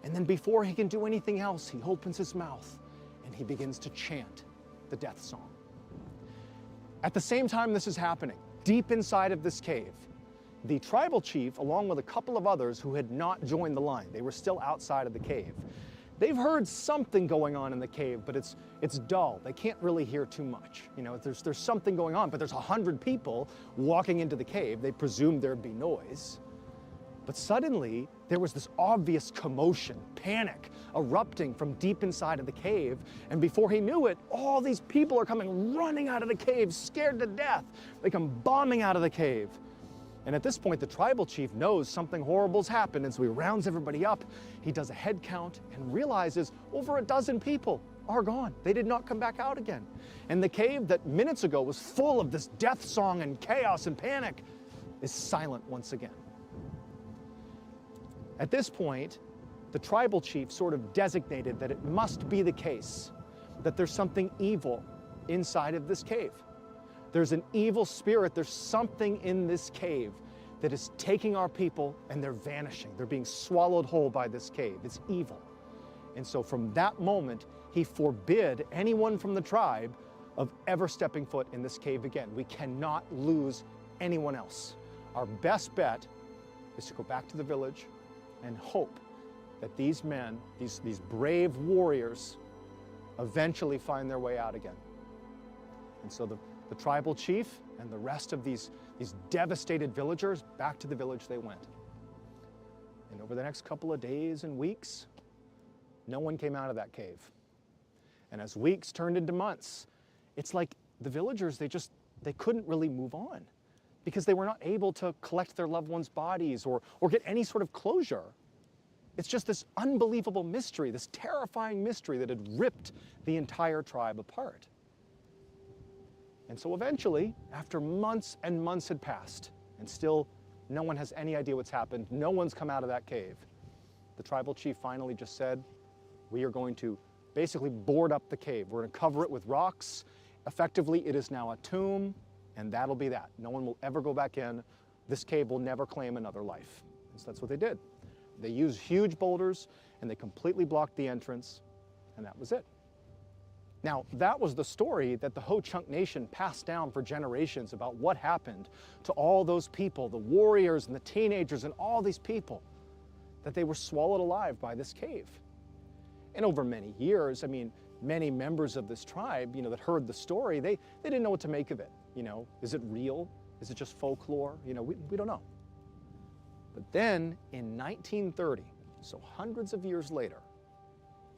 [SPEAKER 6] and then before he can do anything else, he opens his mouth and he begins to chant the death song. At the same time this is happening, deep inside of this cave, the tribal chief, along with a couple of others who had not joined the line, they were still outside of the cave. They've heard something going on in the cave, but it's dull. They can't really hear too much. You know, there's something going on, but there's 100 people walking into the cave. They presumed there'd be noise. But suddenly, there was this obvious commotion, panic, erupting from deep inside of the cave. And before he knew it, all these people are coming running out of the cave, scared to death. They come bombing out of the cave. And at this point, the tribal chief knows something horrible's happened, and so he rounds everybody up. He does a head count and realizes over a dozen people are gone. They did not come back out again. And the cave that minutes ago was full of this death song and chaos and panic is silent once again. At this point, the tribal chief sort of designated that it must be the case that there's something evil inside of this cave. There's an evil spirit, there's something in this cave that is taking our people and they're vanishing. They're being swallowed whole by this cave. It's evil. And so from that moment, he forbid anyone from the tribe of ever stepping foot in this cave again. We cannot lose anyone else. Our best bet is to go back to the village and hope that these men, these brave warriors, eventually find their way out again. And so the tribal chief and the rest of these devastated villagers, back to the village they went. And over the next couple of days and weeks, no one came out of that cave. And as weeks turned into months, it's like the villagers, they couldn't really move on because they were not able to collect their loved ones' bodies or get any sort of closure. It's just this unbelievable mystery, this terrifying mystery that had ripped the entire tribe apart. And so eventually, after months and months had passed, and still no one has any idea what's happened, no one's come out of that cave, the tribal chief finally just said, we are going to basically board up the cave. We're going to cover it with rocks. Effectively, it is now a tomb, and that'll be that. No one will ever go back in. This cave will never claim another life. And so that's what they did. They used huge boulders, and they completely blocked the entrance, and that was it. Now, that was the story that the Ho-Chunk Nation passed down for generations about what happened to all those people, the warriors and the teenagers and all these people, that they were swallowed alive by this cave. And over many years, I mean, many members of this tribe, that heard the story, they didn't know what to make of it. Is it real? Is it just folklore? We don't know. But then in 1930, so hundreds of years later,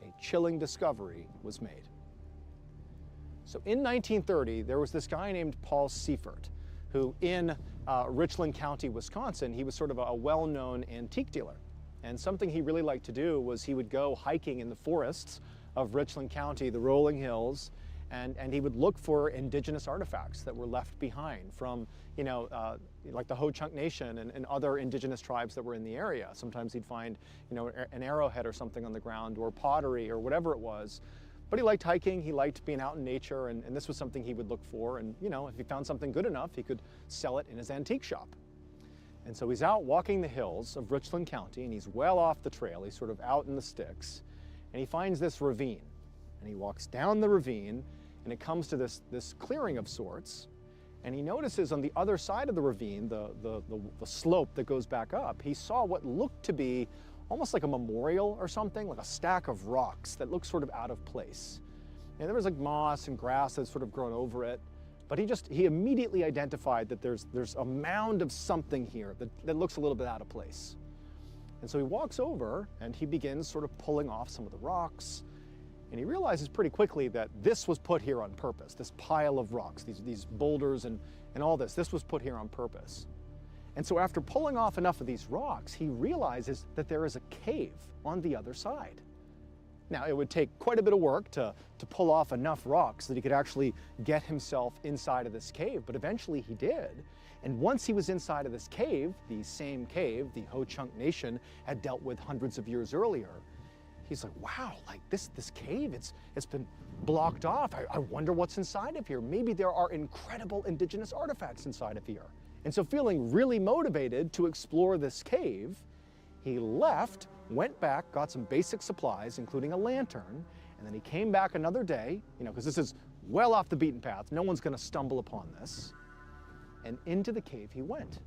[SPEAKER 6] a chilling discovery was made. So in 1930, there was this guy named Paul Seifert, who in Richland County, Wisconsin, he was sort of a well-known antique dealer. And something he really liked to do was he would go hiking in the forests of Richland County, the rolling hills, and he would look for indigenous artifacts that were left behind from, like the Ho-Chunk Nation and other indigenous tribes that were in the area. Sometimes he'd find, an arrowhead or something on the ground or pottery or whatever it was. But he liked hiking, he liked being out in nature, and this was something he would look for. And, if he found something good enough, he could sell it in his antique shop. And so he's out walking the hills of Richland County, and he's well off the trail. He's sort of out in the sticks, and he finds this ravine. And he walks down the ravine, and it comes to this clearing of sorts, and he notices on the other side of the ravine, the slope that goes back up, he saw what looked to be almost like a memorial or something, like a stack of rocks that looked sort of out of place. And there was like moss and grass that had sort of grown over it, but he immediately identified that there's a mound of something here that looks a little bit out of place. And so he walks over and he begins sort of pulling off some of the rocks, and he realizes pretty quickly that this was put here on purpose, this pile of rocks, these boulders and all this was put here on purpose. And so after pulling off enough of these rocks, he realizes that there is a cave on the other side. Now, it would take quite a bit of work to pull off enough rocks that he could actually get himself inside of this cave, but eventually he did. And once he was inside of this cave, the same cave the Ho-Chunk Nation had dealt with hundreds of years earlier, he's like, wow, like this cave, it's been blocked off. I wonder what's inside of here. Maybe there are incredible indigenous artifacts inside of here. And so feeling really motivated to explore this cave, he left, went back, got some basic supplies, including a lantern, and then he came back another day, because this is well off the beaten path. No one's gonna stumble upon this. And into the cave he went.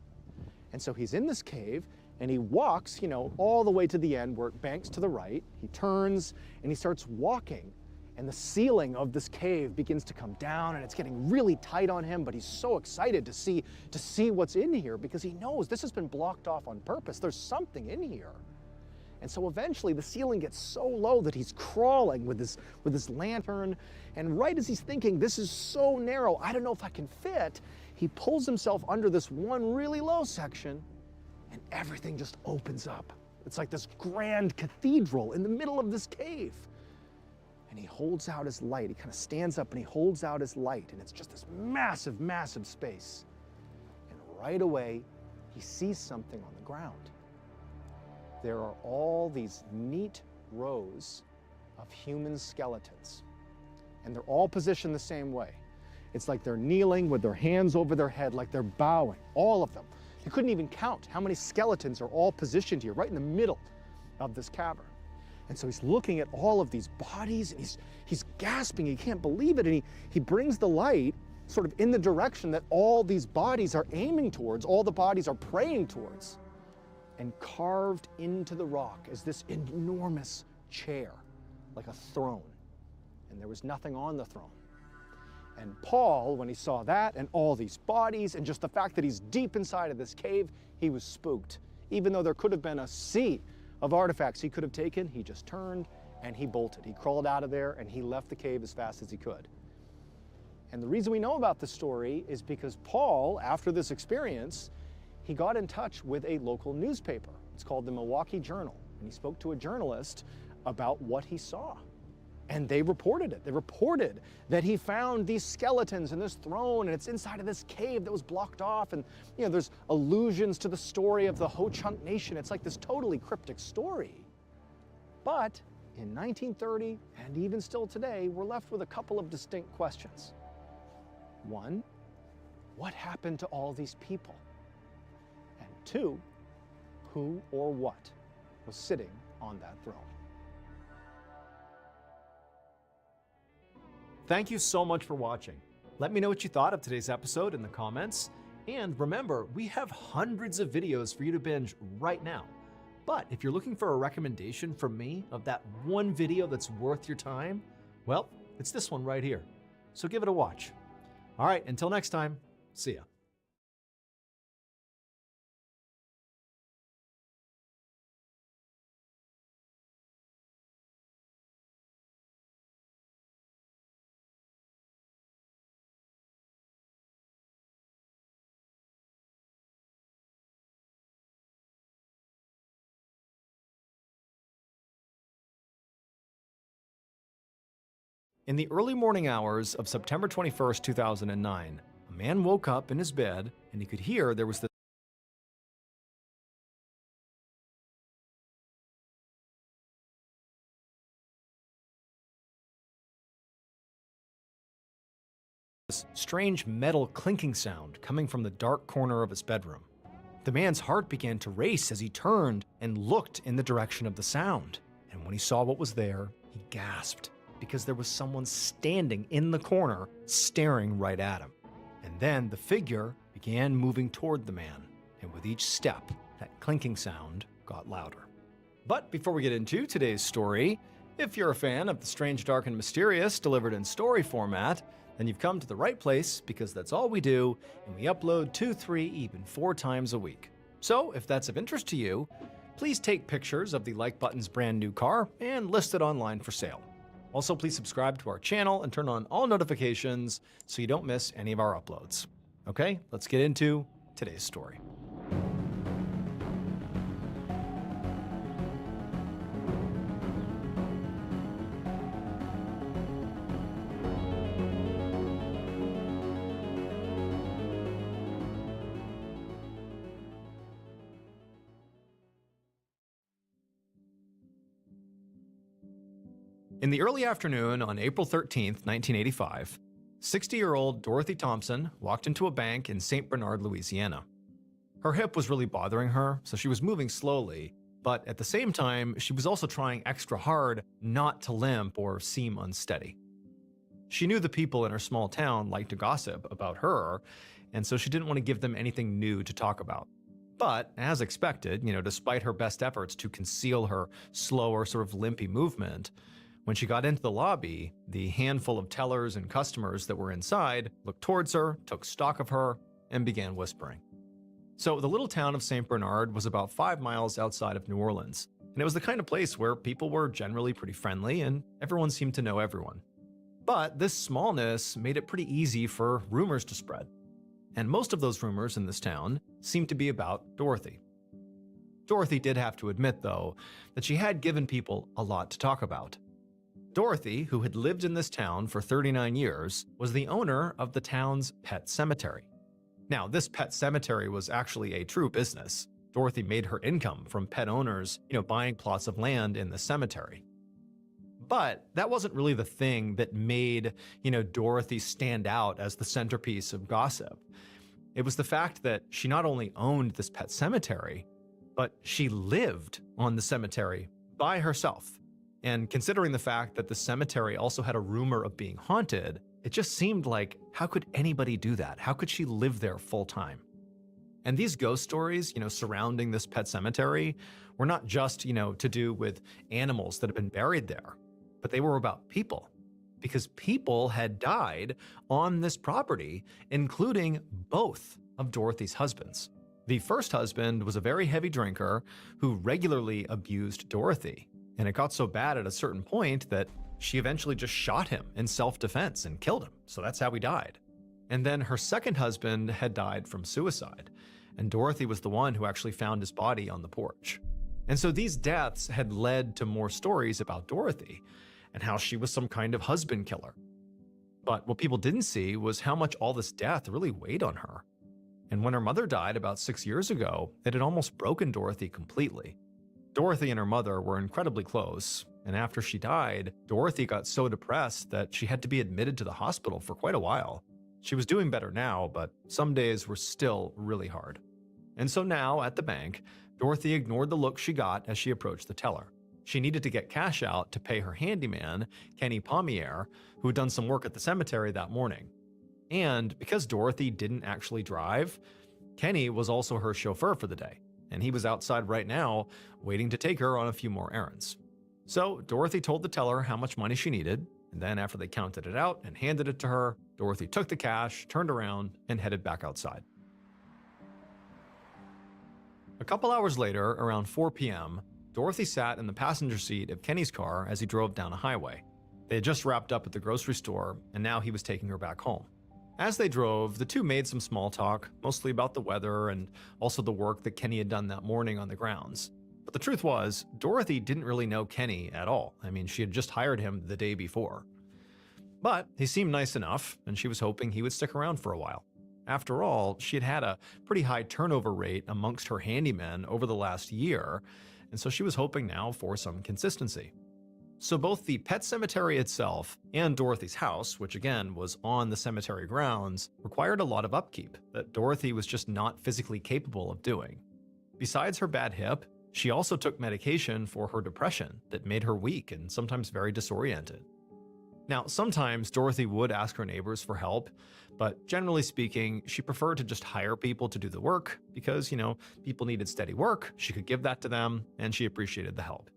[SPEAKER 6] And so he's in this cave, and he walks, all the way to the end where it banks to the right. He turns, and he starts walking. And the ceiling of this cave begins to come down, and it's getting really tight on him, but he's so excited to see what's in here because he knows this has been blocked off on purpose. There's something in here. And so eventually the ceiling gets so low that he's crawling with his lantern, and right as he's thinking, this is so narrow, I don't know if I can fit, he pulls himself under this one really low section, and everything just opens up. It's like this grand cathedral in the middle of this cave. And he holds out his light. He kind of stands up and he holds out his light, and it's just this massive, massive space. And right away, he sees something on the ground. There are all these neat rows of human skeletons, and they're all positioned the same way. It's like they're kneeling with their hands over their head, like they're bowing, all of them. You couldn't even count how many skeletons are all positioned here, right in the middle of this cavern. And so he's looking at all of these bodies, and he's gasping, he can't believe it, and he brings the light sort of in the direction that all these bodies are aiming towards, all the bodies are praying towards. And carved into the rock is this enormous chair, like a throne. And there was nothing on the throne. And Paul, when he saw that and all these bodies and just the fact that he's deep inside of this cave, he was spooked. Even though there could have been a sea of artifacts he could have taken, he just turned and he bolted. He crawled out of there and he left the cave as fast as he could. And the reason we know about this story is because Paul, after this experience, he got in touch with a local newspaper. It's called the Milwaukee Journal. And he spoke to a journalist about what he saw. And they reported it. They reported that he found these skeletons and this throne, and it's inside of this cave that was blocked off. And you know, there's allusions to the story of the Ho-Chunk Nation. It's like this totally cryptic story. But in 1930, and even still today, we're left with a couple of distinct questions. One, what happened to all these people? And two, who or what was sitting on that throne? Thank you so much for watching. Let me know what you thought of today's episode in the comments. And remember, we have hundreds of videos for you to binge right now. But if you're looking for a recommendation from me of that one video that's worth your time, well, it's this one right here. So give it a watch. All right, until next time, see ya. In the early morning hours of September 21st, 2009, a man woke up in his bed and he could hear there was this strange metal clinking sound coming from the dark corner of his bedroom. The man's heart began to race as he turned and looked in the direction of the sound. And when he saw what was there, he gasped, because there was someone standing in the corner staring right at him. And then the figure began moving toward the man, and with each step, that clinking sound got louder. But before we get into today's story, if you're a fan of the strange, dark, and mysterious delivered in story format, then you've come to the right place, because that's all we do, and we upload 2, 3, even 4 times a week. So if that's of interest to you, please take pictures of the Like Button's brand new car and list it online for sale. Also, please subscribe to our channel and turn on all notifications so you don't miss any of our uploads. Okay, let's get into today's story. In the early afternoon on April 13th, 1985, 60-year-old Dorothy Thompson walked into a bank in St. Bernard, Louisiana. Her hip was really bothering her, so she was moving slowly, but at the same time, she was also trying extra hard not to limp or seem unsteady. She knew the people in her small town liked to gossip about her, and so she didn't want to give them anything new to talk about. But, as expected, despite her best efforts to conceal her slower, sort of limpy movement, when she got into the lobby, the handful of tellers and customers that were inside looked towards her, took stock of her, and began whispering. So the little town of St. Bernard was about 5 miles outside of New Orleans, and it was the kind of place where people were generally pretty friendly and everyone seemed to know everyone. But this smallness made it pretty easy for rumors to spread. and most of those rumors in this town seemed to be about Dorothy. Dorothy did have to admit, though, that she had given people a lot to talk about. Dorothy, who had lived in this town for 39 years, was the owner of the town's pet cemetery. Now, this pet cemetery was actually a true business. Dorothy made her income from pet owners, buying plots of land in the cemetery. But that wasn't really the thing that made, Dorothy stand out as the centerpiece of gossip. It was the fact that she not only owned this pet cemetery, but she lived on the cemetery by herself. And considering the fact that the cemetery also had a rumor of being haunted, it just seemed like, how could anybody do that? How could she live there full time? And these ghost stories, surrounding this pet cemetery were not just, to do with animals that had been buried there, but they were about people. Because people had died on this property, including both of Dorothy's husbands. The first husband was a very heavy drinker who regularly abused Dorothy. And it got so bad at a certain point that she eventually just shot him in self-defense and killed him. So that's how he died. And then her second husband had died from suicide. And Dorothy was the one who actually found his body on the porch. And so these deaths had led to more stories about Dorothy and how she was some kind of husband killer. But what people didn't see was how much all this death really weighed on her. And when her mother died about 6 years ago, it had almost broken Dorothy completely. Dorothy and her mother were incredibly close, and after she died, Dorothy got so depressed that she had to be admitted to the hospital for quite a while. She was doing better now, but some days were still really hard. And so now, at the bank, Dorothy ignored the look she got as she approached the teller. She needed to get cash out to pay her handyman, Kenny Pommier, who had done some work at the cemetery that morning. And because Dorothy didn't actually drive, Kenny was also her chauffeur for the day, and he was outside right now waiting to take her on a few more errands. So Dorothy told the teller how much money she needed, and then after they counted it out and handed it to her, Dorothy took the cash, turned around, and headed back outside. A couple hours later, around 4 p.m., Dorothy sat in the passenger seat of Kenny's car as he drove down a highway. They had just wrapped up at the grocery store, and now he was taking her back home. As they drove, the two made some small talk, mostly about the weather and also the work that Kenny had done that morning on the grounds. But the truth was, Dorothy didn't really know Kenny at all. I mean, she had just hired him the day before. But he seemed nice enough, and she was hoping he would stick around for a while. After all, she had had a pretty high turnover rate amongst her handymen over the last year, and so she was hoping now for some consistency. So both the pet cemetery itself and Dorothy's house, which again was on the cemetery grounds, required a lot of upkeep that Dorothy was just not physically capable of doing. Besides her bad hip, she also took medication for her depression that made her weak and sometimes very disoriented. Now, sometimes Dorothy would ask her neighbors for help, but generally speaking, she preferred to just hire people to do the work because, people needed steady work, she could give that to them, and she appreciated the help.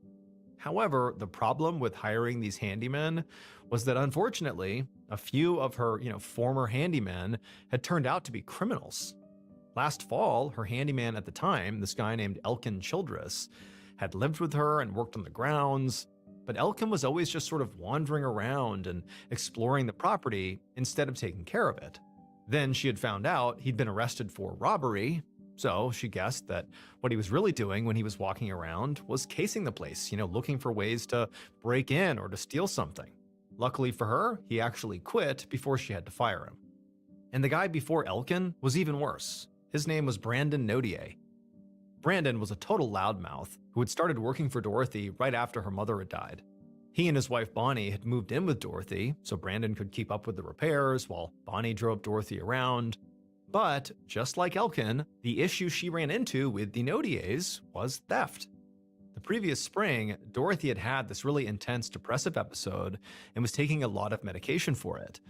[SPEAKER 6] However, the problem with hiring these handymen was that unfortunately, a few of her, former handymen had turned out to be criminals. Last fall, her handyman at the time, this guy named Elkin Childress, had lived with her and worked on the grounds, but Elkin was always just sort of wandering around and exploring the property instead of taking care of it. Then she had found out he'd been arrested for robbery, so she guessed that what he was really doing when he was walking around was casing the place, looking for ways to break in or to steal something. Luckily for her, he actually quit before she had to fire him. And the guy before Elkin was even worse. His name was Brandon Nodier. Brandon was a total loudmouth who had started working for Dorothy right after her mother had died. He and his wife Bonnie had moved in with Dorothy, so Brandon could keep up with the repairs while Bonnie drove Dorothy around. But, just like Elkin, the issue she ran into with the Nodiers was theft. The previous spring, Dorothy had had this really intense depressive episode and was taking a lot of medication for it.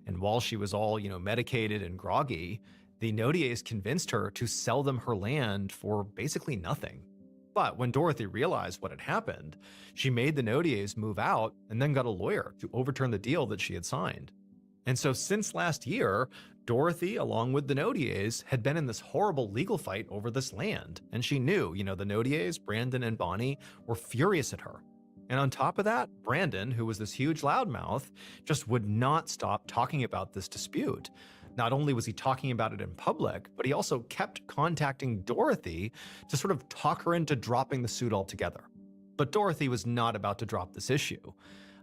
[SPEAKER 6] And while she was all, medicated and groggy, the Nodiers convinced her to sell them her land for basically nothing. But when Dorothy realized what had happened, she made the Nodiers move out and then got a lawyer to overturn the deal that she had signed. And so since last year, Dorothy, along with the Nodiers, had been in this horrible legal fight over this land. And she knew, the Nodiers, Brandon and Bonnie, were furious at her. And on top of that, Brandon, who was this huge loudmouth, just would not stop talking about this dispute. Not only was he talking about it in public, but he also kept contacting Dorothy to sort of talk her into dropping the suit altogether. But Dorothy was not about to drop this issue.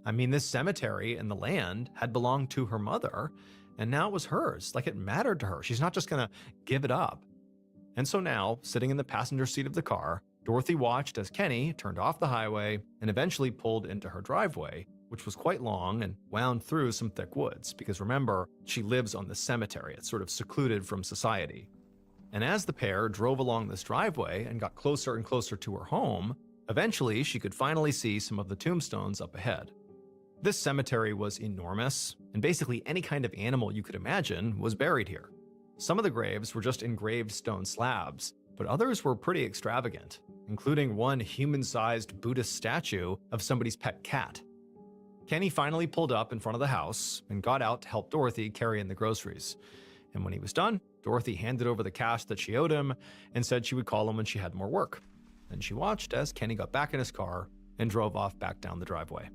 [SPEAKER 6] I mean, this cemetery and the land had belonged to her mother, and now it was hers, like it mattered to her. She's not just gonna give it up. And so now, sitting in the passenger seat of the car, Dorothy watched as Kenny turned off the highway and eventually pulled into her driveway, which was quite long and wound through some thick woods, because remember, she lives on the cemetery. It's sort of secluded from society. And as the pair drove along this driveway and got closer and closer to her home, eventually she could finally see some of the tombstones up ahead. This cemetery was enormous, and basically any kind of animal you could imagine was buried here. Some of the graves were just engraved stone slabs, but others were pretty extravagant, including one human-sized Buddhist statue of somebody's pet cat. Kenny finally pulled up in front of the house and got out to help Dorothy carry in the groceries. And when he was done, Dorothy handed over the cash that she owed him and said she would call him when she had more work. And she watched as Kenny got back in his car and drove off back down the driveway.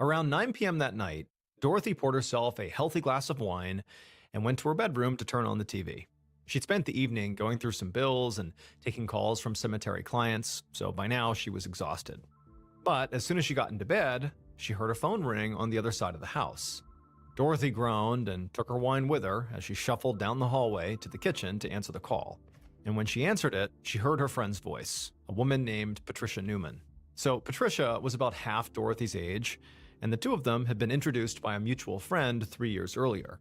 [SPEAKER 6] Around 9 p.m. that night, Dorothy poured herself a healthy glass of wine and went to her bedroom to turn on the TV. She'd spent the evening going through some bills and taking calls from cemetery clients, so by now she was exhausted. But as soon as she got into bed, she heard her phone ring on the other side of the house. Dorothy groaned and took her wine with her as she shuffled down the hallway to the kitchen to answer the call. And when she answered it, she heard her friend's voice, a woman named Patricia Newman. So Patricia was about half Dorothy's age, and the two of them had been introduced by a mutual friend 3 years earlier.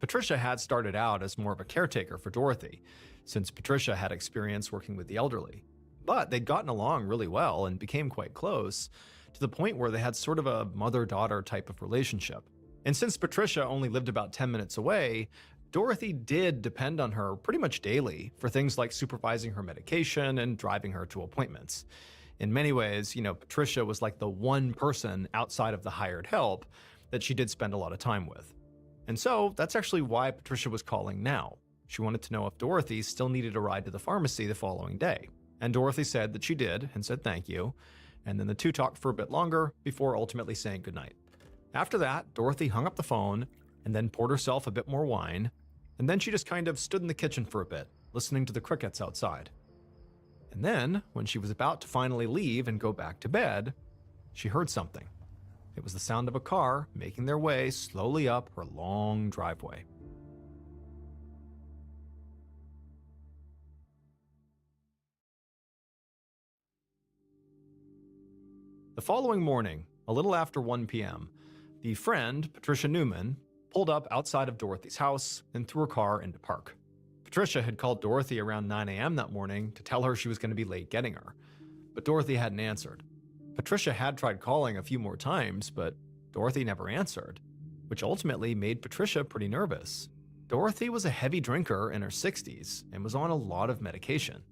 [SPEAKER 6] Patricia had started out as more of a caretaker for Dorothy, since Patricia had experience working with the elderly. But they'd gotten along really well and became quite close, to the point where they had sort of a mother-daughter type of relationship. And since Patricia only lived about 10 minutes away, Dorothy did depend on her pretty much daily for things like supervising her medication and driving her to appointments. In many ways, Patricia was like the one person outside of the hired help that she did spend a lot of time with. And so that's actually why Patricia was calling now. She wanted to know if Dorothy still needed a ride to the pharmacy the following day. And Dorothy said that she did and said thank you. And then the two talked for a bit longer before ultimately saying goodnight. After that, Dorothy hung up the phone and then poured herself a bit more wine. And then she just kind of stood in the kitchen for a bit, listening to the crickets outside. And then, when she was about to finally leave and go back to bed, she heard something. It was the sound of a car making their way slowly up her long driveway. The following morning, a little after 1 p.m., the friend, Patricia Newman, pulled up outside of Dorothy's house and threw her car into park. Patricia had called Dorothy around 9 a.m. that morning to tell her she was going to be late getting her, but Dorothy hadn't answered. Patricia had tried calling a few more times, but Dorothy never answered, which ultimately made Patricia pretty nervous. Dorothy was a heavy drinker in her 60s and was on a lot of medication.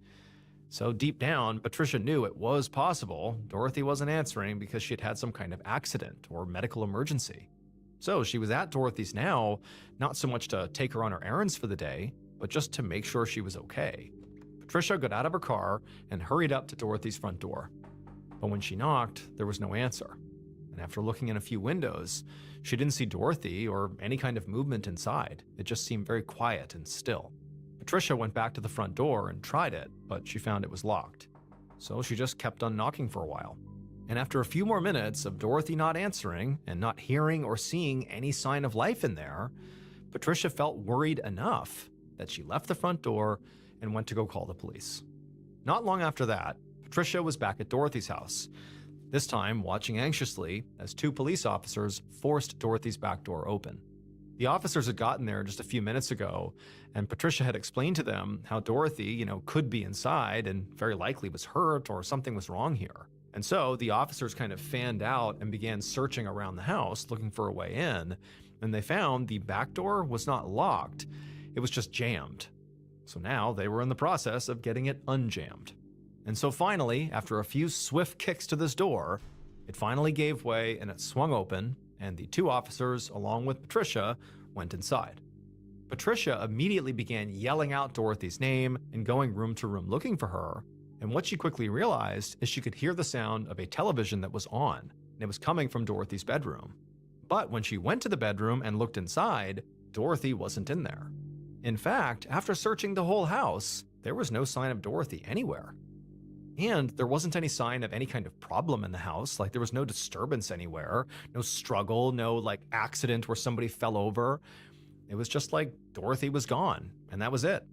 [SPEAKER 6] So deep down, Patricia knew it was possible Dorothy wasn't answering because she had had some kind of accident or medical emergency. So she was at Dorothy's now, not so much to take her on her errands for the day, but just to make sure she was okay. Patricia got out of her car and hurried up to Dorothy's front door. But when she knocked, there was no answer. And after looking in a few windows, she didn't see Dorothy or any kind of movement inside. It just seemed very quiet and still. Patricia went back to the front door and tried it, but she found it was locked. So she just kept on knocking for a while. And after a few more minutes of Dorothy not answering and not hearing or seeing any sign of life in there, Patricia felt worried enough that she left the front door and went to go call the police. Not long after that, Patricia was back at Dorothy's house, this time watching anxiously as two police officers forced Dorothy's back door open. The officers had gotten there just a few minutes ago, and Patricia had explained to them how Dorothy, could be inside and very likely was hurt or something was wrong here. And so the officers kind of fanned out and began searching around the house looking for a way in, and they found the back door was not locked, it was just jammed. So now they were in the process of getting it unjammed. And so finally, after a few swift kicks to this door, it finally gave way and it swung open, and the two officers, along with Patricia, went inside. Patricia immediately began yelling out Dorothy's name and going room to room looking for her, and what she quickly realized is she could hear the sound of a television that was on. and it was coming from Dorothy's bedroom. But when she went to the bedroom and looked inside, Dorothy wasn't in there. In fact, after searching the whole house, there was no sign of Dorothy anywhere. And there wasn't any sign of any kind of problem in the house, like there was no disturbance anywhere, no struggle, no like accident where somebody fell over. It was just like Dorothy was gone, and that was it.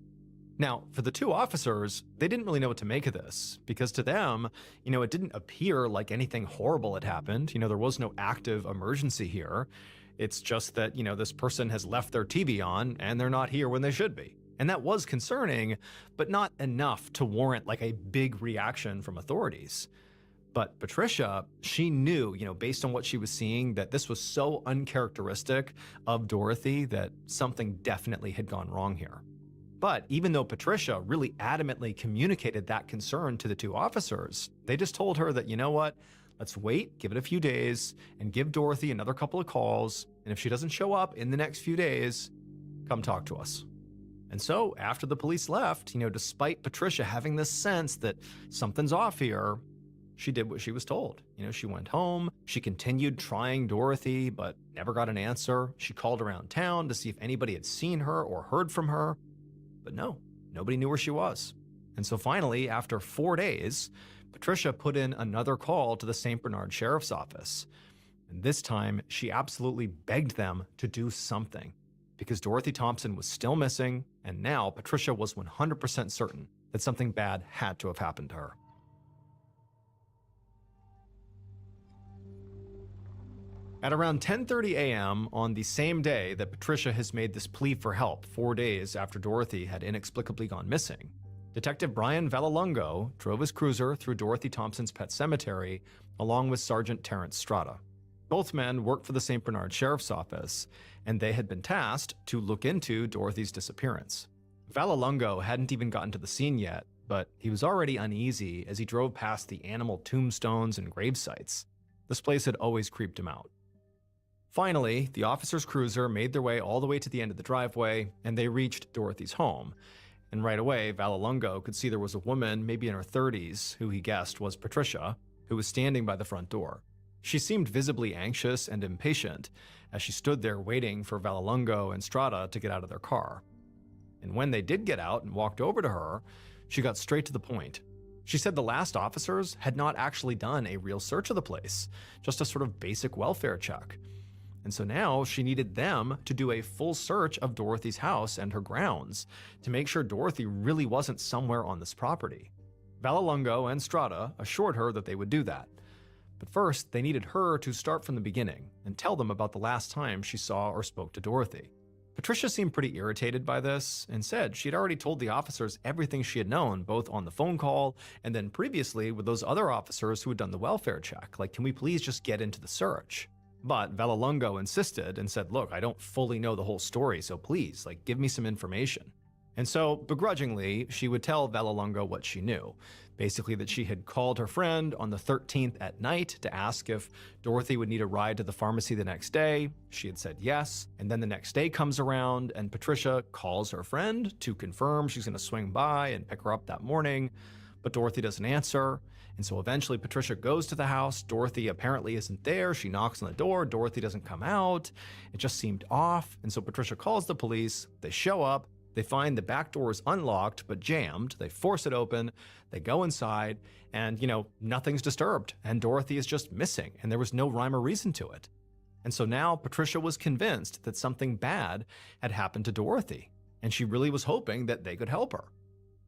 [SPEAKER 6] Now, for the two officers, they didn't really know what to make of this, because to them, it didn't appear like anything horrible had happened. There was no active emergency here. It's just that, this person has left their TV on and they're not here when they should be. And that was concerning, but not enough to warrant like a big reaction from authorities. But Patricia, she knew, based on what she was seeing, that this was so uncharacteristic of Dorothy that something definitely had gone wrong here. But even though Patricia really adamantly communicated that concern to the two officers, they just told her that, let's wait, give it a few days, and give Dorothy another couple of calls, and if she doesn't show up in the next few days, come talk to us. And so, after the police left, despite Patricia having this sense that something's off here, she did what she was told. She went home, she continued trying Dorothy, but never got an answer. She called around town to see if anybody had seen her or heard from her, but no, nobody knew where she was. And so finally, after 4 days, Patricia put in another call to the St. Bernard Sheriff's Office. And this time, she absolutely begged them to do something, because Dorothy Thompson was still missing, and now Patricia was 100% certain that something bad had to have happened to her. At around 10:30 a.m. on the same day that Patricia has made this plea for help 4 days after Dorothy had inexplicably gone missing, Detective Brian Vallelongo drove his cruiser through Dorothy Thompson's pet cemetery along with Sergeant Terrence Strada. Both men worked for the St. Bernard Sheriff's Office, and they had been tasked to look into Dorothy's disappearance. Vallelongo hadn't even gotten to the scene yet, but he was already uneasy as he drove past the animal tombstones and grave sites. This place had always creeped him out. Finally, the officer's cruiser made their way all the way to the end of the driveway, and they reached Dorothy's home. And right away, Vallelongo could see there was a woman, maybe in her 30s, who he guessed was Patricia, who was standing by the front door. She seemed visibly anxious and impatient as she stood there waiting for Vallelongo and Strada to get out of their car. And when they did get out and walked over to her, she got straight to the point. She said the last officers had not actually done a real search of the place, just a sort of basic welfare check. And so now she needed them to do a full search of Dorothy's house and her grounds to make sure Dorothy really wasn't somewhere on this property. Vallelongo and Strada assured her that they would do that. But first, they needed her to start from the beginning and tell them about the last time she saw or spoke to Dorothy. Patricia seemed pretty irritated by this and said she'd already told the officers everything she had known, both on the phone call and then previously with those other officers who had done the welfare check. Like, can we please just get into the search? But Vallelongo insisted and said, look, I don't fully know the whole story, so please, give me some information. And so, begrudgingly, she would tell Vallelongo what she knew. Basically that she had called her friend on the 13th at night to ask if Dorothy would need a ride to the pharmacy the next day. She had said yes, and then the next day comes around and Patricia calls her friend to confirm she's going to swing by and pick her up that morning, but Dorothy doesn't answer. And so eventually Patricia goes to the house. Dorothy apparently isn't there. She knocks on the door. Dorothy doesn't come out. It just seemed off. And so Patricia calls the police. They show up. They find the back door is unlocked but jammed. They force it open. They go inside and, nothing's disturbed. And Dorothy is just missing. And there was no rhyme or reason to it. And so now Patricia was convinced that something bad had happened to Dorothy. And she really was hoping that they could help her.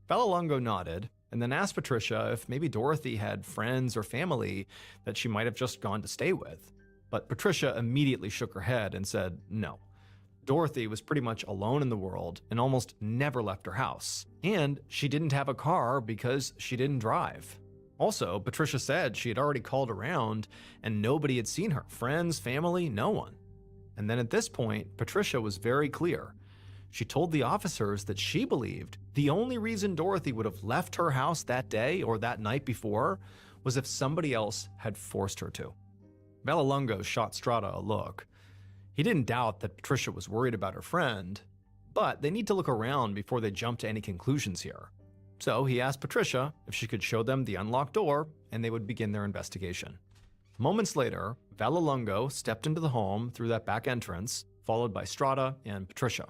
[SPEAKER 6] Vallelongo nodded and then asked Patricia if maybe Dorothy had friends or family that she might have just gone to stay with. But Patricia immediately shook her head and said no. Dorothy was pretty much alone in the world and almost never left her house. And she didn't have a car because she didn't drive. Also, Patricia said she had already called around and nobody had seen her. Friends, family, no one. And then at this point, Patricia was very clear. She told the officers that she believed the only reason Dorothy would have left her house that day or that night before was if somebody else had forced her to. Vallelongo shot Strada a look. He didn't doubt that Patricia was worried about her friend, but they need to look around before they jump to any conclusions here. So he asked Patricia if she could show them the unlocked door and they would begin their investigation. Moments later, Vallelongo stepped into the home through that back entrance, followed by Strada and Patricia.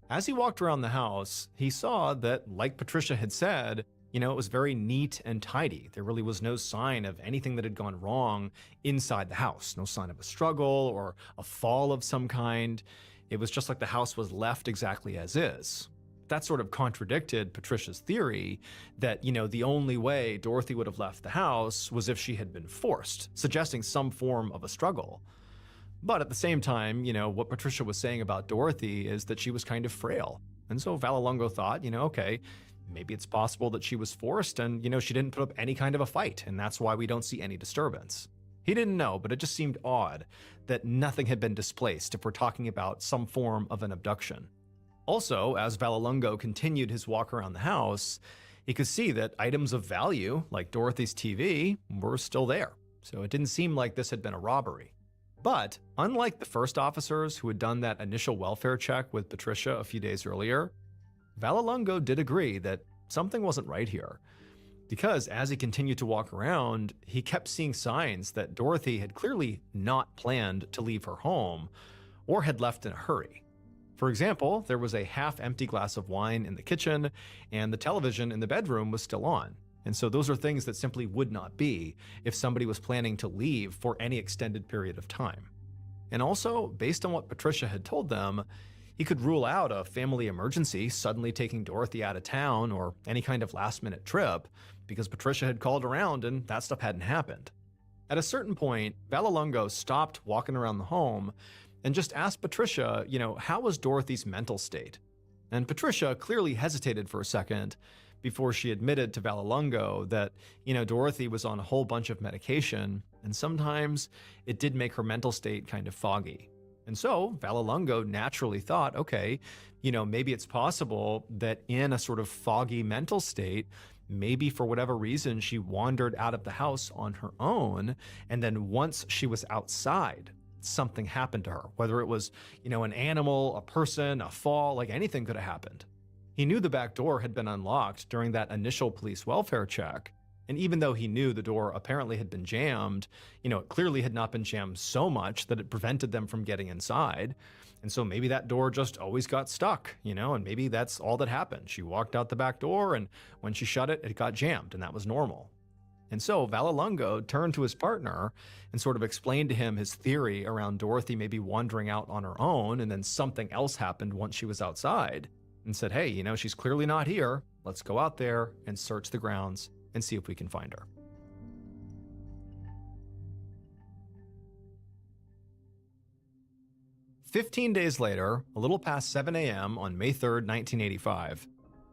[SPEAKER 6] As he walked around the house, he saw that, like Patricia had said, it was very neat and tidy. There really was no sign of anything that had gone wrong inside the house. No sign of a struggle or a fall of some kind. It was just like the house was left exactly as is. That sort of contradicted Patricia's theory that, the only way Dorothy would have left the house was if she had been forced, suggesting some form of a struggle. But at the same time, what Patricia was saying about Dorothy is that she was kind of frail. And so Vallelongo thought, okay, maybe it's possible that she was forced and, she didn't put up any kind of a fight, and that's why we don't see any disturbance. He didn't know, but it just seemed odd that nothing had been displaced if we're talking about some form of an abduction. Also, as Vallelongo continued his walk around the house, he could see that items of value, like Dorothy's TV, were still there. So it didn't seem like this had been a robbery. But unlike the first officers who had done that initial welfare check with Patricia a few days earlier, Vallelongo did agree that something wasn't right here. Because as he continued to walk around, he kept seeing signs that Dorothy had clearly not planned to leave her home or had left in a hurry. For example, there was a half-empty glass of wine in the kitchen, and the television in the bedroom was still on. And so those are things that simply would not be if somebody was planning to leave for any extended period of time. And also, based on what Patricia had told them, he could rule out a family emergency suddenly taking Dorothy out of town or any kind of last-minute trip, because Patricia had called around and that stuff hadn't happened. At a certain point, Vallelongo stopped walking around the home and just asked Patricia, how was Dorothy's mental state? And Patricia clearly hesitated for a second before she admitted to Vallelongo that, Dorothy was on a whole bunch of medication, and sometimes it did make her mental state kind of foggy. And so Vallelongo naturally thought, okay, maybe it's possible that in a sort of foggy mental state, maybe for whatever reason, she wandered out of the house on her own, and then once she was outside, something happened to her, whether it was, an animal, a person, a fall, like anything could have happened. He knew the back door had been unlocked during that initial police welfare check, and even though he knew the door apparently had been jammed, it clearly had not been jammed so much that it prevented them from getting inside. And so maybe that door just always got stuck, and maybe that's all that happened. She walked out the back door, and when she shut it, it got jammed, and that was normal. And so Vallelongo turned to his partner and sort of explained to him his theory around Dorothy maybe wandering out on her own, and then something else happened once she was outside, and said, hey, she's clearly not here. Let's go out there and search the grounds and see if we can find her. "15 days later, a little past 7 a.m. on May 3rd, 1985,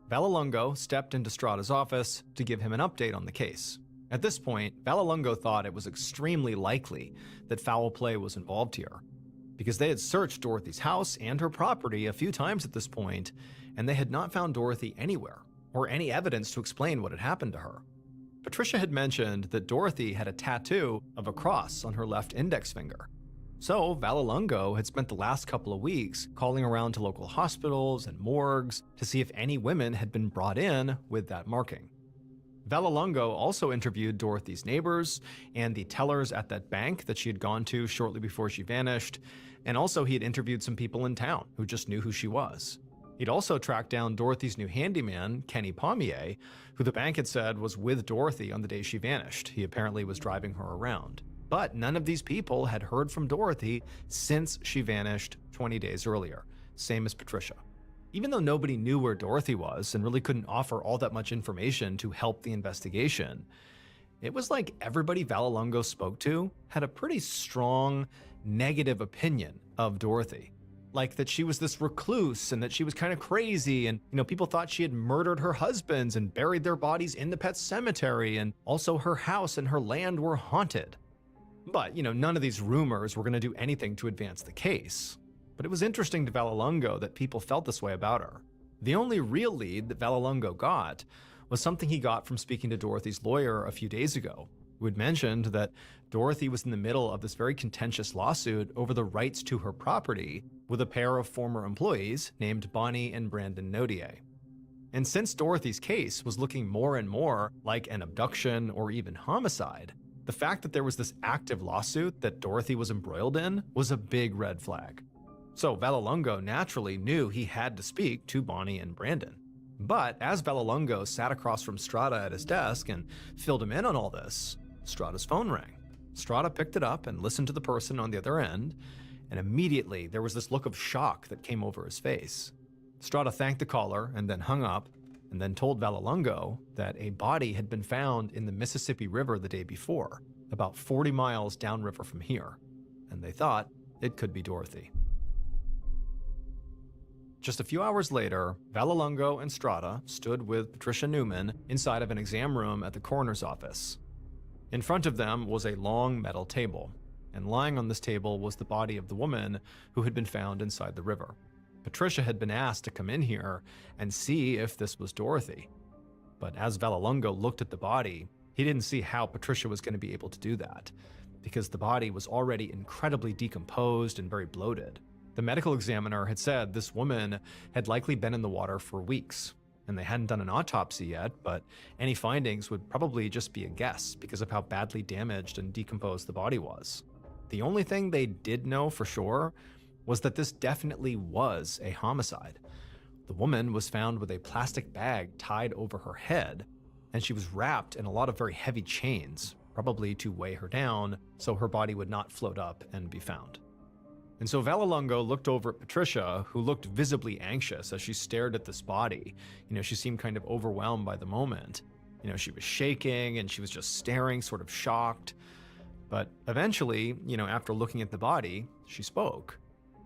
[SPEAKER 6] Vallelongo stepped into Strada's office to give him an update on the case. At this point, Vallelongo thought it was extremely likely that foul play was involved here, because they had searched Dorothy's house and her property a few times at this point, and they had not found Dorothy anywhere, or any evidence to explain what had happened to her. Patricia had mentioned that Dorothy had a tattoo of a cross on her left index finger. So Vallelongo had spent the last couple of weeks calling around to local hospitals and morgues to see if any women had been brought in with that marking. Vallelongo also interviewed Dorothy's neighbors and the tellers at that bank that she had gone to shortly before she vanished, and also he had interviewed some people in town who just knew who she was. He'd also tracked down Dorothy's new handyman, Kenny Pommier, who the bank had said was with Dorothy on the day she vanished. He apparently was driving her around. But none of these people had heard from Dorothy since she vanished 20 days earlier, same as Patricia. Even though nobody knew where Dorothy was and really couldn't offer all that much information to help the investigation, it was like everybody Vallelongo spoke to had a pretty strong negative opinion of Dorothy. Like that she was this recluse and that she was kind of crazy, and people thought she had murdered her husbands and buried their bodies in the pet cemetery, and also her house and her land were haunted. But, none of these rumors were going to do anything to advance the case. But it was interesting to Vallelongo that people felt this way about her. The only real lead that Vallelongo got was something he got from speaking to Dorothy's lawyer a few days ago, who had mentioned that Dorothy was in the middle of this very contentious lawsuit over the rights to her property with a pair of former employees named Bonnie and Brandon Nodier. And since Dorothy's case was looking more and more like an abduction or even homicide, The fact that there was this active lawsuit that Dorothy was embroiled in was a big red flag. So Vallelongo naturally knew he had to speak to Bonnie and Brandon. But as Vallelongo sat across from Strada at his desk and filled him in on all this, Strada's phone rang. Strada picked it up and listened to the person on the other end, and immediately there was this look of shock that came over his face. Strada thanked the caller and then hung up, and then told Vallelongo that a body had been found in the Mississippi River the day before, about 40 miles downriver from here, and they thought it could be Dorothy. Just a few hours later, Vallelongo and Strada stood with Patricia Newman inside of an exam room at the coroner's office. In front of them was a long metal table, and lying on this table was the body of the woman who had been found inside the river. Patricia had been asked to come in here and see if this was Dorothy. But as Vallelongo looked at the body, he didn't see how Patricia was going to be able to do that, because the body was already incredibly decomposed and very bloated. The medical examiner had said this woman had likely been in the water for weeks, and they hadn't done an autopsy yet, but any findings would probably just be a guess because of how badly damaged and decomposed the body was. The only thing they did know for sure was that this definitely was a homicide. The woman was found with a plastic bag tied over her head, and she was wrapped in a lot of very heavy chains, probably to weigh her down so her body would not float up and be found. And so Vallelongo looked over at Patricia, who looked visibly anxious as she stared at this body. She seemed kind of overwhelmed by the moment. She was shaking and she was just staring, sort of shocked. But eventually, after looking at the body, she spoke.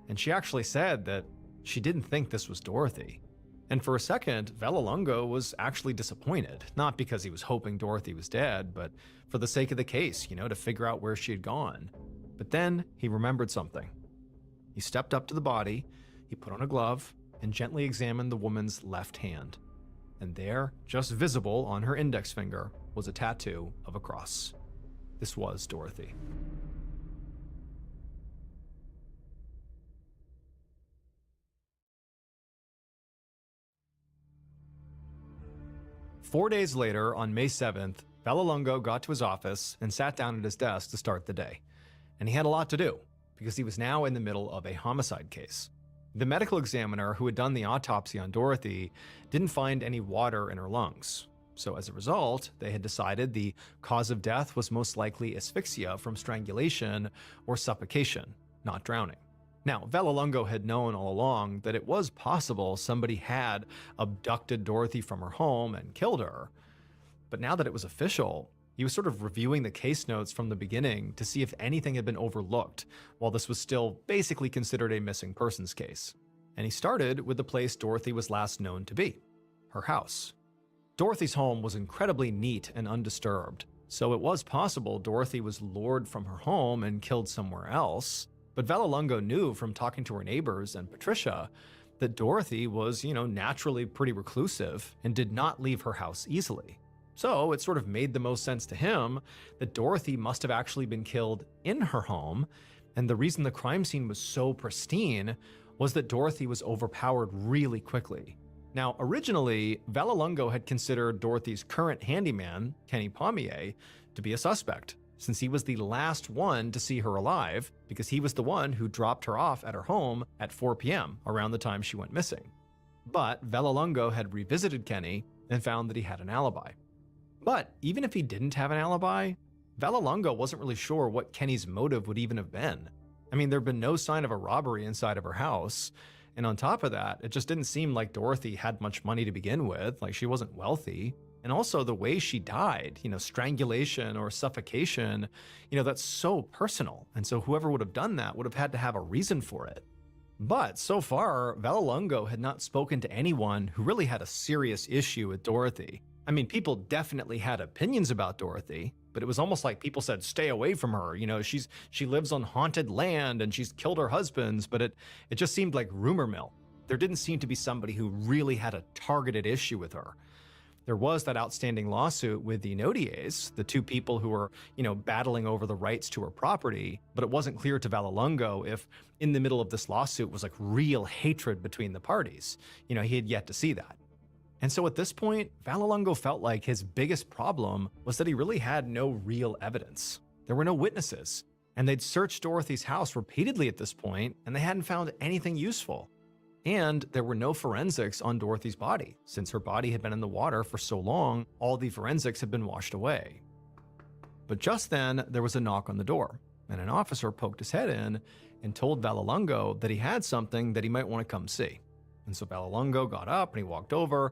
[SPEAKER 6] And she actually said that she didn't think this was Dorothy. And for a second, Vallelongo was actually disappointed, not because he was hoping Dorothy was dead, but for the sake of the case, to figure out where she had gone. But then he remembered something. He stepped up to the body, he put on a glove, and gently examined the woman's left hand. And there, just visible on her index finger, was a tattoo of a cross. This was Dorothy. Four days later, on May 7th, Vallelongo got to his office and sat down at his desk to start the day. And he had a lot to do, because he was now in the middle of a homicide case. The medical examiner who had done the autopsy on Dorothy didn't find any water in her lungs. So as a result, they had decided the cause of death was most likely asphyxia from strangulation or suffocation, not drowning. Now, Vallelongo had known all along that it was possible somebody had abducted Dorothy from her home and killed her. But now that it was official, he was sort of reviewing the case notes from the beginning to see if anything had been overlooked while this was still basically considered a missing persons case. And he started with the place Dorothy was last known to be, her house. Dorothy's home was incredibly neat and undisturbed, so it was possible Dorothy was lured from her home and killed somewhere else. But Vallelongo knew from talking to her neighbors and Patricia that Dorothy was, naturally pretty reclusive and did not leave her house easily. So it sort of made the most sense to him that Dorothy must have actually been killed in her home, and the reason the crime scene was so pristine was that Dorothy was overpowered really quickly. Now, originally, Vallelongo had considered Dorothy's current handyman, Kenny Pommier, to be a suspect, since he was the last one to see her alive, because he was the one who dropped her off at her home at 4 p.m., around the time she went missing. But Vallelongo had revisited Kenny and found that he had an alibi. But even if he didn't have an alibi, Vallelongo wasn't really sure what Kenny's motive would even have been. I mean, there'd been no sign of a robbery inside of her house, and on top of that, it just didn't seem like Dorothy had much money to begin with, like she wasn't wealthy. And also the way she died, strangulation or suffocation, that's so personal. And so whoever would have done that would have had to have a reason for it. But so far, Vallelongo had not spoken to anyone who really had a serious issue with Dorothy. I mean, people definitely had opinions about Dorothy, but it was almost like people said, stay away from her. She lives on haunted land and she's killed her husbands, but it just seemed like rumor mill. There didn't seem to be somebody who really had a targeted issue with her. There was that outstanding lawsuit with the Nodiers, the two people who were, battling over the rights to her property, but it wasn't clear to Vallelongo if in the middle of this lawsuit was like real hatred between the parties. He had yet to see that. And so at this point, Vallelongo felt like his biggest problem was that he really had no real evidence. There were no witnesses, and they'd searched Dorothy's house repeatedly at this point, and they hadn't found anything useful. And there were no forensics on Dorothy's body. Since her body had been in the water for so long, all the forensics had been washed away. But just then, there was a knock on the door, and an officer poked his head in and told Vallelongo that he had something that he might want to come see. And so Vallelongo got up and he walked over,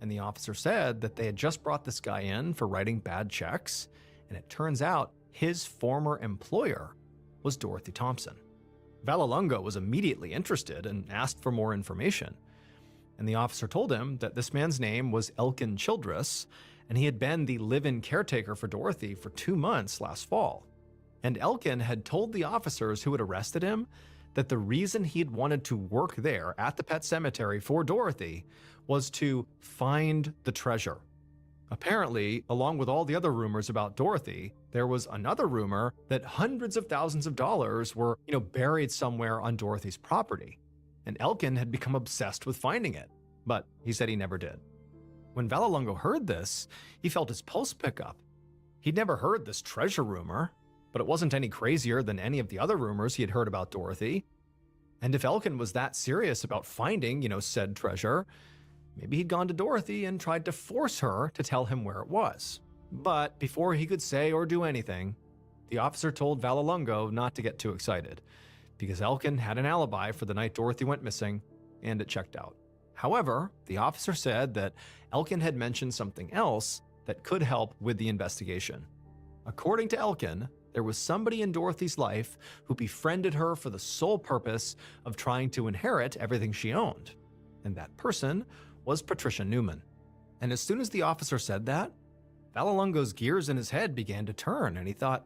[SPEAKER 6] and the officer said that they had just brought this guy in for writing bad checks, and it turns out his former employer was Dorothy Thompson. Vallelongo was immediately interested and asked for more information. And the officer told him that this man's name was Elkin Childress, and he had been the live-in caretaker for Dorothy for 2 months last fall. And Elkin had told the officers who had arrested him that the reason he'd wanted to work there at the pet cemetery for Dorothy was to find the treasure. Apparently, along with all the other rumors about Dorothy, there was another rumor that hundreds of thousands of dollars were, buried somewhere on Dorothy's property. And Elkin had become obsessed with finding it, but he said he never did. When Vallelongo heard this, he felt his pulse pick up. He'd never heard this treasure rumor, but it wasn't any crazier than any of the other rumors he had heard about Dorothy. And if Elkin was that serious about finding, said treasure, maybe he'd gone to Dorothy and tried to force her to tell him where it was. But before he could say or do anything, the officer told Vallelongo not to get too excited, because Elkin had an alibi for the night Dorothy went missing, and it checked out. However, the officer said that Elkin had mentioned something else that could help with the investigation. According to Elkin, there was somebody in Dorothy's life who befriended her for the sole purpose of trying to inherit everything she owned. And that person was Patricia Newman. And as soon as the officer said that, Vallelongo's gears in his head began to turn, and he thought,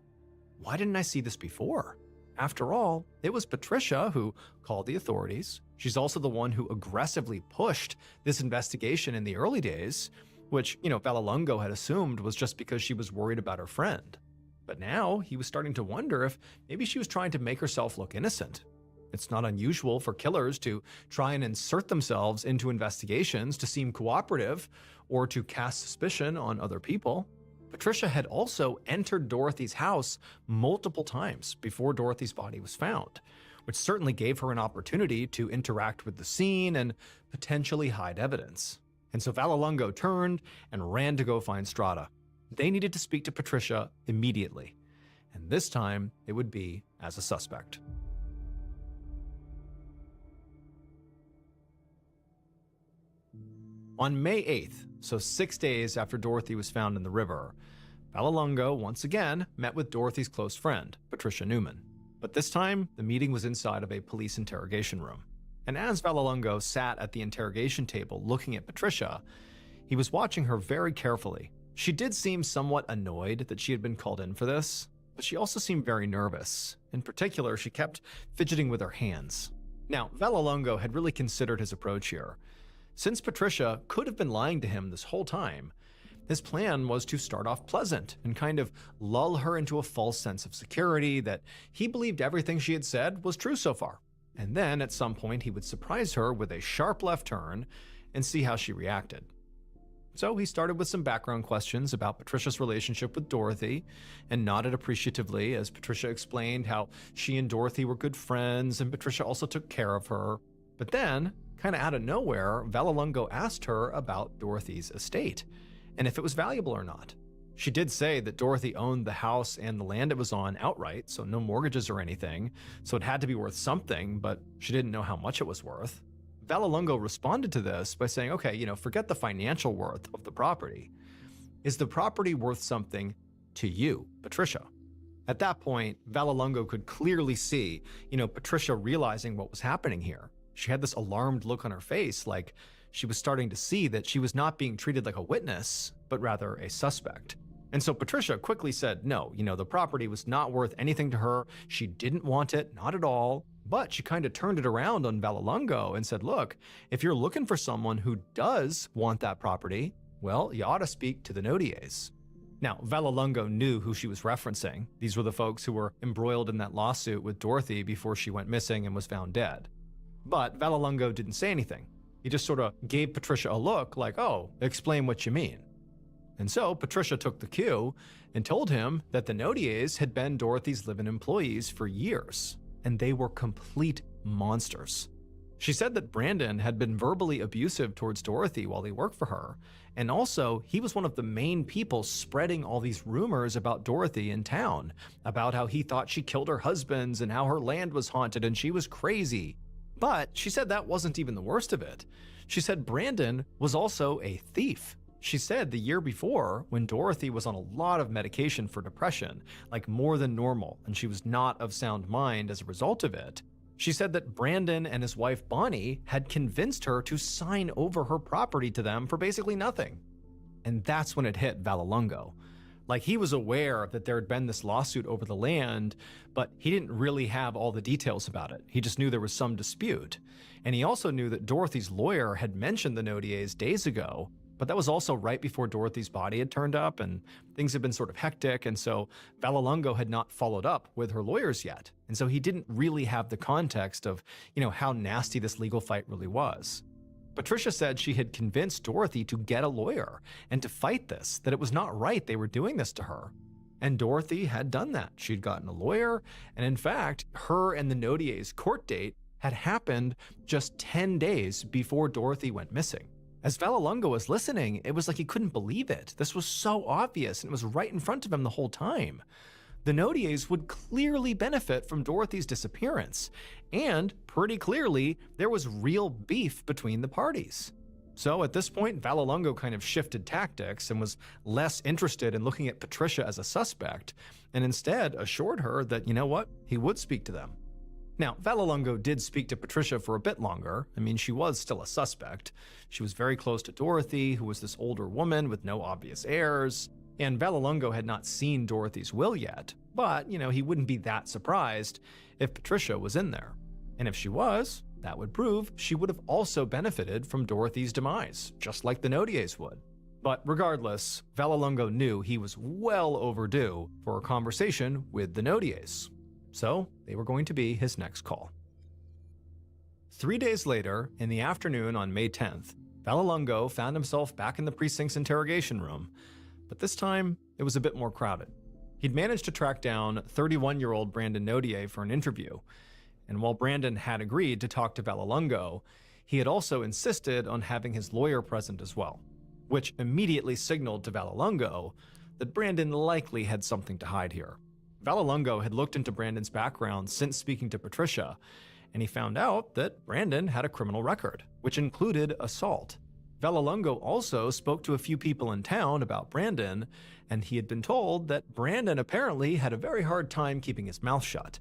[SPEAKER 6] why didn't I see this before? After all, it was Patricia who called the authorities. She's also the one who aggressively pushed this investigation in the early days, which, Vallelongo had assumed was just because she was worried about her friend. But now he was starting to wonder if maybe she was trying to make herself look innocent. It's not unusual for killers to try and insert themselves into investigations to seem cooperative or to cast suspicion on other people. Patricia had also entered Dorothy's house multiple times before Dorothy's body was found, which certainly gave her an opportunity to interact with the scene and potentially hide evidence. And so Vallelongo turned and ran to go find Strata. They needed to speak to Patricia immediately, and this time it would be as a suspect. On May 8th, so 6 days after Dorothy was found in the river, Vallelongo once again met with Dorothy's close friend, Patricia Newman. But this time, the meeting was inside of a police interrogation room. And as Vallelongo sat at the interrogation table looking at Patricia, he was watching her very carefully. She did seem somewhat annoyed that she had been called in for this, but she also seemed very nervous. In particular, she kept fidgeting with her hands. Now, Vallelongo had really considered his approach here. Since Patricia could have been lying to him this whole time, his plan was to start off pleasant and kind of lull her into a false sense of security that he believed everything she had said was true so far. And then at some point he would surprise her with a sharp left turn and see how she reacted. So he started with some background questions about Patricia's relationship with Dorothy and nodded appreciatively as Patricia explained how she and Dorothy were good friends and Patricia also took care of her. But then, kind of out of nowhere, Vallelongo asked her about Dorothy's estate and if it was valuable or not. She did say that Dorothy owned the house and the land it was on outright, so no mortgages or anything, so it had to be worth something, but she didn't know how much it was worth. Vallelongo responded to this by saying, okay, forget the financial worth of the property. Is the property worth something to you, Patricia? At that point, Vallelongo could clearly see, Patricia realizing what was happening here. She had this alarmed look on her face, like she was starting to see that she was not being treated like a witness, but rather a suspect. And so Patricia quickly said, no, the property was not worth anything to her. She didn't want it, not at all. But she kind of turned it around on Vallelongo and said, look, if you're looking for someone who does want that property, well, you ought to speak to the Notiers. Now, Vallelongo knew who she was referencing. These were the folks who were embroiled in that lawsuit with Dorothy before she went missing and was found dead. But Vallelongo didn't say anything. He just sort of gave Patricia a look like, oh, explain what you mean. And so Patricia took the cue and told him that the Notiers had been Dorothy's live-in employees for years, and they were complete monsters. She said that Brandon had been verbally abusive towards Dorothy while he worked for her, and also he was one of the main people spreading all these rumors about Dorothy in town, about how he thought she killed her husbands and how her land was haunted and she was crazy. But she said that wasn't even the worst of it. She said Brandon was also a thief. She said the year before, when Dorothy was on a lot of medication for depression, like more than normal, and she was not of sound mind as a result of it, she said that Brandon and his wife Bonnie had convinced her to sign over her property to them for basically nothing. And that's when it hit Vallelongo. Like, he was aware that there had been this lawsuit over the land, but he didn't really have all the details about it. He just knew there was some dispute. And he also knew that Dorothy's lawyer had mentioned the Notiers days ago, but that was also right before Dorothy's body had turned up and things had been sort of hectic, and so Vallelongo had not followed up with her lawyers yet. And so he didn't really have the context of, how nasty this legal fight really was. Patricia said she had convinced Dorothy to get a lawyer and to fight this, that it was not right they were doing this to her. And Dorothy had done that. She'd gotten a lawyer, and in fact, her and the Notiers' court date had happened just 10 days before Dorothy went missing. As Vallelongo was listening, it was like he couldn't believe it. This was so obvious, and it was right in front of him the whole time. The Notiers would clearly benefit from Dorothy's disappearance, and pretty clearly, there was real beef between the parties. So at this point, Vallelongo kind of shifted tactics and was less interested in looking at Patricia as a suspect, and instead assured her that, he would speak to them. Now, Vallelongo did speak to Patricia for a bit longer. I mean, she was still a suspect. She was very close to Dorothy, who was this older woman with no obvious heirs. And Vallelongo had not seen Dorothy's will yet, but, he wouldn't be that surprised if Patricia was in there. And if she was, that would prove she would have also benefited from Dorothy's demise, just like the Notiers would. But regardless, Vallelongo knew he was well overdue for a conversation with the Notiers. So they were going to be his next call. 3 days later, in the afternoon on May 10th, Vallelongo found himself back in the precinct's interrogation room, but this time it was a bit more crowded. He'd managed to track down 31-year-old Brandon Notier for an interview, and while Brandon had agreed to talk to Vallelongo, he had also insisted on having his lawyer present as well, which immediately signaled to Vallelongo that Brandon likely had something to hide here. Vallelongo had looked into Brandon's background since speaking to Patricia, and he found out that Brandon had a criminal record, which included assault. Vallelongo also spoke to a few people in town about Brandon, and he had been told that Brandon apparently had a very hard time keeping his mouth shut.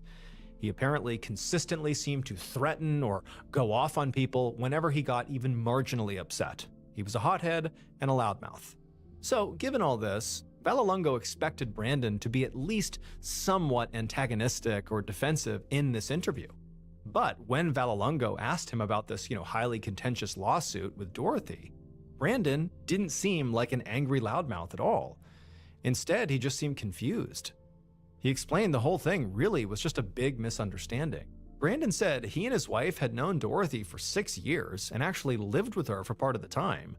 [SPEAKER 6] He apparently consistently seemed to threaten or go off on people whenever he got even marginally upset. He was a hothead and a loudmouth. So, given all this, Vallelongo expected Brandon to be at least somewhat antagonistic or defensive in this interview. But when Vallelongo asked him about this, highly contentious lawsuit with Dorothy, Brandon didn't seem like an angry loudmouth at all. Instead, he just seemed confused. He explained the whole thing really was just a big misunderstanding. Brandon said he and his wife had known Dorothy for 6 years and actually lived with her for part of the time.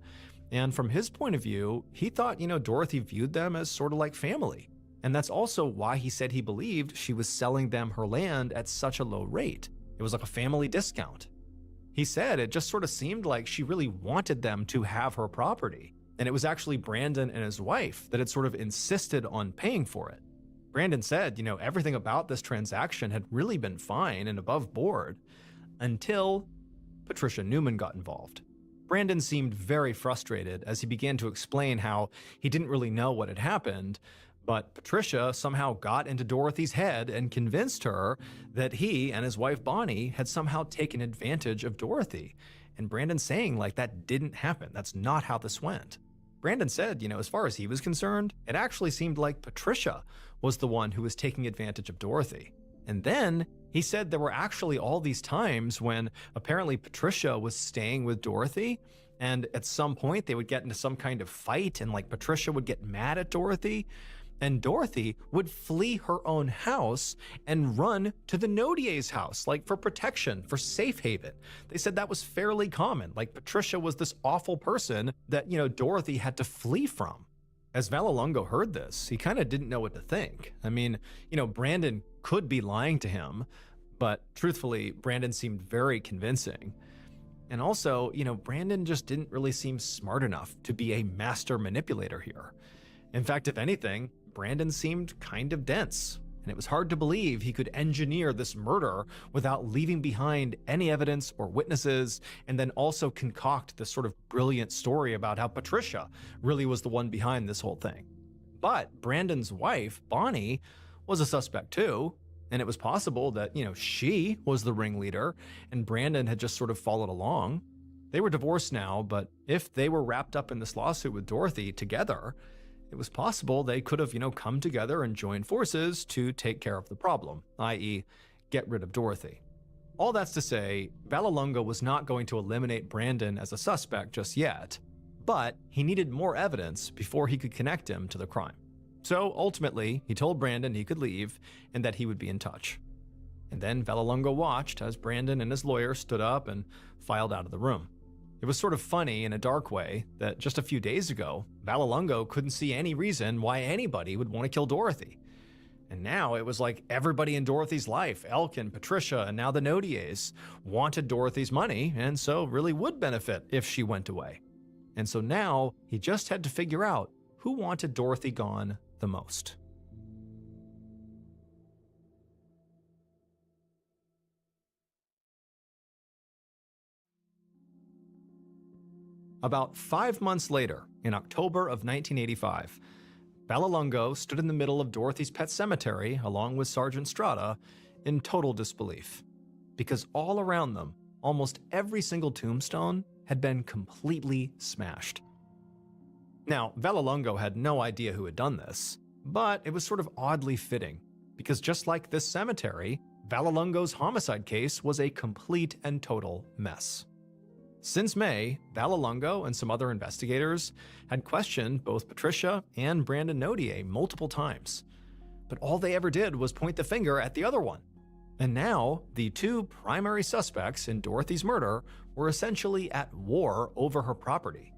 [SPEAKER 6] And from his point of view, he thought, Dorothy viewed them as sort of like family. And that's also why he said he believed she was selling them her land at such a low rate. It was like a family discount. He said it just sort of seemed like she really wanted them to have her property. And it was actually Brandon and his wife that had sort of insisted on paying for it. Brandon said, everything about this transaction had really been fine and above board until Patricia Newman got involved. Brandon seemed very frustrated as he began to explain how he didn't really know what had happened, but Patricia somehow got into Dorothy's head and convinced her that he and his wife Bonnie had somehow taken advantage of Dorothy. And Brandon saying that didn't happen. That's not how this went. Brandon said, as far as he was concerned, it actually seemed like Patricia was the one who was taking advantage of Dorothy. And then he said there were actually all these times when apparently Patricia was staying with Dorothy, and at some point they would get into some kind of fight and Patricia would get mad at Dorothy. And Dorothy would flee her own house and run to the Nodier's house, like for protection, for safe haven. They said that was fairly common. Like Patricia was this awful person that, Dorothy had to flee from. As Vallelongo heard this, he kind of didn't know what to think. I mean, Brandon could be lying to him, but truthfully, Brandon seemed very convincing. And also, Brandon just didn't really seem smart enough to be a master manipulator here. In fact, if anything, Brandon seemed kind of dense, and it was hard to believe he could engineer this murder without leaving behind any evidence or witnesses, and then also concoct this sort of brilliant story about how Patricia really was the one behind this whole thing. But Brandon's wife, Bonnie, was a suspect too, and it was possible that, she was the ringleader, and Brandon had just sort of followed along. They were divorced now, but if they were wrapped up in this lawsuit with Dorothy together, it was possible they could have, come together and joined forces to take care of the problem, i.e., get rid of Dorothy. All that's to say, Vallelongo was not going to eliminate Brandon as a suspect just yet, but he needed more evidence before he could connect him to the crime. So ultimately, he told Brandon he could leave and that he would be in touch. And then Vallelongo watched as Brandon and his lawyer stood up and filed out of the room. It was sort of funny in a dark way that just a few days ago, Vallelongo couldn't see any reason why anybody would want to kill Dorothy. And now it was like everybody in Dorothy's life, Elkin, Patricia, and now the Nodiers, wanted Dorothy's money and so really would benefit if she went away. And so now he just had to figure out who wanted Dorothy gone the most. About 5 months later, in October of 1985, Vallelongo stood in the middle of Dorothy's pet cemetery along with Sergeant Strada in total disbelief. Because all around them, almost every single tombstone had been completely smashed. Now, Vallelongo had no idea who had done this, but it was sort of oddly fitting, because just like this cemetery, Vallelongo's homicide case was a complete and total mess. Since May, Vallelongo and some other investigators had questioned both Patricia and Brandon Nodier multiple times, but all they ever did was point the finger at the other one. And now, the two primary suspects in Dorothy's murder were essentially at war over her property.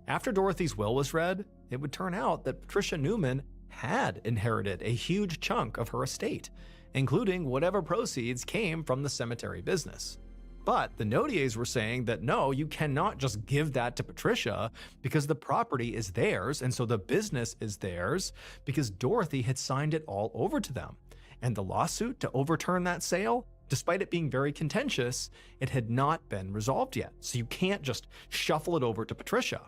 [SPEAKER 6] After Dorothy's will was read, it would turn out that Patricia Newman had inherited a huge chunk of her estate, including whatever proceeds came from the cemetery business. But the Nodiers were saying that no, you cannot just give that to Patricia because the property is theirs and so the business is theirs because Dorothy had signed it all over to them. And the lawsuit to overturn that sale, despite it being very contentious, it had not been resolved yet. So you can't just shuffle it over to Patricia.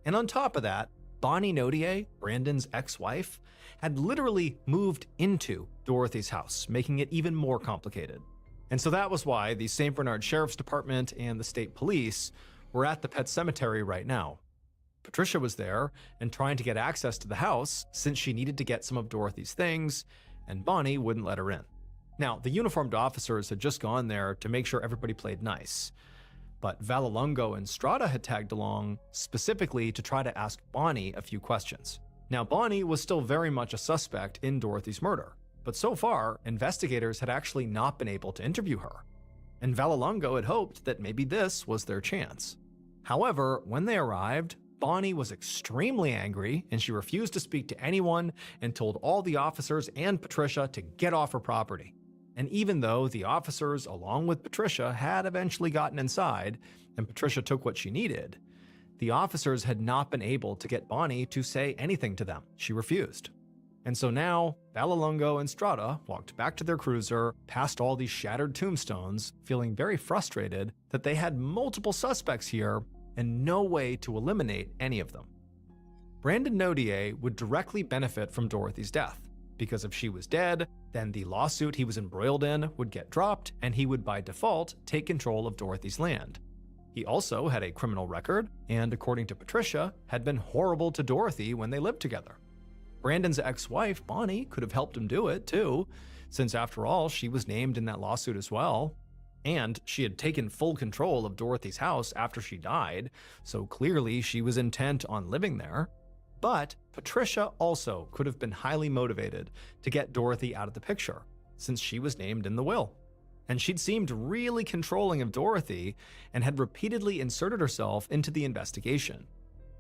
[SPEAKER 6] And on top of that, Bonnie Nodier, Brandon's ex-wife, had literally moved into Dorothy's house, making it even more complicated. And so that was why the St. Bernard Sheriff's Department and the state police were at the pet cemetery right now. Patricia was there and trying to get access to the house since she needed to get some of Dorothy's things, and Bonnie wouldn't let her in. Now, the uniformed officers had just gone there to make sure everybody played nice, but Vallelongo and Strada had tagged along specifically to try to ask Bonnie a few questions. Now, Bonnie was still very much a suspect in Dorothy's murder, but so far, investigators had actually not been able to interview her, and Vallelongo had hoped that maybe this was their chance. However, when they arrived, Bonnie was extremely angry and she refused to speak to anyone and told all the officers and Patricia to get off her property. And even though the officers, along with Patricia, had eventually gotten inside and Patricia took what she needed, the officers had not been able to get Bonnie to say anything to them. She refused. And so now, Vallelongo and Strada walked back to their cruiser, past all these shattered tombstones, feeling very frustrated that they had multiple suspects here and no way to eliminate any of them. Brandon Nodier would directly benefit from Dorothy's death, because if she was dead, then the lawsuit he was embroiled in would get dropped and he would by default take control of Dorothy's land. He also had a criminal record and, according to Patricia, had been horrible to Dorothy when they lived together. Brandon's ex-wife, Bonnie, could have helped him do it too, since after all, she was named in that lawsuit as well. And she had taken full control of Dorothy's house after she died, so clearly she was intent on living there. But Patricia also could have been highly motivated to get Dorothy out of the picture, since she was named in the will. And she'd seemed really controlling of Dorothy and had repeatedly inserted herself into the investigation.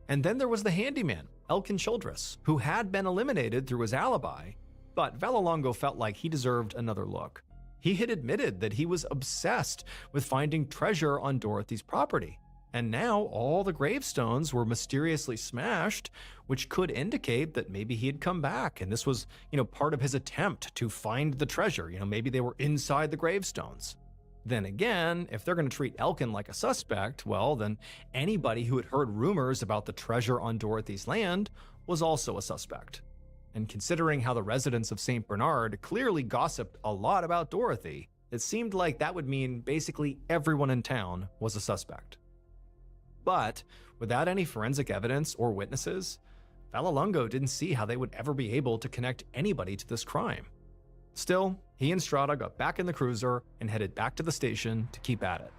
[SPEAKER 6] And then there was the handyman, Elkin Childress, who had been eliminated through his alibi, but Vallelongo felt like he deserved another look. He had admitted that he was obsessed with finding treasure on Dorothy's property. And now all the gravestones were mysteriously smashed, which could indicate that maybe he had come back and this was, part of his attempt to find the treasure. Maybe they were inside the gravestones. Then again, if they're going to treat Elkin like a suspect, well, then anybody who had heard rumors about the treasure on Dorothy's land was also a suspect. And considering how the residents of St. Bernard clearly gossiped a lot about Dorothy, it seemed like that would mean basically everyone in town was a suspect. But without any forensic evidence or witnesses, Vallelongo didn't see how they would ever be able to connect anybody to this crime. Still, he and Strada got back in the cruiser and headed back to the station to keep at it.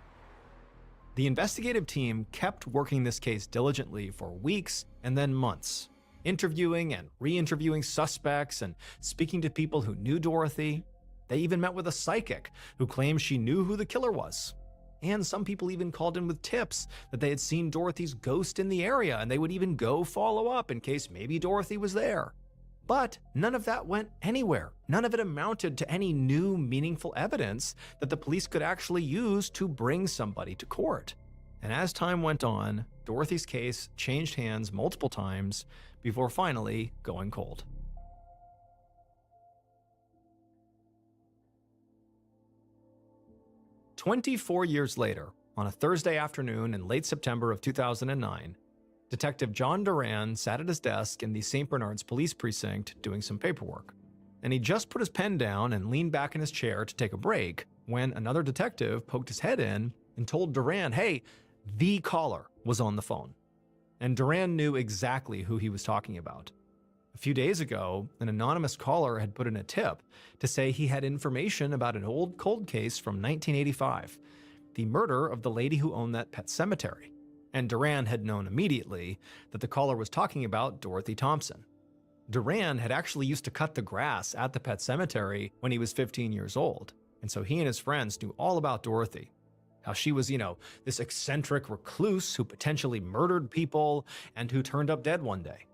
[SPEAKER 6] The investigative team kept working this case diligently for weeks and then months, interviewing and re-interviewing suspects and speaking to people who knew Dorothy. They even met with a psychic who claimed she knew who the killer was. And some people even called in with tips that they had seen Dorothy's ghost in the area, and they would even go follow up in case maybe Dorothy was there. But none of that went anywhere. None of it amounted to any new, meaningful evidence that the police could actually use to bring somebody to court. And as time went on, Dorothy's case changed hands multiple times before finally going cold. "24 years later, on a Thursday afternoon in late September of 2009, Detective John Duran sat at his desk in the St. Bernard's police precinct doing some paperwork. And he just put his pen down and leaned back in his chair to take a break when another detective poked his head in and told Duran, hey, the caller was on the phone. And Duran knew exactly who he was talking about. A few days ago, an anonymous caller had put in a tip to say he had information about an old cold case from 1985, the murder of the lady who owned that pet cemetery. And Duran had known immediately that the caller was talking about Dorothy Thompson. Duran had actually used to cut the grass at the pet cemetery when he was 15 years old, and so he and his friends knew all about Dorothy. How she was, this eccentric recluse who potentially murdered people and who turned up dead one day.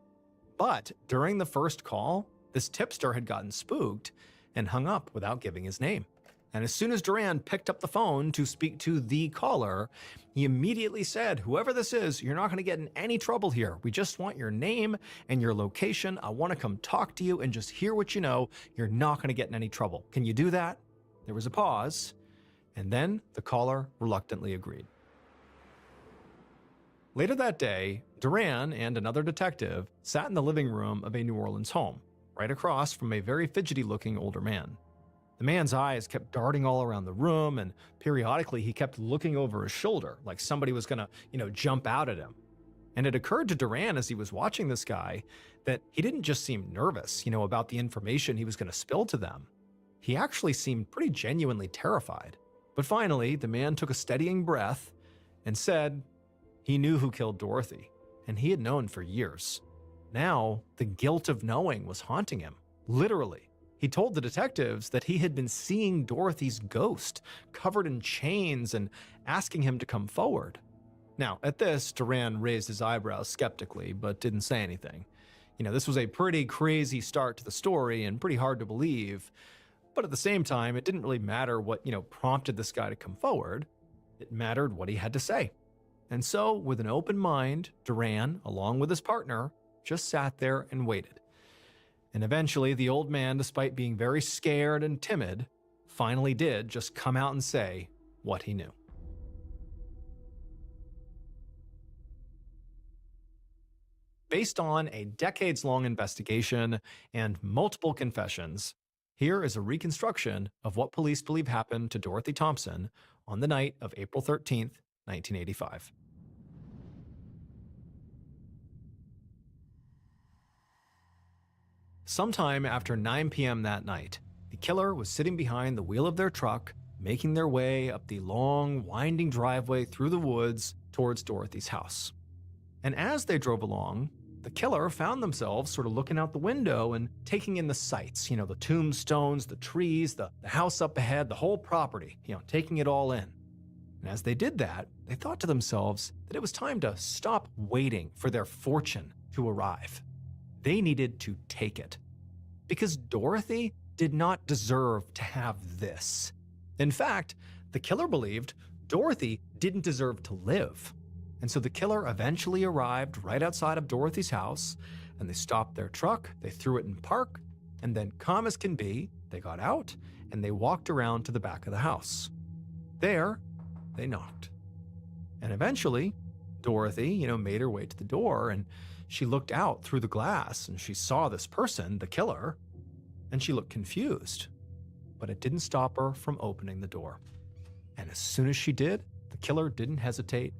[SPEAKER 6] But during the first call, this tipster had gotten spooked and hung up without giving his name. And as soon as Duran picked up the phone to speak to the caller, he immediately said, whoever this is, you're not going to get in any trouble here. We just want your name and your location. I want to come talk to you and just hear what you know. You're not going to get in any trouble. Can you do that? There was a pause, and then the caller reluctantly agreed. Later that day, Duran and another detective sat in the living room of a New Orleans home, right across from a very fidgety-looking older man. The man's eyes kept darting all around the room, and periodically he kept looking over his shoulder like somebody was gonna, jump out at him. And it occurred to Duran as he was watching this guy that he didn't just seem nervous, about the information he was gonna spill to them. He actually seemed pretty genuinely terrified. But finally, the man took a steadying breath and said he knew who killed Dorothy, and he had known for years. Now, the guilt of knowing was haunting him, literally. He told the detectives that he had been seeing Dorothy's ghost, covered in chains, and asking him to come forward. Now, at this, Duran raised his eyebrows skeptically, but didn't say anything. This was a pretty crazy start to the story and pretty hard to believe. But at the same time, it didn't really matter what, prompted this guy to come forward. It mattered what he had to say. And so, with an open mind, Duran, along with his partner, just sat there and waited. And eventually, the old man, despite being very scared and timid, finally did just come out and say what he knew. Based on a decades-long investigation and multiple confessions, here is a reconstruction of what police believe happened to Dorothy Thompson on the night of April 13th, 1985. Sometime after 9 p.m. that night, the killer was sitting behind the wheel of their truck, making their way up the long, winding driveway through the woods towards Dorothy's house. And as they drove along, the killer found themselves sort of looking out the window and taking in the sights, the tombstones, the trees, the house up ahead, the whole property, taking it all in. And as they did that, they thought to themselves that it was time to stop waiting for their fortune to arrive. They needed to take it. Because Dorothy did not deserve to have this. In fact, the killer believed Dorothy didn't deserve to live. And so the killer eventually arrived right outside of Dorothy's house, and they stopped their truck, they threw it in park, and then, calm as can be, they got out and they walked around to the back of the house. There, they knocked. And eventually, Dorothy, made her way to the door, and she looked out through the glass and she saw this person, the killer, and she looked confused. But it didn't stop her from opening the door. And as soon as she did, the killer didn't hesitate.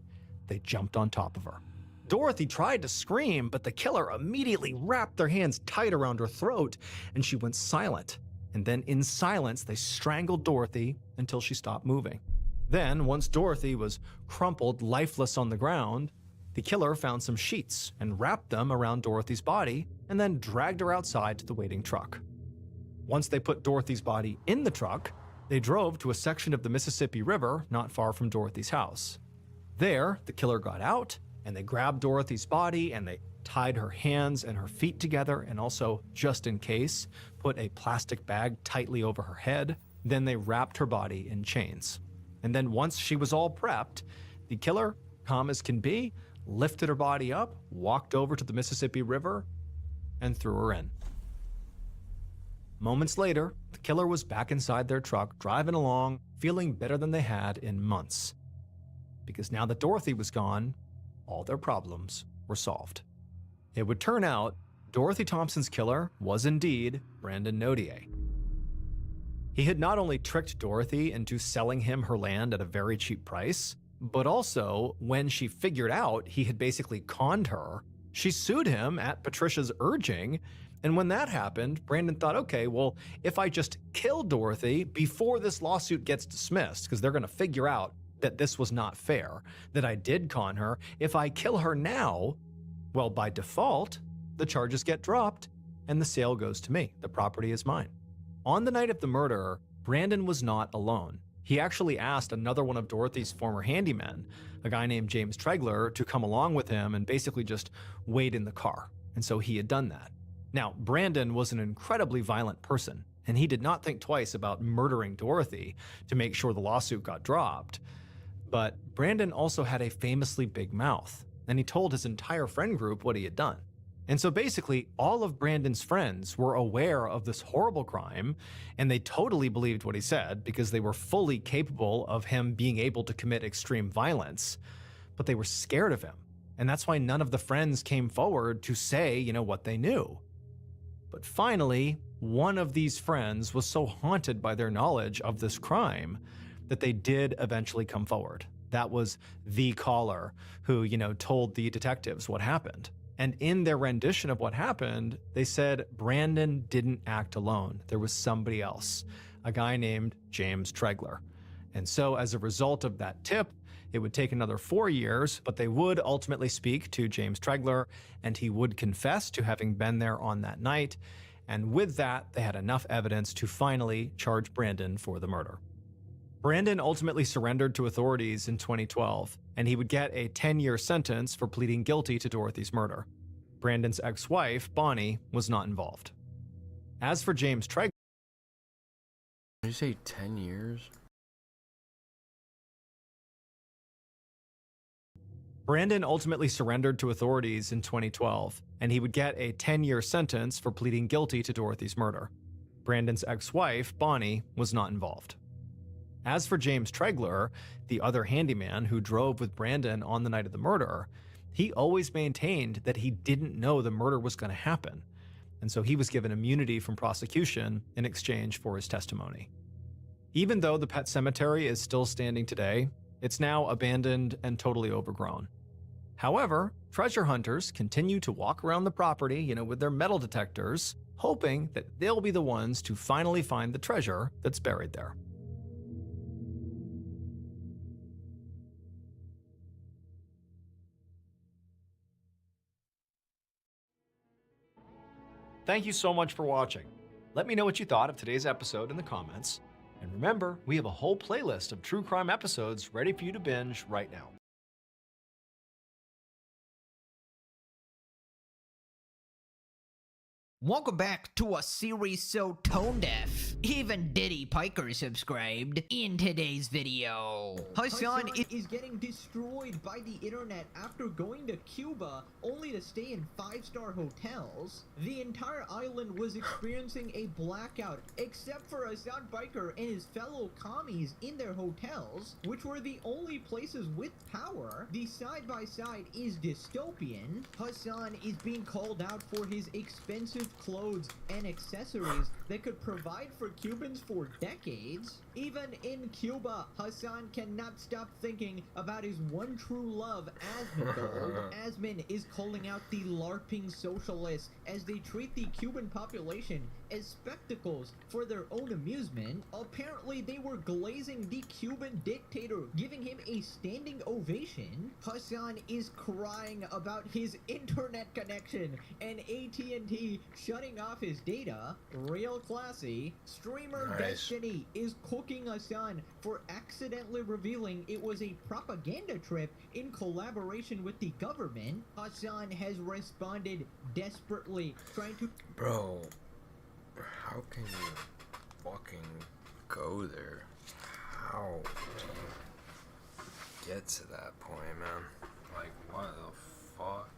[SPEAKER 6] They jumped on top of her. Dorothy tried to scream, but the killer immediately wrapped their hands tight around her throat, and she went silent. And then in silence, they strangled Dorothy until she stopped moving. Then, once Dorothy was crumpled, lifeless on the ground, the killer found some sheets and wrapped them around Dorothy's body and then dragged her outside to the waiting truck. Once they put Dorothy's body in the truck, they drove to a section of the Mississippi River not far from Dorothy's house. There, the killer got out, and they grabbed Dorothy's body and they tied her hands and her feet together and also, just in case, put a plastic bag tightly over her head. Then they wrapped her body in chains. And then once she was all prepped, the killer, calm as can be, lifted her body up, walked over to the Mississippi River, and threw her in. Moments later, the killer was back inside their truck, driving along, feeling better than they had in months. Because now that Dorothy was gone, all their problems were solved. It would turn out Dorothy Thompson's killer was indeed Brandon Nodier. He had not only tricked Dorothy into selling him her land at a very cheap price, but also, when she figured out he had basically conned her, she sued him at Patricia's urging. And when that happened, Brandon thought, okay, well, if I just kill Dorothy before this lawsuit gets dismissed, because they're going to figure out that this was not fair, that I did con her, if I kill her now, well, by default, the charges get dropped and the sale goes to me. The property is mine. On the night of the murder, Brandon was not alone. He actually asked another one of Dorothy's former handymen, a guy named James Tregler, to come along with him and basically just wait in the car. And so he had done that. Now, Brandon was an incredibly violent person, and he did not think twice about murdering Dorothy to make sure the lawsuit got dropped. But Brandon also had a famously big mouth, and he told his entire friend group what he had done. And so basically, all of Brandon's friends were aware of this horrible crime, and they totally believed what he said because they were fully capable of him being able to commit extreme violence, but they were scared of him. And that's why none of the friends came forward to say, what they knew. But finally, one of these friends was so haunted by their knowledge of this crime that they did eventually come forward. That was the caller who, told the detectives what happened. And in their rendition of what happened, they said Brandon didn't act alone. There was somebody else, a guy named James Tregler. And so as a result of that tip, it would take another 4 years, but they would ultimately speak to James Tregler, and he would confess to having been there on that night. And with that, they had enough evidence to finally charge Brandon for the murder. Brandon ultimately surrendered to authorities in 2012, and he would get a 10-year sentence for pleading guilty to Dorothy's murder. Brandon's ex-wife, Bonnie, was not involved. As for James Tregler...
[SPEAKER 1] Did you say 10 years?
[SPEAKER 6] Brandon ultimately surrendered to authorities in 2012, and he would get a 10-year sentence for pleading guilty to Dorothy's murder. Brandon's ex-wife, Bonnie, was not involved. As for James Tregler, the other handyman who drove with Brandon on the night of the murder, he always maintained that he didn't know the murder was going to happen, and so he was given immunity from prosecution in exchange for his testimony. Even though the pet cemetery is still standing today, it's now abandoned and totally overgrown. However, treasure hunters continue to walk around the property, with their metal detectors, hoping that they'll be the ones to finally find the treasure that's buried there.
[SPEAKER 9] Thank you so much for watching. Let me know what you thought of today's episode in the comments. And remember, we have a whole playlist of true crime episodes ready for you to binge right now.
[SPEAKER 10] Welcome back to a series so tone deaf, even Diddy Piker subscribed. In today's video, Hassan is getting destroyed by the internet after going to Cuba only to stay in 5-star hotels. The entire island was experiencing a blackout except for Hassan Piker and his fellow commies in their hotels, which were the only places with power. The side-by-side is dystopian. Hassan is being called out for his expensive clothes and accessories that could provide for Cubans for decades. Even in Cuba, Hassan cannot stop thinking about his one true love, Asmongold. Asmon is calling out the LARPing socialists as they treat the Cuban population as spectacles for their own amusement. Apparently, they were glazing the Cuban dictator, giving him a standing ovation. Hassan is crying about his internet connection and AT&T shutting off his data. Real classy. Streamer Destiny is cooking Hassan for accidentally revealing it was a propaganda trip in collaboration with the government. Hassan has responded desperately, trying to...
[SPEAKER 1] Bro, how can you fucking go there? How do you get to that point, man? Like, what the fuck?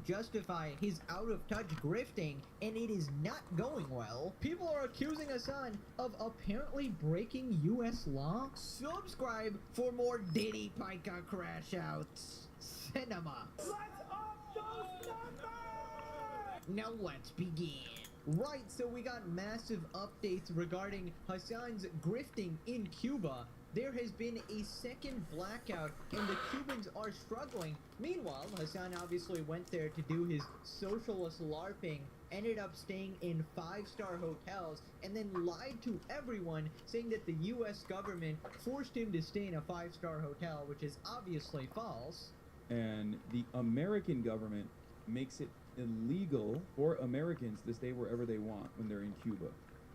[SPEAKER 10] justify his out-of-touch grifting, and it is not going well. People are accusing Hassan of apparently breaking U.S. law. Subscribe for more Diddy Piker crash outs. Cinema. Now let's begin. Right, so we got massive updates regarding Hassan's grifting in Cuba. There has been a second blackout and the Cubans are struggling. Meanwhile, Hassan obviously went there to do his socialist LARPing, ended up staying in 5-star hotels, and then lied to everyone saying that the US government forced him to stay in a 5-star hotel, which is obviously false.
[SPEAKER 5] And the American government makes it illegal for Americans to stay wherever they want when they're in Cuba.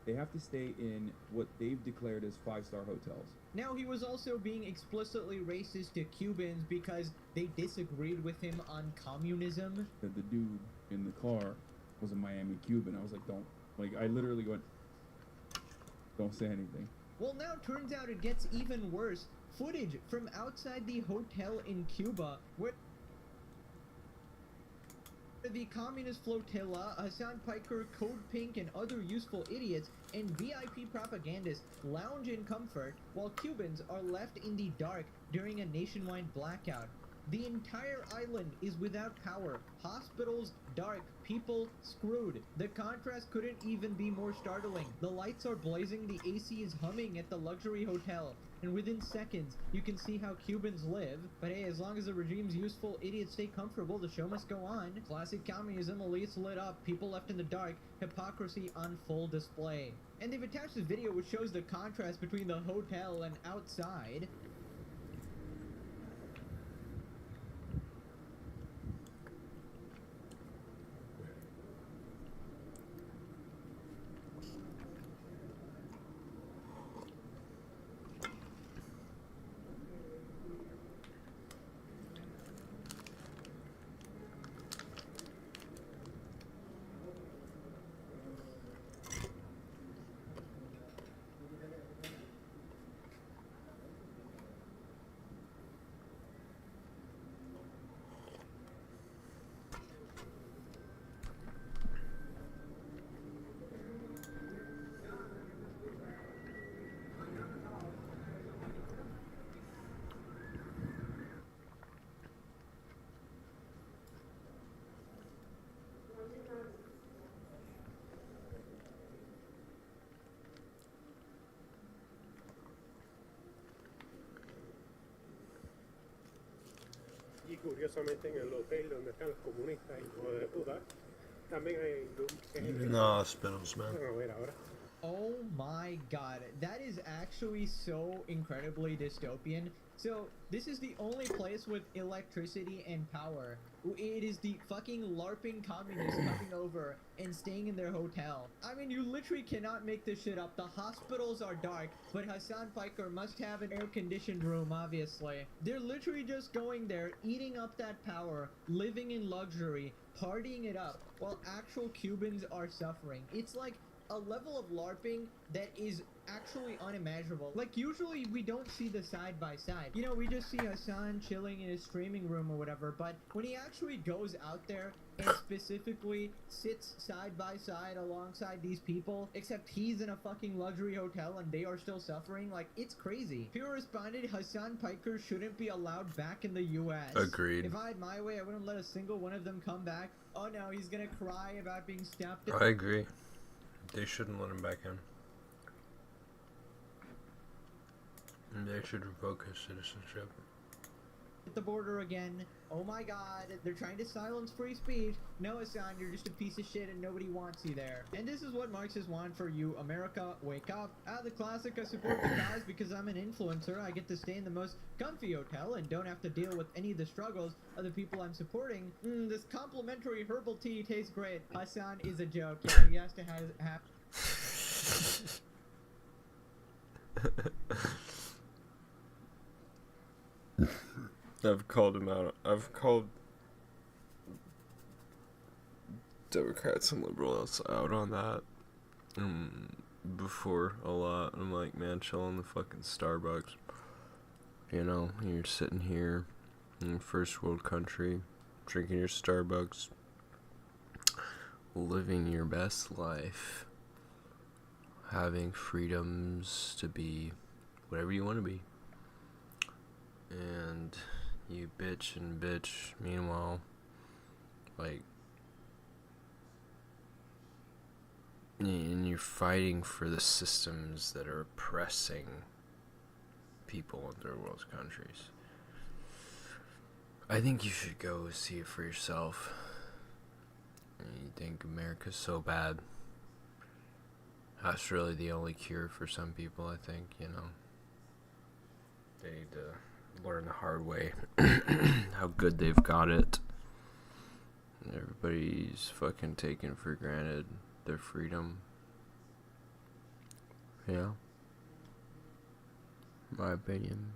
[SPEAKER 5] They have to stay in what they've declared as 5-star hotels.
[SPEAKER 10] Now, he was also being explicitly racist to Cubans because they disagreed with him on communism.
[SPEAKER 5] The dude in the car was a Miami Cuban. I was like, I literally went, don't say anything.
[SPEAKER 10] Well, now turns out it gets even worse. Footage from outside the hotel in Cuba where the communist flotilla, Hassan Piker, Code Pink, and other useful idiots and VIP propagandists lounge in comfort while Cubans are left in the dark during a nationwide blackout. The entire island is without power. Hospitals dark. People screwed. The contrast couldn't even be more startling. The lights are blazing, the AC is humming at the luxury hotel. And within seconds, you can see how Cubans live. But hey, as long as the regime's useful idiots stay comfortable, the show must go on. Classic communism, elites lit up, people left in the dark, hypocrisy on full display. And they've attached this video which shows the contrast between the hotel and outside.
[SPEAKER 3] Y curiosamente en el hotel donde están los comunistas, hijos de puta, también hay
[SPEAKER 1] No, Spittles, man.
[SPEAKER 3] A ver ahora.
[SPEAKER 10] Oh my god, that is actually so incredibly dystopian. So, this is the only place with electricity and power. It is the fucking LARPing communists coming over and staying in their hotel. I mean, you literally cannot make this shit up. The hospitals are dark, but Hassan Piker must have an air-conditioned room, obviously. They're literally just going there, eating up that power, living in luxury, partying it up, while actual Cubans are suffering. It's like a level of LARPing that is actually unimaginable. Like, usually we don't see the side by side. You know, we just see Hassan chilling in his streaming room or whatever, but when he actually goes out there and specifically sits side by side alongside these people, except he's in a fucking luxury hotel and they are still suffering, like, it's crazy. People responded, Hassan Piker shouldn't be allowed back in the US.
[SPEAKER 1] Agreed.
[SPEAKER 10] If I had my way, I wouldn't let a single one of them come back. Oh no, he's gonna cry about being stabbed.
[SPEAKER 1] I agree. They shouldn't let him back in. And they should revoke his citizenship.
[SPEAKER 10] At the border again. Oh my god, they're trying to silence free speech. No, Hassan, you're just a piece of shit and nobody wants you there. And this is what Marxists want for you, America, wake up. The classic, I support the cause because I'm an influencer. I get to stay in the most comfy hotel and don't have to deal with any of the struggles of the people I'm supporting. This complimentary herbal tea tastes great. Hassan is a joke. Yeah, he has to have
[SPEAKER 1] I've called him out. I've called Democrats and liberals out on that before a lot. I'm like, man, chill in the fucking Starbucks. You know, you're sitting here in a first world country, drinking your Starbucks, living your best life, having freedoms to be whatever you want to be. And you bitch and bitch, meanwhile, like, and you're fighting for the systems that are oppressing people in third world countries. I think you should go see it for yourself. And you think America's so bad. That's really the only cure for some people, I think, you know. They need to learn the hard way how good they've got it. Everybody's fucking taking for granted their freedom. Yeah. My opinion.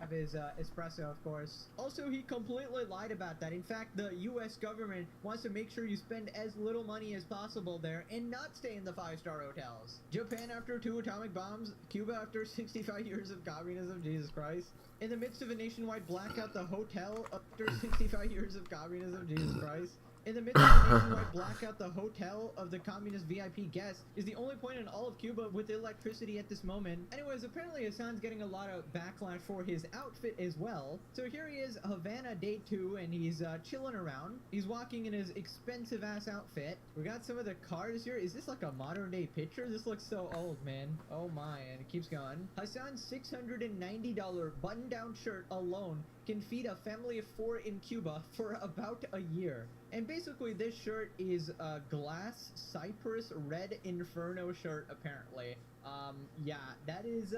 [SPEAKER 10] have his espresso, of course. Also, he completely lied about that. In fact, the US government wants to make sure you spend as little money as possible there and not stay in the 5-star hotels. Japan after 2 atomic bombs, Cuba after 65 years of communism, Jesus Christ. In the midst of a nationwide blackout, the hotel after 65 years of communism, Jesus Christ. In the midst of a nationwide blackout, the hotel of the communist VIP guest is the only point in all of Cuba with electricity at this moment. Anyways, apparently Hassan's getting a lot of backlash for his outfit as well. So here he is, Havana day 2, and he's chilling around. He's walking in his expensive ass outfit. We got some of the cars here. Is this like a modern day picture? This looks so old, man. Oh my, and it keeps going. Hassan's $690 button down shirt alone can feed a family of 4 in Cuba for about a year. And basically this shirt is a glass cypress red inferno shirt apparently. Yeah, that is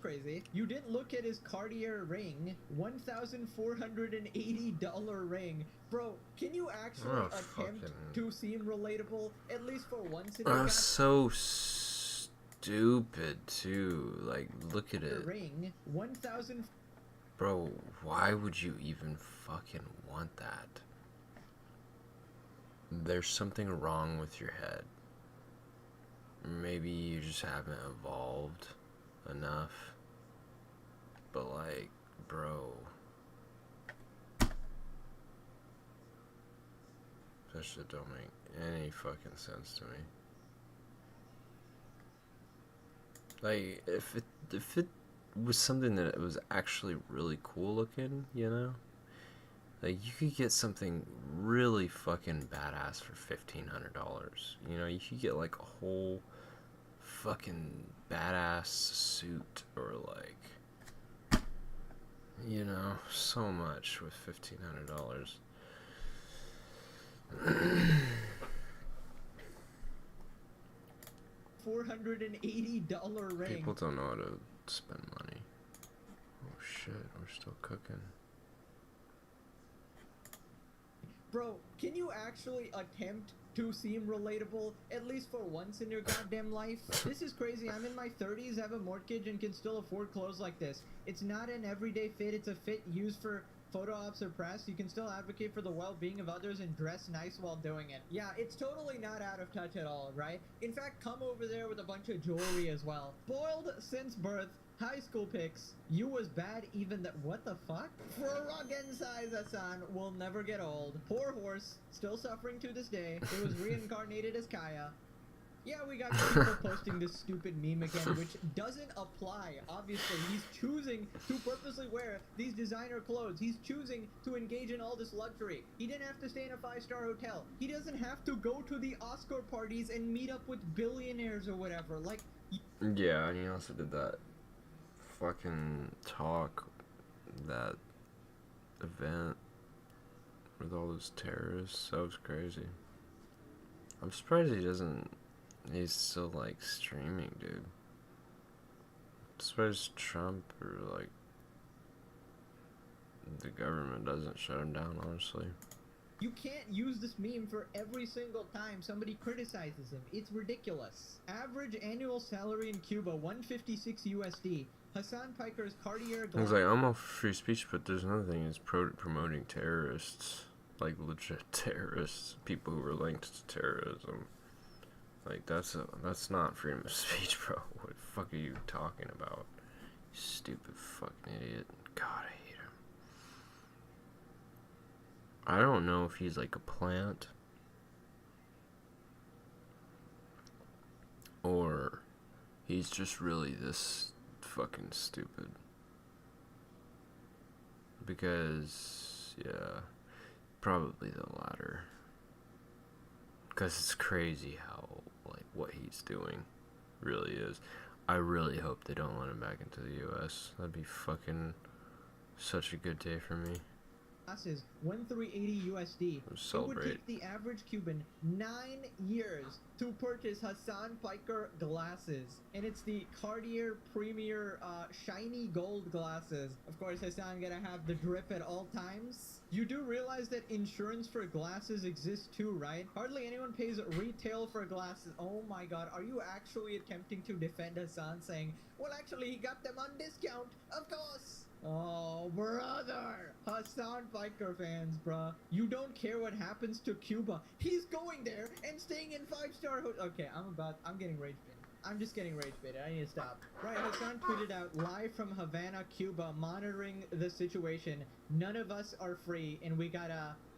[SPEAKER 10] crazy. You didn't look at his Cartier ring, $1,480 ring. Bro, can you actually attempt to seem relatable at least for once in your life?
[SPEAKER 1] So stupid too. Like, look at it.
[SPEAKER 10] Ring, 1,000.
[SPEAKER 1] Bro, why would you even fucking want that? There's something wrong with your head. Maybe you just haven't evolved enough. But like, bro. That shit don't make any fucking sense to me. Like, if it was something that was actually really cool looking, you know? Like, you could get something really fucking badass for $1,500. You know, you could get like a whole fucking badass suit, or like, you know, so much with $1,500.
[SPEAKER 10] $480 ring.
[SPEAKER 1] People don't know how to spend money. Oh shit, we're still cooking.
[SPEAKER 10] Bro, can you actually attempt to seem relatable at least for once in your goddamn life? This is crazy. I'm in my 30s, have a mortgage, and can still afford clothes like this. It's not an everyday fit. It's a fit used for photo ops or press. You can still advocate for the well-being of others and dress nice while doing it. Yeah, it's totally not out of touch at all, right? In fact, come over there with a bunch of jewelry as well. Spoiled since birth. High school pics. You was bad even that. What the fuck? Frog size Hassan will never get old. Poor horse. Still suffering to this day. It was reincarnated as Kaya. Yeah, we got people posting this stupid meme again, which doesn't apply. Obviously, he's choosing to purposely wear these designer clothes. He's choosing to engage in all this luxury. He didn't have to stay in a 5-star hotel. He doesn't have to go to the Oscar parties and meet up with billionaires or whatever. Like,
[SPEAKER 1] yeah, and he also did that fucking talk, that event with all those terrorists. That was crazy. I'm surprised he's still like streaming, dude. I'm surprised Trump or like the government doesn't shut him down, honestly.
[SPEAKER 10] You can't use this meme for every single time somebody criticizes him. It's ridiculous. Average annual salary in Cuba, $156 USD. Hassan Piker's Cartier
[SPEAKER 1] I was like, I'm all for free speech, but there's another thing is promoting terrorists, like legit terrorists, people who are linked to terrorism. Like, that's not freedom of speech, bro. What the fuck are you talking about? You stupid fucking idiot. God, I hate him. I don't know if he's like a plant or he's just really this fucking stupid. Because, yeah, probably the latter. Because it's crazy how, like, what he's doing really is. I really hope they don't let him back into the U.S. That'd be fucking such a good day for me.
[SPEAKER 10] Glasses, 1,380 USD.
[SPEAKER 1] Celebrate.
[SPEAKER 10] It would take the average Cuban 9 years to purchase Hassan Piker glasses. And it's the Cartier Premier shiny gold glasses. Of course, Hassan gonna have the drip at all times. You do realize that insurance for glasses exists too, right? Hardly anyone pays retail for glasses. Oh my god, are you actually attempting to defend Hassan saying, well, actually, he got them on discount, of course? Oh, brother! Hassan Biker fans, bruh. You don't care what happens to Cuba. He's going there and staying in 5-star hotel. Okay, I'm getting rage baited. I'm just getting rage baited. I need to stop. Right, Hassan tweeted out live from Havana, Cuba, monitoring the situation. None of us are free, and we got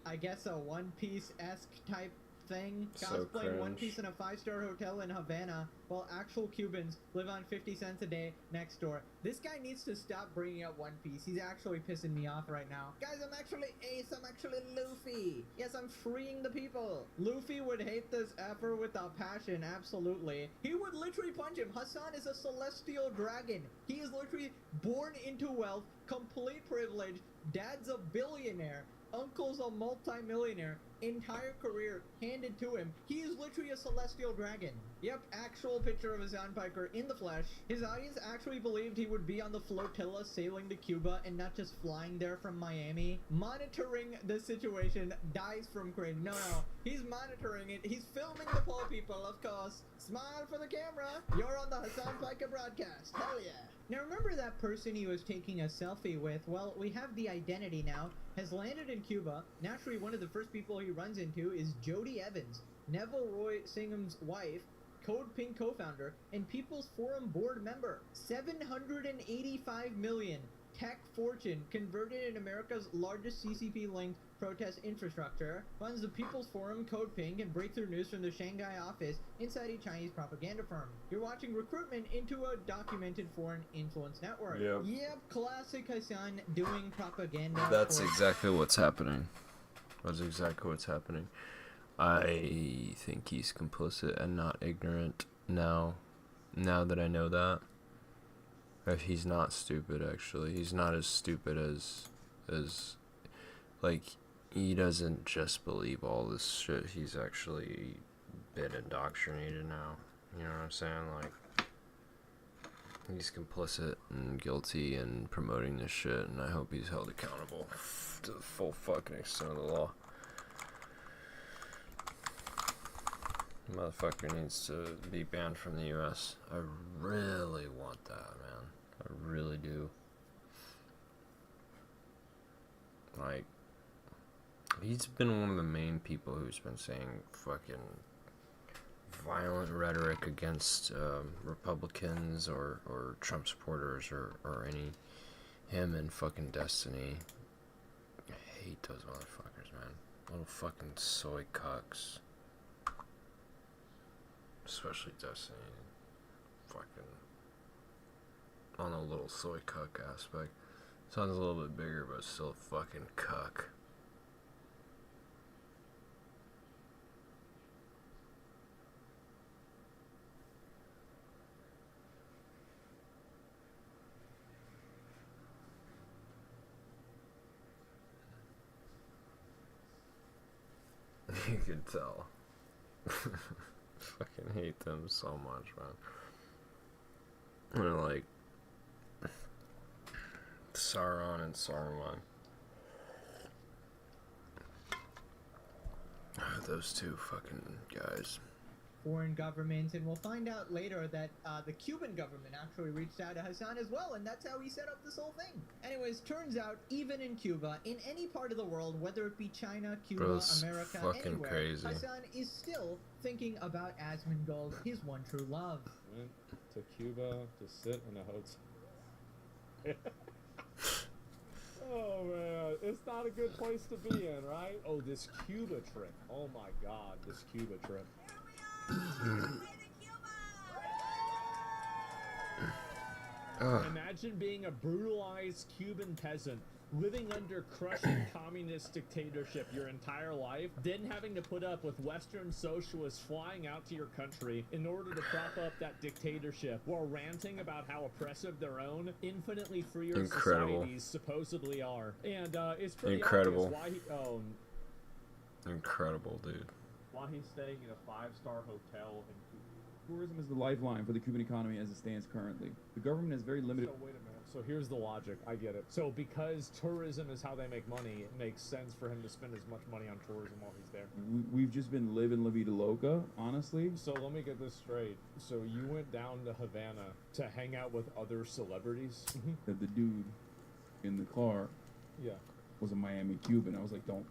[SPEAKER 10] I guess a One Piece-esque type thing.
[SPEAKER 1] So
[SPEAKER 10] Cosplaying One
[SPEAKER 1] cringe.
[SPEAKER 10] Piece in a 5-star hotel in Havana, while actual Cubans live on 50 cents a day next door. This guy needs to stop bringing up One Piece. He's actually pissing me off right now. Guys, I'm actually Ace. I'm actually Luffy. Yes, I'm freeing the people. Luffy would hate this effer with a passion, absolutely. He would literally punch him. Hassan is a celestial dragon. He is literally born into wealth, complete privilege. Dad's a billionaire. Uncle's a multi-millionaire. Entire career handed to him. He is literally a celestial dragon. Yep, actual picture of Hassan Piker in the flesh. His audience actually believed he would be on the flotilla sailing to Cuba and not just flying there from Miami. Monitoring the situation, dies from cringe. No, he's monitoring it. He's filming the poor people, of course. Smile for the camera. You're on the Hassan Piker broadcast. Hell yeah. Now remember that person he was taking a selfie with? Well, we have the identity now. Has landed in Cuba. Naturally, one of the first people he runs into is Jody Evans, Neville Roy Singham's wife, Code Pink co-founder, and People's Forum board member. 785 million tech fortune converted in America's largest CCP-linked protest infrastructure, funds the People's Forum, Code Pink, and breakthrough news from the Shanghai office inside a Chinese propaganda firm. You're watching recruitment into a documented foreign influence network. Yep, classic Hassan doing propaganda.
[SPEAKER 1] That's exactly what's happening. That's exactly what's happening. I think he's complicit and not ignorant now that I know that. If he's not stupid, actually. He's not as stupid as like, he doesn't just believe all this shit. He's actually been indoctrinated now. You know what I'm saying? Like, he's complicit and guilty in promoting this shit, and I hope he's held accountable to the full fucking extent of the law. Motherfucker needs to be banned from the US. I really want that, man. I really do. Like, he's been one of the main people who's been saying fucking violent rhetoric against Republicans or Trump supporters or any, him and fucking Destiny. I hate those motherfuckers, man. Little fucking soy cucks. Especially Destiny. Fucking on a little soy cuck aspect. Sounds a little bit bigger, but still fucking cuck. You can tell. Fucking hate them so much, man. And like Sauron and Saruman. Those two fucking guys.
[SPEAKER 10] Foreign governments, and we'll find out later that the Cuban government actually reached out to Hassan as well, and that's how he set up this whole thing. Anyways, turns out even in Cuba, in any part of the world, whether it be China, Cuba,
[SPEAKER 1] Bro's
[SPEAKER 10] America,
[SPEAKER 1] fucking
[SPEAKER 10] anywhere,
[SPEAKER 1] crazy.
[SPEAKER 10] Hassan is still thinking about Asmongold, his one true love.
[SPEAKER 11] Went to Cuba to sit in a hotel. Oh man, it's not a good place to be in, right? Oh, this Cuba trip. Oh my god, this Cuba trip. Imagine being a brutalized Cuban peasant living under crushing communist dictatorship your entire life, then having to put up with Western socialists flying out to your country in order to prop up that dictatorship while ranting about how oppressive their own infinitely freer societies supposedly are. And it's pretty
[SPEAKER 1] Incredible.
[SPEAKER 11] obvious why he
[SPEAKER 1] Incredible, dude.
[SPEAKER 11] why he's staying in a 5-star hotel in Cuba.
[SPEAKER 5] Tourism is the lifeline for the Cuban economy as it stands currently. The government has very limited...
[SPEAKER 11] So wait a minute. So here's the logic. I get it. So because tourism is how they make money, it makes sense for him to spend as much money on tourism while he's there.
[SPEAKER 5] We've just been living La Vida Loca, honestly.
[SPEAKER 11] So let me get this straight. So you went down to Havana to hang out with other celebrities?
[SPEAKER 5] That the dude in the car
[SPEAKER 11] Yeah.
[SPEAKER 5] was a Miami Cuban. I was like, don't.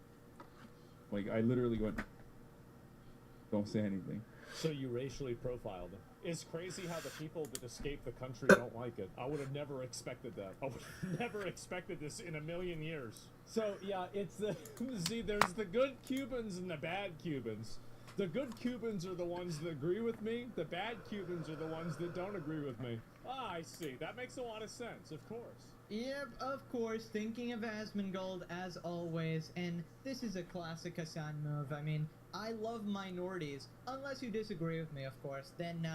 [SPEAKER 5] Like, I literally went, don't say anything.
[SPEAKER 11] So you racially profiled. It's crazy how the people that escape the country don't like it. I would have never expected that. I would have never expected this in a million years. So yeah, it's the see, there's the good Cubans and the bad Cubans. The good Cubans are the ones that agree with me. The bad Cubans are the ones that don't agree with me. Ah, I see. That makes a lot of sense, of course.
[SPEAKER 10] Yep, of course, thinking of Asmongold as always, and this is a classic Hassan move. I mean, I love minorities, unless you disagree with me, of course. Then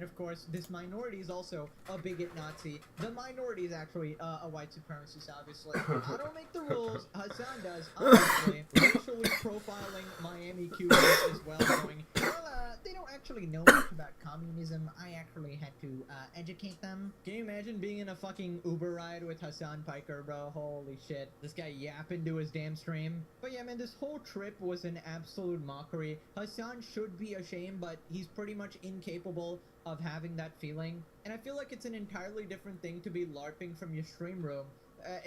[SPEAKER 10] of course, this minority is also a bigot Nazi. The minority is actually a white supremacist, obviously. I don't make the rules, Hassan does, obviously. Racially profiling Miami Cubans as well, going, well, they don't actually know much about communism. I actually had to educate them. Can you imagine being in a fucking Uber ride with Hassan Piker, bro? Holy shit. This guy yapping to his damn stream. But yeah, man, this whole trip was an absolute mockery. Hassan should be ashamed, but he's pretty much incapable of having that feeling. And I feel like it's an entirely different thing to be LARPing from your stream room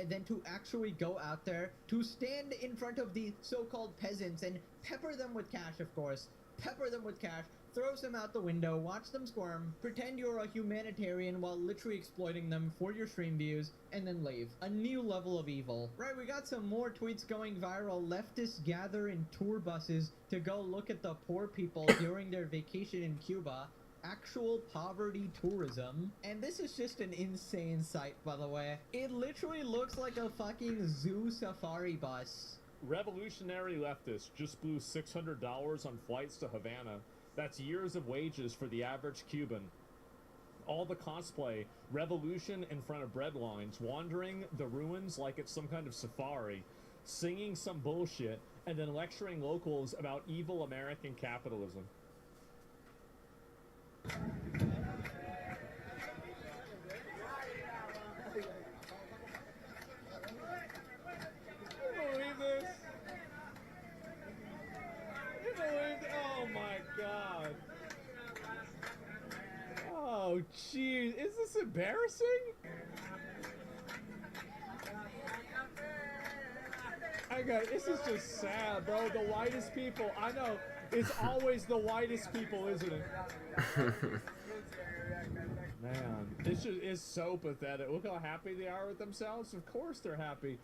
[SPEAKER 10] than to actually go out there, to stand in front of the so-called peasants and pepper them with cash, of course. Pepper them with cash, throw them out the window, watch them squirm, pretend you're a humanitarian while literally exploiting them for your stream views, and then leave. A new level of evil. Right, we got some more tweets going viral. Leftists gather in tour buses to go look at the poor people during their vacation in Cuba. Actual poverty tourism. And this is just an insane sight, by the way. It literally looks like a fucking zoo safari bus.
[SPEAKER 11] Revolutionary leftists just blew $600 on flights to Havana. That's years of wages for the average Cuban. All the cosplay, revolution in front of bread lines, wandering the ruins like it's some kind of safari, singing some bullshit, and then lecturing locals about evil American capitalism. Oh my god. Oh jeez, is this embarrassing? This is just sad, bro. The whitest people, I know, it's always the whitest people, isn't it? Man, it's so pathetic. Look how happy they are with themselves. Of course they're happy.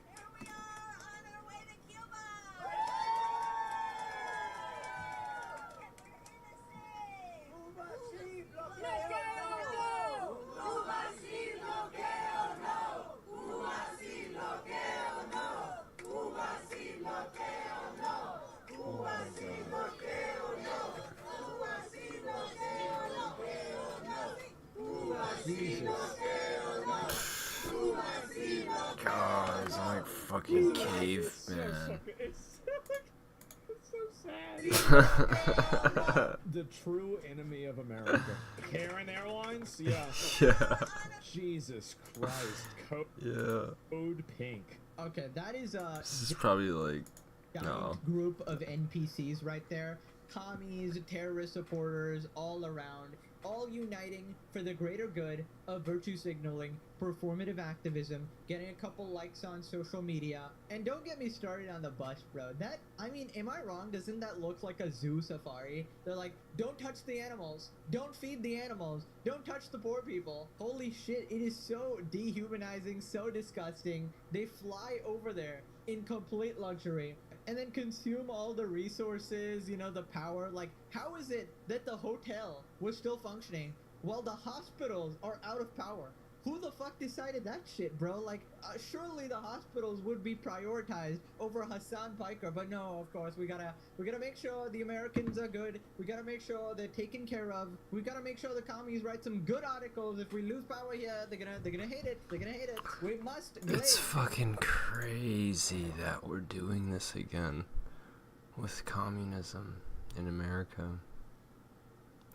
[SPEAKER 1] God, it's like fucking caveman.
[SPEAKER 11] It's so sad. The true enemy of America. Karen Airlines? Yeah.
[SPEAKER 1] Yeah.
[SPEAKER 11] Jesus Christ. Code Pink.
[SPEAKER 10] Okay, that is
[SPEAKER 1] This is probably like no.
[SPEAKER 10] Group of NPCs right there. Commies, terrorist supporters, all around, all uniting for the greater good of virtue signaling, performative activism, getting a couple likes on social media. And don't get me started on the bus, bro. That, I mean, am I wrong? Doesn't that look like a zoo safari? They're like, don't touch the animals, don't feed the animals, don't touch the poor people. Holy shit, it is so dehumanizing, so disgusting. They fly over there in complete luxury and then consume all the resources, you know, the power. Like, how is it that the hotel was still functioning while the hospitals are out of power? Who the fuck decided that shit, bro? Like, surely the hospitals would be prioritized over Hassan Piker, but no, of course, we gotta make sure the Americans are good. We gotta make sure they're taken care of. We gotta make sure the commies write some good articles. If we lose power here, they're gonna hate it. They're gonna hate it. We must.
[SPEAKER 1] It's fucking crazy that we're doing this again with communism in America.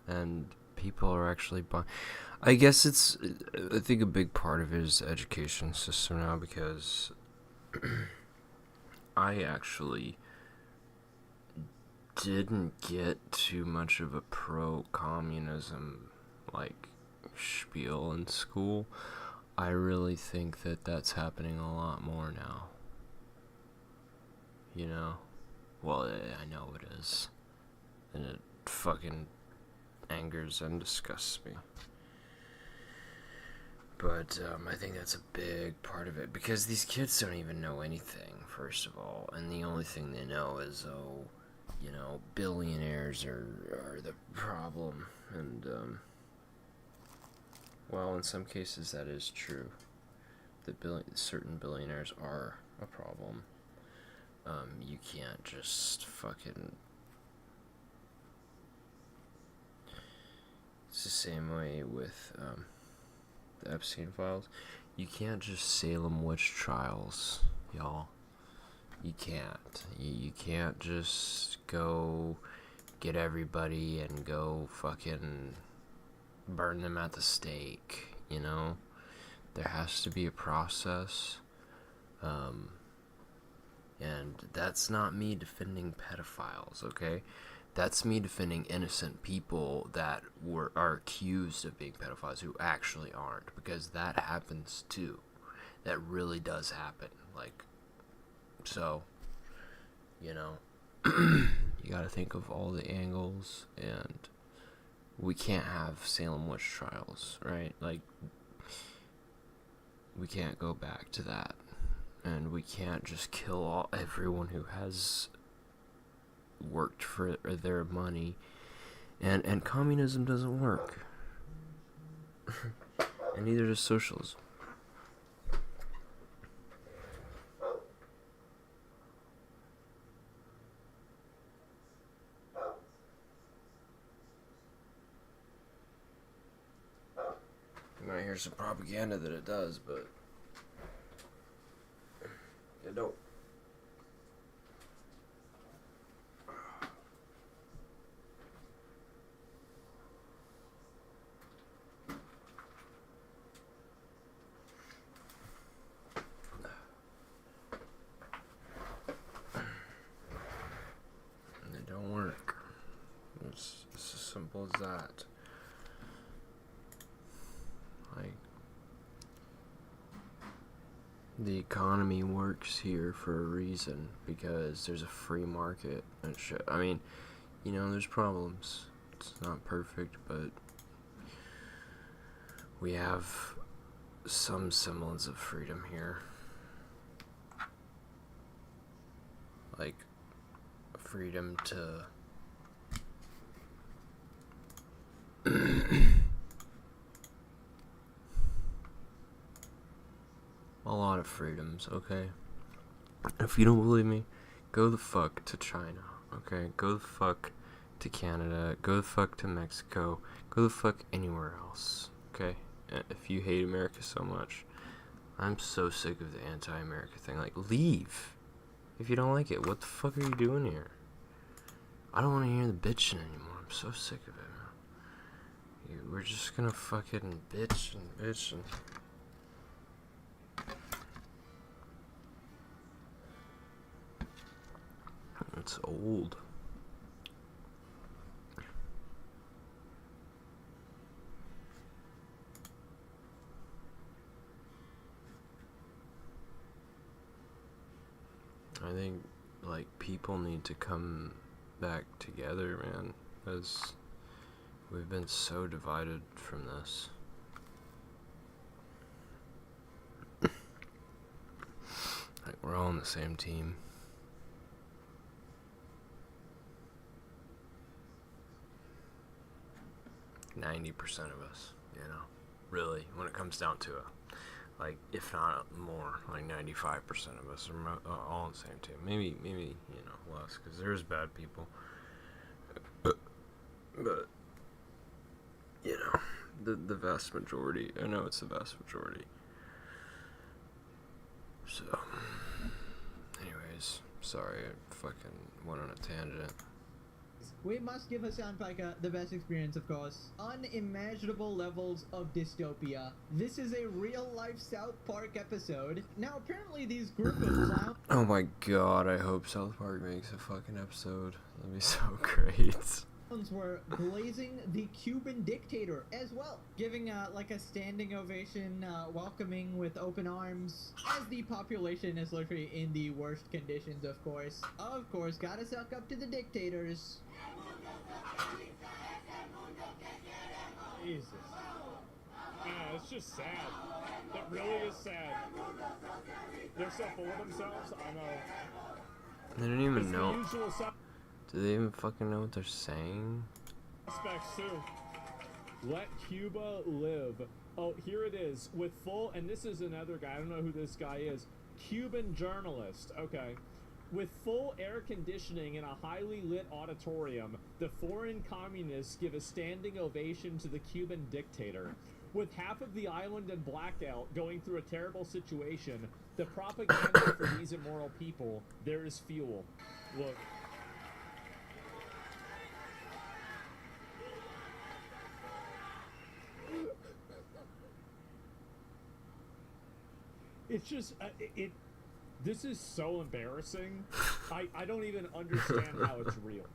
[SPEAKER 1] And people are actually buying. I guess I think a big part of it is the education system now, because I actually didn't get too much of a pro-communism, like, spiel in school. I really think that that's happening a lot more now. You know? Well, I know it is. And it fucking angers and disgusts me. But I think that's a big part of it, because these kids don't even know anything, first of all, and the only thing they know is, billionaires are the problem, and well, in some cases that is true. That certain billionaires are a problem. You can't just fucking. It's the same way with the Epstein files. You can't just Salem witch trials, y'all. You can't. You can't just go get everybody and go fucking burn them at the stake, you know? There has to be a process. And that's not me defending pedophiles, okay? That's me defending innocent people that are accused of being pedophiles who actually aren't, because that happens too. That really does happen. Like, so, you gotta think of all the angles, and we can't have Salem witch trials, right? Like, we can't go back to that, and we can't just kill everyone who has worked for their money, and communism doesn't work, and neither does socialism. You might hear some propaganda that it does, but it don't. It don't work. It's as simple as that. Like, the economy works here for a reason, because there's a free market and shit. I mean, there's problems. It's not perfect, but we have some semblance of freedom here. Like, freedom to a lot of freedoms, okay? If you don't believe me, go the fuck to China, okay? Go the fuck to Canada, go the fuck to Mexico, go the fuck anywhere else, okay? If you hate America so much, I'm so sick of the anti-America thing. Like, leave. If you don't like it, what the fuck are you doing here? I don't want to hear the bitching anymore. I'm so sick of it, man. We're just gonna fucking bitch and bitch and... It's old. I think, like, people need to come back together, man, because we've been so divided from this. Like, we're all on the same team. %90 of us, really, when it comes down to it. Like, if not more, like 95% of us are all on the same team. Maybe less, because there's bad people. But the vast majority, I know it's the vast majority. So, anyways, sorry, I fucking went on a tangent.
[SPEAKER 10] We must give Hassan Piker the best experience, of course. Unimaginable levels of dystopia. This is a real-life South Park episode. Now, apparently these group of clowns...
[SPEAKER 1] Oh my god, I hope South Park makes a fucking episode. That'd be so great.
[SPEAKER 10] were glazing the Cuban dictator as well, giving like a standing ovation, welcoming with open arms, as the population is literally in the worst conditions, of course. Of course, gotta suck up to the dictators.
[SPEAKER 11] Jesus. Yeah, it's just sad. It really is sad. They're so full of themselves, I know.
[SPEAKER 1] They don't even
[SPEAKER 11] It's the
[SPEAKER 1] know.
[SPEAKER 11] usual
[SPEAKER 1] Do they even fucking know what they're saying?
[SPEAKER 11] suspects too. Let Cuba live. Oh, here it is. With full, and this is another guy, I don't know who this guy is. Cuban journalist, okay. With full air conditioning in a highly lit auditorium, the foreign communists give a standing ovation to the Cuban dictator. With half of the island in blackout going through a terrible situation, the propaganda for these immoral people, there is fuel. Look. It's just, this is so embarrassing. I don't even understand how it's real.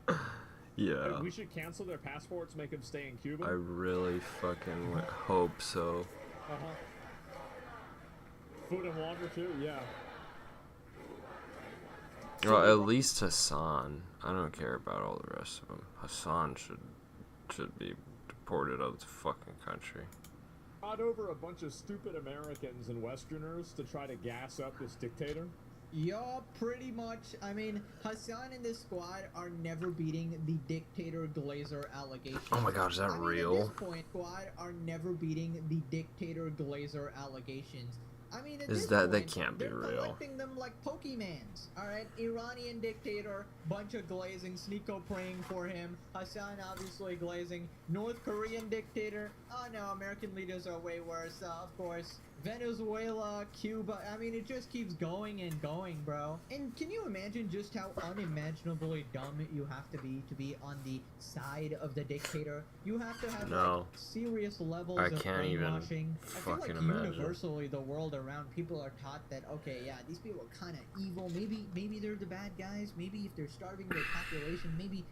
[SPEAKER 1] Yeah.
[SPEAKER 11] Like, we should cancel their passports, make them stay in Cuba.
[SPEAKER 1] I really fucking hope so.
[SPEAKER 11] Uh-huh. Food and water too, yeah.
[SPEAKER 1] Well, at least Hassan. I don't care about all the rest of them. Hassan should be deported out of the fucking country.
[SPEAKER 11] Brought over a bunch of stupid Americans and Westerners to try to gas up this dictator.
[SPEAKER 10] Yeah, pretty much. I mean, Hassan and the squad are never beating the dictator Glazer allegation.
[SPEAKER 1] Oh my god, is that real?
[SPEAKER 10] At this point, squad are never beating the dictator Glazer allegations. I mean, at
[SPEAKER 1] Is
[SPEAKER 10] this
[SPEAKER 1] that they
[SPEAKER 10] point,
[SPEAKER 1] can't be
[SPEAKER 10] they're
[SPEAKER 1] real?
[SPEAKER 10] collecting them like Pokemans. All right, Iranian dictator, bunch of glazing, Sneeko praying for him. Hassan obviously glazing. North Korean dictator. Oh no, American leaders are way worse. Of course. Venezuela, Cuba. I mean, it just keeps going and going, bro. And can you imagine just how unimaginably dumb you have to be on the side of the dictator? You have to have like serious levels
[SPEAKER 1] I
[SPEAKER 10] of
[SPEAKER 1] can't even
[SPEAKER 10] brainwashing. I feel like
[SPEAKER 1] fucking imagine.
[SPEAKER 10] universally the world around people are taught that, okay, yeah, these people are kind of evil. Maybe they're the bad guys. Maybe if they're starving their population, maybe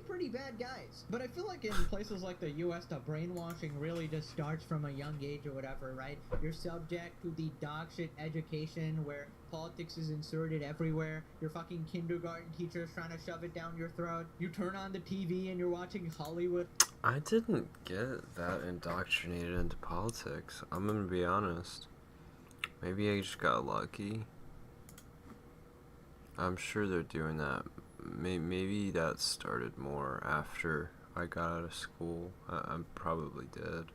[SPEAKER 10] pretty bad guys. But I feel like in places like the U.S., the brainwashing really just starts from a young age or whatever, right? You're subject to the dog shit education where politics is inserted everywhere. Your fucking kindergarten teacher's trying to shove it down your throat. You turn on the TV and you're watching Hollywood.
[SPEAKER 1] I didn't get that indoctrinated into politics. I'm gonna be honest. Maybe I just got lucky. I'm sure they're doing that. Maybe that started more after I got out of school. I probably did.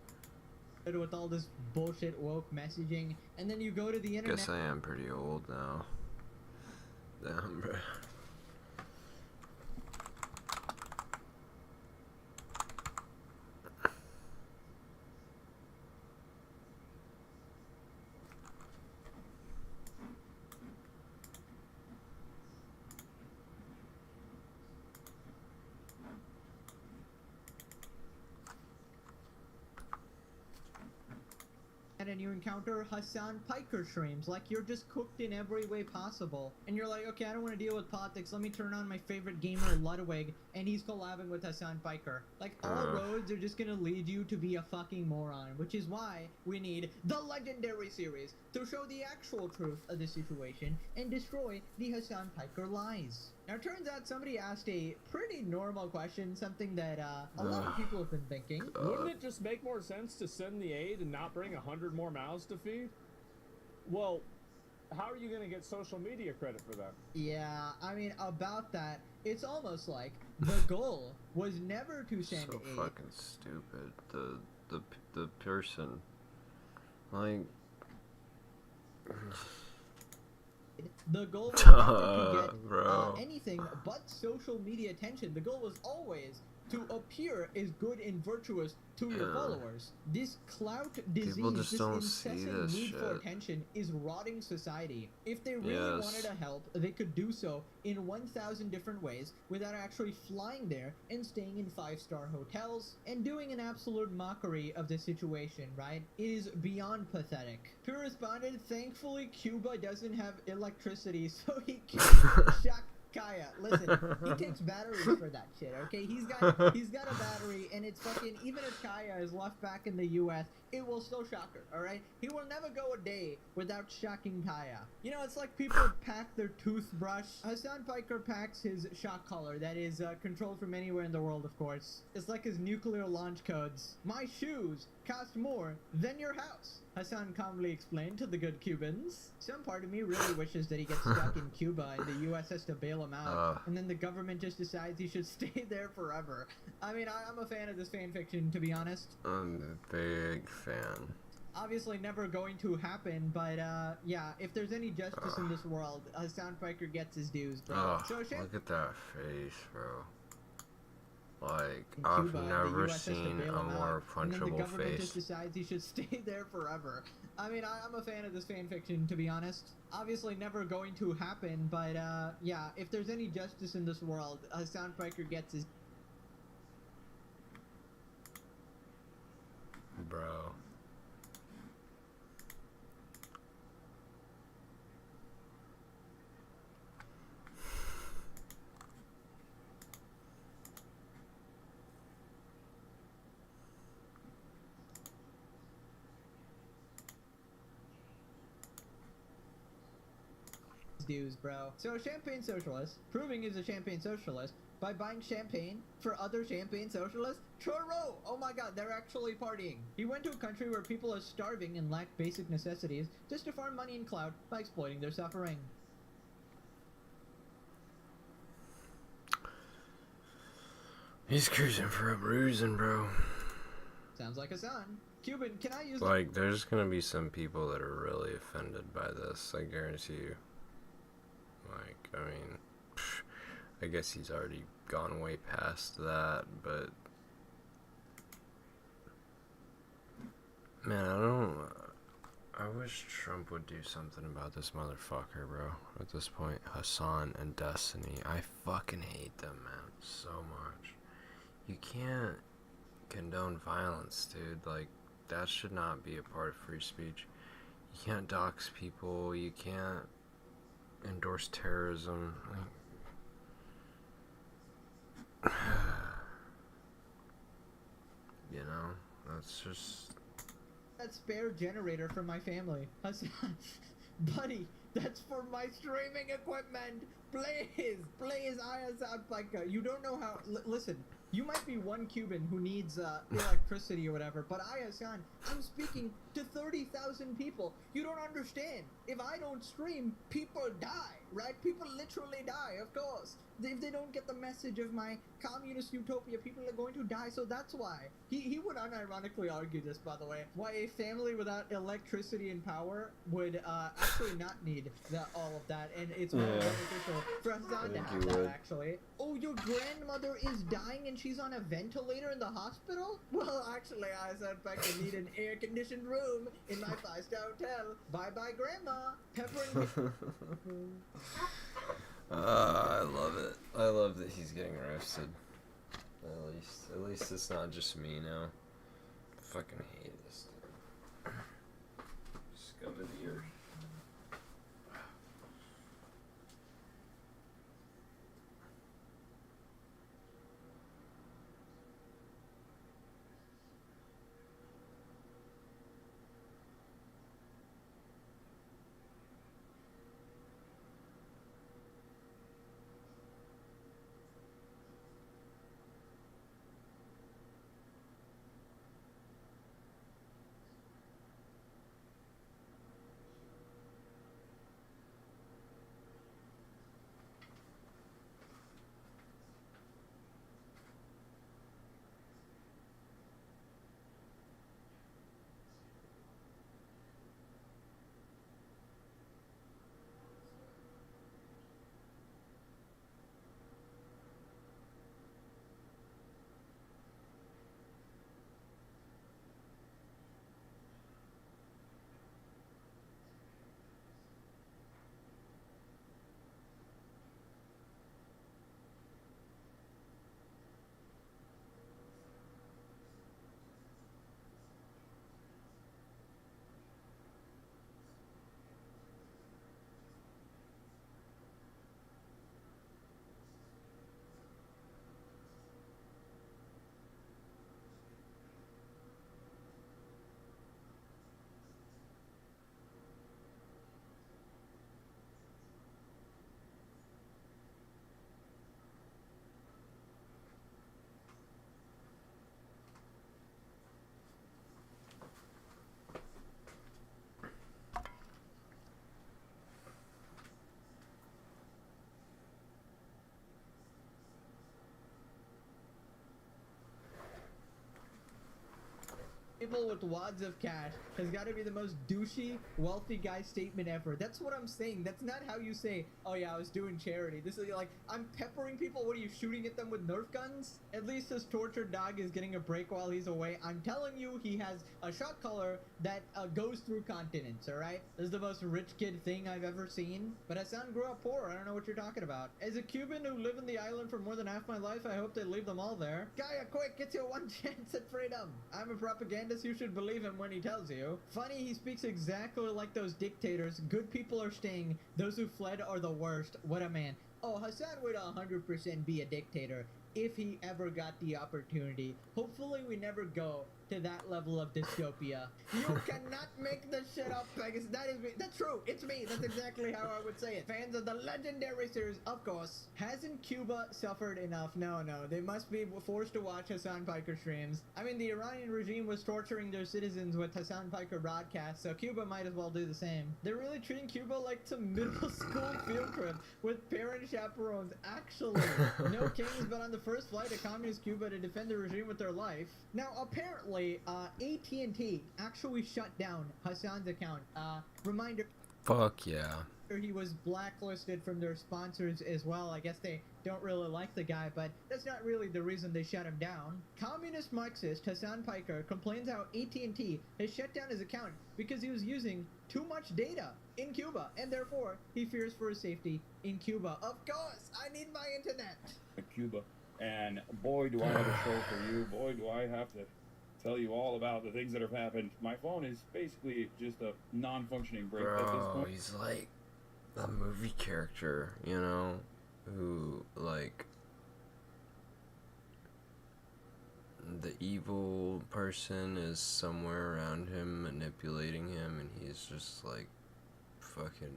[SPEAKER 10] With all this bullshit woke messaging, and then you go to the internet.
[SPEAKER 1] Guess I am pretty old now. Damn, bro.
[SPEAKER 10] And you encounter Hassan Piker streams, like you're just cooked in every way possible. And you're like, okay, I don't want to deal with politics, let me turn on my favorite gamer, Ludwig, and he's collabing with Hassan Piker. Like, all roads are just gonna lead you to be a fucking moron, which is why we need the Legendary series to show the actual truth of the situation and destroy the Hassan Piker lies. Now, it turns out somebody asked a pretty normal question, something that a lot of people have been thinking.
[SPEAKER 11] Wouldn't it just make more sense to send the aid and not bring 100 more mouths to feed? Well, how are you going to get social media credit for that?
[SPEAKER 10] Yeah, I mean, about that, it's almost like the goal was never to send
[SPEAKER 1] So
[SPEAKER 10] aid.
[SPEAKER 1] fucking stupid. The person, like.
[SPEAKER 10] The goal was never to get
[SPEAKER 1] Bro.
[SPEAKER 10] anything but social media attention. The goal was always to appear as good and virtuous to your
[SPEAKER 1] Yeah.
[SPEAKER 10] followers. This clout disease,
[SPEAKER 1] People just
[SPEAKER 10] this
[SPEAKER 1] don't see
[SPEAKER 10] incessant
[SPEAKER 1] this
[SPEAKER 10] need for
[SPEAKER 1] shit.
[SPEAKER 10] attention is rotting society. If they really
[SPEAKER 1] Yes.
[SPEAKER 10] wanted to help, they could do so in 1,000 different ways without actually flying there and staying in 5-star hotels and doing an absolute mockery of the situation, right? It is beyond pathetic. Who responded, thankfully Cuba doesn't have electricity, so he can't shock Kaya. Listen, he takes batteries for that shit, okay? He's got a battery, and it's fucking, even if Kaya is left back in the US, it will still shock her, alright? He will never go a day without shocking Kaya. You know, it's like people pack their toothbrush. Hassan Piker packs his shock collar that is controlled from anywhere in the world, of course. It's like his nuclear launch codes. My shoes cost more than your house, Hassan calmly explained to the good Cubans. Some part of me really wishes that he gets stuck in Cuba and the US has to bail him out, and then the government just decides he should stay there forever. I mean, I'm a fan of this fan fiction, to be honest.
[SPEAKER 1] I'm a big fan.
[SPEAKER 10] Obviously never going to happen, but yeah, if there's any justice in this world, Hassan Piker gets his dues, bro.
[SPEAKER 1] Oh,
[SPEAKER 10] So
[SPEAKER 1] look at that face, bro. Like,
[SPEAKER 10] in
[SPEAKER 1] I've
[SPEAKER 10] Cuba,
[SPEAKER 1] never
[SPEAKER 10] the US has to
[SPEAKER 1] seen
[SPEAKER 10] bail
[SPEAKER 1] a
[SPEAKER 10] him
[SPEAKER 1] more
[SPEAKER 10] out, and then the
[SPEAKER 1] punchable
[SPEAKER 10] government just
[SPEAKER 1] face.
[SPEAKER 10] decides he should stay there forever. I mean, I'm a fan of this fan fiction, to be honest. Obviously never going to happen, but yeah, if there's any justice in this world, Hassan Piker gets his...
[SPEAKER 1] Bro.
[SPEAKER 10] dues, bro. So a champagne socialist, proving he's a champagne socialist by buying champagne for other champagne socialists? Churro! Oh my god, they're actually partying. He went to a country where people are starving and lack basic necessities just to farm money and clout by exploiting their suffering.
[SPEAKER 1] He's cruising for a bruising, bro.
[SPEAKER 10] Sounds like a son. Cuban, can I use
[SPEAKER 1] Like, there's gonna be some people that are really offended by this, I guarantee you. Like, I mean, I guess he's already gone way past that, but... Man, I wish Trump would do something about this motherfucker, bro. At this point, Hassan and Destiny, I fucking hate them, man, so much. You can't condone violence, dude. Like, that should not be a part of free speech. You can't dox people, you can't endorse terrorism. You know, that's just...
[SPEAKER 10] that spare generator for my family. Buddy, that's for my streaming equipment. Please, Hassan Piker. You don't know how... listen, you might be one Cuban who needs electricity or whatever, but Hassan, I'm speaking to 30,000 people. You don't understand. If I don't stream, people die, right? People literally die, of course. If they don't get the message of my communist utopia, people are going to die, so that's why. He would unironically argue this, by the way. Why a family without electricity and power would actually not need all of that, and it's more beneficial for Hassan to have that, actually. Oh, your grandmother is dying and she's on a ventilator in the hospital? Well, actually, Hassan Piker need an air-conditioned room in my 5-star hotel. Bye-bye, Grandma. Peppering...
[SPEAKER 1] I love it. I love that he's getting roasted. At least it's not just me now. I fucking hate this dude. Scum of the earth.
[SPEAKER 10] people with wads of cash has got to be the most douchey, wealthy guy statement ever. That's what I'm saying. That's not how you say, oh yeah, I was doing charity. This is like, I'm peppering people. What are you, shooting at them with Nerf guns? At least his tortured dog is getting a break while he's away. I'm telling you, he has a shot collar that goes through continents, alright? This is the most rich kid thing I've ever seen. But Hassan grew up poor. I don't know what you're talking about. As a Cuban who lived in the island for more than half my life, I hope they leave them all there. Gaia, quick, get your one chance at freedom. I'm a propagandist. You should believe him when he tells you. Funny, he speaks exactly like those dictators. Good people are staying. Those who fled are the worst. What a man. Oh, Hassan would 100% be a dictator if he ever got the opportunity. Hopefully we never go to that level of dystopia. You cannot make this shit up, Pegasus. That is me. That's true. It's me. That's exactly how I would say it. Fans of the legendary series, of course. Hasn't Cuba suffered enough? No. They must be forced to watch Hassan Piker streams. I mean, the Iranian regime was torturing their citizens with Hassan Piker broadcasts, so Cuba might as well do the same. They're really treating Cuba like some middle school field trip with parent chaperones. Actually, no kings, but on the first flight to communist Cuba to defend the regime with their life. Now, apparently, AT&T actually shut down Hassan's account. Reminder.
[SPEAKER 1] Fuck yeah.
[SPEAKER 10] He was blacklisted from their sponsors as well. I guess they don't really like the guy, but that's not really the reason they shut him down. Communist Marxist Hassan Piker complains how AT&T has shut down his account because he was using too much data in Cuba, and therefore he fears for his safety in Cuba. Of course, I need my internet.
[SPEAKER 12] Cuba, and boy do I have a show for you. Boy do I have to tell you all about the things that have happened. My phone is basically just a non-functioning brick at this
[SPEAKER 1] Bro,
[SPEAKER 12] point.
[SPEAKER 1] he's like a movie character, you know, who, like, the evil person is somewhere around him manipulating him, and he's just like fucking,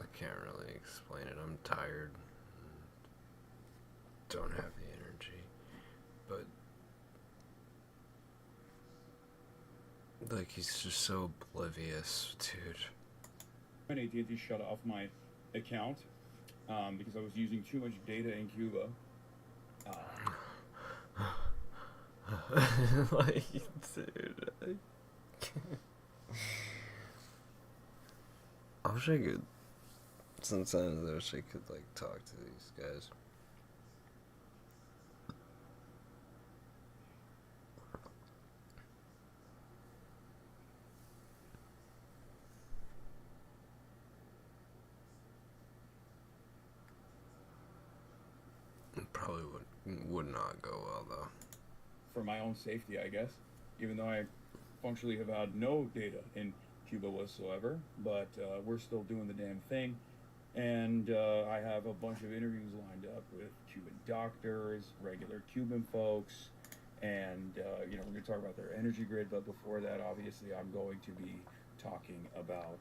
[SPEAKER 1] I can't really explain it. I'm tired, don't have the energy, but like, he's just so oblivious, dude.
[SPEAKER 12] When AT&T shut off my account because I was using too much data in Cuba.
[SPEAKER 1] Like, dude, I wish I could. Sometimes I wish I could, like, talk to these guys. It probably would not go well, though.
[SPEAKER 12] For my own safety, I guess, even though I functionally have had no data in Cuba whatsoever, but we're still doing the damn thing, and I have a bunch of interviews lined up with Cuban doctors, regular Cuban folks, and you know, we're going to talk about their energy grid, but before that, obviously, I'm going to be talking about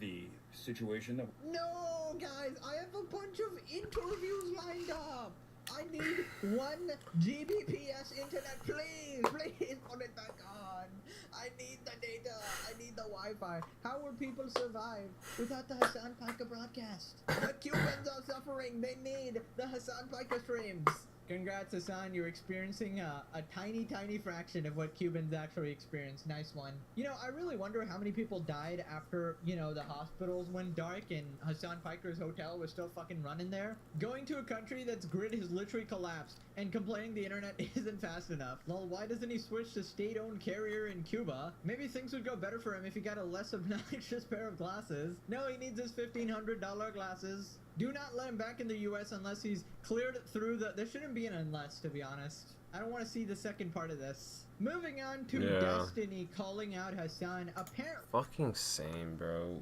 [SPEAKER 12] the situation that...
[SPEAKER 10] No, guys, I have a bunch of interviews lined up. I need 1 Gbps internet, please, put it back on. I need the data, I need the Wi-Fi. How will people survive without the Hassan Piker broadcast? The Cubans are suffering, they need the Hassan Piker streams. Congrats, Hassan, you're experiencing a tiny fraction of what Cubans actually experience. Nice one. You know, I really wonder how many people died after, you know, the hospitals went dark and Hassan Piker's hotel was still fucking running there. Going to a country that's grid has literally collapsed and complaining the internet isn't fast enough. Lol, why doesn't he switch to state-owned carrier in Cuba? Maybe things would go better for him if he got a less obnoxious pair of glasses. No, he needs his $1,500 glasses. Do not let him back in the US unless he's cleared through the... There shouldn't be an unless, to be honest. I don't want to see the second part of this. Moving on to Destiny calling out Hassan. Apparently...
[SPEAKER 1] Fucking same, bro.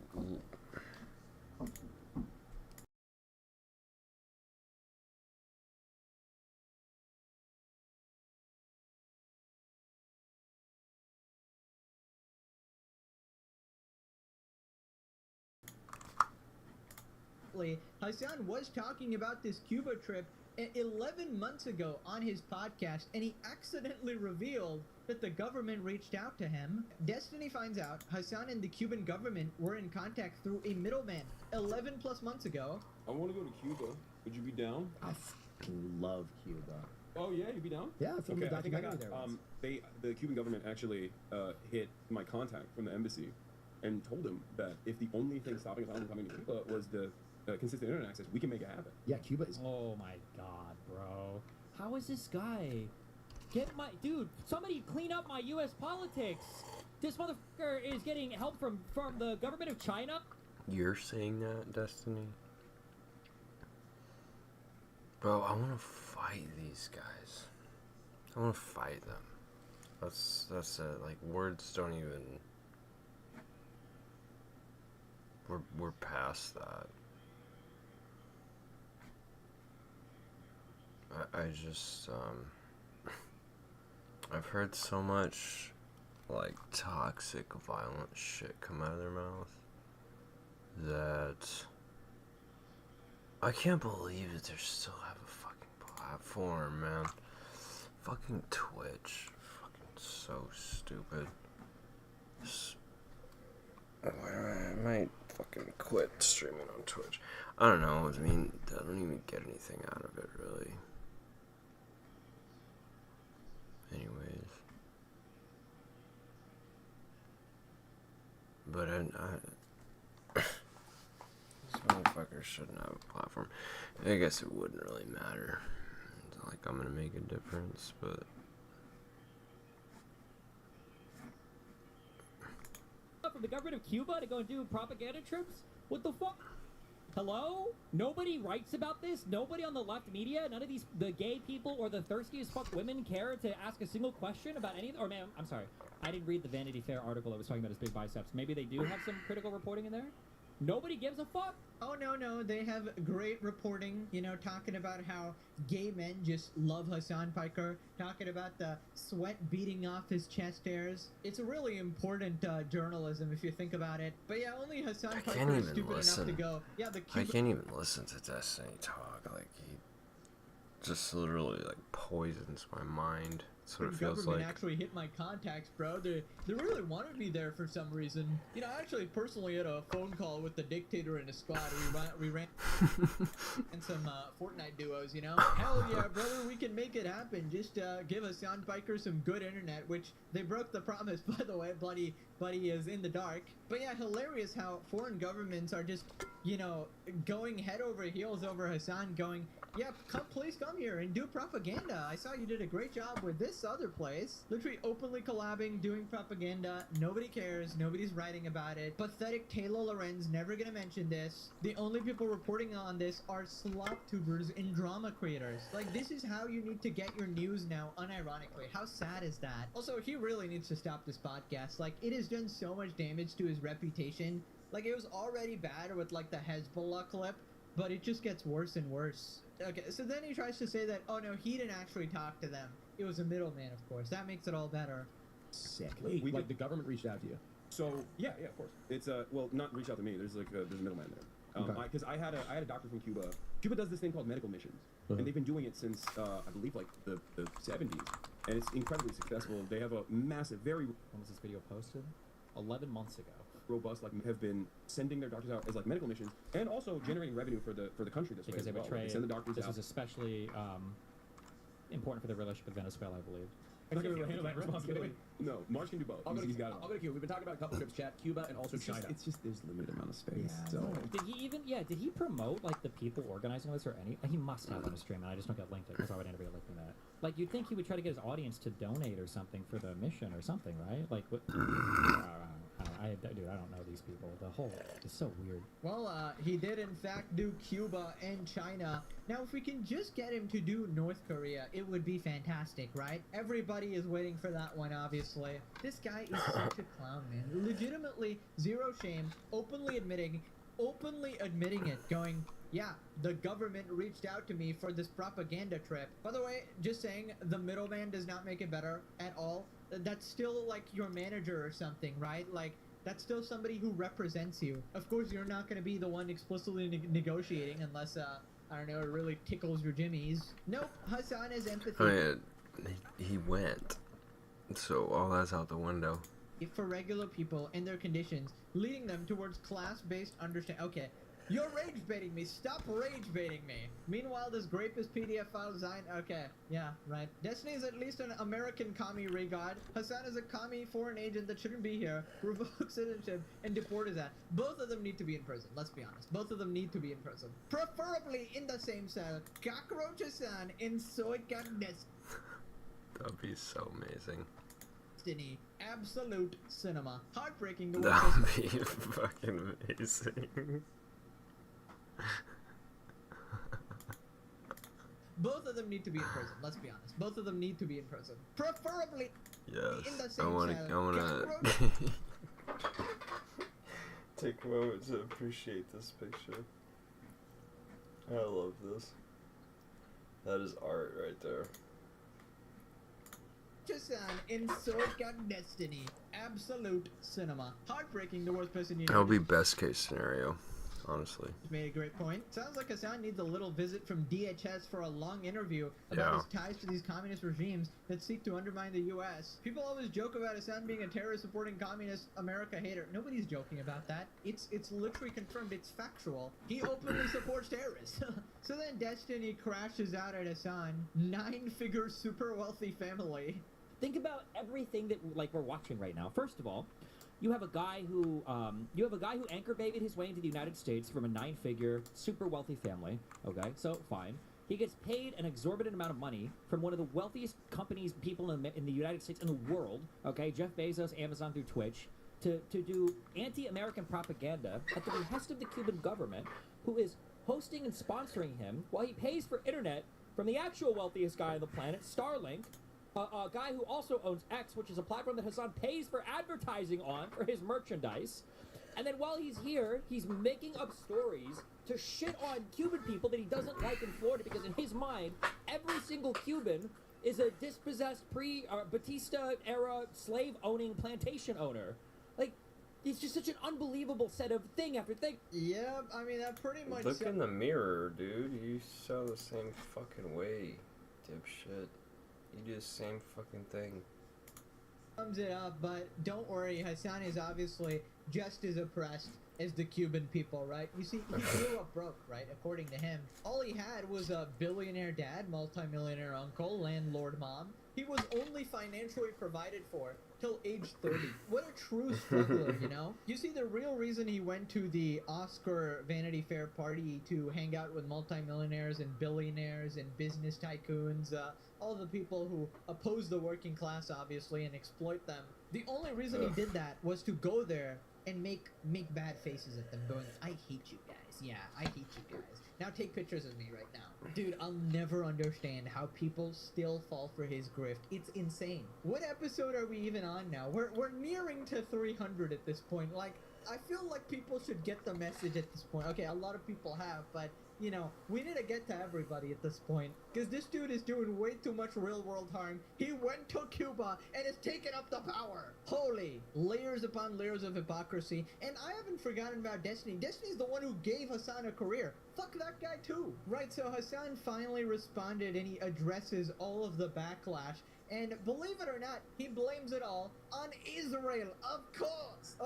[SPEAKER 10] Hassan was talking about this Cuba trip 11 months ago on his podcast, and he accidentally revealed that the government reached out to him. Destiny finds out Hassan and the Cuban government were in contact through a middleman 11 plus months ago.
[SPEAKER 13] I want to go to Cuba. Would you be down?
[SPEAKER 19] I fucking love Cuba.
[SPEAKER 13] Oh yeah, you'd be down?
[SPEAKER 14] Yeah, I filmed
[SPEAKER 13] okay,
[SPEAKER 14] a
[SPEAKER 13] I think I
[SPEAKER 14] documentary
[SPEAKER 13] got.
[SPEAKER 14] there once.
[SPEAKER 13] The Cuban government actually hit my contact from the embassy, and told him that if the only thing stopping us from coming to Cuba was the consistent internet access, we can make it happen.
[SPEAKER 14] Yeah, Cuba is.
[SPEAKER 17] Oh my god, bro. How is this guy? Get my dude. Somebody clean up my U.S. politics. This motherfucker is getting help from the government of China.
[SPEAKER 1] You're saying that, Destiny? Bro, I want to fight these guys. I want to fight them. That's it. Like, words don't even... We're past that. I just, I've heard so much, like, toxic, violent shit come out of their mouth that I can't believe that they still have a fucking platform, man. Fucking Twitch. Fucking so stupid. I might fucking quit streaming on Twitch. I don't know. I mean, I don't even get anything out of it, really. Anyways. But this motherfucker shouldn't have a platform. I guess it wouldn't really matter. It's not like I'm gonna make a difference, but...
[SPEAKER 17] From the government of Cuba to go and do propaganda trips? What the fuck? Hello? Nobody writes about this? Nobody on the left media? None of these, the gay people or the thirsty as fuck women care to ask a single question about any, or man, I'm sorry. I didn't read the Vanity Fair article that was talking about his big biceps. Maybe they do have some critical reporting in there? Nobody gives a fuck?
[SPEAKER 10] Oh, no, they have great reporting, you know, talking about how gay men just love Hassan Piker, talking about the sweat beating off his chest hairs. It's a really important journalism if you think about it. But yeah, only Hassan Piker is stupid enough to go, yeah, the
[SPEAKER 1] I can't even listen to Destiny talk. Like, he just literally, like, poisons my mind. That's what it feels
[SPEAKER 10] government
[SPEAKER 1] like.
[SPEAKER 10] actually hit my contacts, bro. They really wanted me there for some reason. You know, I actually personally had a phone call with the dictator and his squad. We ran and some Fortnite duos, you know? Hell yeah, brother, we can make it happen. Just give Hassan Piker some good internet, which they broke the promise, by the way. Buddy is in the dark. But yeah, hilarious how foreign governments are just, you know, going head over heels over Hassan, going, yeah, please come here and do propaganda. I saw you did a great job with this other place. Literally openly collabing, doing propaganda. Nobody cares. Nobody's writing about it. Pathetic Taylor Lorenz, never gonna mention this. The only people reporting on this are slop tubers and drama creators. Like, this is how you need to get your news now, unironically. How sad is that? Also, he really needs to stop this podcast. Like, it has done so much damage to his reputation. Like, it was already bad with, like, the Hezbollah clip, but it just gets worse and worse. Okay, so then he tries to say that, oh no, he didn't actually talk to them. It was a middleman, of course. That makes it all better.
[SPEAKER 14] Sick.
[SPEAKER 13] Wait,
[SPEAKER 14] Like the government reached out to you.
[SPEAKER 13] So yeah, of course. It's well, not reach out to me. There's like there's a middleman there. Because I had a doctor from Cuba. Cuba does this thing called medical missions, and they've been doing it since I believe like the 70s, and it's incredibly successful. They have a massive, very
[SPEAKER 17] when was this video posted? 11 months ago.
[SPEAKER 13] Robust, like, have been sending their doctors out as like medical missions, and also generating revenue for the country this
[SPEAKER 17] because
[SPEAKER 13] way.
[SPEAKER 17] They
[SPEAKER 13] as well.
[SPEAKER 17] betray.
[SPEAKER 13] They send the doctors
[SPEAKER 17] this
[SPEAKER 13] out.
[SPEAKER 17] is especially important for the relationship with Venezuela, I believe.
[SPEAKER 14] I'm not going to handle that responsibility.
[SPEAKER 13] No, Mars can do both.
[SPEAKER 14] I'll go to
[SPEAKER 13] He's got it.
[SPEAKER 14] I'll go to Cuba. We've been talking about a couple trips, chat, Cuba and also China.
[SPEAKER 13] It's just there's limited amount of space.
[SPEAKER 14] Yeah,
[SPEAKER 13] so
[SPEAKER 17] Did he promote, like, the people organizing this or any? He must have on his stream, and I just don't get linked to it because I would end up linking that. Like, you'd think he would try to get his audience to donate or something for the mission or something, right? Like, what? Dude, I don't know these people. The whole is so weird.
[SPEAKER 10] Well, he did in fact do Cuba and China. Now, if we can just get him to do North Korea, it would be fantastic, right? Everybody is waiting for that one, obviously. This guy is such a clown, man. Legitimately, zero shame, openly admitting it, going, yeah, the government reached out to me for this propaganda trip. By the way, just saying, the middleman does not make it better at all. That's still, like, your manager or something, right? Like, that's still somebody who represents you. Of course, you're not going to be the one explicitly negotiating unless, I don't know, it really tickles your jimmies. Nope, Hassan is empathy.
[SPEAKER 1] I mean, he went. So all that's out the window.
[SPEAKER 10] For regular people and their conditions, leading them towards class-based understanding. Okay, You're rage baiting me. Stop rage baiting me. Meanwhile, this grapist PDF file design. Okay, yeah, right. Destiny is at least an American commie regard. Hassan is a commie foreign agent that shouldn't be here. Revoke citizenship and deport his ass. Both of them need to be in prison. Let's be honest. Both of them need to be in prison. Preferably in the same cell. Cockroach Hassan in Soy Goddess.
[SPEAKER 1] That'd be so amazing.
[SPEAKER 10] Destiny. Absolute cinema. Heartbreaking.
[SPEAKER 1] That'd be fucking amazing.
[SPEAKER 10] Both of them need to be in prison. Let's be honest. Both of them need to be in prison. Preferably
[SPEAKER 1] Yes.
[SPEAKER 10] in the
[SPEAKER 1] I
[SPEAKER 10] same
[SPEAKER 1] wanna
[SPEAKER 10] cell.
[SPEAKER 1] take a moment to appreciate this picture. I love this. That is art right there.
[SPEAKER 10] Hassan in Sword God Destiny. Absolute cinema. Heartbreaking, the worst person you
[SPEAKER 1] That'll be best case scenario, honestly.
[SPEAKER 10] Made a great point. Sounds like Hassan needs a little visit from DHS for a long interview about his ties to these communist regimes that seek to undermine the U.S. People always joke about Hassan being a terrorist supporting communist America hater. Nobody's joking about that. It's literally confirmed. It's factual. He openly supports terrorists. So then Destiny crashes out at Hassan. 9-figure super wealthy family.
[SPEAKER 15] Think about everything that we're watching right now. First of all, you have a guy who anchor babied his way into the United States from a 9-figure, super wealthy family. Okay, so fine. He gets paid an exorbitant amount of money from one of the wealthiest people in the United States in the world. Okay, Jeff Bezos, Amazon through Twitch, to do anti-American propaganda at the behest of the Cuban government, who is hosting and sponsoring him while he pays for internet from the actual wealthiest guy on the planet, Starlink. A guy who also owns X, which is a platform that Hassan pays for advertising on for his merchandise. And then while he's here, he's making up stories to shit on Cuban people that he doesn't like in Florida, because in his mind, every single Cuban is a dispossessed Batista-era slave-owning plantation owner. Like, it's just such an unbelievable set of thing after thing.
[SPEAKER 10] Yeah, I mean, that pretty much...
[SPEAKER 1] Look in the mirror, dude. You saw the same fucking way, dipshit. You do the same fucking thing.
[SPEAKER 10] Sums it up, but don't worry, Hassan is obviously just as oppressed as the Cuban people, right? You see, he grew up broke, right? According to him. All he had was a billionaire dad, multimillionaire uncle, landlord mom. He was only financially provided for till age 30. What a true struggler, you know? You see, the real reason he went to the Oscar Vanity Fair party to hang out with multimillionaires and billionaires and business tycoons, all the people who oppose the working class, obviously, and exploit them. The only reason he did that was to go there and make bad faces at them, going, I hate you guys. Yeah, I hate you guys. Now take pictures of me right now. Dude, I'll never understand how people still fall for his grift. It's insane. What episode are we even on now? We're nearing to 300 at this point. Like, I feel like people should get the message at this point. Okay, a lot of people have, but... you know, we need to get to everybody at this point, because this dude is doing way too much real-world harm. He went to Cuba and has taken up the power. Holy, layers upon layers of hypocrisy. And I haven't forgotten about Destiny. Destiny's the one who gave Hassan a career. Fuck that guy too. Right, so Hassan finally responded and he addresses all of the backlash. And believe it or not, he blames it all on Israel. Of course,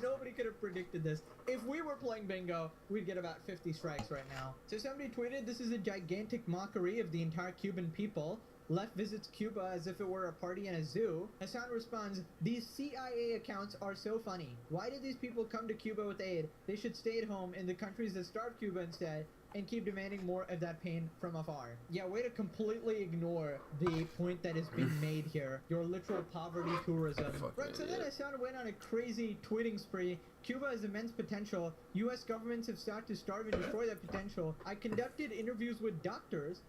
[SPEAKER 10] nobody could have predicted this. If we were playing bingo, we'd get about 50 strikes right now. So somebody tweeted, this is a gigantic mockery of the entire Cuban people. Left visits Cuba as if it were a party in a zoo. Hassan responds, these CIA accounts are so funny. Why did these people come to Cuba with aid? They should stay at home in the countries that starved Cuba instead, and keep demanding more of that pain from afar. Yeah, way to completely ignore the point that is being made here. Your literal poverty tourism. Right, so then Hassan went on a crazy tweeting spree. Cuba has immense potential. U.S. governments have sought to starve and destroy that potential. I conducted interviews with doctors,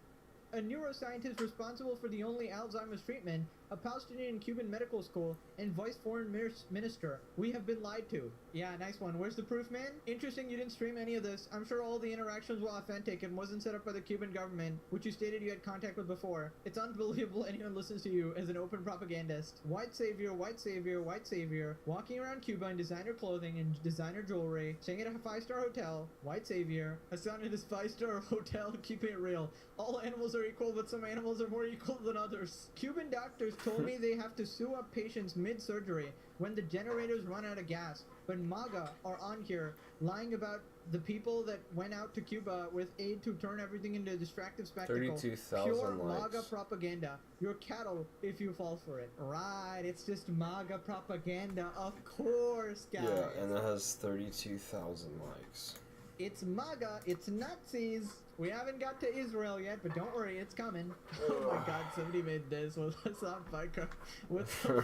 [SPEAKER 10] a neuroscientist responsible for the only Alzheimer's treatment, a Palestinian Cuban medical school, and vice foreign minister. We have been lied to. Yeah, nice one. Where's the proof, man? Interesting you didn't stream any of this. I'm sure all the interactions were authentic and wasn't set up by the Cuban government, which you stated you had contact with before. It's unbelievable anyone listens to you as an open propagandist. White savior, white savior, white savior, walking around Cuba in designer clothing and designer jewelry, staying at a 5-star hotel, white savior, Hassan in his 5-star hotel, keeping it real. All animals are equal, but some animals are more equal than others. Cuban doctors told me they have to sew up patients mid-surgery. when the generators run out of gas. But MAGA are on here lying about the people that went out to Cuba with aid to turn everything into a distractive spectacle.
[SPEAKER 1] 32,000
[SPEAKER 10] Pure MAGA
[SPEAKER 1] likes.
[SPEAKER 10] propaganda. You're cattle if you fall for it. Right, it's just MAGA propaganda, of course, guys.
[SPEAKER 1] Yeah, and it has 32,000 likes.
[SPEAKER 10] It's MAGA, it's Nazis. We haven't got to Israel yet, but don't worry, it's coming. Oh my god, somebody made this with Hassan Biker. What the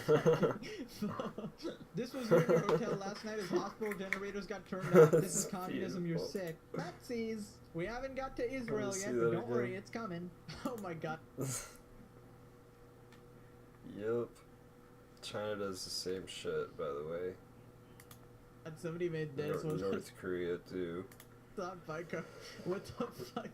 [SPEAKER 10] fuck? This was in your hotel last night as hospital generators got turned off. This is communism, you're sick. Nazis. We haven't got to Israel yet, but don't worry, it's coming. Oh my god.
[SPEAKER 1] Yep. China does the same shit, by the way.
[SPEAKER 10] And somebody made this with
[SPEAKER 1] North Korea too.
[SPEAKER 10] Hassan Biker. What the fuck?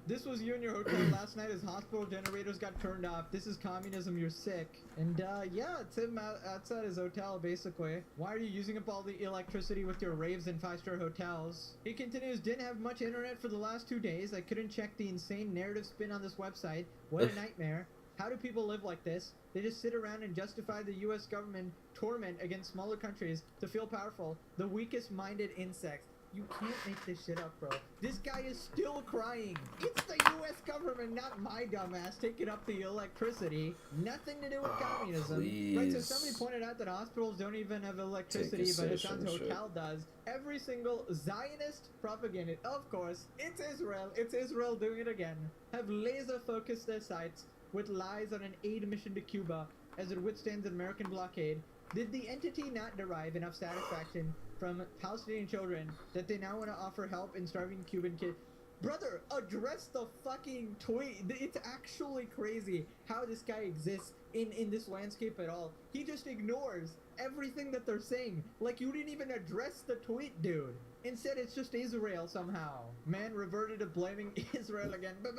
[SPEAKER 10] This was you in your hotel last night as hospital generators got turned off. This is communism, you're sick. And yeah, it's him outside his hotel, basically. Why are you using up all the electricity with your raves in 5-star hotels? He continues, didn't have much internet for the last 2 days. I couldn't check the insane narrative spin on this website. What a nightmare. How do people live like this? They just sit around and justify the US government torment against smaller countries to feel powerful. The weakest minded insects. You can't make this shit up, bro. This guy is still crying. It's the US government, not my dumbass, taking up the electricity. Nothing to do with communism. Right, so somebody pointed out that hospitals don't even have electricity, but Hassan's hotel does. Every single Zionist propaganda, of course, it's Israel doing it again, have laser focused their sights with lies on an aid mission to Cuba as it withstands an American blockade. Did the entity not derive enough satisfaction from Palestinian children that they now want to offer help in starving Cuban kids? Brother, address the fucking tweet. It's actually crazy how this guy exists in this landscape at all. He just ignores everything that they're saying. Like, you didn't even address the tweet, dude. Instead, it's just Israel somehow. Man reverted to blaming Israel again. But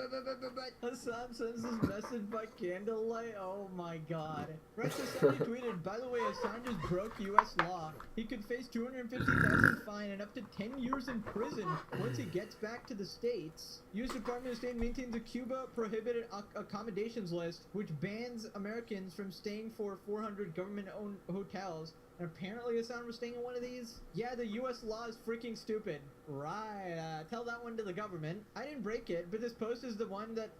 [SPEAKER 10] Hassan sends his message by candlelight. Oh my god. Right, so somebody tweeted, by the way, Hassan just broke US law. He could face $250,000 fine and up to 10 years in prison once he gets back to the States. US Department of State maintains a Cuba prohibited accommodations list, which bans Americans from staying for 400 government-owned hotels. And apparently Hassan was staying in one of these. Yeah, the US law is freaking stupid. Right, tell that one to the government. I didn't break it, but this post is the one that,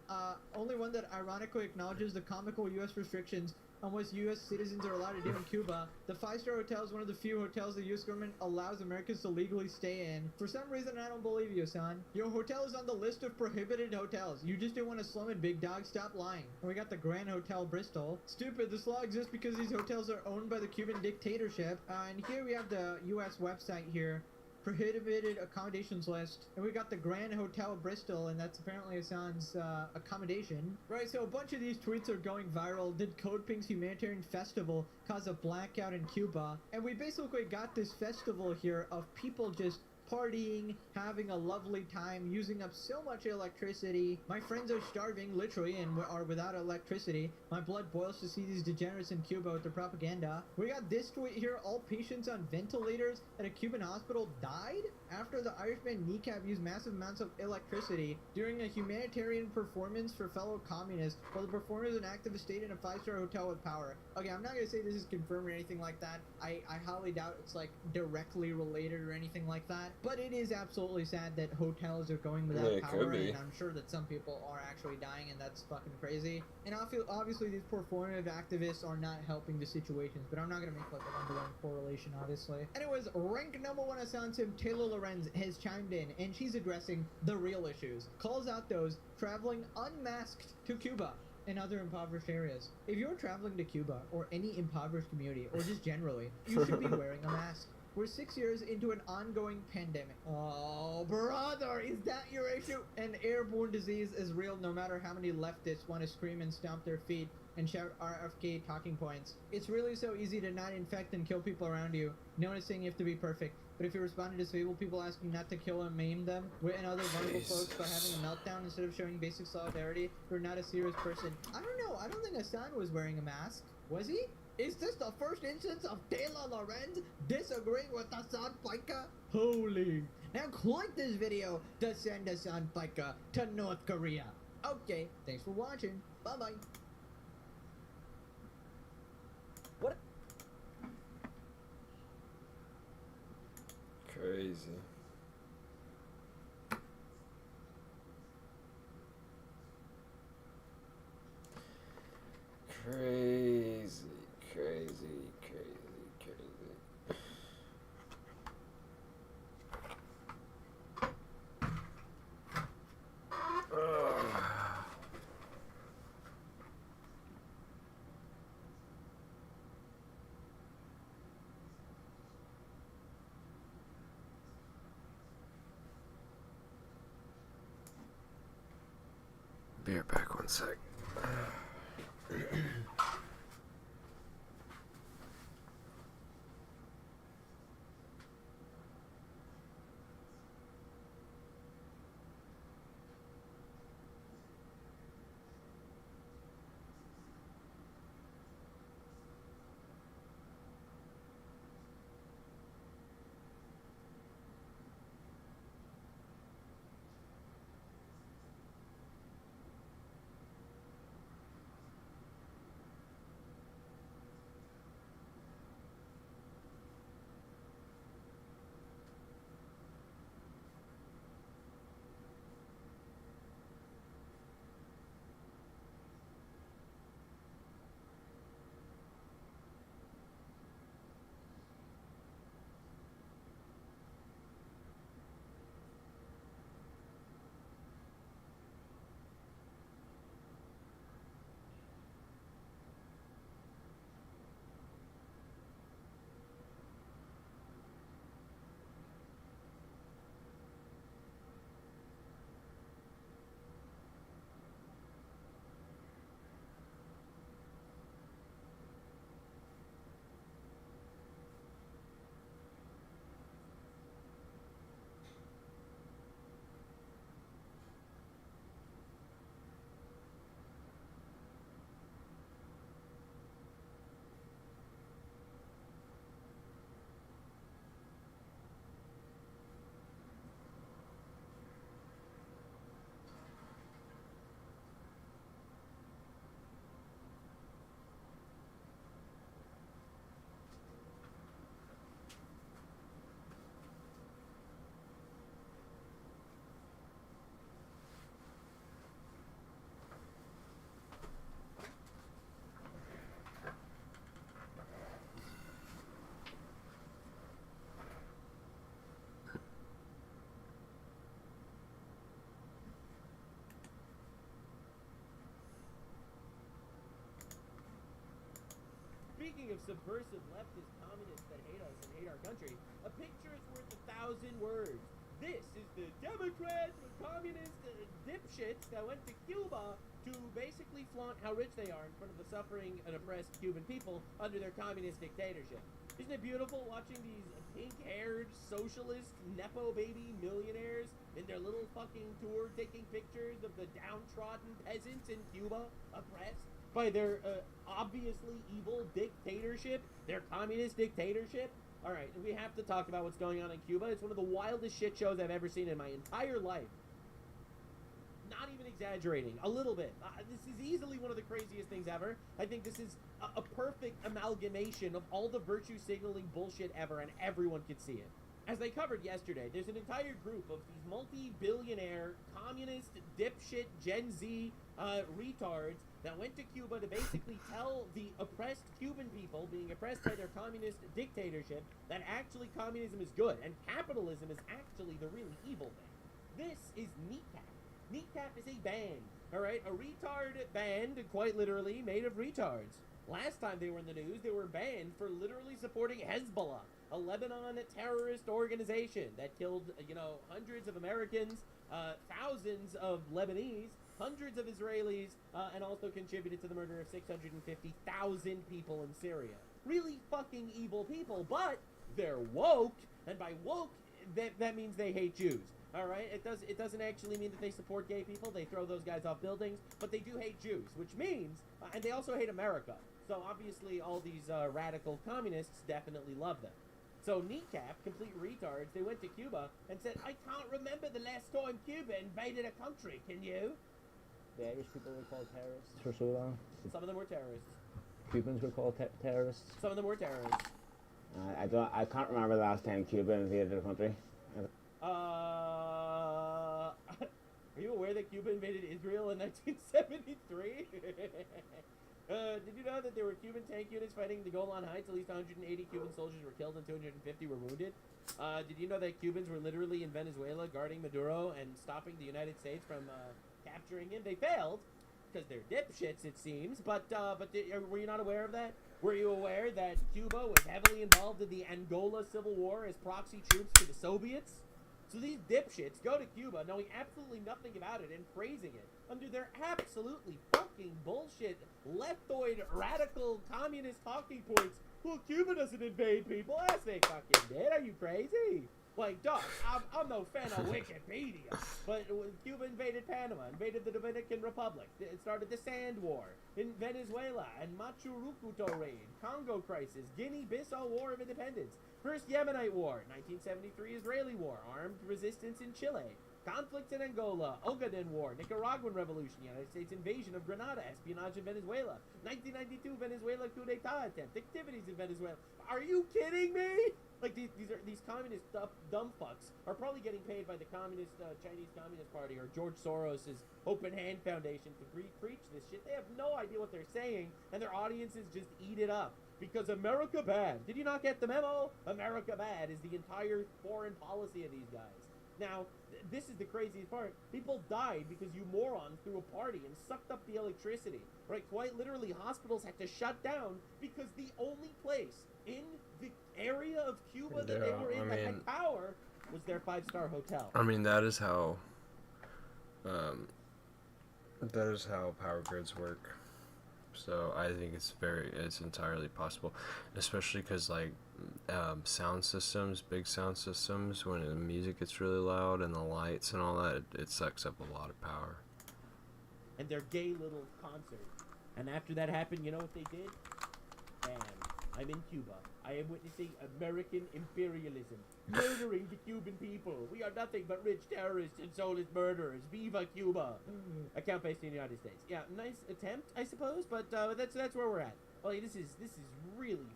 [SPEAKER 10] only one that ironically acknowledges the comical US restrictions on what US citizens are allowed to do in Cuba. The 5-star hotel is one of the few hotels the US government allows Americans to legally stay in. For some reason, I don't believe you, Hassan. Your hotel is on the list of prohibited hotels. You just didn't want to slum it, big dog. Stop lying. And we got the Grand Hotel Bristol. Stupid, this law exists because these hotels are owned by the Cuban dictatorship. And here we have the US website here. Prohibited accommodations list, and we got the Grand Hotel Bristol, and that's apparently Hassan's accommodation. Right, so a bunch of these tweets are going viral. Did Code Pink's humanitarian festival cause a blackout in Cuba? And we basically got this festival here of people just partying, having a lovely time, using up so much electricity. My friends are starving, literally, and are without electricity. My blood boils to see these degenerates in Cuba with their propaganda. We got this tweet here, all patients on ventilators at a Cuban hospital died after the Irishman kneecap used massive amounts of electricity during a humanitarian performance for fellow communists, while the performers and activists stayed in a 5-star hotel with power. Okay, I'm not gonna say this is confirmed or anything like that. I highly doubt it's like directly related or anything like that. But it is absolutely sad that hotels are going without power, and I'm sure that some people are actually dying, and that's fucking crazy. And obviously these performative activists are not helping the situations, but I'm not gonna make like a one-to-one correlation, obviously. Anyways, rank number 1 Hassan Sim, Taylor Lorenz has chimed in, and she's addressing the real issues. Calls out those traveling unmasked to Cuba and other impoverished areas. If you're traveling to Cuba or any impoverished community, or just generally, you should be wearing a mask. We're 6 years into an ongoing pandemic. Oh, brother, is that your issue? An airborne disease is real no matter how many leftists want to scream and stomp their feet and shout RFK talking points. It's really so easy to not infect and kill people around you. No one is saying you have to be perfect. But if you respond to disabled people asking not to kill and maim them, and other vulnerable folks by having a meltdown instead of showing basic solidarity, you're not a serious person. I don't know. I don't think Hassan was wearing a mask. Was he? Is this the first instance of Taylor Lorenz disagreeing with Hassan Piker? Holy. Now click this video to send Hassan Piker to North Korea. Okay, thanks for watching. Bye-bye.
[SPEAKER 1] Crazy. Crazy, crazy, crazy, crazy. Ugh. Be right back, one sec.
[SPEAKER 18] Speaking of subversive leftist communists that hate us and hate our country, a picture is worth 1,000 words. This is the Democrats, the communist dipshits that went to Cuba to basically flaunt how rich they are in front of the suffering and oppressed Cuban people under their communist dictatorship. Isn't it beautiful watching these pink-haired socialist nepo baby millionaires in their little fucking tour taking pictures of the downtrodden peasants in Cuba oppressed by their obviously evil dictatorship, their communist dictatorship? Alright, we have to talk about what's going on in Cuba. It's one of the wildest shit shows I've ever seen in my entire life. Not even exaggerating, a little bit. This is easily one of the craziest things ever. I think this is a perfect amalgamation of all the virtue signaling bullshit ever, and everyone could see it. As they covered yesterday, there's an entire group of these multi-billionaire, communist, dipshit, Gen Z retards that went to Cuba to basically tell the oppressed Cuban people being oppressed by their communist dictatorship that actually communism is good and capitalism is actually the really evil thing. This is NECAP. NECAP is a band, alright? A retard band, quite literally, made of retards. Last time they were in the news, they were banned for literally supporting Hezbollah, a Lebanon terrorist organization that killed, hundreds of Americans, thousands of Lebanese, hundreds of Israelis, and also contributed to the murder of 650,000 people in Syria. Really fucking evil people, but they're woke, and by woke, that means they hate Jews. Alright, it doesn't actually mean that they support gay people. They throw those guys off buildings, but they do hate Jews, which means, and they also hate America. So obviously all these radical communists definitely love them. So NECAP, complete retards, they went to Cuba and said, I can't remember the last time Cuba invaded a country, can you?
[SPEAKER 20] The Irish people were called terrorists for so long.
[SPEAKER 18] Some of them were terrorists.
[SPEAKER 20] Cubans were called terrorists.
[SPEAKER 18] Some of them were terrorists.
[SPEAKER 20] I can't remember the last time Cuba invaded a country.
[SPEAKER 18] Are you aware that Cuba invaded Israel in 1973? Did you know that there were Cuban tank units fighting the Golan Heights? At least 180 Cuban soldiers were killed and 250 were wounded. Did you know that Cubans were literally in Venezuela guarding Maduro and stopping the United States from capturing him? They failed because they're dipshits, it seems. But were you not aware of that? Were you aware that Cuba was heavily involved in the Angola Civil War as proxy troops for the Soviets? So these dipshits go to Cuba knowing absolutely nothing about it and praising it under their absolutely fucking bullshit leftoid radical communist talking points. Well, Cuba doesn't invade people. Yes, they fucking did. Are you crazy? Like, dog, I'm no fan of Wikipedia, but Cuba invaded Panama, invaded the Dominican Republic. It started the Sand War in Venezuela and Machurucuto raid, Congo crisis, Guinea-Bissau War of Independence, First Yemenite War, 1973 Israeli War, armed resistance in Chile, conflicts in Angola, Ogaden War, Nicaraguan Revolution, United States invasion of Grenada, espionage in Venezuela, 1992 Venezuela coup d'etat attempt, activities in Venezuela. Are you kidding me? Like these communist dumb fucks are probably getting paid by the Chinese Communist Party or George Soros's Open Hand Foundation to preach this shit. They have no idea what they're saying, and their audiences just eat it up. Because America bad. Did you not get the memo? America bad is the entire foreign policy of these guys. Now, this is the craziest part. People died because you morons threw a party and sucked up the electricity. Right? Quite literally, hospitals had to shut down because the only place in the area of Cuba that they were in that had power was their 5-star hotel.
[SPEAKER 1] I mean, that is how power grids work. So I think it's entirely possible, especially because like sound systems, big sound systems, when the music gets really loud and the lights and all that, it sucks up a lot of power.
[SPEAKER 18] And their gay little concert. And after that happened, you know what they did? Bam. I'm in Cuba. I am witnessing American imperialism, murdering the Cuban people. We are nothing but rich terrorists and soulless murderers. Viva Cuba! Account based in the United States. Yeah, nice attempt, I suppose, but that's where we're at. Oh, this is really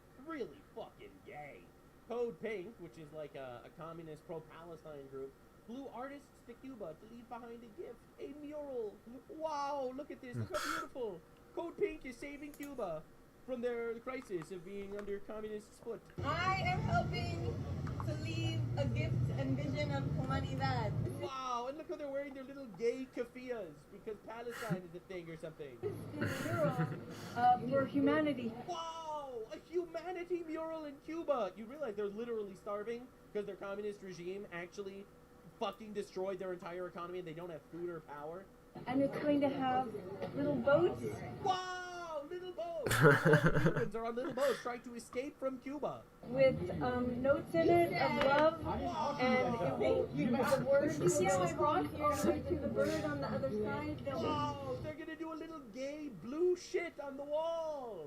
[SPEAKER 18] fucking gay. Code Pink, which is like a communist pro-Palestine group, flew artists to Cuba to leave behind a gift, a mural. Wow, look at this! Look how beautiful. Code Pink is saving Cuba from their crisis of being under communist's foot.
[SPEAKER 2] I am helping to leave a gift and vision of humanidad.
[SPEAKER 18] Wow, and look how they're wearing their little gay keffiyehs because Palestine is a thing or something.
[SPEAKER 2] Mural for humanity.
[SPEAKER 18] Wow, a humanity mural in Cuba. You realize they're literally starving because their communist regime actually fucking destroyed their entire economy and they don't have food or power.
[SPEAKER 2] And it's going to have little boats.
[SPEAKER 18] Wow! Little boats. Cubans are on little boats trying to escape from Cuba.
[SPEAKER 2] With notes in it of love, and the words will cross over to the bird on the other side.
[SPEAKER 18] Wow, they're gonna do a little gay blue shit on the wall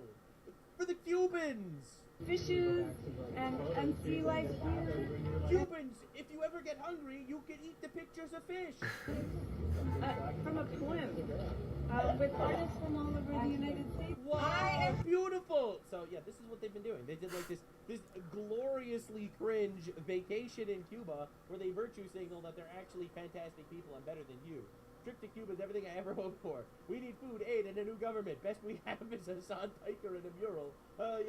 [SPEAKER 18] for the Cubans.
[SPEAKER 2] Fishes and sea life here.
[SPEAKER 18] Cubans, if you ever get hungry, you can eat the pictures of fish.
[SPEAKER 2] From a poem. With artists from all over the United States.
[SPEAKER 18] Wow, beautiful! So yeah, this is what they've been doing. They did like this gloriously cringe vacation in Cuba where they virtue signal that they're actually fantastic people and better than you. Trip to Cuba is everything I ever hoped for. We need food, aid, and a new government. Best we have is Hassan Piker and a mural.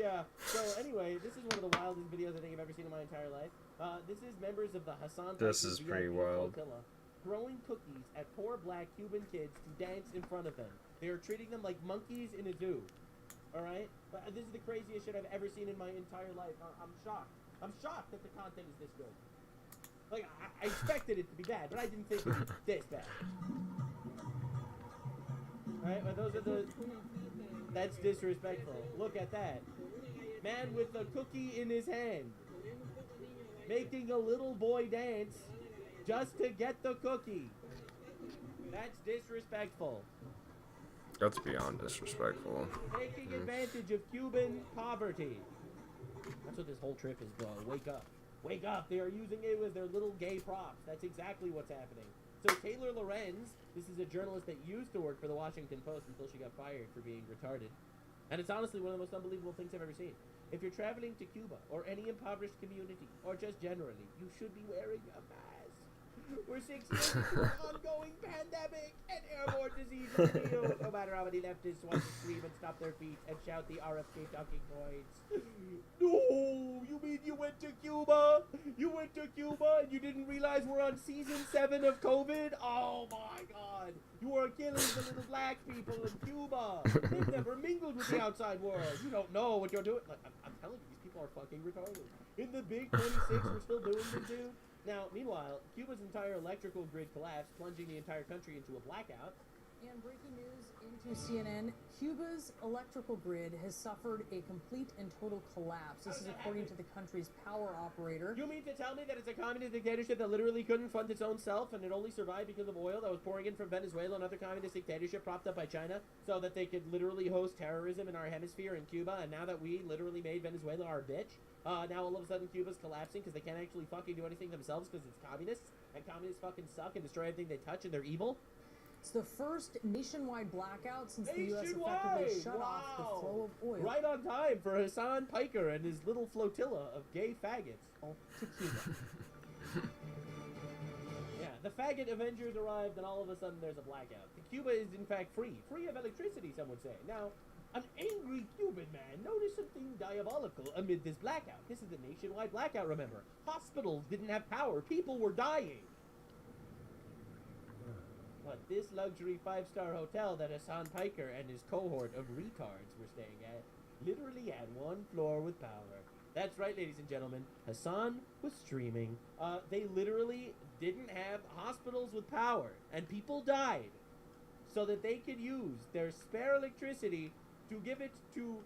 [SPEAKER 18] Yeah. So anyway, this is one of the wildest videos I think I've ever seen in my entire life. This is members of the Hassan Piker
[SPEAKER 1] This is pretty wild.
[SPEAKER 18] Flotilla throwing cookies at poor black Cuban kids to dance in front of them. They are treating them like monkeys in a zoo. Alright? This is the craziest shit I've ever seen in my entire life. I'm shocked. I'm shocked that the content is this good. Like, I expected it to be bad, but I didn't think it would be this bad. Alright, well, those are the... That's disrespectful. Look at that. Man with a cookie in his hand. Making a little boy dance just to get the cookie. That's disrespectful.
[SPEAKER 1] That's beyond disrespectful.
[SPEAKER 18] Taking advantage of Cuban poverty. That's what this whole trip is, bro. Wake up. Wake up. They are using it with their little gay props. That's exactly what's happening. So Taylor Lorenz, this is a journalist that used to work for the Washington Post until she got fired for being retarded. And it's honestly one of the most unbelievable things I've ever seen. If you're traveling to Cuba or any impoverished community or just generally, you should be wearing a mask. We're 6 years into an ongoing pandemic and airborne disease is real. No matter how many leftists want to scream and stomp their feet and shout the RFK talking points. No, you mean you went to Cuba? You went to Cuba and you didn't realize we're on season 7 of COVID? Oh my God. You are killing the little black people in Cuba. They've never mingled with the outside world. You don't know what you're doing. Like, I'm telling you, these people are fucking retarded. In the big 26, we're still doing this, dude. Now, meanwhile, Cuba's entire electrical grid collapsed, plunging the entire country into a blackout.
[SPEAKER 7] And breaking news into CNN, Cuba's electrical grid has suffered a complete and total collapse. This is according to the country's power operator.
[SPEAKER 18] You mean to tell me that it's a communist dictatorship that literally couldn't fund its own self and it only survived because of oil that was pouring in from Venezuela, another communist dictatorship propped up by China, so that they could literally host terrorism in our hemisphere in Cuba, and now that we literally made Venezuela our bitch, now all of a sudden Cuba's collapsing because they can't actually fucking do anything themselves because it's communists, and communists fucking suck and destroy everything they touch and they're evil?
[SPEAKER 7] It's the first nationwide blackout since the U.S. effectively shut off the flow of oil.
[SPEAKER 18] Right on time for Hassan Piker and his little flotilla of gay faggots to Cuba. Yeah, the faggot Avengers arrived and all of a sudden there's a blackout. Cuba is in fact free of electricity, some would say. Now, an angry Cuban man noticed something diabolical amid this blackout. This is a nationwide blackout, remember. Hospitals didn't have power. People were dying. But this luxury 5-star hotel that Hassan Piker and his cohort of retards were staying at literally had 1 floor with power. That's right, ladies and gentlemen. Hassan was streaming. They literally didn't have hospitals with power, and people died so that they could use their spare electricity to give it to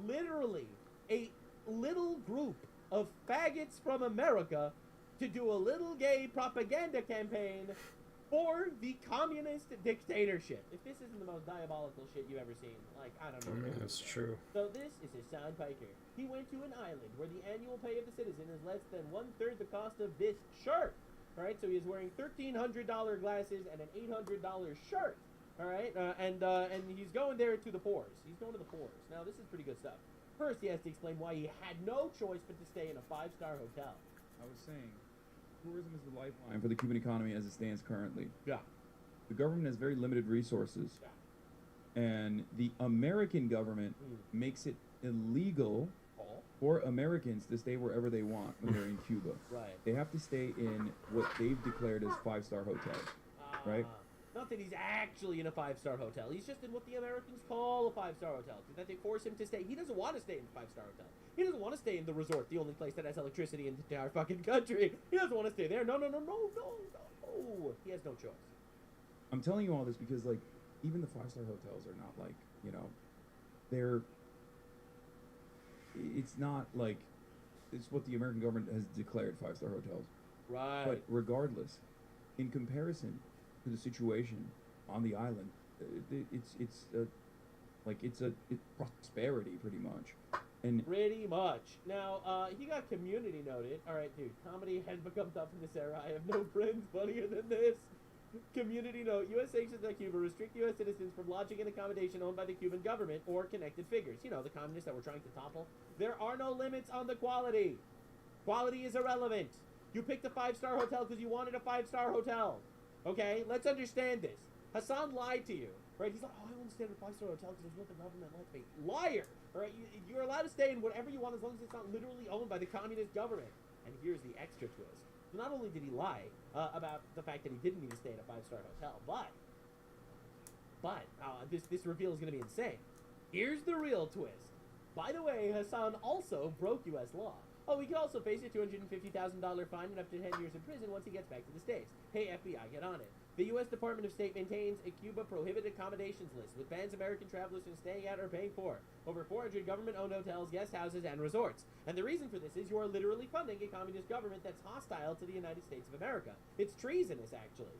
[SPEAKER 18] literally a little group of faggots from America to do a little gay propaganda campaign for the communist dictatorship. If this isn't the most diabolical shit you've ever seen, like, I don't know.
[SPEAKER 1] That's true.
[SPEAKER 18] So this is Hassan Piker. He went to an island where the annual pay of the citizen is less than 1/3 the cost of this shirt. All right, so he's wearing $1,300 glasses and an $800 shirt. All right, and he's going there to the pores. He's going to the pores. Now, this is pretty good stuff. First, he has to explain why he had no choice but to stay in a 5-star hotel.
[SPEAKER 5] I was saying, tourism is the lifeline for the Cuban economy as it stands currently.
[SPEAKER 18] Yeah.
[SPEAKER 5] The government has very limited resources.
[SPEAKER 18] Yeah.
[SPEAKER 5] And the American government makes it illegal for Americans to stay wherever they want when they're in Cuba.
[SPEAKER 18] Right.
[SPEAKER 5] They have to stay in what they've declared as 5-star hotels. Right?
[SPEAKER 18] Not that he's actually in a 5-star hotel. He's just in what the Americans call a 5-star hotel. That they force him to stay. He doesn't want to stay in a 5-star hotel. He doesn't want to stay in the resort, the only place that has electricity in the entire fucking country. He doesn't want to stay there. No. He has no choice.
[SPEAKER 5] I'm telling you all this because, like, even the 5-star hotels are not like, you know, it's not like, it's what the American government has declared 5-star hotels.
[SPEAKER 18] Right.
[SPEAKER 5] But regardless, in comparison to the situation on the island, it's prosperity pretty much. And
[SPEAKER 18] pretty much. Now, he got community noted. All right, dude, comedy has become tough in this era. I have no friends funnier than this. Community note, U.S. sanctions on Cuba restrict U.S. citizens from lodging and accommodation owned by the Cuban government or connected figures. You know, the communists that we're trying to topple. There are no limits on the quality. Quality is irrelevant. You picked a 5-star hotel because you wanted a 5-star hotel. Okay, let's understand this. Hassan lied to you, right? He's like, oh, I only stayed in a 5-star hotel because it's what the government lets me. Liar! All right, you're allowed to stay in whatever you want as long as it's not literally owned by the communist government. And here's the extra twist. So not only did he lie about the fact that he didn't need to stay in a 5-star hotel, but this reveal is going to be insane. Here's the real twist. By the way, Hassan also broke U.S. law. Oh, he could also face a $250,000 fine and up to 10 years in prison once he gets back to the States. Hey, FBI, get on it. The U.S. Department of State maintains a Cuba prohibited accommodations list with bans American travelers from staying at or paying for. Over 400 government-owned hotels, guest houses, and resorts. And the reason for this is you are literally funding a communist government that's hostile to the United States of America. It's treasonous, actually.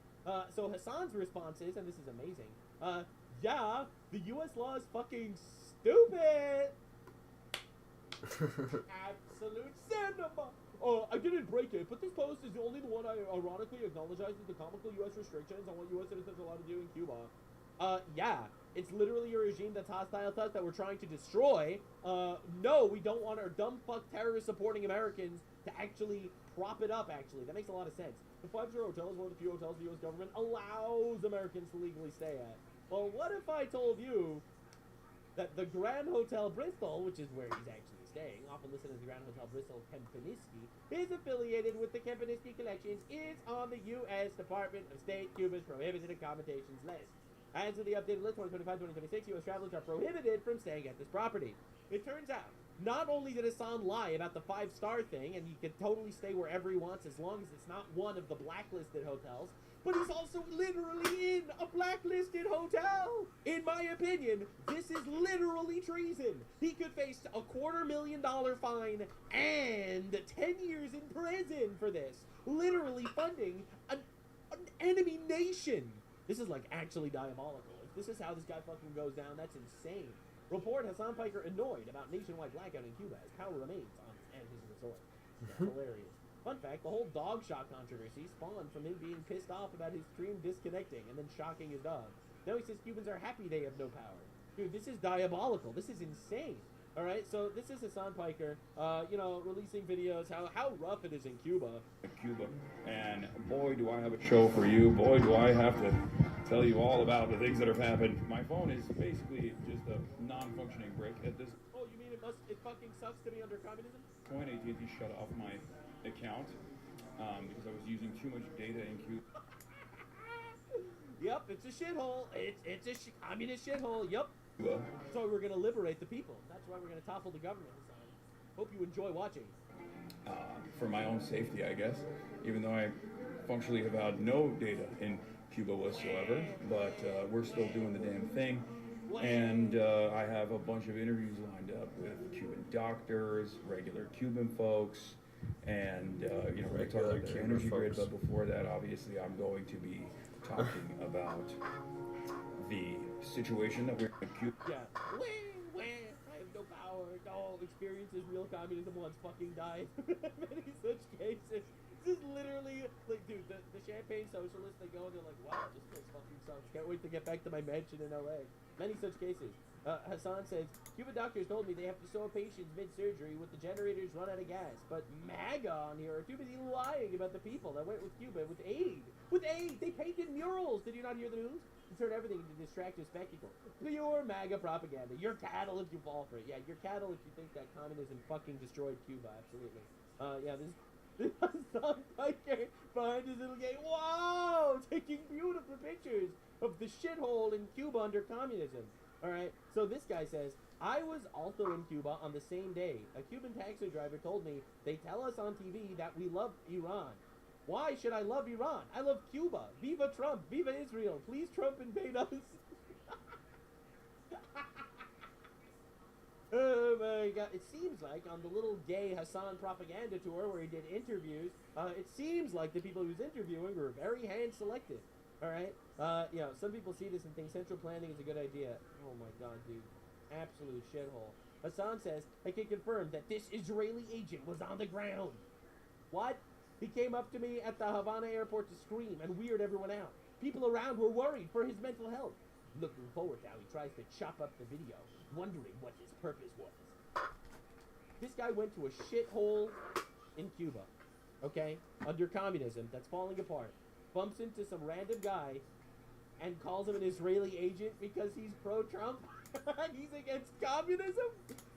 [SPEAKER 18] So Hassan's response is, and this is amazing, yeah, the U.S. law is fucking stupid! Absolute cinema! I didn't break it, but this post is only the one I ironically acknowledges the comical U.S. restrictions on what U.S. citizens are allowed to do in Cuba. Yeah. It's literally a regime that's hostile to us that we're trying to destroy. No, we don't want our dumb fuck terrorist supporting Americans to actually prop it up, actually. That makes a lot of sense. The 5-star hotel is one of the few hotels the U.S. government allows Americans to legally stay at. Well, what if I told you that the Grand Hotel Bristol, which is where he's actually staying, often listed as the Grand Hotel Bristol Kempinski, is affiliated with the Kempinski Collections, is on the U.S. Department of State Cuba's prohibited accommodations list. As of the updated list 2025-2026, U.S. travelers are prohibited from staying at this property. It turns out, not only did Hassan lie about the 5-star thing, and he can totally stay wherever he wants as long as it's not one of the blacklisted hotels, but he's also literally in a blacklisted hotel. In my opinion, this is literally treason. He could face a $250,000 fine and 10 years in prison for this. Literally funding an enemy nation. This is like actually diabolical. If this is how this guy fucking goes down, that's insane. Report Hassan Piker annoyed about nationwide blackout in Cuba as power remains on at his resort. Hilarious. Fun fact, the whole dog shot controversy spawned from him being pissed off about his stream disconnecting and then shocking his dog. Now he says Cubans are happy they have no power. Dude, this is diabolical. This is insane. Alright, so this is Hassan Piker, releasing videos, how rough it is in Cuba.
[SPEAKER 12] And boy, do I have a show for you. Boy, do I have to tell you all about the things that have happened. My phone is basically just a non-functioning brick at this
[SPEAKER 18] Oh, you mean it fucking sucks to be under communism?
[SPEAKER 12] point. AT&T shut off my account because I was using too much data in Cuba.
[SPEAKER 18] Yep, it's a shithole. It's a communist shithole. Yep. That's why we're gonna liberate the people. That's why we're gonna topple the government. Hope you enjoy watching.
[SPEAKER 12] For my own safety, I guess, even though I functionally have had no data in Cuba whatsoever, but we're still doing the damn thing. And I have a bunch of interviews lined up with Cuban doctors, regular Cuban folks, and we talked about the energy grid, but before that, obviously, I'm going to be talking about the situation that we're in Cuba.
[SPEAKER 18] Yeah. I have no power. No experiences real communism once fucking died. Many such cases. This is literally like, dude, the champagne socialists, they go and they're like, wow, this place fucking sucks. Can't wait to get back to my mansion in LA. Many such cases. Hassan says, Cuban doctors told me they have to sew patients mid-surgery with the generators run out of gas. But MAGA on here are too busy lying about the people that went with Cuba with aid. With aid! They painted murals! Did you not hear the news? And turned everything into distractive spectacle. Pure MAGA propaganda. You're cattle if you fall for it. Yeah, you're cattle if you think that communism fucking destroyed Cuba. Absolutely. This Hassan Piker behind his little gate. Wow! Taking beautiful pictures of the shithole in Cuba under communism. Alright, so this guy says, I was also in Cuba on the same day. A Cuban taxi driver told me, they tell us on TV that we love Iran. Why should I love Iran? I love Cuba. Viva Trump. Viva Israel. Please Trump invade us. Oh my god. It seems like on the little gay Hassan propaganda tour where he did interviews, it seems like the people he was interviewing were very hand-selected. Alright? Some people see this and think central planning is a good idea. Oh my god, dude. Absolute shithole. Hassan says, I can confirm that this Israeli agent was on the ground. What? He came up to me at the Havana airport to scream and weird everyone out. People around were worried for his mental health. Looking forward now, he tries to chop up the video, wondering what his purpose was. This guy went to a shithole in Cuba, okay, under communism that's falling apart, bumps into some random guy and calls him an Israeli agent because he's pro-Trump. He's against communism.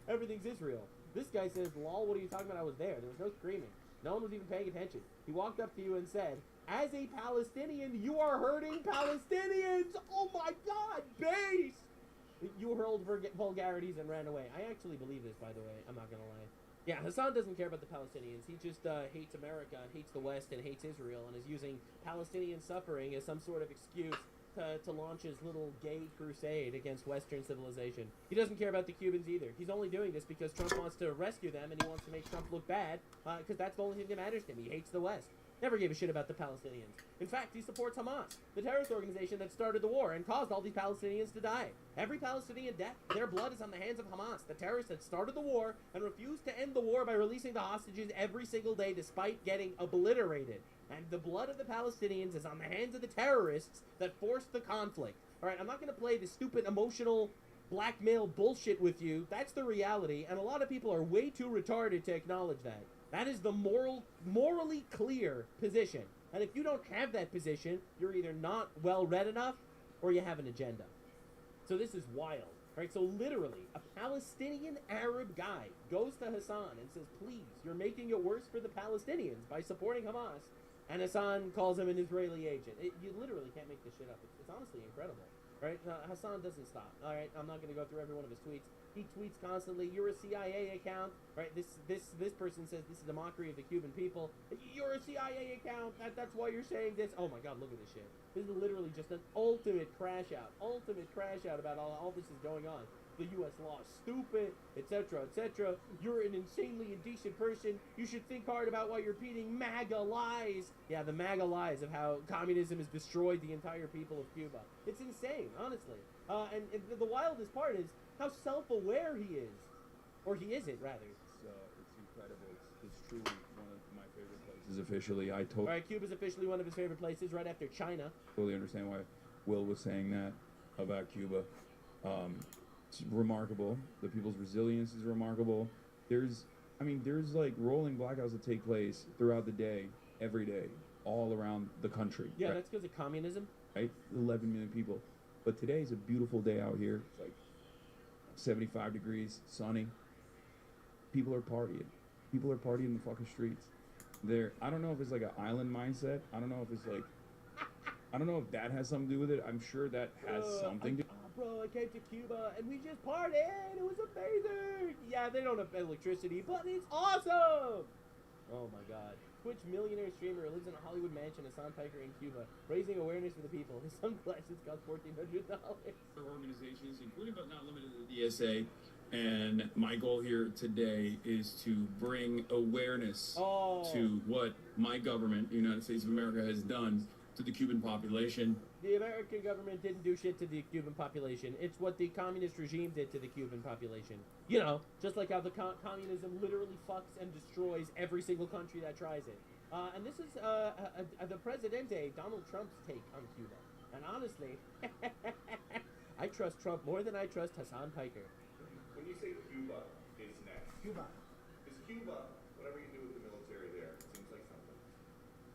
[SPEAKER 18] Everything's Israel. This guy says, lol, what are you talking about? I was there. There was no screaming. No one was even paying attention. He walked up to you and said, as a Palestinian, you are hurting Palestinians. Oh my God, base. You hurled vulgarities and ran away. I actually believe this, by the way. I'm not going to lie. Yeah, Hassan doesn't care about the Palestinians. He just hates America, hates the West, and hates Israel, and is using Palestinian suffering as some sort of excuse to launch his little gay crusade against Western civilization. He doesn't care about the Cubans either. He's only doing this because Trump wants to rescue them, and he wants to make Trump look bad, because that's the only thing that matters to him. He hates the West. Never gave a shit about the Palestinians. In fact, he supports Hamas, the terrorist organization that started the war and caused all these Palestinians to die. Every Palestinian death, their blood is on the hands of Hamas, the terrorists that started the war and refused to end the war by releasing the hostages every single day despite getting obliterated. And the blood of the Palestinians is on the hands of the terrorists that forced the conflict. All right, I'm not going to play the stupid emotional blackmail bullshit with you. That's the reality, and a lot of people are way too retarded to acknowledge that. That is the morally clear position. And if you don't have that position, you're either not well read enough or you have an agenda. So this is wild. Right, so literally, a Palestinian Arab guy goes to Hassan and says, please, you're making it worse for the Palestinians by supporting Hamas. And Hassan calls him an Israeli agent. You literally can't make this shit up. It's honestly incredible. Right? Hassan doesn't stop. All right, I'm not going to go through every one of his tweets. He tweets constantly, you're a CIA account. Right? This person says this is a mockery of the Cuban people. You're a CIA account. That's why you're saying this. Oh my God, look at this shit. This is literally just an ultimate crash out. Ultimate crash out about all this is going on. The U.S. law is stupid, etc., etc. You're an insanely indecent person. You should think hard about why you're repeating MAGA lies. Yeah, the MAGA lies of how communism has destroyed the entire people of Cuba. It's insane, honestly. And the wildest part is how self-aware he is. Or he isn't, rather.
[SPEAKER 12] It's incredible. It's truly one of my favorite places. Officially, I
[SPEAKER 18] All right, Cuba's officially one of his favorite places, right after China.
[SPEAKER 12] totally understand why Will was saying that about Cuba. It's remarkable. The people's resilience is remarkable. There's like rolling blackouts that take place throughout the day, every day, all around the country.
[SPEAKER 18] Yeah,
[SPEAKER 12] right?
[SPEAKER 18] that's because of communism.
[SPEAKER 12] Right? 11 million people. But today is a beautiful day out here. It's like 75 degrees, sunny. People are partying. People are partying in the fucking streets. I don't know if it's like an island mindset. I don't know if that has something to do with it. I'm sure that has something to.
[SPEAKER 18] Bro, I came to Cuba and we just partied. It was amazing. Yeah, they don't have electricity, but it's awesome. Oh my God. Twitch millionaire streamer lives in a Hollywood mansion, Hassan Piker in Cuba, raising awareness for the people. His sunglasses cost $1,400.
[SPEAKER 12] Organizations, including but not limited to the DSA, and my goal here today is to bring awareness to what my government, the United States of America, has done to the Cuban population.
[SPEAKER 18] The American government didn't do shit to the Cuban population. It's what the communist regime did to the Cuban population. You know, just like how the communism literally fucks and destroys every single country that tries it. And this is the Presidente, Donald Trump's take on Cuba. And honestly, I trust Trump more than I trust Hassan Piker.
[SPEAKER 8] When you say Cuba is next, is Cuba, whatever you do with the military there, it seems like something.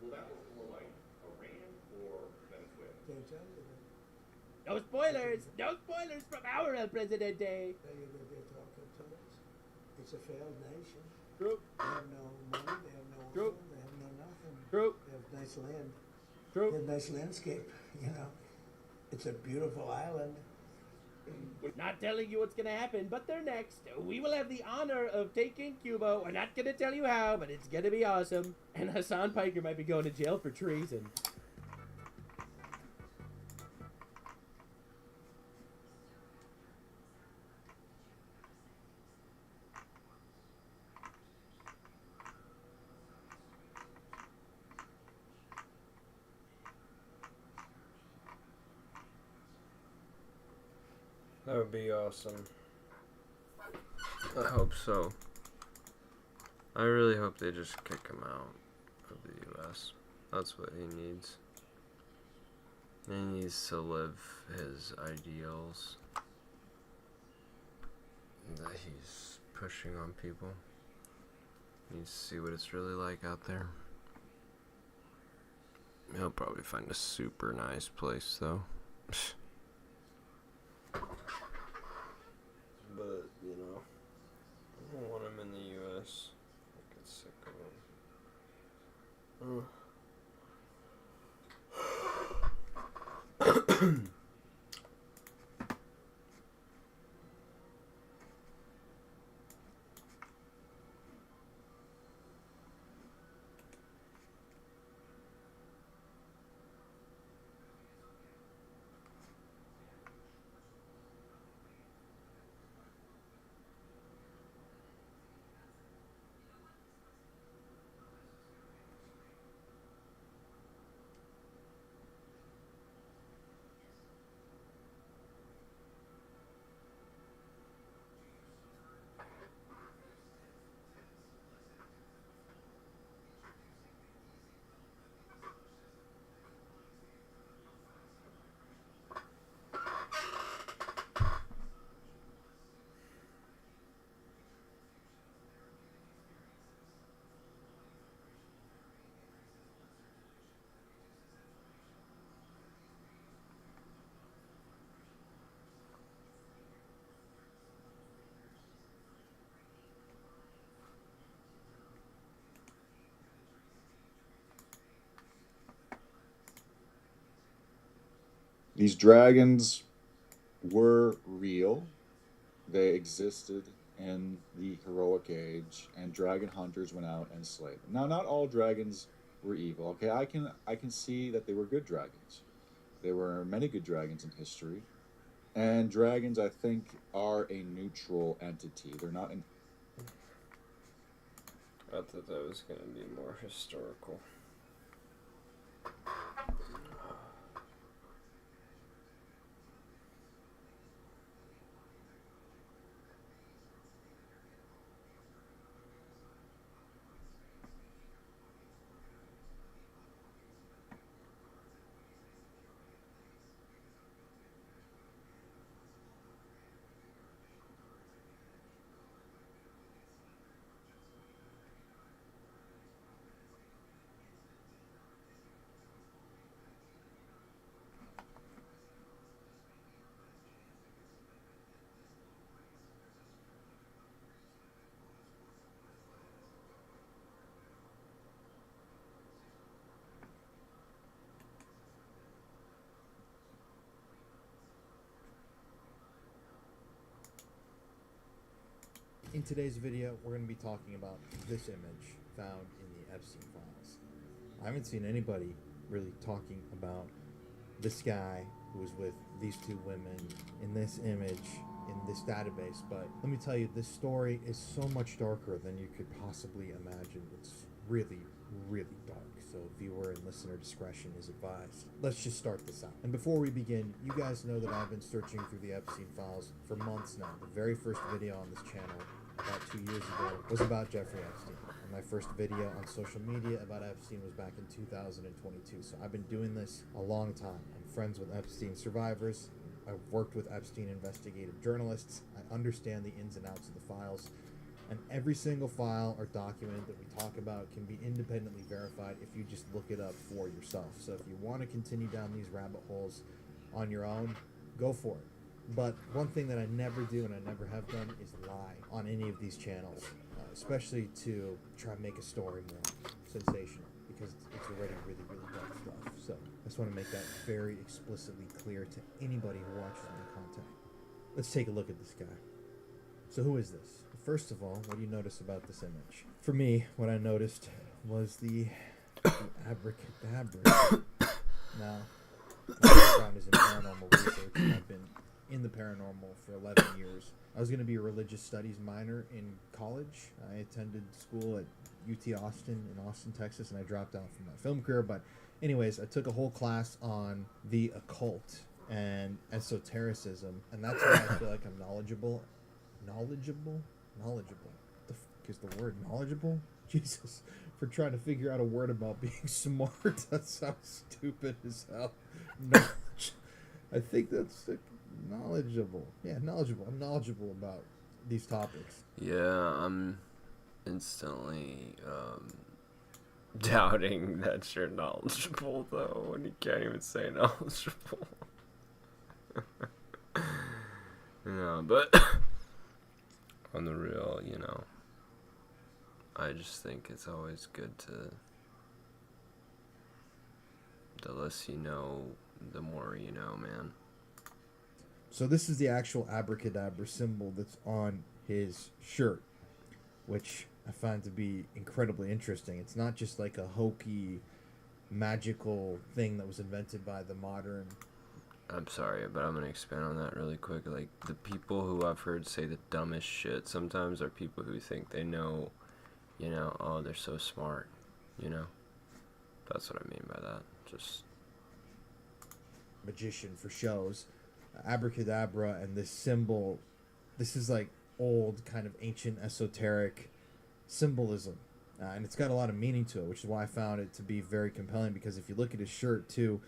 [SPEAKER 8] Will that look more like Iran or Venezuela?
[SPEAKER 21] Can't tell you that.
[SPEAKER 18] No spoilers! No spoilers from our El Presidente!
[SPEAKER 21] Tell you that they're talking to us. It's a failed nation.
[SPEAKER 18] True.
[SPEAKER 21] They have no money, they have no
[SPEAKER 18] True.
[SPEAKER 21] oil, they have no nothing.
[SPEAKER 18] True.
[SPEAKER 21] They have nice land.
[SPEAKER 18] True.
[SPEAKER 21] They have nice landscape, you know. It's a beautiful island.
[SPEAKER 18] We're not telling you what's going to happen, but they're next. We will have the honor of taking Cuba. We're not going to tell you how, but it's going to be awesome. And Hassan Piker might be going to jail for treason.
[SPEAKER 1] That would be awesome. I hope so. I really hope they just kick him out of the U.S. That's what he needs. He needs to live his ideals that he's pushing on people. He needs to see what it's really like out there. He'll probably find a super nice place, though. But, you know, I don't want him in the U.S. I get sick of him.
[SPEAKER 4] These dragons were real. They existed in the heroic age, and dragon hunters went out and slayed them. Now, not all dragons were evil. Okay, I can see that they were good dragons. There were many good dragons in history, and dragons, I think, are a neutral entity. They're not an.
[SPEAKER 1] I thought that was going to be more historical.
[SPEAKER 22] In today's video, we're going to be talking about this image found in the Epstein files. I haven't seen anybody really talking about this guy who was with these two women in this image in this database, but let me tell you, this story is so much darker than you could possibly imagine. It's really, really dark, so viewer and listener discretion is advised. Let's just start this out. And before we begin, you guys know that I've been searching through the Epstein files for months now. The very first video on this channel about 2 years ago was about Jeffrey Epstein. And my first video on social media about Epstein was back in 2022. So I've been doing this a long time. I'm friends with Epstein survivors. I've worked with Epstein investigative journalists. I understand the ins and outs of the files. And every single file or document that we talk about can be independently verified if you just look it up for yourself. So if you want to continue down these rabbit holes on your own, go for it. But one thing that I never do and I never have done is lie on any of these channels, especially to try and make a story more sensational, because it's already really, really dark stuff. So I just want to make that very explicitly clear to anybody who watches my content. Let's take a look at this guy. So who is this? First of all, what do you notice about this image? For me, what I noticed was the abracadabra. Now, my background is in paranormal research, and I've been in the paranormal for 11 years. I was going to be a religious studies minor in college. I attended school at UT Austin in Austin, Texas, and I dropped out from my film career. But anyways, I took a whole class on the occult and esotericism, and that's why I feel like I'm knowledgeable. Knowledgeable? The fuck is the word knowledgeable? Jesus, for trying to figure out a word about being smart. That sounds stupid as hell. Knowledge. I think that's knowledgeable. Yeah, knowledgeable. I'm knowledgeable about these topics.
[SPEAKER 1] Yeah, I'm instantly doubting that you're knowledgeable, though, when you can't even say knowledgeable. Yeah, but on the real, you know, I just think it's always good to, the less you know, the more you know, man.
[SPEAKER 22] So this is the actual abracadabra symbol that's on his shirt, which I find to be incredibly interesting. It's not just like a hokey, magical thing that was invented by the modern...
[SPEAKER 1] I'm sorry, but I'm gonna expand on that really quick. Like, the people who I've heard say the dumbest shit sometimes are people who think they know, you know, oh, they're so smart, you know? That's what I mean by that. Just...
[SPEAKER 22] magician for shows. Abracadabra and this symbol, this is like old kind of ancient esoteric symbolism, and it's got a lot of meaning to it, which is why I found it to be very compelling, because if you look at his shirt too,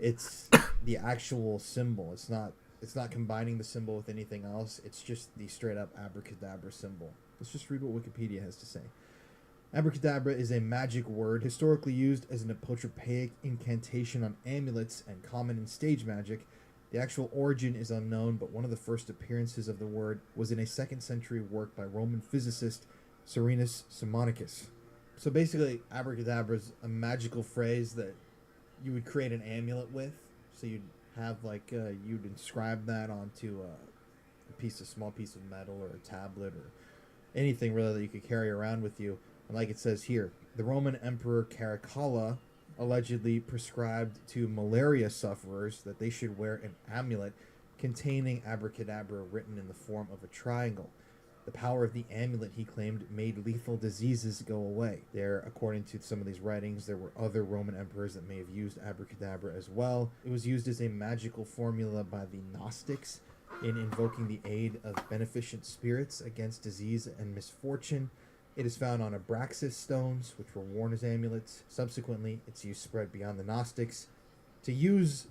[SPEAKER 22] it's the actual symbol. It's not combining the symbol with anything else. It's just the straight up abracadabra symbol. Let's just read what Wikipedia has to say. Abracadabra is a magic word historically used as an apotropaic incantation on amulets and common in stage magic. The actual origin is unknown, but one of the first appearances of the word was in a 2nd century work by Roman physicist Serenus Simonicus. So basically, abracadabra is a magical phrase that you would create an amulet with. So you'd have like you'd inscribe that onto a small piece of metal or a tablet or anything really that you could carry around with you. And like it says here, the Roman Emperor Caracalla allegedly prescribed to malaria sufferers that they should wear an amulet containing abracadabra written in the form of a triangle. The power of the amulet, he claimed, made lethal diseases go away. There, according to some of these writings, there were other Roman emperors that may have used abracadabra as well. It was used as a magical formula by the Gnostics in invoking the aid of beneficent spirits against disease and misfortune. It is found on Abraxas stones, which were worn as amulets. Subsequently, its use spread beyond the Gnostics. To use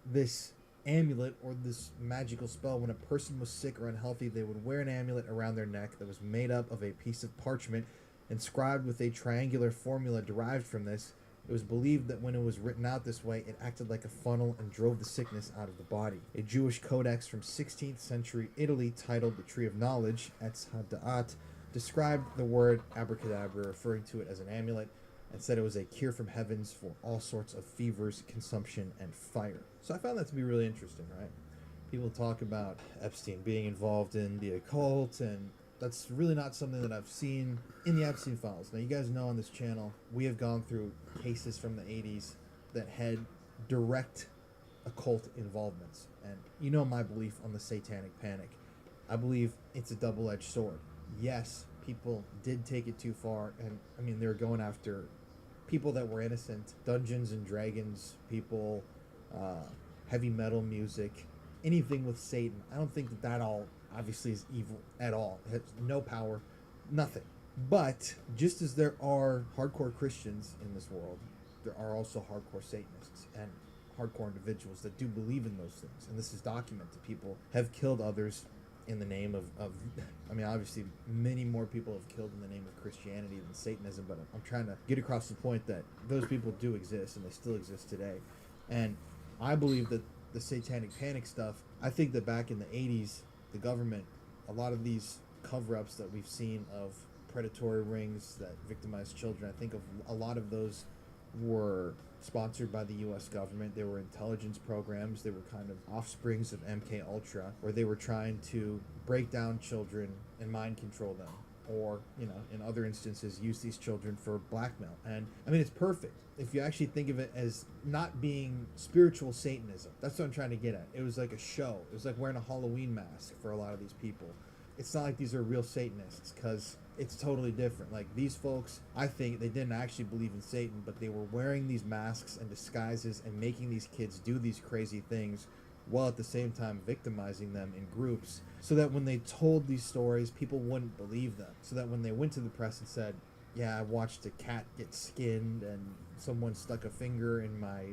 [SPEAKER 22] this amulet or this magical spell, when a person was sick or unhealthy, they would wear an amulet around their neck that was made up of a piece of parchment inscribed with a triangular formula derived from this. It was believed that when it was written out this way, it acted like a funnel and drove the sickness out of the body. A Jewish codex from 16th century Italy titled The Tree of Knowledge, Etz HaDa'at, described the word abracadabra, referring to it as an amulet, and said it was a cure from heavens for all sorts of fevers, consumption, and fire. So I found that to be really interesting, right? People talk about Epstein being involved in the occult, and that's really not something that I've seen in the Epstein files. Now, you guys know on this channel, we have gone through cases from the 80s that had direct occult involvements. And you know my belief on the satanic panic. I believe it's a double-edged sword. Yes, people did take it too far, and I mean, they were going after people that were innocent. Dungeons and Dragons people, heavy metal music, anything with Satan. I don't think that all obviously is evil at all. It has no power, nothing. But just as there are hardcore Christians in this world, there are also hardcore Satanists and hardcore individuals that do believe in those things. And this is documented. People have killed others in the name of I mean, obviously many more people have killed in the name of Christianity than Satanism, but I'm trying to get across the point that those people do exist, and they still exist today. And I believe that the satanic panic stuff, I think that back in the 80s, the government, a lot of these cover-ups that we've seen of predatory rings that victimize children, I think of a lot of those were sponsored by the U.S. government. They were intelligence programs. They were kind of offsprings of MK Ultra, where they were trying to break down children and mind control them, or, you know, in other instances, use these children for blackmail. And I mean, it's perfect if you actually think of it as not being spiritual Satanism. That's what I'm trying to get at. It was like a show. It was like wearing a Halloween mask for a lot of these people. It's not like these are real Satanists, because it's totally different. Like, these folks, I think they didn't actually believe in Satan, but they were wearing these masks and disguises and making these kids do these crazy things, while at the same time victimizing them in groups, so that when they told these stories, people wouldn't believe them. So that when they went to the press and said, yeah, I watched a cat get skinned and someone stuck a finger in my...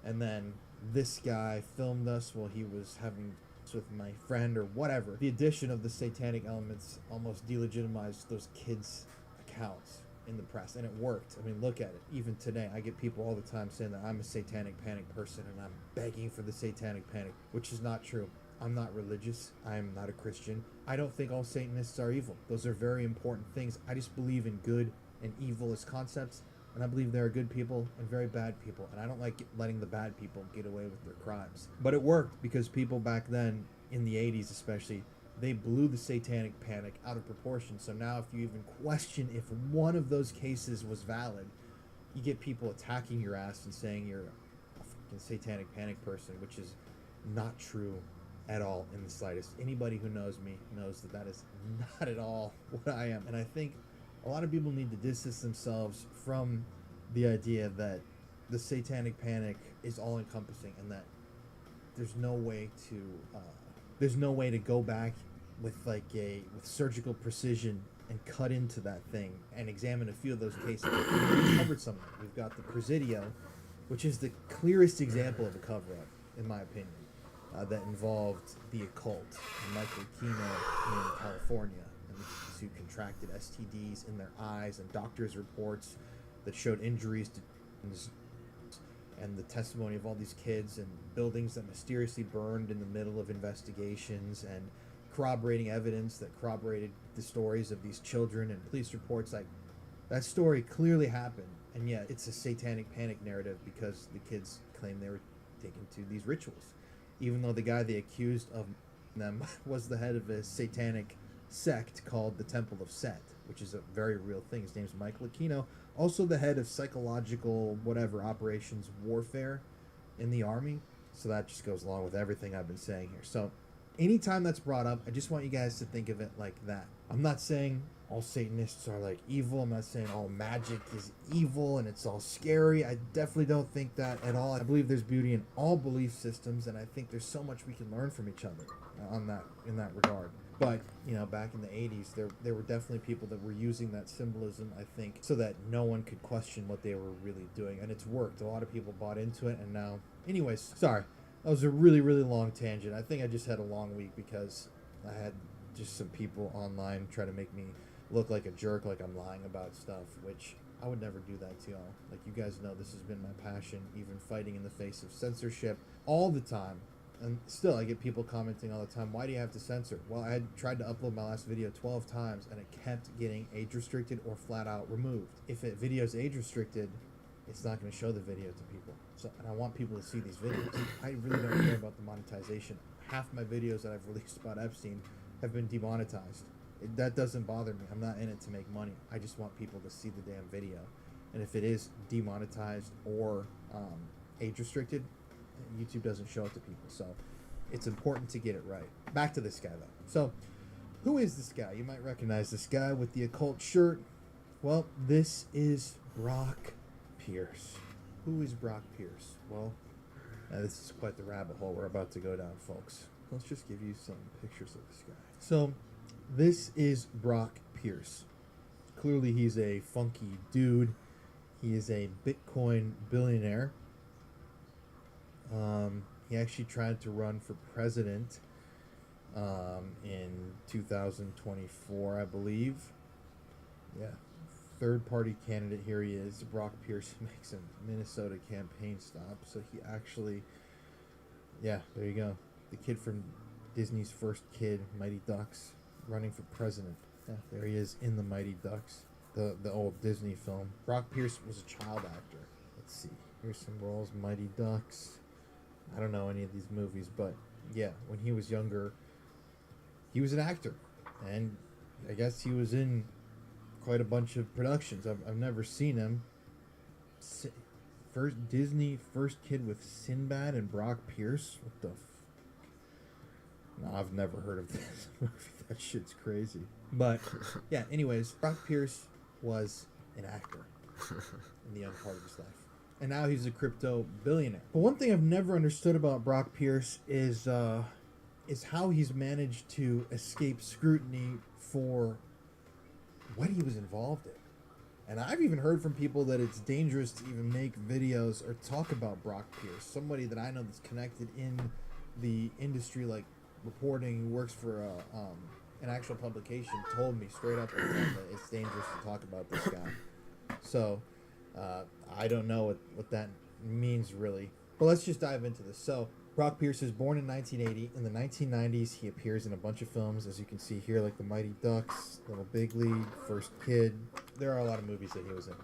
[SPEAKER 22] and then this guy filmed us while he was having with my friend or whatever. The addition of the satanic elements almost delegitimized those kids' accounts in the press, and it worked. I mean, look at it. Even today, I get people all the time saying that I'm a satanic panic person and I'm begging for the satanic panic, which is not true. I'm not religious. I'm not a Christian. I don't think all Satanists are evil. Those are very important things. I just believe in good and evil as concepts, and I believe there are good people and very bad people, and I don't like letting the bad people get away with their crimes. But it worked, because people back then, in the 80s especially, they blew the satanic panic out of proportion. So now if you even question if one of those cases was valid, you get people attacking your ass and saying you're a fucking satanic panic person, which is not true at all in the slightest. Anybody who knows me knows that that is not at all what I am. And I think a lot of people need to distance themselves from the idea that the satanic panic is all-encompassing, and that there's no way to go back with with surgical precision and cut into that thing and examine a few of those cases. We've covered some of them. We've got the Presidio, which is the clearest example of a cover-up, in my opinion, that involved the occult. Michael Kino in California, who contracted STDs in their eyes, and doctors' reports that showed injuries to, and the testimony of all these kids, and buildings that mysteriously burned in the middle of investigations, and corroborating evidence that corroborated the stories of these children, and police reports. Like, that story clearly happened, and yet it's a satanic panic narrative because the kids claim they were taken to these rituals, even though the guy they accused of them was the head of a satanic sect called the Temple of Set, which is a very real thing. His name's Michael Aquino, also the head of psychological whatever operations warfare in the army. So that just goes along with everything I've been saying here. So anytime that's brought up, I just want you guys to think of it like that. I'm not saying all Satanists are like evil. I'm not saying all magic is evil and it's all scary. I definitely don't think that at all. I believe there's beauty in all belief systems, and I think there's so much we can learn from each other in that regard. But, you know, back in the 80s, there were definitely people that were using that symbolism, I think, so that no one could question what they were really doing. And it's worked. A lot of people bought into it, and now... Anyways, sorry. That was a really, really long tangent. I think I just had a long week because I had just some people online try to make me look like a jerk, like I'm lying about stuff, which I would never do that to y'all. Like, you guys know this has been my passion, even fighting in the face of censorship all the time. And still, I get people commenting all the time, why do you have to censor? Well, I had tried to upload my last video 12 times, and it kept getting age-restricted or flat-out removed. If a video is age-restricted, it's not going to show the video to people. So, and I want people to see these videos. I really don't care about the monetization. Half my videos that I've released about Epstein have been demonetized. That doesn't bother me. I'm not in it to make money. I just want people to see the damn video. And if it is demonetized or age-restricted, YouTube doesn't show it to people. So it's important to get it right. Back to this guy, though. So who is this guy? You might recognize this guy with the occult shirt. Well, this is Brock Pierce. Who is Brock Pierce? Well, this is quite the rabbit hole we're about to go down, folks. Let's just give you some pictures of this guy. So this is Brock Pierce. Clearly he's a funky dude. He is a Bitcoin billionaire. He actually tried to run for president in 2024, I believe. Yeah. Third party candidate. Here he is. Brock Pierce makes a Minnesota campaign stop. So he actually, yeah, there you go. The kid from Disney's First Kid, Mighty Ducks, running for president. Yeah, there he is in the Mighty Ducks, the old Disney film. Brock Pierce was a child actor. Let's see. Here's some roles. Mighty Ducks. I don't know any of these movies, but yeah, when he was younger, he was an actor, and I guess he was in quite a bunch of productions. I've never seen him. Disney First Kid with Sinbad and Brock Pierce. What the? No, I've never heard of this movie. That shit's crazy. But yeah, anyways, Brock Pierce was an actor in the young part of his life. And now he's a crypto billionaire. But one thing I've never understood about Brock Pierce is how he's managed to escape scrutiny for what he was involved in. And I've even heard from people that it's dangerous to even make videos or talk about Brock Pierce. Somebody that I know that's connected in the industry, like reporting, who works for an actual publication, told me straight up that it's dangerous to talk about this guy. So I don't know what that means really. But let's just dive into this. So Brock Pierce is born in 1980. In the 1990s, he appears in a bunch of films, as you can see here, like The Mighty Ducks, Little Big League, First Kid. There are a lot of movies that he was in.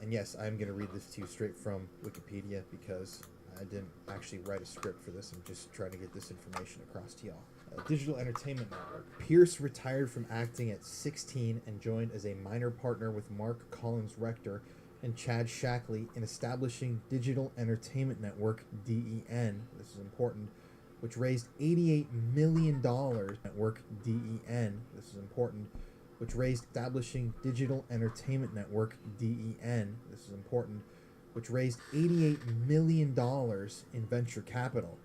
[SPEAKER 22] And yes, I'm going to read this to you straight from Wikipedia because I didn't actually write a script for this. I'm just trying to get this information across to y'all. Digital Entertainment Network. Pierce retired from acting at 16 and joined as a minor partner with Mark Collins Rector and Chad Shackley in establishing Digital Entertainment Network, DEN, this is important, which raised $88 million. Network, DEN, this is important, which raised establishing Digital Entertainment Network, DEN, this is important, which raised $88 million in venture capital.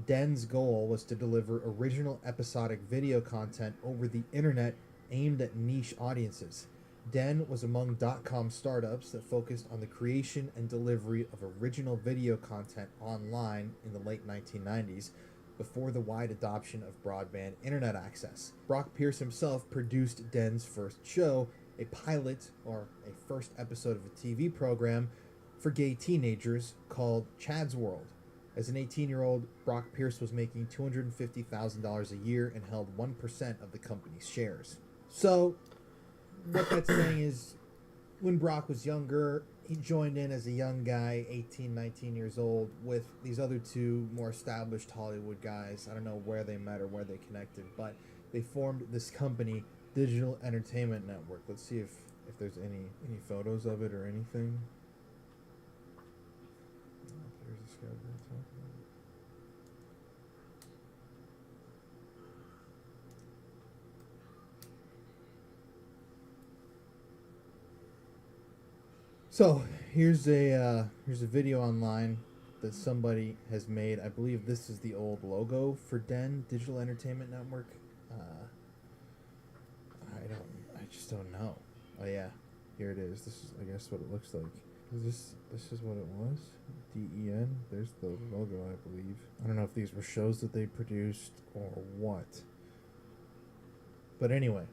[SPEAKER 22] DEN's goal was to deliver original episodic video content over the internet aimed at niche audiences. DEN was among .com startups that focused on the creation and delivery of original video content online in the late 1990s, before the wide adoption of broadband internet access. Brock Pierce himself produced DEN's first show, a pilot, or a first episode of a TV program for gay teenagers called Chad's World. As an 18-year-old, Brock Pierce was making $250,000 a year and held 1% of the company's shares. So what that's saying is when Brock was younger, he joined in as a young guy, 18, 19 years old, with these other two more established Hollywood guys. I don't know where they met or where they connected, but they formed this company, Digital Entertainment Network. Let's see if there's any photos of it or anything. There's this guy we're talking about. So here's a video online that somebody has made. I believe this is the old logo for DEN, Digital Entertainment Network. I just don't know. Oh yeah, here it is. This is, I guess, what it looks like. This is what it was. DEN. There's the logo, I believe. I don't know if these were shows that they produced or what. But anyway,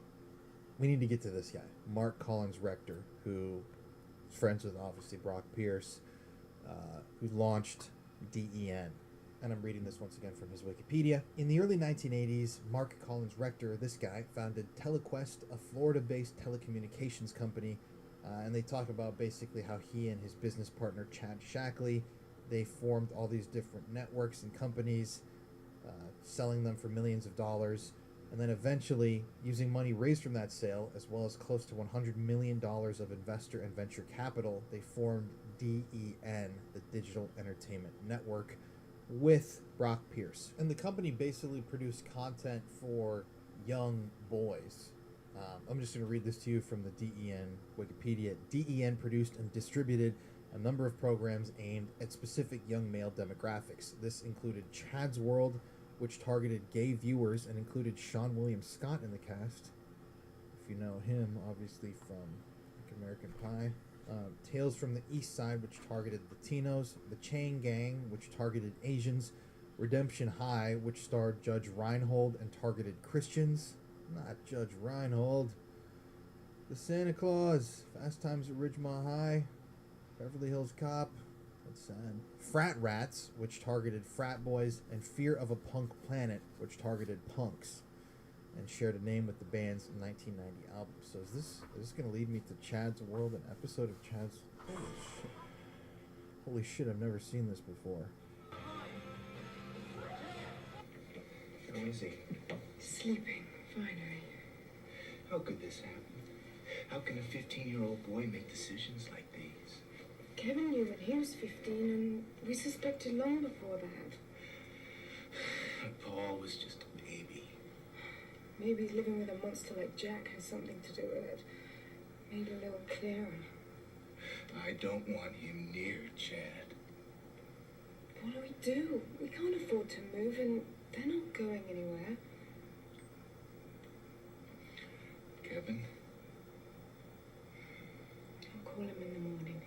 [SPEAKER 22] we need to get to this guy, Mark Collins Rector, who is friends with obviously Brock Pierce, who launched DEN. And I'm reading this once again from his Wikipedia. In the early 1980s, Mark Collins Rector, this guy, founded TeleQuest, a Florida-based telecommunications company. And they talk about basically how he and his business partner, Chad Shackley, they formed all these different networks and companies, selling them for millions of dollars. And then eventually, using money raised from that sale, as well as close to $100 million of investor and venture capital, they formed DEN, the Digital Entertainment Network, with Brock Pierce. And the company basically produced content for young boys. I'm just going to read this to you from the DEN Wikipedia. DEN produced and distributed a number of programs aimed at specific young male demographics. This included Chad's World, which targeted gay viewers and included Sean William Scott in the cast. If you know him, obviously from American Pie. Tales from the East Side, which targeted Latinos. The Chain Gang, which targeted Asians. Redemption High, which starred Judge Reinhold and targeted Christians. Not Judge Reinhold. The Santa Claus. Fast Times at Ridgemont High. Beverly Hills Cop. That's sad. Frat Rats, which targeted frat boys. And Fear of a Punk Planet, which targeted punks. And shared a name with the band's 1990 album. So is this going to lead me to Chad's World, an episode of Chad's... Holy shit, I've never seen this before.
[SPEAKER 6] How is he?
[SPEAKER 16] Sleeping, finally.
[SPEAKER 6] How could this happen? How can a 15-year-old boy make decisions like these?
[SPEAKER 16] Kevin knew when he was 15, and we suspected long before that.
[SPEAKER 6] Paul was just a baby.
[SPEAKER 16] Maybe living with a monster like Jack has something to do with it. Made a little clearer.
[SPEAKER 6] I don't want him near Chad.
[SPEAKER 16] What do we do? We can't afford to move, and they're not going anywhere.
[SPEAKER 6] Kevin?
[SPEAKER 16] I'll call him in the morning.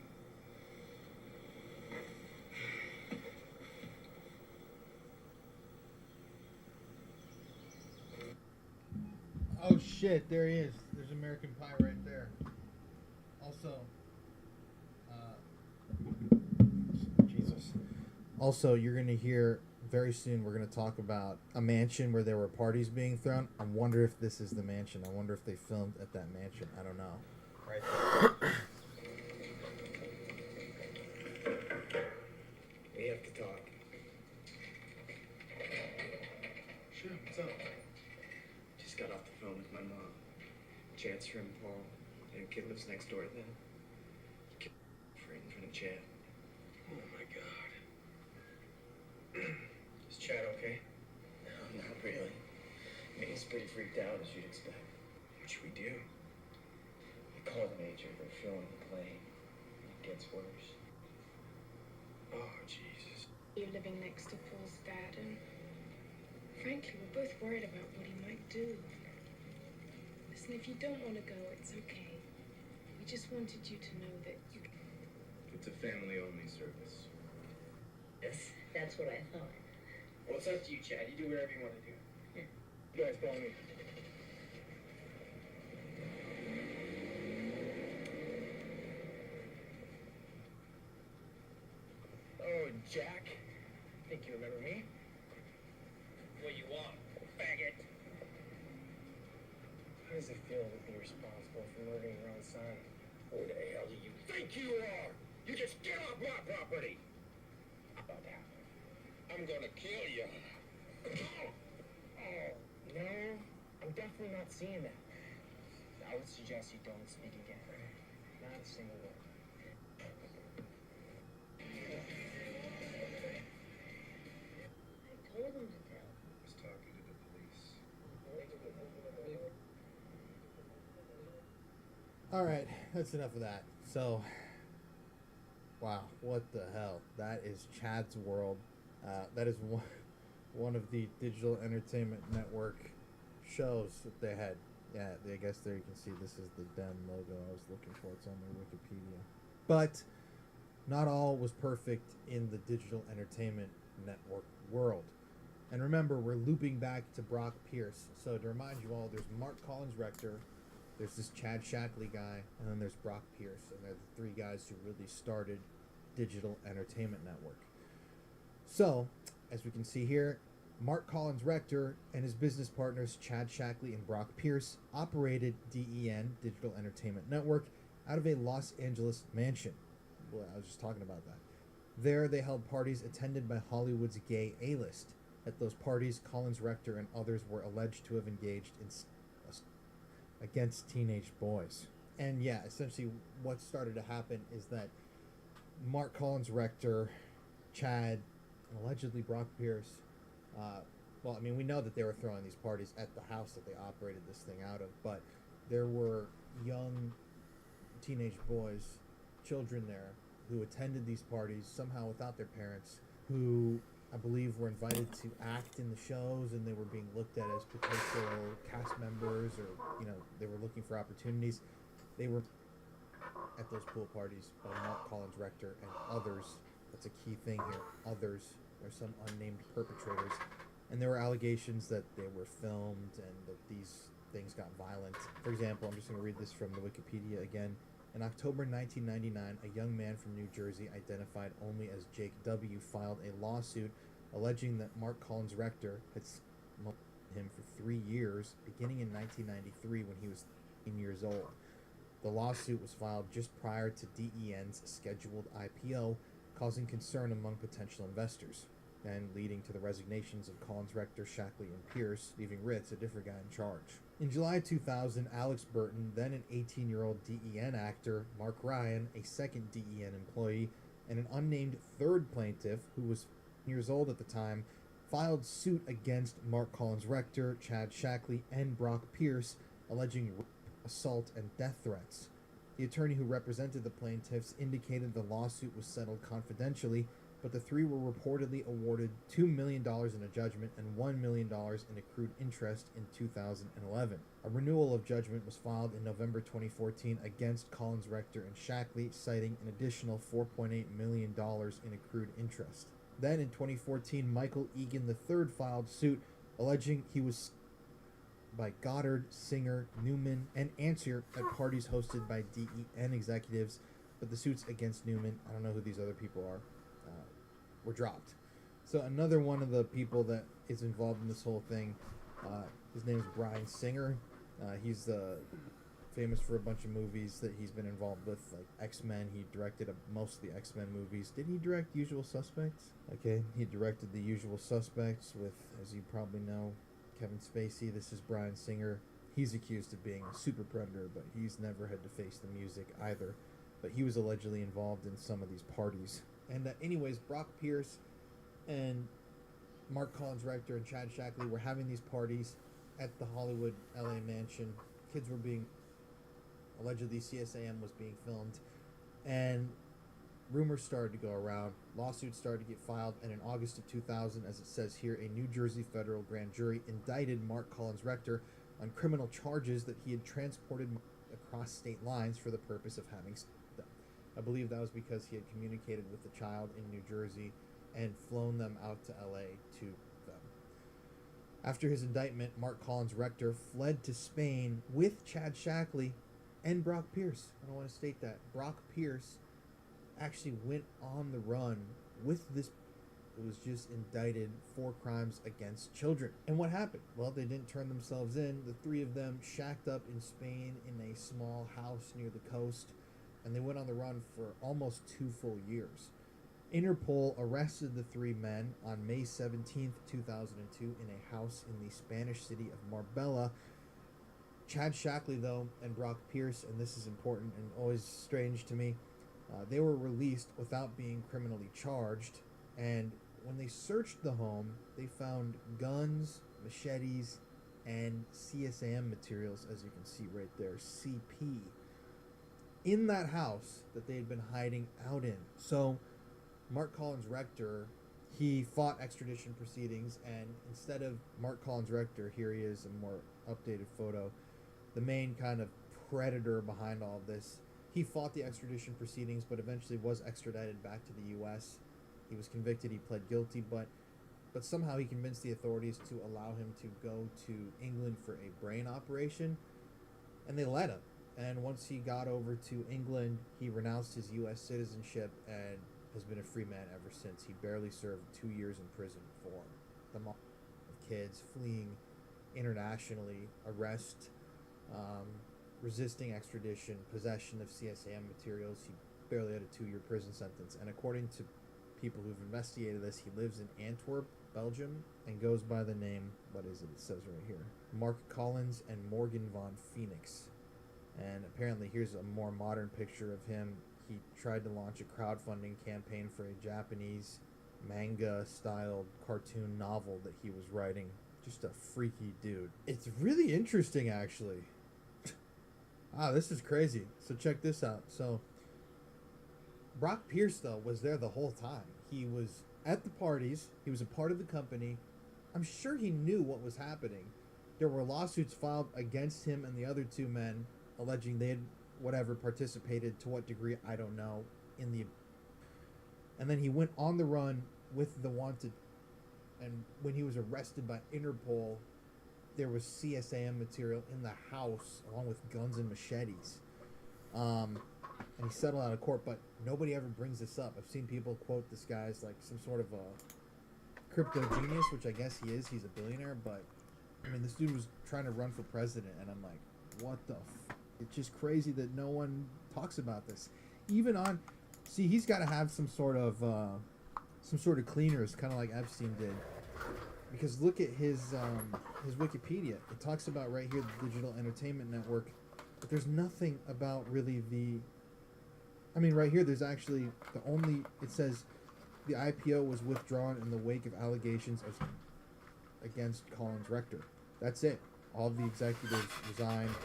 [SPEAKER 22] Oh shit, there he is. There's American Pie right there. Also, Jesus. Also, you're going to hear very soon, we're going to talk about a mansion where there were parties being thrown. I wonder if this is the mansion. I wonder if they filmed at that mansion. I don't know. Right there.
[SPEAKER 6] We have to talk. Sure, what's up? Just got off the phone with my mom. Chad's friend Paul. Their kid lives next door to them. He killed right in front of Chad. Oh my god. Is Chad okay? No, not really. I mean, he's pretty freaked out, as you'd expect. What should we do? We call the major. They're filling the plane. It gets worse. Oh, Jesus.
[SPEAKER 16] You're living next to Paul's dad, and frankly, we're both worried about what he might do. Listen, if you don't want to go, it's okay. We just wanted you to know that you can...
[SPEAKER 6] It's a family-only service.
[SPEAKER 16] Yes, that's what I thought.
[SPEAKER 6] Well, it's up to you, Chad. You do whatever you want to do. Here. You guys follow me. Oh, Jack. Think you remember me? What you want, faggot? How does it feel to be responsible for murdering your own son?
[SPEAKER 3] Who the hell do you think you are? You just get off my property! How about that? I'm gonna kill you.
[SPEAKER 6] Oh, no, I'm definitely not seeing that. I would suggest you don't speak again. Not a single word.
[SPEAKER 16] I told him to tell.
[SPEAKER 8] I was talking to the police.
[SPEAKER 22] All right, that's enough of that. So, wow, what the hell? That is Chad's World. That is one of the Digital Entertainment Network shows that they had. Yeah, I guess there you can see this is the Den logo I was looking for. It's on their Wikipedia. But not all was perfect in the Digital Entertainment Network world. And remember, we're looping back to Brock Pierce. So to remind you all, there's Mark Collins Rector, there's this Chad Shackley guy, and then there's Brock Pierce. And they're the three guys who really started Digital Entertainment Network. So, as we can see here, Mark Collins Rector and his business partners Chad Shackley and Brock Pierce operated DEN, Digital Entertainment Network, out of a Los Angeles mansion. Well, I was just talking about that. There they held parties attended by Hollywood's gay A-list. At those parties, Collins Rector and others were alleged to have engaged in against teenage boys. And yeah, essentially what started to happen is that Mark Collins Rector, Chad, and allegedly Brock Pierce, well, I mean, we know that they were throwing these parties at the house that they operated this thing out of, but there were young teenage boys, children there, who attended these parties somehow without their parents, who I believe were invited to act in the shows, and they were being looked at as potential cast members, or, you know, they were looking for opportunities. They were at those pool parties by Mark Collins Rector and others. That's a key thing here. Others. There's some unnamed perpetrators. And there were allegations that they were filmed and that these things got violent. For example, I'm just going to read this from the Wikipedia again. In October 1999, a young man from New Jersey, identified only as Jake W., filed a lawsuit alleging that Mark Collins Rector had molested him for 3 years, beginning in 1993 when he was 13 years old. The lawsuit was filed just prior to DEN's scheduled IPO, causing concern among potential investors, and leading to the resignations of Collins Rector, Shackley, and Pierce, leaving Ritz, a different guy, in charge. In July 2000, Alex Burton, then an 18-year-old DEN actor, Mark Ryan, a second DEN employee, and an unnamed third plaintiff, who was years old at the time, filed suit against Mark Collins Rector, Chad Shackley, and Brock Pierce, alleging rape, assault, and death threats. The attorney who represented the plaintiffs indicated the lawsuit was settled confidentially, but the three were reportedly awarded $2 million in a judgment and $1 million in accrued interest in 2011. A renewal of judgment was filed in November 2014 against Collins Rector and Shackley, citing an additional $4.8 million in accrued interest. Then in 2014, Michael Egan III filed suit alleging he was by Goddard, Singer, Newman, and Answer at parties hosted by DEN executives, but the suits against Newman, I don't know who these other people are, were dropped. So another one of the people that is involved in this whole thing, his name is Brian Singer. He's famous for a bunch of movies that he's been involved with, like X-Men. He directed most of the X-Men movies. Did he direct Usual Suspects? Okay, he directed The Usual Suspects with, as you probably know, Kevin Spacey. This is Brian Singer. He's accused of being a super predator, but he's never had to face the music either. But he was allegedly involved in some of these parties. And anyways, Brock Pierce and Mark Collins Rector and Chad Shackley were having these parties at the Hollywood LA mansion. Kids were being, allegedly CSAM was being filmed, and rumors started to go around, lawsuits started to get filed, and in August of 2000, as it says here, a New Jersey federal grand jury indicted Mark Collins Rector on criminal charges that he had transported across state lines for the purpose of having sex with them. I believe that was because he had communicated with the child in New Jersey and flown them out to LA to them. After his indictment, Mark Collins Rector fled to Spain with Chad Shackley and Brock Pierce. I don't want to state that. Brock Pierce actually went on the run with this. It was just indicted for crimes against children. And what happened? Well, they didn't turn themselves in. The three of them shacked up in Spain in a small house near the coast. and they went on the run for almost 2 full years. Interpol arrested the 3 men on May 17th, 2002 in a house in the Spanish city of Marbella. Chad Shackley, though, and Brock Pierce, and this is important and always strange to me, they were released without being criminally charged, and when they searched the home, they found guns, machetes, and CSAM materials, as you can see right there, CP, in that house that they had been hiding out in. So Mark Collins Rector, he fought extradition proceedings, and instead of Mark Collins Rector, here he is, a more updated photo, the main kind of predator behind all of this. He fought the extradition proceedings, but eventually was extradited back to the U.S. He was convicted, he pled guilty, but somehow he convinced the authorities to allow him to go to England for a brain operation, and they let him. And once he got over to England, he renounced his U.S. citizenship and has been a free man ever since. He barely served 2 years in prison for the mom of kids fleeing internationally, arrest, resisting extradition, possession of CSAM materials. He barely had a 2-year prison sentence. And according to people who've investigated this, he lives in Antwerp, Belgium, and goes by the name, what is it? It says right here, Mark Collins and Morgan von Phoenix. And apparently here's a more modern picture of him. He tried to launch a crowdfunding campaign for a Japanese manga-styled cartoon novel that he was writing. Just a freaky dude. It's really interesting, actually. This is crazy. So check this out. So Brock Pierce, though, was there the whole time. He was at the parties. He was a part of the company. I'm sure he knew what was happening. There were lawsuits filed against him and the other 2 men, alleging they had participated, to what degree I don't know, and then he went on the run with the wanted, and when he was arrested by Interpol, there was CSAM material in the house along with guns and machetes, and he settled out of court, but nobody ever brings this up. I've seen people quote this guy as like some sort of a crypto genius, which I guess he is. He's a billionaire, but I mean, this dude was trying to run for president, and I'm like, what the it's just crazy that no one talks about this. Even on, see, he's got to have some sort of cleaners, kind of like Epstein did. Because look at his Wikipedia. It talks about right here the Digital Entertainment Network, but there's nothing about really I mean, right here there's actually it says the IPO was withdrawn in the wake of allegations against Collins Rector. That's it. All of the executives resigned.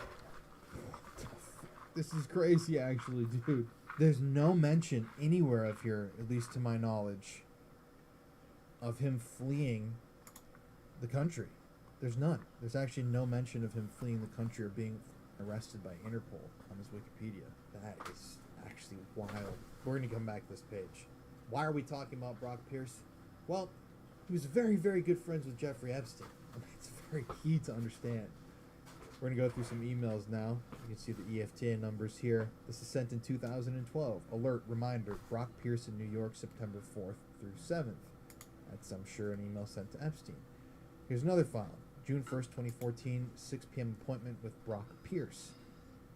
[SPEAKER 22] This is crazy, actually, dude. There's no mention anywhere of here, at least to my knowledge, of him fleeing the country. There's none. There's actually no mention of him fleeing the country or being arrested by Interpol on his Wikipedia. That is actually wild. We're going to come back to this page. Why are we talking about Brock Pierce? Well, he was very, very good friends with Jeffrey Epstein. I mean, it's very key to understand. We're going to go through some emails now. You can see the EFTA numbers here. This is sent in 2012. Alert, reminder, Brock Pierce in New York, September 4th through 7th. That's, I'm sure, an email sent to Epstein. Here's another file. June 1st, 2014, 6 p.m. appointment with Brock Pierce.